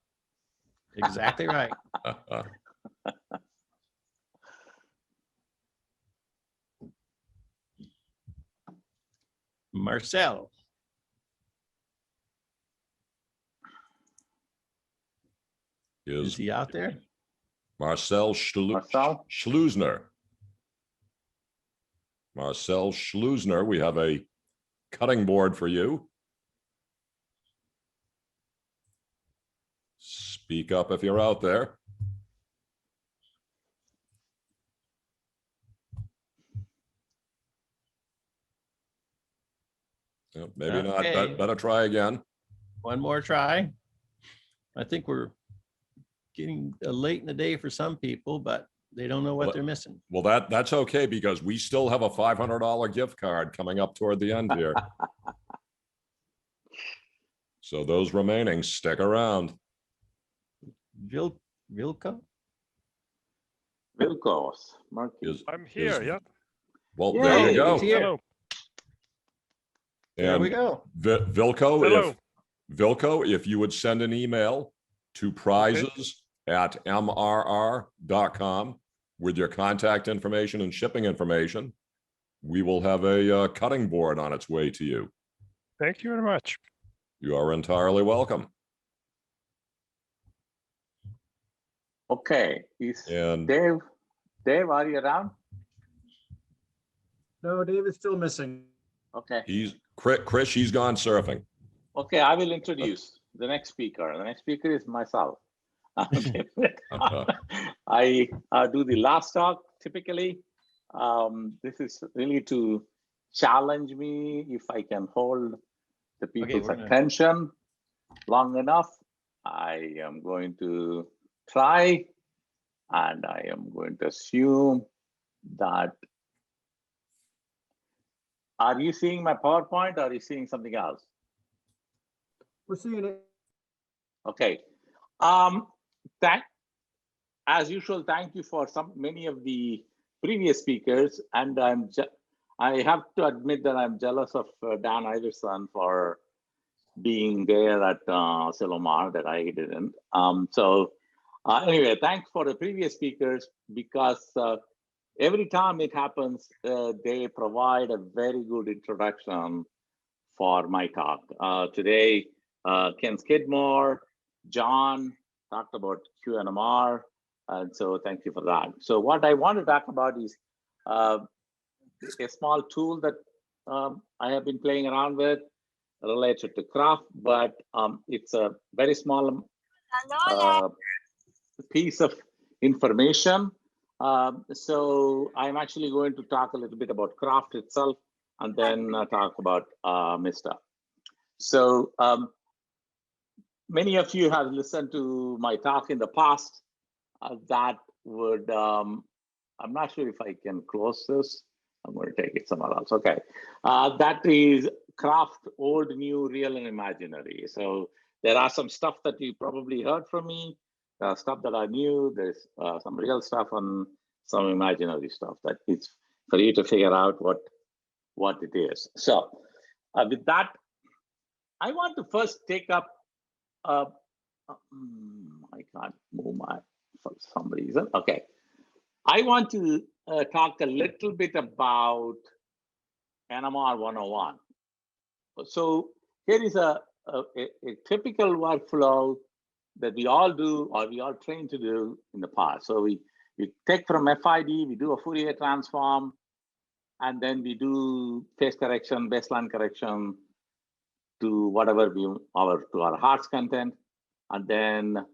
Exactly right. Marcel. Is he out there? Marcel Schleusner. Marcel Schleusner, we have a cutting board for you. Speak up if you're out there. Maybe not. Better try again. One more try. I think we're getting late in the day for some people, but they don't know what they're missing. Well, that's okay, because we still have a $500 gift card coming up toward the end here. So those remaining, stick around. Vilco? Wilco's. I'm here, yep. Well, there you go. he's here. Hello. There we And go. Vilco, if you would send an email to prizes@mrr.com with your contact information and shipping information, we will have a cutting board on its way to you. Thank you very much. You are entirely welcome. Okay. And Dave, are you around? No, Dave is still missing. Okay. he's Chris, he's gone surfing. Okay, I will introduce the next speaker. The next speaker is myself. Okay. I do the last talk typically. This is really to challenge me if I can hold the people's attention long enough. I am going to try, and I am going to assume that. Are you seeing my PowerPoint or are you seeing something else? We're seeing it. Okay. As usual, thank you for many of the previous speakers, and I have to admit that I'm jealous of Dan Iverson for being there at Asilomar that I didn't. Anyway, thanks for the previous speakers, because every time it happens, they provide a very good introduction for my talk. Today, Ken Skidmore, John talked about QNMR, and so thank you for that. So what I want to talk about is a small tool that I have been playing around with related to craft, but it's a very small piece of information. So I'm actually going to talk a little bit about craft itself, and then talk about MISTA. So many of you have listened to my talk in the past. That would, I'm not sure if I can close this. I'm going to take it somewhere else. Okay. That is craft, old, new, real, and imaginary. So there are some stuff that you probably heard from me, stuff that are new. There's some real stuff and some imaginary stuff that it's for you to figure out what it is. So with that, I want to first take up, I can't move my, for some reason. Okay. I want to talk a little bit about NMR 101. So here is a typical workflow that we all do, or we all trained to do in the past. So we take from FID, we do a Fourier transform, and then we do phase correction, baseline correction to whatever to our heart's content, and then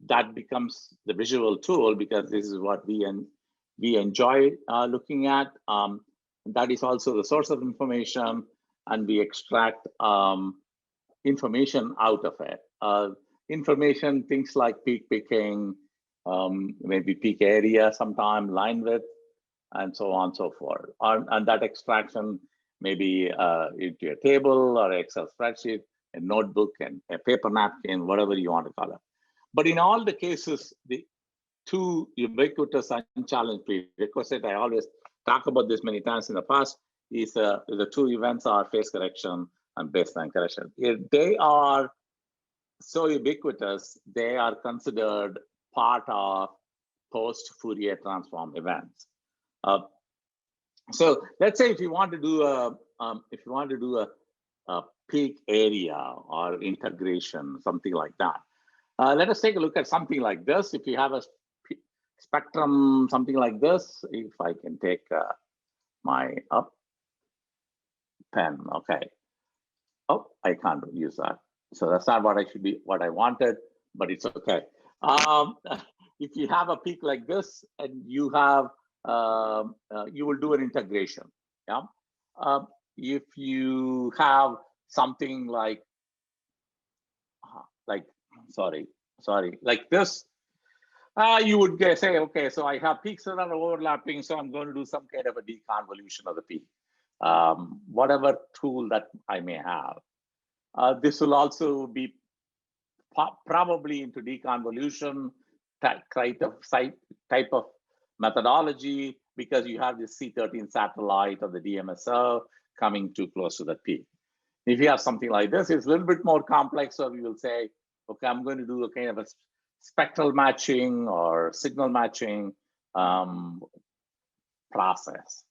that becomes the visual tool, because this is what we enjoy looking at. That is also the source of information, and we extract information out of it. Information, things like peak picking, maybe peak area sometime, line width, and so on and so forth. And that extraction maybe into a table or Excel spreadsheet, a notebook, and a paper napkin, whatever you want to call it. But in all the cases, the two ubiquitous unchallenged prerequisite, I always talk about this many times in the past, is the two events are phase correction and baseline correction. They are so ubiquitous, they are considered part of post Fourier transform events. So let's say if you want to do a peak area or integration, something like that. Let us take a look at something like this. If you have a spectrum, something like this, if I can take my pen, okay. Oh, I can't use that. So that's not what I wanted, but it's okay. If you have a peak like this and you have, you will do an integration, yeah? If you have something like this, you would say, okay, so I have peaks that are overlapping, so I'm going to do some kind of a deconvolution of the peak, whatever tool that I may have. This will also be probably into deconvolution type of methodology because you have this C13 satellite of the DMSO coming too close to the peak. If you have something like this, it's a little bit more complex. So we will say, okay, I'm going to do a kind of a spectral matching or signal matching process.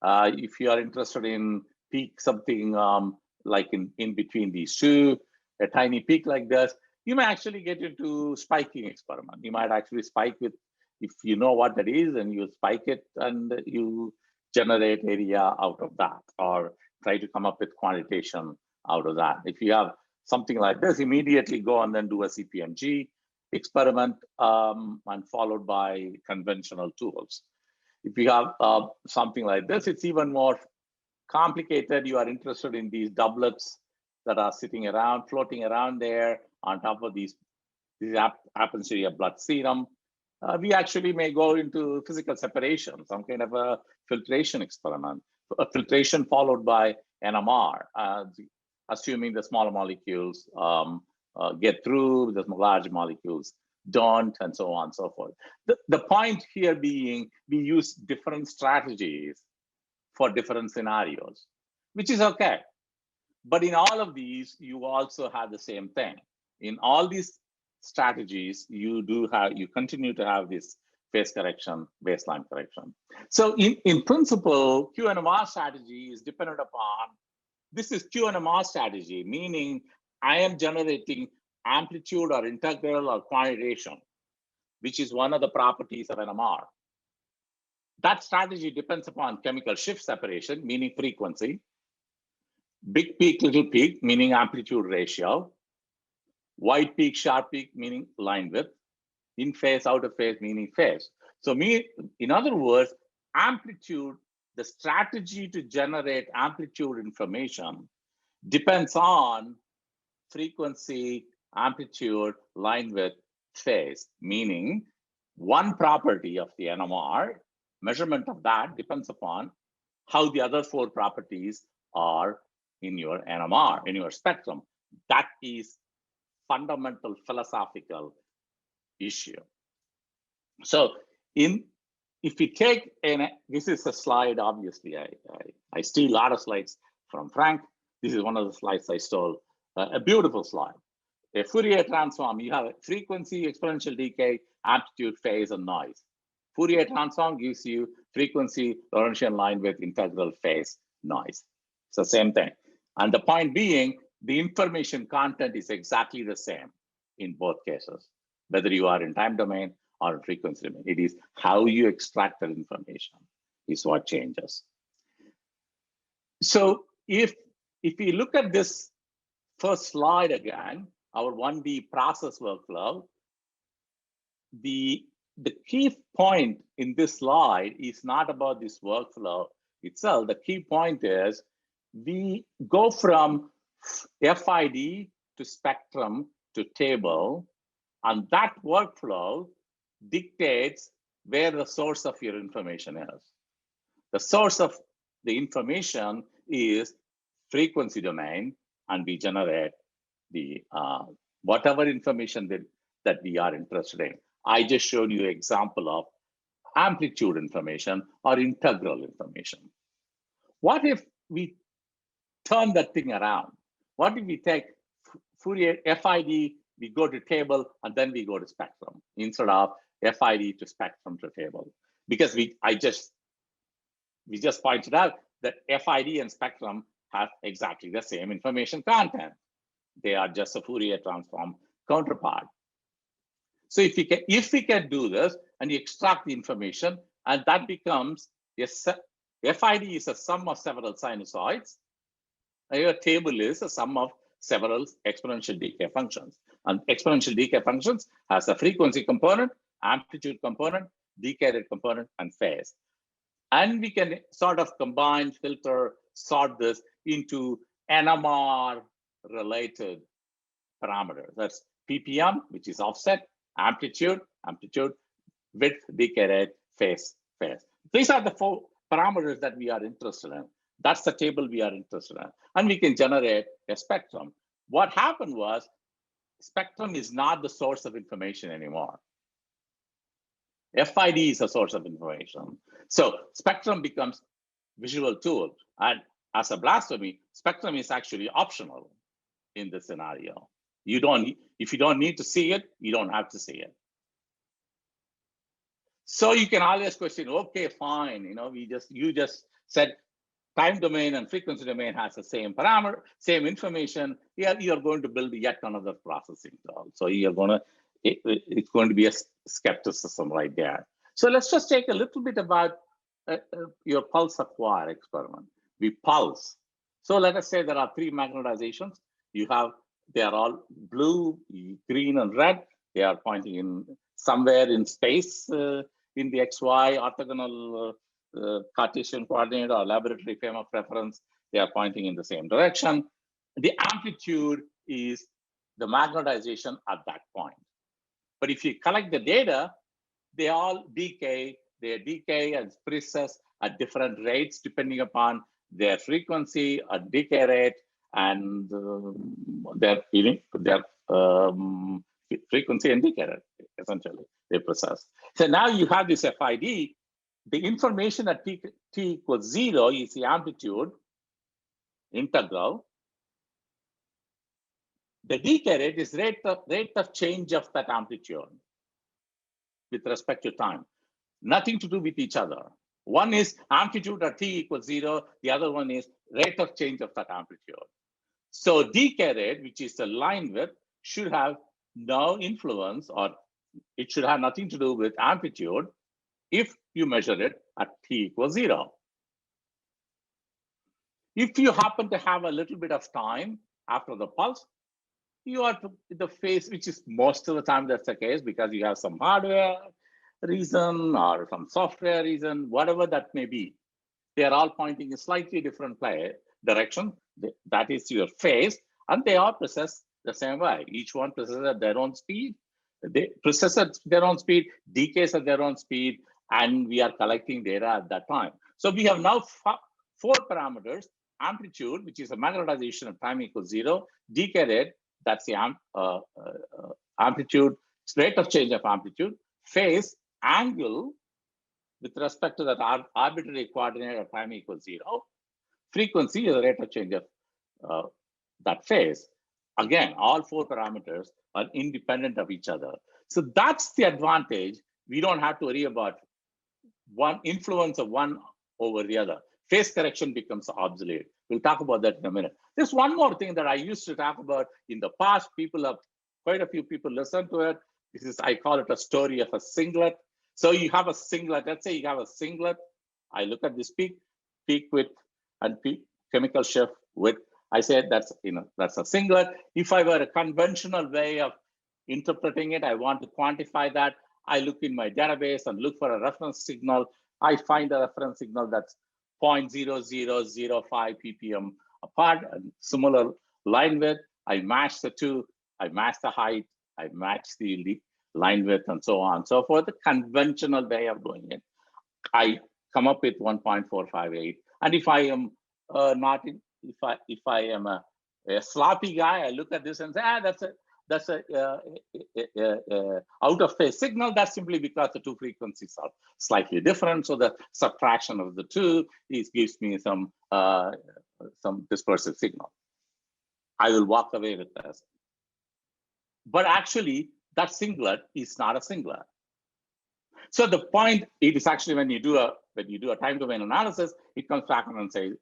If you are interested in peak something like in between these two, a tiny peak like this, you may actually get into spiking experiment. You might actually spike with, if you know what that is, and you spike it and you generate area out of that, or try to come up with quantitation out of that. If you have something like this, immediately go and then do a CPMG experiment and followed by conventional tools. If you have something like this, it's even more complicated. You are interested in these doublets that are sitting around, floating around there on top of these happens to be a blood serum. We actually may go into physical separation, some kind of a filtration experiment, a filtration followed by NMR, assuming the smaller molecules get through, the large molecules don't, and so on and so forth. The point here being, we use different strategies for different scenarios, which is okay. But in all of these, you also have the same thing. In all these strategies, you continue to have this phase correction, baseline correction. So in principle, QNMR strategy is dependent upon, this is QNMR strategy, meaning I am generating amplitude or integral or quantization, which is one of the properties of NMR. That strategy depends upon chemical shift separation, meaning frequency, big peak, little peak, meaning amplitude ratio, wide peak, sharp peak, meaning line width, in phase, out of phase, meaning phase. So in other words, amplitude, the strategy to generate amplitude information depends on frequency, amplitude, line width, phase, meaning one property of the NMR, measurement of that depends upon how the other four properties are in your NMR, in your spectrum. That is fundamental philosophical issue. So if we take, this is a slide, obviously, I steal a lot of slides from Frank. This is one of the slides I stole, a beautiful slide. A Fourier transform, you have a frequency, exponential decay, amplitude, phase, and noise. Fourier transform gives you frequency, Lorentzian line width, integral, phase, noise. It's the same thing. And the point being, the information content is exactly the same in both cases, whether you are in time domain or in frequency domain. It is how you extract that information is what changes. So if we look at this first slide again, our 1D process workflow, the key point in this slide is not about this workflow itself. The key point is we go from FID to spectrum to table, and that workflow dictates where the source of your information is. The source of the information is frequency domain, and we generate the whatever information that we are interested in. I just showed you an example of amplitude information or integral information. What if we turn that thing around? What if we take Fourier FID, we go to table, and then we go to spectrum instead of FID to spectrum to table? Because we just pointed out that FID and spectrum have exactly the same information content. They are just a Fourier transform counterpart. So if we can do this and you extract the information, and that becomes FID is a sum of several sinusoids. Your table is a sum of several exponential decay functions. And exponential decay functions has a frequency component, amplitude component, decay rate component, and phase. And we can sort of combine, filter, sort this into NMR related parameters. That's ppm, which is offset, amplitude, width, decay rate, phase. These are the four parameters that we are interested in. That's the table we are interested in. And we can generate a spectrum. What happened was, spectrum is not the source of information anymore. FID is a source of information. So spectrum becomes visual tool. And as a blasphemy, spectrum is actually optional in this scenario. You don't, if you don't need to see it, you don't have to see it. So you can always question, okay, fine, you know, you just said time domain and frequency domain has the same parameter, same information. Yeah, you're going to build yet another processing tool. So you're gonna, it's going to be a skepticism right there. So let's just take a little bit about your pulse acquire experiment. We pulse. So let us say there are 3 magnetizations. You have, they are all blue, green, and red. They are pointing in somewhere in space in the XY orthogonal Cartesian coordinate or laboratory frame of reference. They are pointing in the same direction. The amplitude is the magnetization at that point. But if you collect the data, they all decay. They decay as precess at different rates depending upon their frequency or decay rate and their frequency and decay rate, essentially, they precess. So now you have this FID. The information at t equals 0 is the amplitude integral. The decay rate is rate of change of that amplitude with respect to time. Nothing to do with each other. One is amplitude at t equals 0. The other one is rate of change of that amplitude. So decay rate, which is the line width, should have no influence, or it should have nothing to do with amplitude if you measure it at t equals 0. If you happen to have a little bit of time after the pulse, you are to the phase, which is most of the time that's the case because you have some hardware reason or some software reason, whatever that may be. They are all pointing in slightly different direction. That is your phase, and they all process the same way. Each one processes at their own speed. They process at their own speed, decays at their own speed, and we are collecting data at that time. So we have now 4 parameters: amplitude, which is a magnetization at time equals 0; decay rate, that's the amplitude, rate of change of amplitude; phase, angle with respect to that arbitrary coordinate at time equals 0; frequency is the rate of change of that phase. Again, all 4 parameters are independent of each other. So that's the advantage. We don't have to worry about one influence of one over the other. Phase correction becomes obsolete. We'll talk about that in a minute. There's one more thing that I used to talk about in the past. Quite a few people listen to it. This is, I call it a story of a singlet. So you have a singlet. Let's say you have a singlet. I look at this peak width and peak chemical shift width. I said that's a singlet. If I were a conventional way of interpreting it, I want to quantify that. I look in my database and look for a reference signal. I find a reference signal that's 0.0005 ppm apart, and similar line width. I match the two. I match the height. I match the line width, and so on and so forth. The conventional way of doing it. I come up with 1.458. And if I am if I am a sloppy guy, I look at this and say, that's a out of phase signal. That's simply because the 2 frequencies are slightly different. So the subtraction of the 2 gives me some dispersive signal. I will walk away with this. But actually, that singlet is not a singlet. So the point, it is actually when you do a time domain analysis, it comes back and says,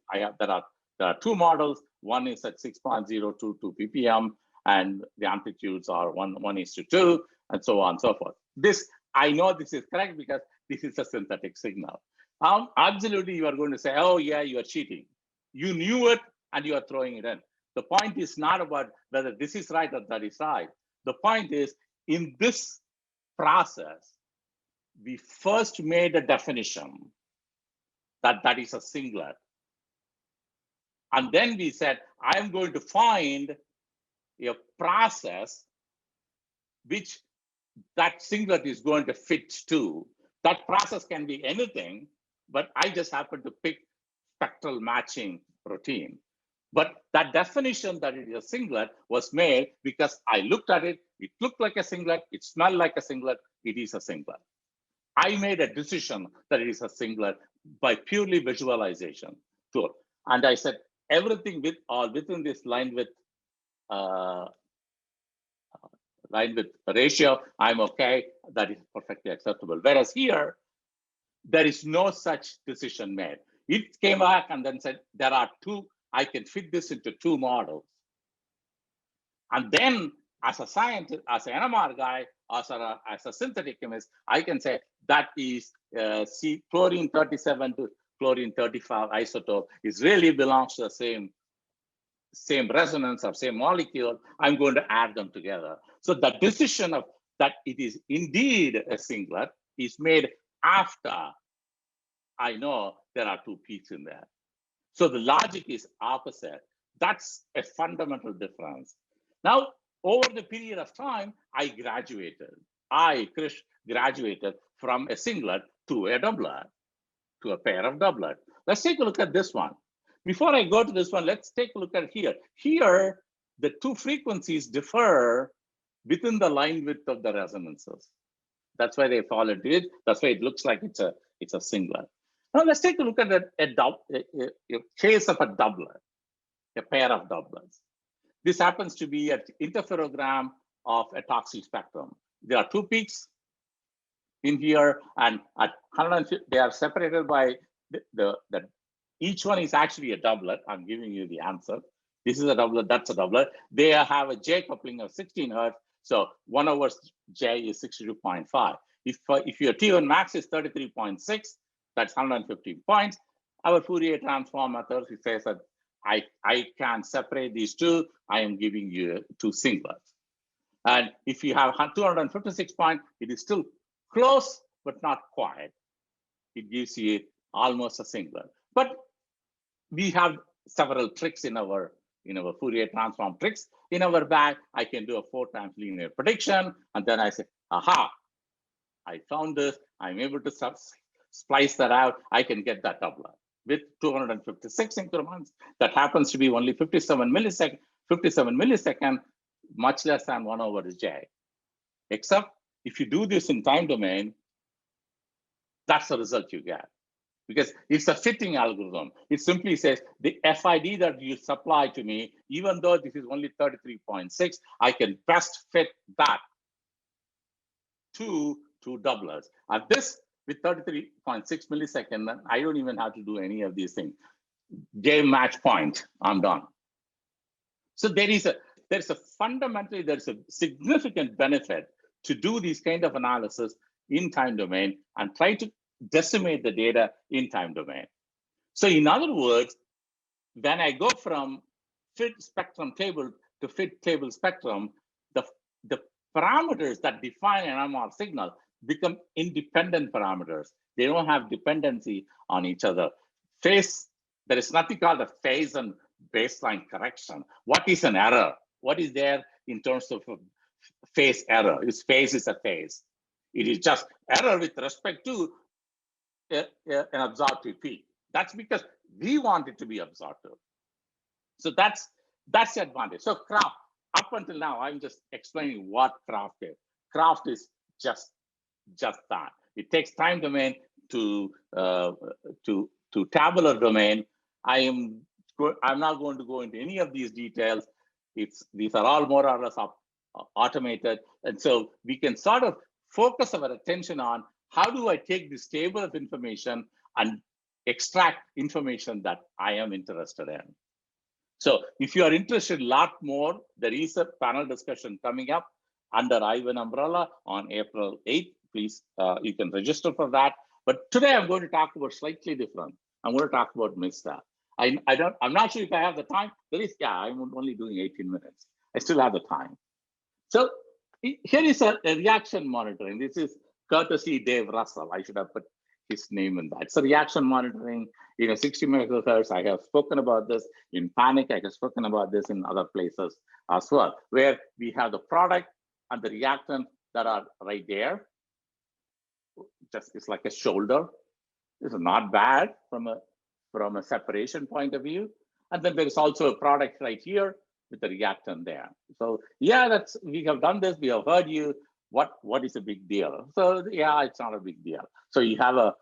there are 2 models. One is at 6.022 ppm, and the amplitudes are 1:2, and so on and so forth. This, I know this is correct because this is a synthetic signal. Absolutely, you are going to say, oh yeah, you are cheating. You knew it and you are throwing it in. The point is not about whether this is right or that is right. The point is, in this process, we first made a definition that is a singlet. And then we said, I'm going to find a process which that singlet is going to fit to. That process can be anything, but I just happen to pick spectral matching routine. But that definition that it is a singlet was made because I looked at it, it looked like a singlet, it smelled like a singlet, it is a singlet. I made a decision that it is a singlet by purely visualization tool. And I said, everything with or within this line with ratio, I'm okay, that is perfectly acceptable. Whereas here, there is no such decision made. It came back and then said, there are two, I can fit this into two models. And then as a scientist, as an NMR guy, as a synthetic chemist, I can say that is chlorine 37 to chlorine 35 isotope is really belongs to the same resonance or same molecule. I'm going to add them together. So the decision of that it is indeed a singlet is made after I know there are two peaks in there. So the logic is opposite. That's a fundamental difference. Now, over the period of time, I graduated. Krish, graduated from a singlet to a doublet, to a pair of doublet. Let's take a look at this one. Before I go to this one, let's take a look at here. Here, the two frequencies differ within the line width of the resonances. That's why they fall into it. That's why it looks like it's a singlet. Now let's take a look at a case of a doublet, a pair of doublets. This happens to be an interferogram of a toxic spectrum. There are two peaks in here, and at 150, they are separated by each one is actually a doublet. I'm giving you the answer. This is a doublet, that's a doublet. They have a J coupling of 16 Hertz. So 1 over J is 62.5. If your T1 max is 33.6, that's 115 points. Our Fourier transform method, it says that I can separate these two. I am giving you two singlets. And if you have 256 points, it is still close, but not quite. It gives you almost a singlet. But we have several tricks in our Fourier transform tricks in our bag. I can do a 4 times linear prediction, and then I say, aha, I found this. I'm able to splice that out. I can get that doublet with 256 increments. That happens to be only 57 millisecond, much less than 1 over J. Except if you do this in time domain, that's the result you get. Because it's a fitting algorithm. It simply says the FID that you supply to me, even though this is only 33.6, I can best fit that to two doublets. And this with 33.6 millisecond, I don't even have to do any of these things. Game match point, I'm done. So there's a significant benefit to do these kind of analysis in time domain and try to decimate the data in time domain. So in other words, when I go from fit spectrum table to fit table spectrum, the parameters that define an NMR signal become independent parameters. They don't have dependency on each other. Phase, there is nothing called a phase and baseline correction. What is an error? What is there in terms of phase error? Phase is a phase. It is just error with respect to an absorptive peak. That's because we want it to be absorptive. So that's the advantage. So craft, up until now, I'm just explaining what craft is. Craft is just that. It takes time domain to tabular domain. I'm not going to go into any of these details. These are all more or less automated, and so we can sort of focus our attention on how do I take this table of information and extract information that I am interested in. So if you are interested a lot more, there is a panel discussion coming up under IVAN umbrella on April 8th. Please, you can register for that. But today I'm going to talk about slightly different. I'm going to talk about MISTA. I'm not sure if I have the time. I'm only doing 18 minutes. I still have the time. So here is a reaction monitoring. This is courtesy Dave Russell. I should have put his name in that. So reaction monitoring, 60 megahertz. I have spoken about this in Panic. I have spoken about this in other places as well, where we have the product and the reactant that are right there. It's like a shoulder. This is not bad from a separation point of view. And then there is also a product right here with the reactant there. So yeah, we have done this. We have heard you. what is a big deal? So yeah, it's not a big deal. So you have a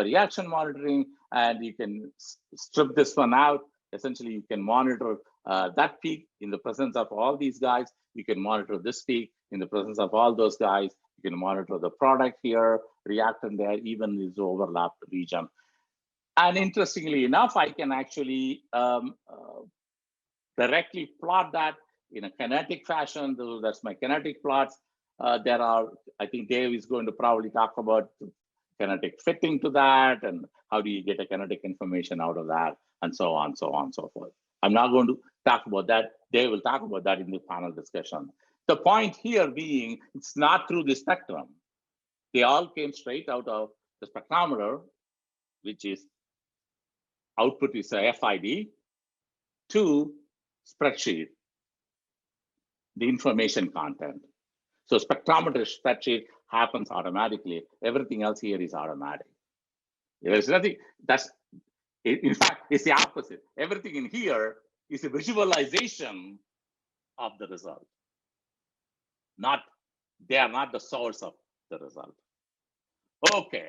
reaction monitoring, and you can strip this one out. Essentially, you can monitor that peak in the presence of all these guys. You can monitor this peak in the presence of all those guys. You can monitor the product here, reactant there, even this overlapped region. And interestingly enough, I can actually directly plot that in a kinetic fashion. That's my kinetic plots. There are, I think Dave is going to probably talk about kinetic fitting to that, and how do you get a kinetic information out of that, and so on, so on, so forth. I'm not going to talk about that. Dave will talk about that in the panel discussion. The point here being, it's not through the spectrum. They all came straight out of the spectrometer, which is output is a FID to spreadsheet, the information content. So spectrometer spreadsheet happens automatically. Everything else here is automatic. There's nothing that's, in fact, it's the opposite. Everything in here is a visualization of the result. They are not the source of the result. Okay,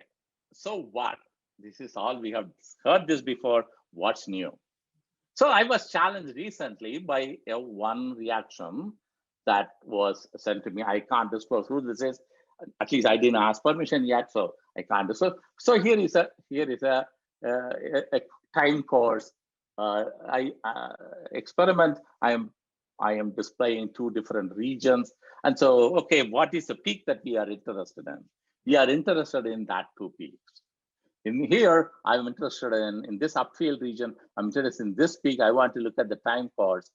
so what? This is all we have heard this before. What's new? So I was challenged recently by one reaction that was sent to me. I can't disclose who this is. At least I didn't ask permission yet, so I can't disclose. So here is a time course experiment. I am displaying two different regions, and so okay, what is the peak that we are interested in? We are interested in that two peaks. In here, I'm interested in this upfield region. I'm interested in this peak. I want to look at the time course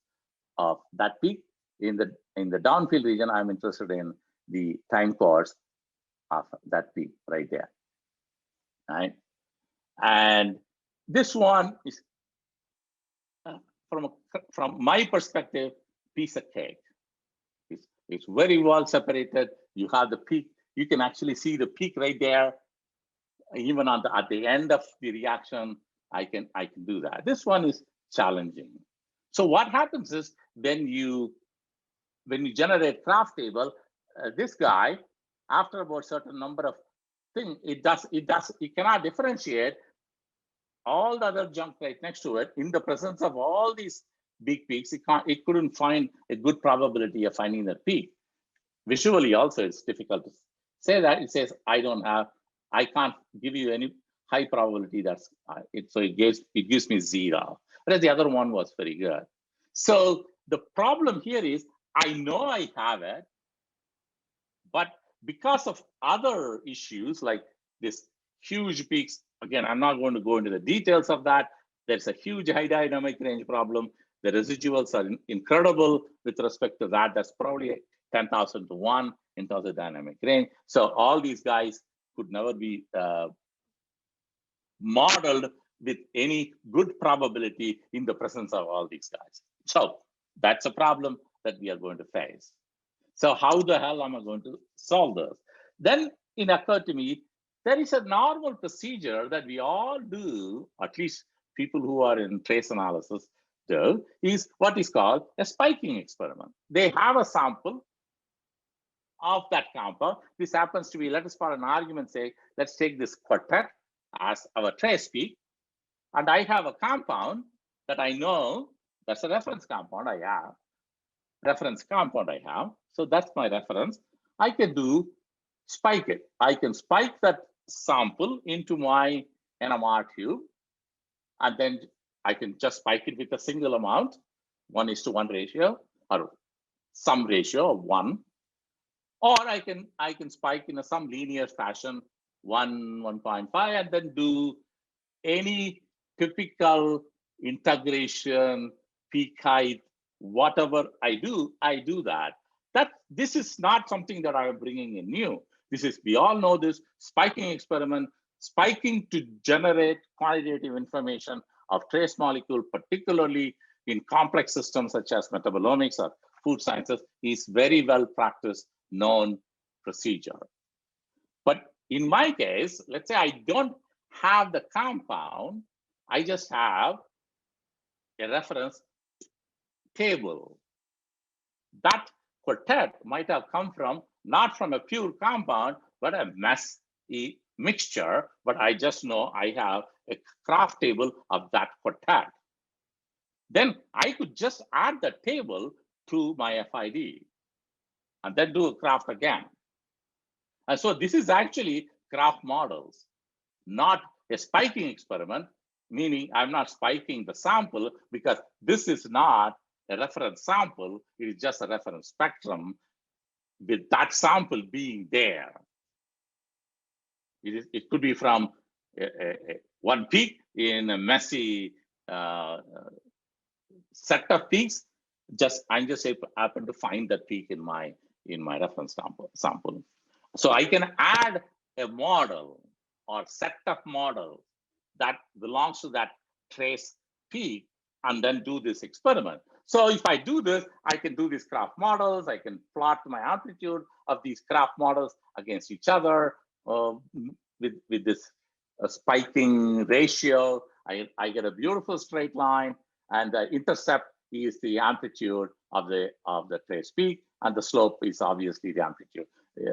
of that peak. In the downfield region, I'm interested in the time course of that peak right there. Right, and this one is from my perspective, piece of cake. It's very well separated. You have the peak. You can actually see the peak right there. Even at the end of the reaction, I can do that. This one is challenging. So what happens is when you generate graph table, this guy, after about certain number of things, it cannot differentiate all the other junk right next to it. In the presence of all these big peaks, it couldn't find a good probability of finding the peak. Visually also, it's difficult to say that. It says I can't give you any high probability. That's it. So it gives me 0. Whereas the other one was very good. So the problem here is I know I have it, but because of other issues like this huge peaks, again, I'm not going to go into the details of that. There's a huge high dynamic range problem. The residuals are incredible with respect to that. That's probably 10,000 to 1 in terms of dynamic range. So all these guys could never be modeled with any good probability in the presence of all these guys. So that's a problem that we are going to face. So how the hell am I going to solve this? Then it occurred to me, there is a normal procedure that we all do, at least people who are in trace analysis do, is what is called a spiking experiment. They have a sample of that compound. This happens to be, let us for an argument say, let's take this quartet as our trace peak, and I have a compound that I know, that's a reference compound I have, so that's my reference. I can spike it. I can spike that sample into my NMR tube, and then I can just spike it with a single amount, 1:1 ratio, or some ratio of 1. Or I can spike in some linear fashion, 1, 1.5, and then do any typical integration, peak height, whatever I do that. This is not something that I am bringing in new. This is, we all know this, spiking experiment, spiking to generate quantitative information of trace molecule, particularly in complex systems such as metabolomics or food sciences, is very well practiced, known procedure. But in my case, let's say I don't have the compound, I just have a reference table. That quartet might have come from not from a pure compound, but a messy mixture. But I just know I have a craft table of that quartet. Then I could just add the table to my FID and then do a craft again. And so this is actually craft models, not a spiking experiment, meaning I'm not spiking the sample because this is not a reference sample. It is just a reference spectrum with that sample being there. It could be from one peak in a messy set of peaks. I just happen to find that peak in my reference sample. So I can add a model or set of models that belongs to that trace peak and then do this experiment. So if I do this, I can do these craft models. I can plot my amplitude of these craft models against each other with this spiking ratio. I get a beautiful straight line, and the intercept is the amplitude of the trace peak, and the slope is obviously the amplitude.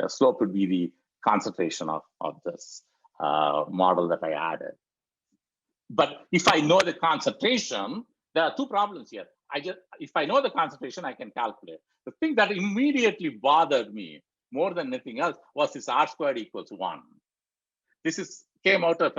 Slope would be the concentration of this model that I added. But if I know the concentration, there are two problems here. If I know the concentration, I can calculate. The thing that immediately bothered me more than anything else was this R squared equals 1. This came out of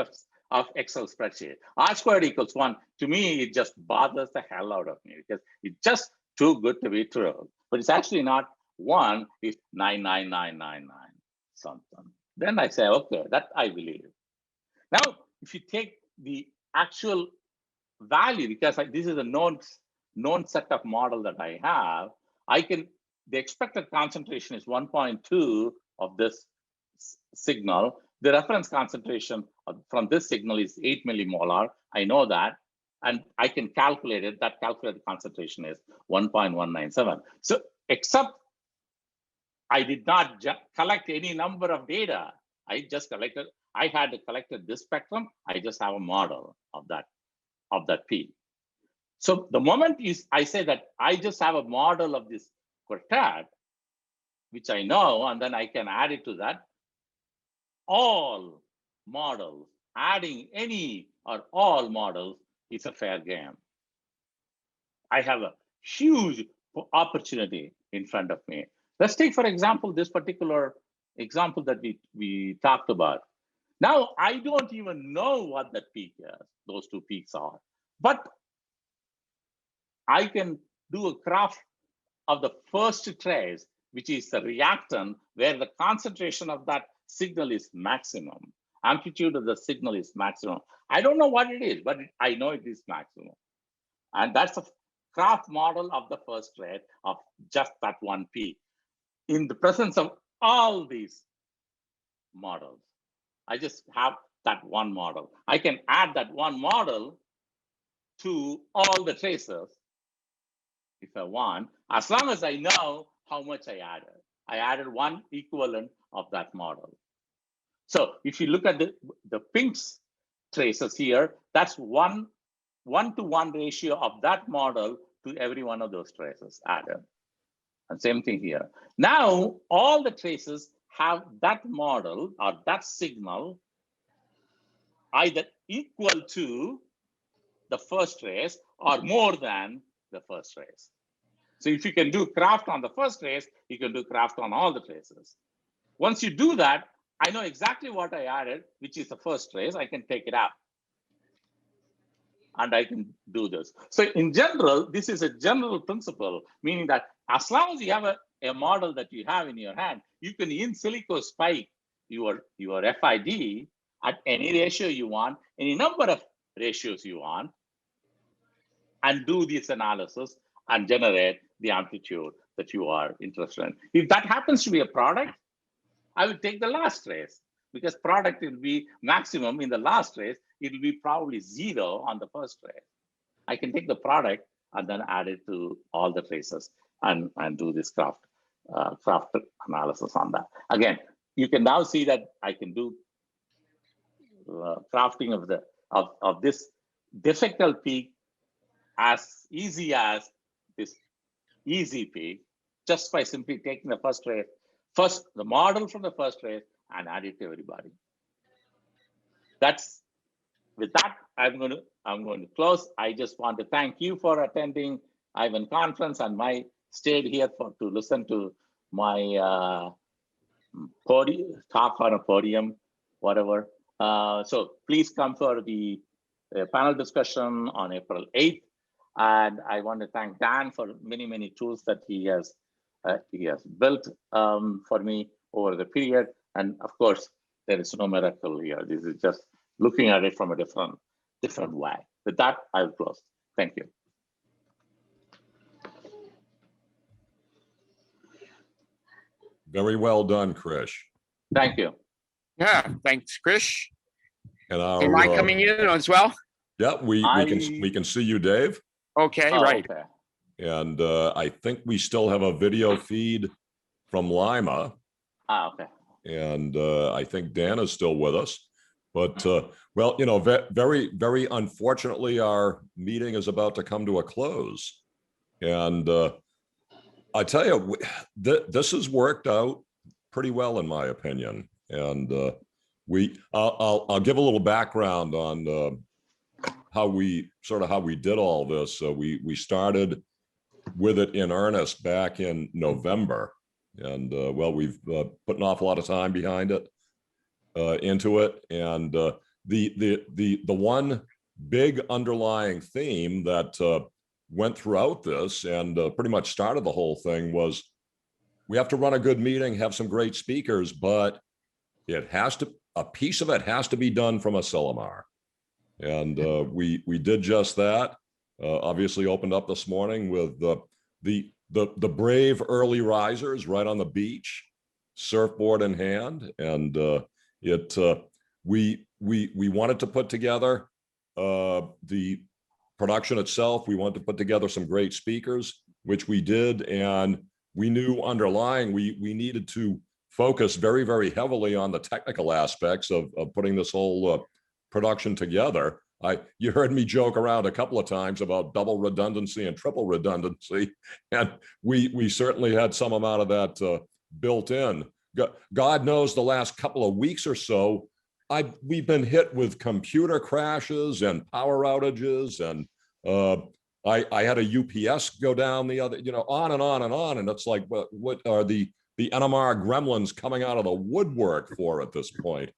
Excel spreadsheet. R squared equals 1. To me, it just bothers the hell out of me because it's just too good to be true. But it's actually not 1, it's 99999 something. Then I say, okay, that I believe. Now, if you take the actual value, because this is a known set of model that I have, the expected concentration is 1.2 of this signal. The reference concentration from this signal is 8 millimolar. I know that, and I can calculate it. That calculated concentration is 1.197. So except I did not collect any number of data. I had collected this spectrum. I just have a model of that peak. So the moment I say that I just have a model of this quartet, which I know, and then I can add it to that, all models, adding any or all models is a fair game. I have a huge opportunity in front of me. Let's take, for example, this particular example that we talked about. Now, I don't even know what that peak is, those two peaks are, but I can do a graph of the first trace, which is the reactant, where the concentration of that signal is maximum. Amplitude of the signal is maximum. I don't know what it is, but I know it is maximum. And that's a graph model of the first trace of just that one peak. In the presence of all these models, I just have that one model. I can add that one model to all the traces if I want, as long as I know how much I added. I added one equivalent of that model. So if you look at the pinks traces here, that's 1-to-1 ratio of that model to every one of those traces added. And same thing here. Now, all the traces have that model or that signal either equal to the first trace or more than the first trace. So if you can do craft on the first trace, you can do craft on all the traces. Once you do that, I know exactly what I added, which is the first trace. I can take it out. And I can do this. So in general, this is a general principle, meaning that as long as you have a model that you have in your hand, you can in silico spike your FID at any ratio you want, any number of ratios you want, and do this analysis and generate the amplitude that you are interested in. If that happens to be a product, I will take the last trace, because product will be maximum in the last trace. It will be probably 0 on the first trace. I can take the product and then add it to all the traces and do this craft analysis on that. Again, you can now see that I can do crafting of this difficult peak as easy as this easy peak, just by simply taking the first trace the model from the first race and add it to everybody. With that, I'm going to close. I just want to thank you for attending IVAN conference and stayed here to listen to my podium, talk on a podium, whatever. So please come for the panel discussion on April 8th. And I want to thank Dan for many tools that he has built for me over the period. And of course, there is no miracle here. This is just looking at it from a different way. With that, I'll close. Thank you. Very well done, Krish. Thank you. Yeah, thanks, Krish. And Am I coming in as well? Yeah, we can see you, Dave. Okay, right. Okay. And I think we still have a video feed from Lima. Okay. And I think Dan is still with us. But, well, you know, very unfortunately, our meeting is about to come to a close. And I tell you, this has worked out pretty well, in my opinion. And I'll give a little background on how we did all this. We started with it in earnest back in November. And well, we've put an awful lot of time behind it, into it. And the one big underlying theme that went throughout this and pretty much started the whole thing was we have to run a good meeting, have some great speakers, but a piece of it has to be done from Asilomar. And we did just that. Obviously opened up this morning with the brave early risers right on the beach, surfboard in hand. And we wanted to put together the production itself. We wanted to put together some great speakers, which we did. And we knew underlying, we needed to focus very heavily on the technical aspects of putting this whole production together. You heard me joke around a couple of times about double redundancy and triple redundancy, and we certainly had some amount of that built in. God knows the last couple of weeks or so, we've been hit with computer crashes and power outages, and I had a UPS go down the other, on and on and on, and it's like, what are the NMR gremlins coming out of the woodwork for at this point?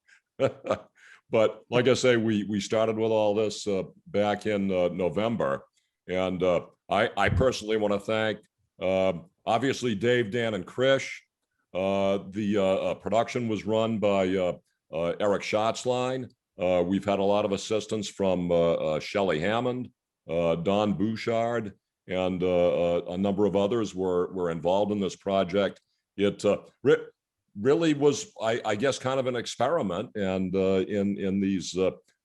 But like I say, we started with all this back in November. And I personally want to thank, obviously, Dave, Dan, and Krish. The production was run by Eric Schatzline. We've had a lot of assistance from Shelley Hammond, Don Bouchard, and a number of others were involved in this project. It really was, I guess, kind of an experiment. And in these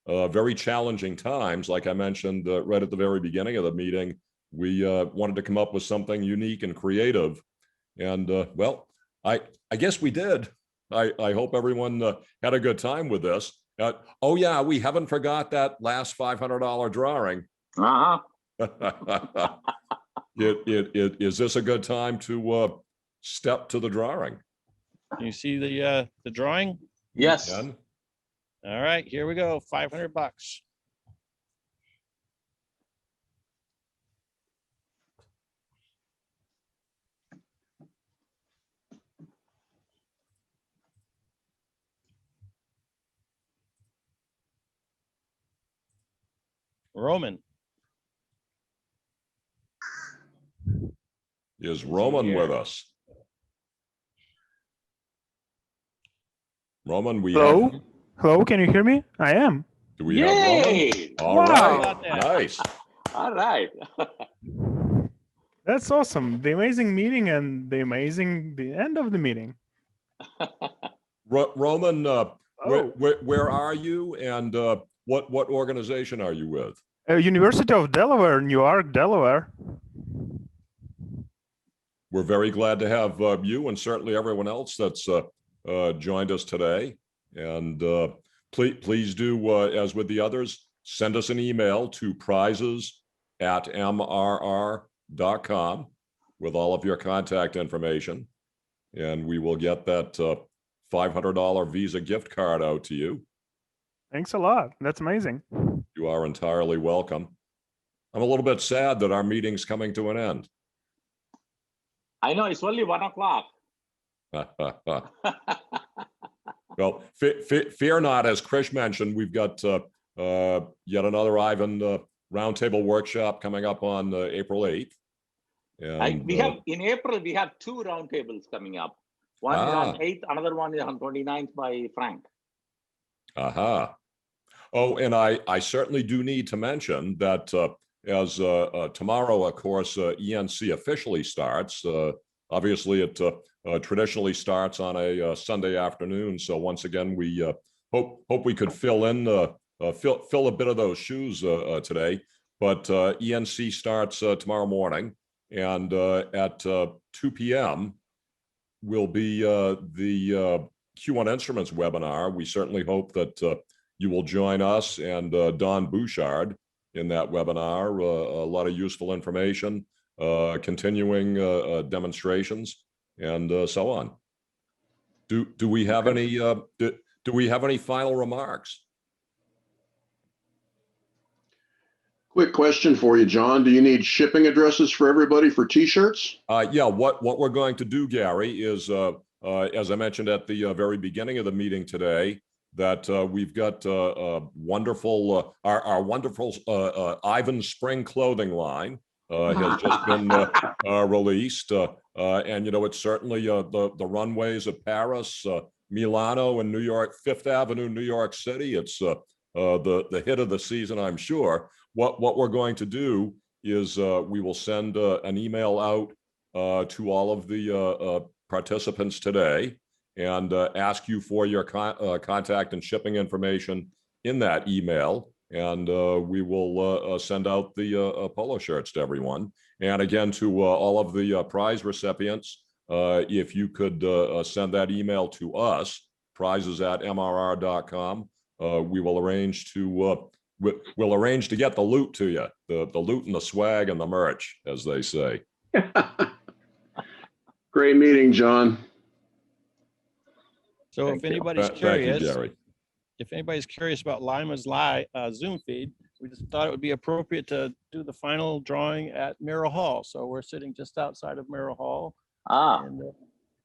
very challenging times, like I mentioned right at the very beginning of the meeting, we wanted to come up with something unique and creative. And well, I guess we did. I hope everyone had a good time with this. Oh yeah, we haven't forgot that last $500 drawing. Is this a good time to step to the drawing? You see the drawing? Yes. All right, here we go. $500. Roman. Is Roman with us? Roman, Hello? Hello, can you hear me? I am. Do we have Roman? All right, nice. All right. That's awesome. The amazing meeting and the end of the meeting. Roman, where are you, and what organization are you with? University of Delaware, Newark, Delaware. We're very glad to have you and certainly everyone else that's joined us today. And please do, as with the others, send us an email to prizes@mrr.com with all of your contact information. and we will get that $500 Visa gift card out to you. Thanks a lot. That's amazing. You are entirely welcome. I'm a little bit sad that our meeting's coming to an end. I know, it's only 1 o'clock. Well, fear not, as Krish mentioned, we've got yet another Ivan roundtable workshop coming up on April 8th. And, we have in April, we have 2 roundtables coming up. One is on 8th, another one is on 29th by Frank. Aha. Oh, and I certainly do need to mention that as tomorrow, of course, ENC officially starts. Obviously, it traditionally starts on a Sunday afternoon. So once again, we hope we could fill in fill a bit of those shoes today. But ENC starts tomorrow morning, and at 2 p.m. will be the Q1 Instruments webinar. We certainly hope that you will join us and Don Bouchard in that webinar. A lot of useful information, continuing demonstrations, and so on. Do we have any do we have any final remarks? Quick question for you, John. Do you need shipping addresses for everybody for t-shirts? Yeah, what we're going to do, Gary, is as I mentioned at the very beginning of the meeting today, that we've got wonderful our wonderful Ivan spring clothing line has just been released, and you know, it's certainly the runways of Paris, Milano, and New York, Fifth Avenue, New York City. It's the hit of the season, I'm sure. What we're going to do is we will send an email out to all of the participants today and ask you for your contact and shipping information in that email. And we will send out the polo shirts to everyone. And again, to all of the prize recipients, if you could send that email to us, prizes@mrr.com, we will arrange to we'll arrange to get the loot to you, the loot and the swag and the merch, as they say. Great meeting, John. So if anybody's curious, Thank you, Gary. if anybody's curious about Lima's live Zoom feed, we just thought it would be appropriate to do the final drawing at Merrill Hall. So we're sitting just outside of Merrill Hall. And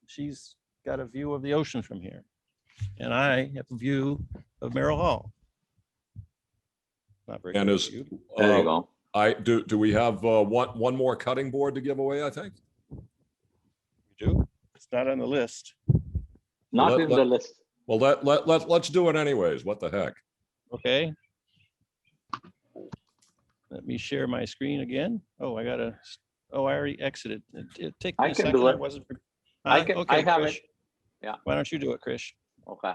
she's got a view of the ocean from here. And I have a view of Merrill Hall. Not very And good is view. There you go. Do we have one more cutting board to give away? I think we do. It's not on the list. Not in the list. Well, let's do it anyways. What the heck? Okay. Let me share my screen again. Oh, I gotta. Oh, I already exited. It took me I a can second. do I it. wasn't. I can. Okay, I have Krish. it. Yeah. Why don't you do it, Krish? Okay.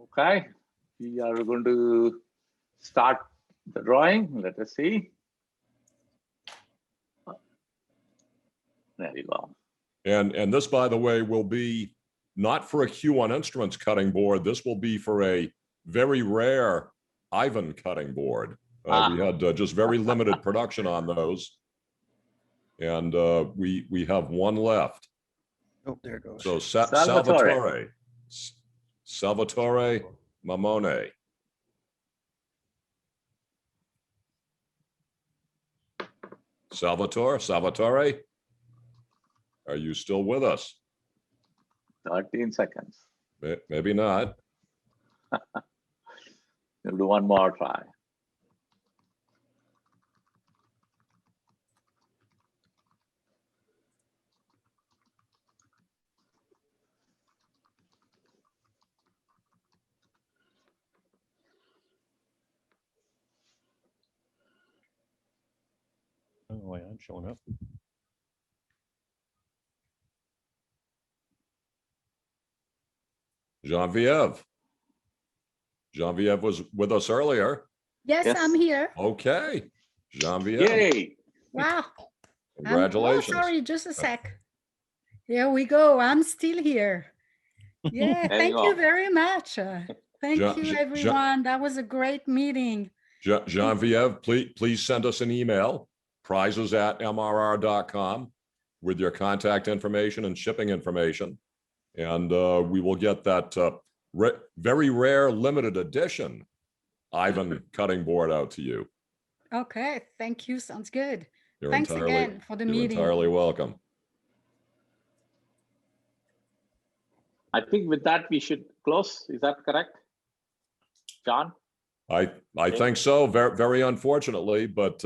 Okay. We are going to start the drawing. Let us see. There you go. And this, by the way, will be not for a Q1 Instruments cutting board. This will be for a very rare Ivan cutting board. We had just very limited production on those, and we have one left. Oh, there it goes. So Salvatore. Salvatore Mamone. Salvatore, are you still with us? 13 seconds. Maybe not. We'll do one more try. Oh, wait, I'm showing up. Genevieve was with us earlier. Yes, I'm here. Okay. Genevieve. Yay. Wow. Congratulations. Oh, sorry, just a sec. Here we go. I'm still here. Yeah, There thank you you go. very much. Thank Je- you, Je- everyone. That was a great meeting. Genevieve, please send us an email, prizes@mrr.com. with your contact information and shipping information. And we will get that very rare limited edition Ivan cutting board out to you. Okay, thank you. Sounds good. You're Thanks entirely, again for the you're meeting. entirely welcome. I think with that, we should close. Is that correct? John? I think so, very unfortunately, but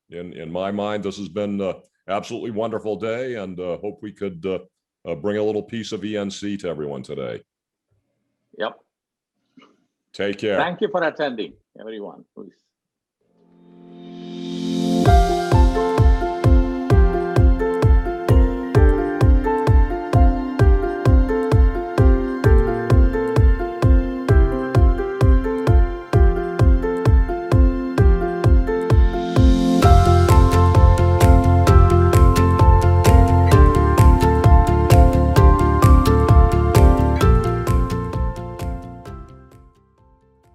in my mind, this has been absolutely wonderful day, and hope we could bring a little piece of ENC to everyone today. Yep. Take care. Thank you for attending, everyone who is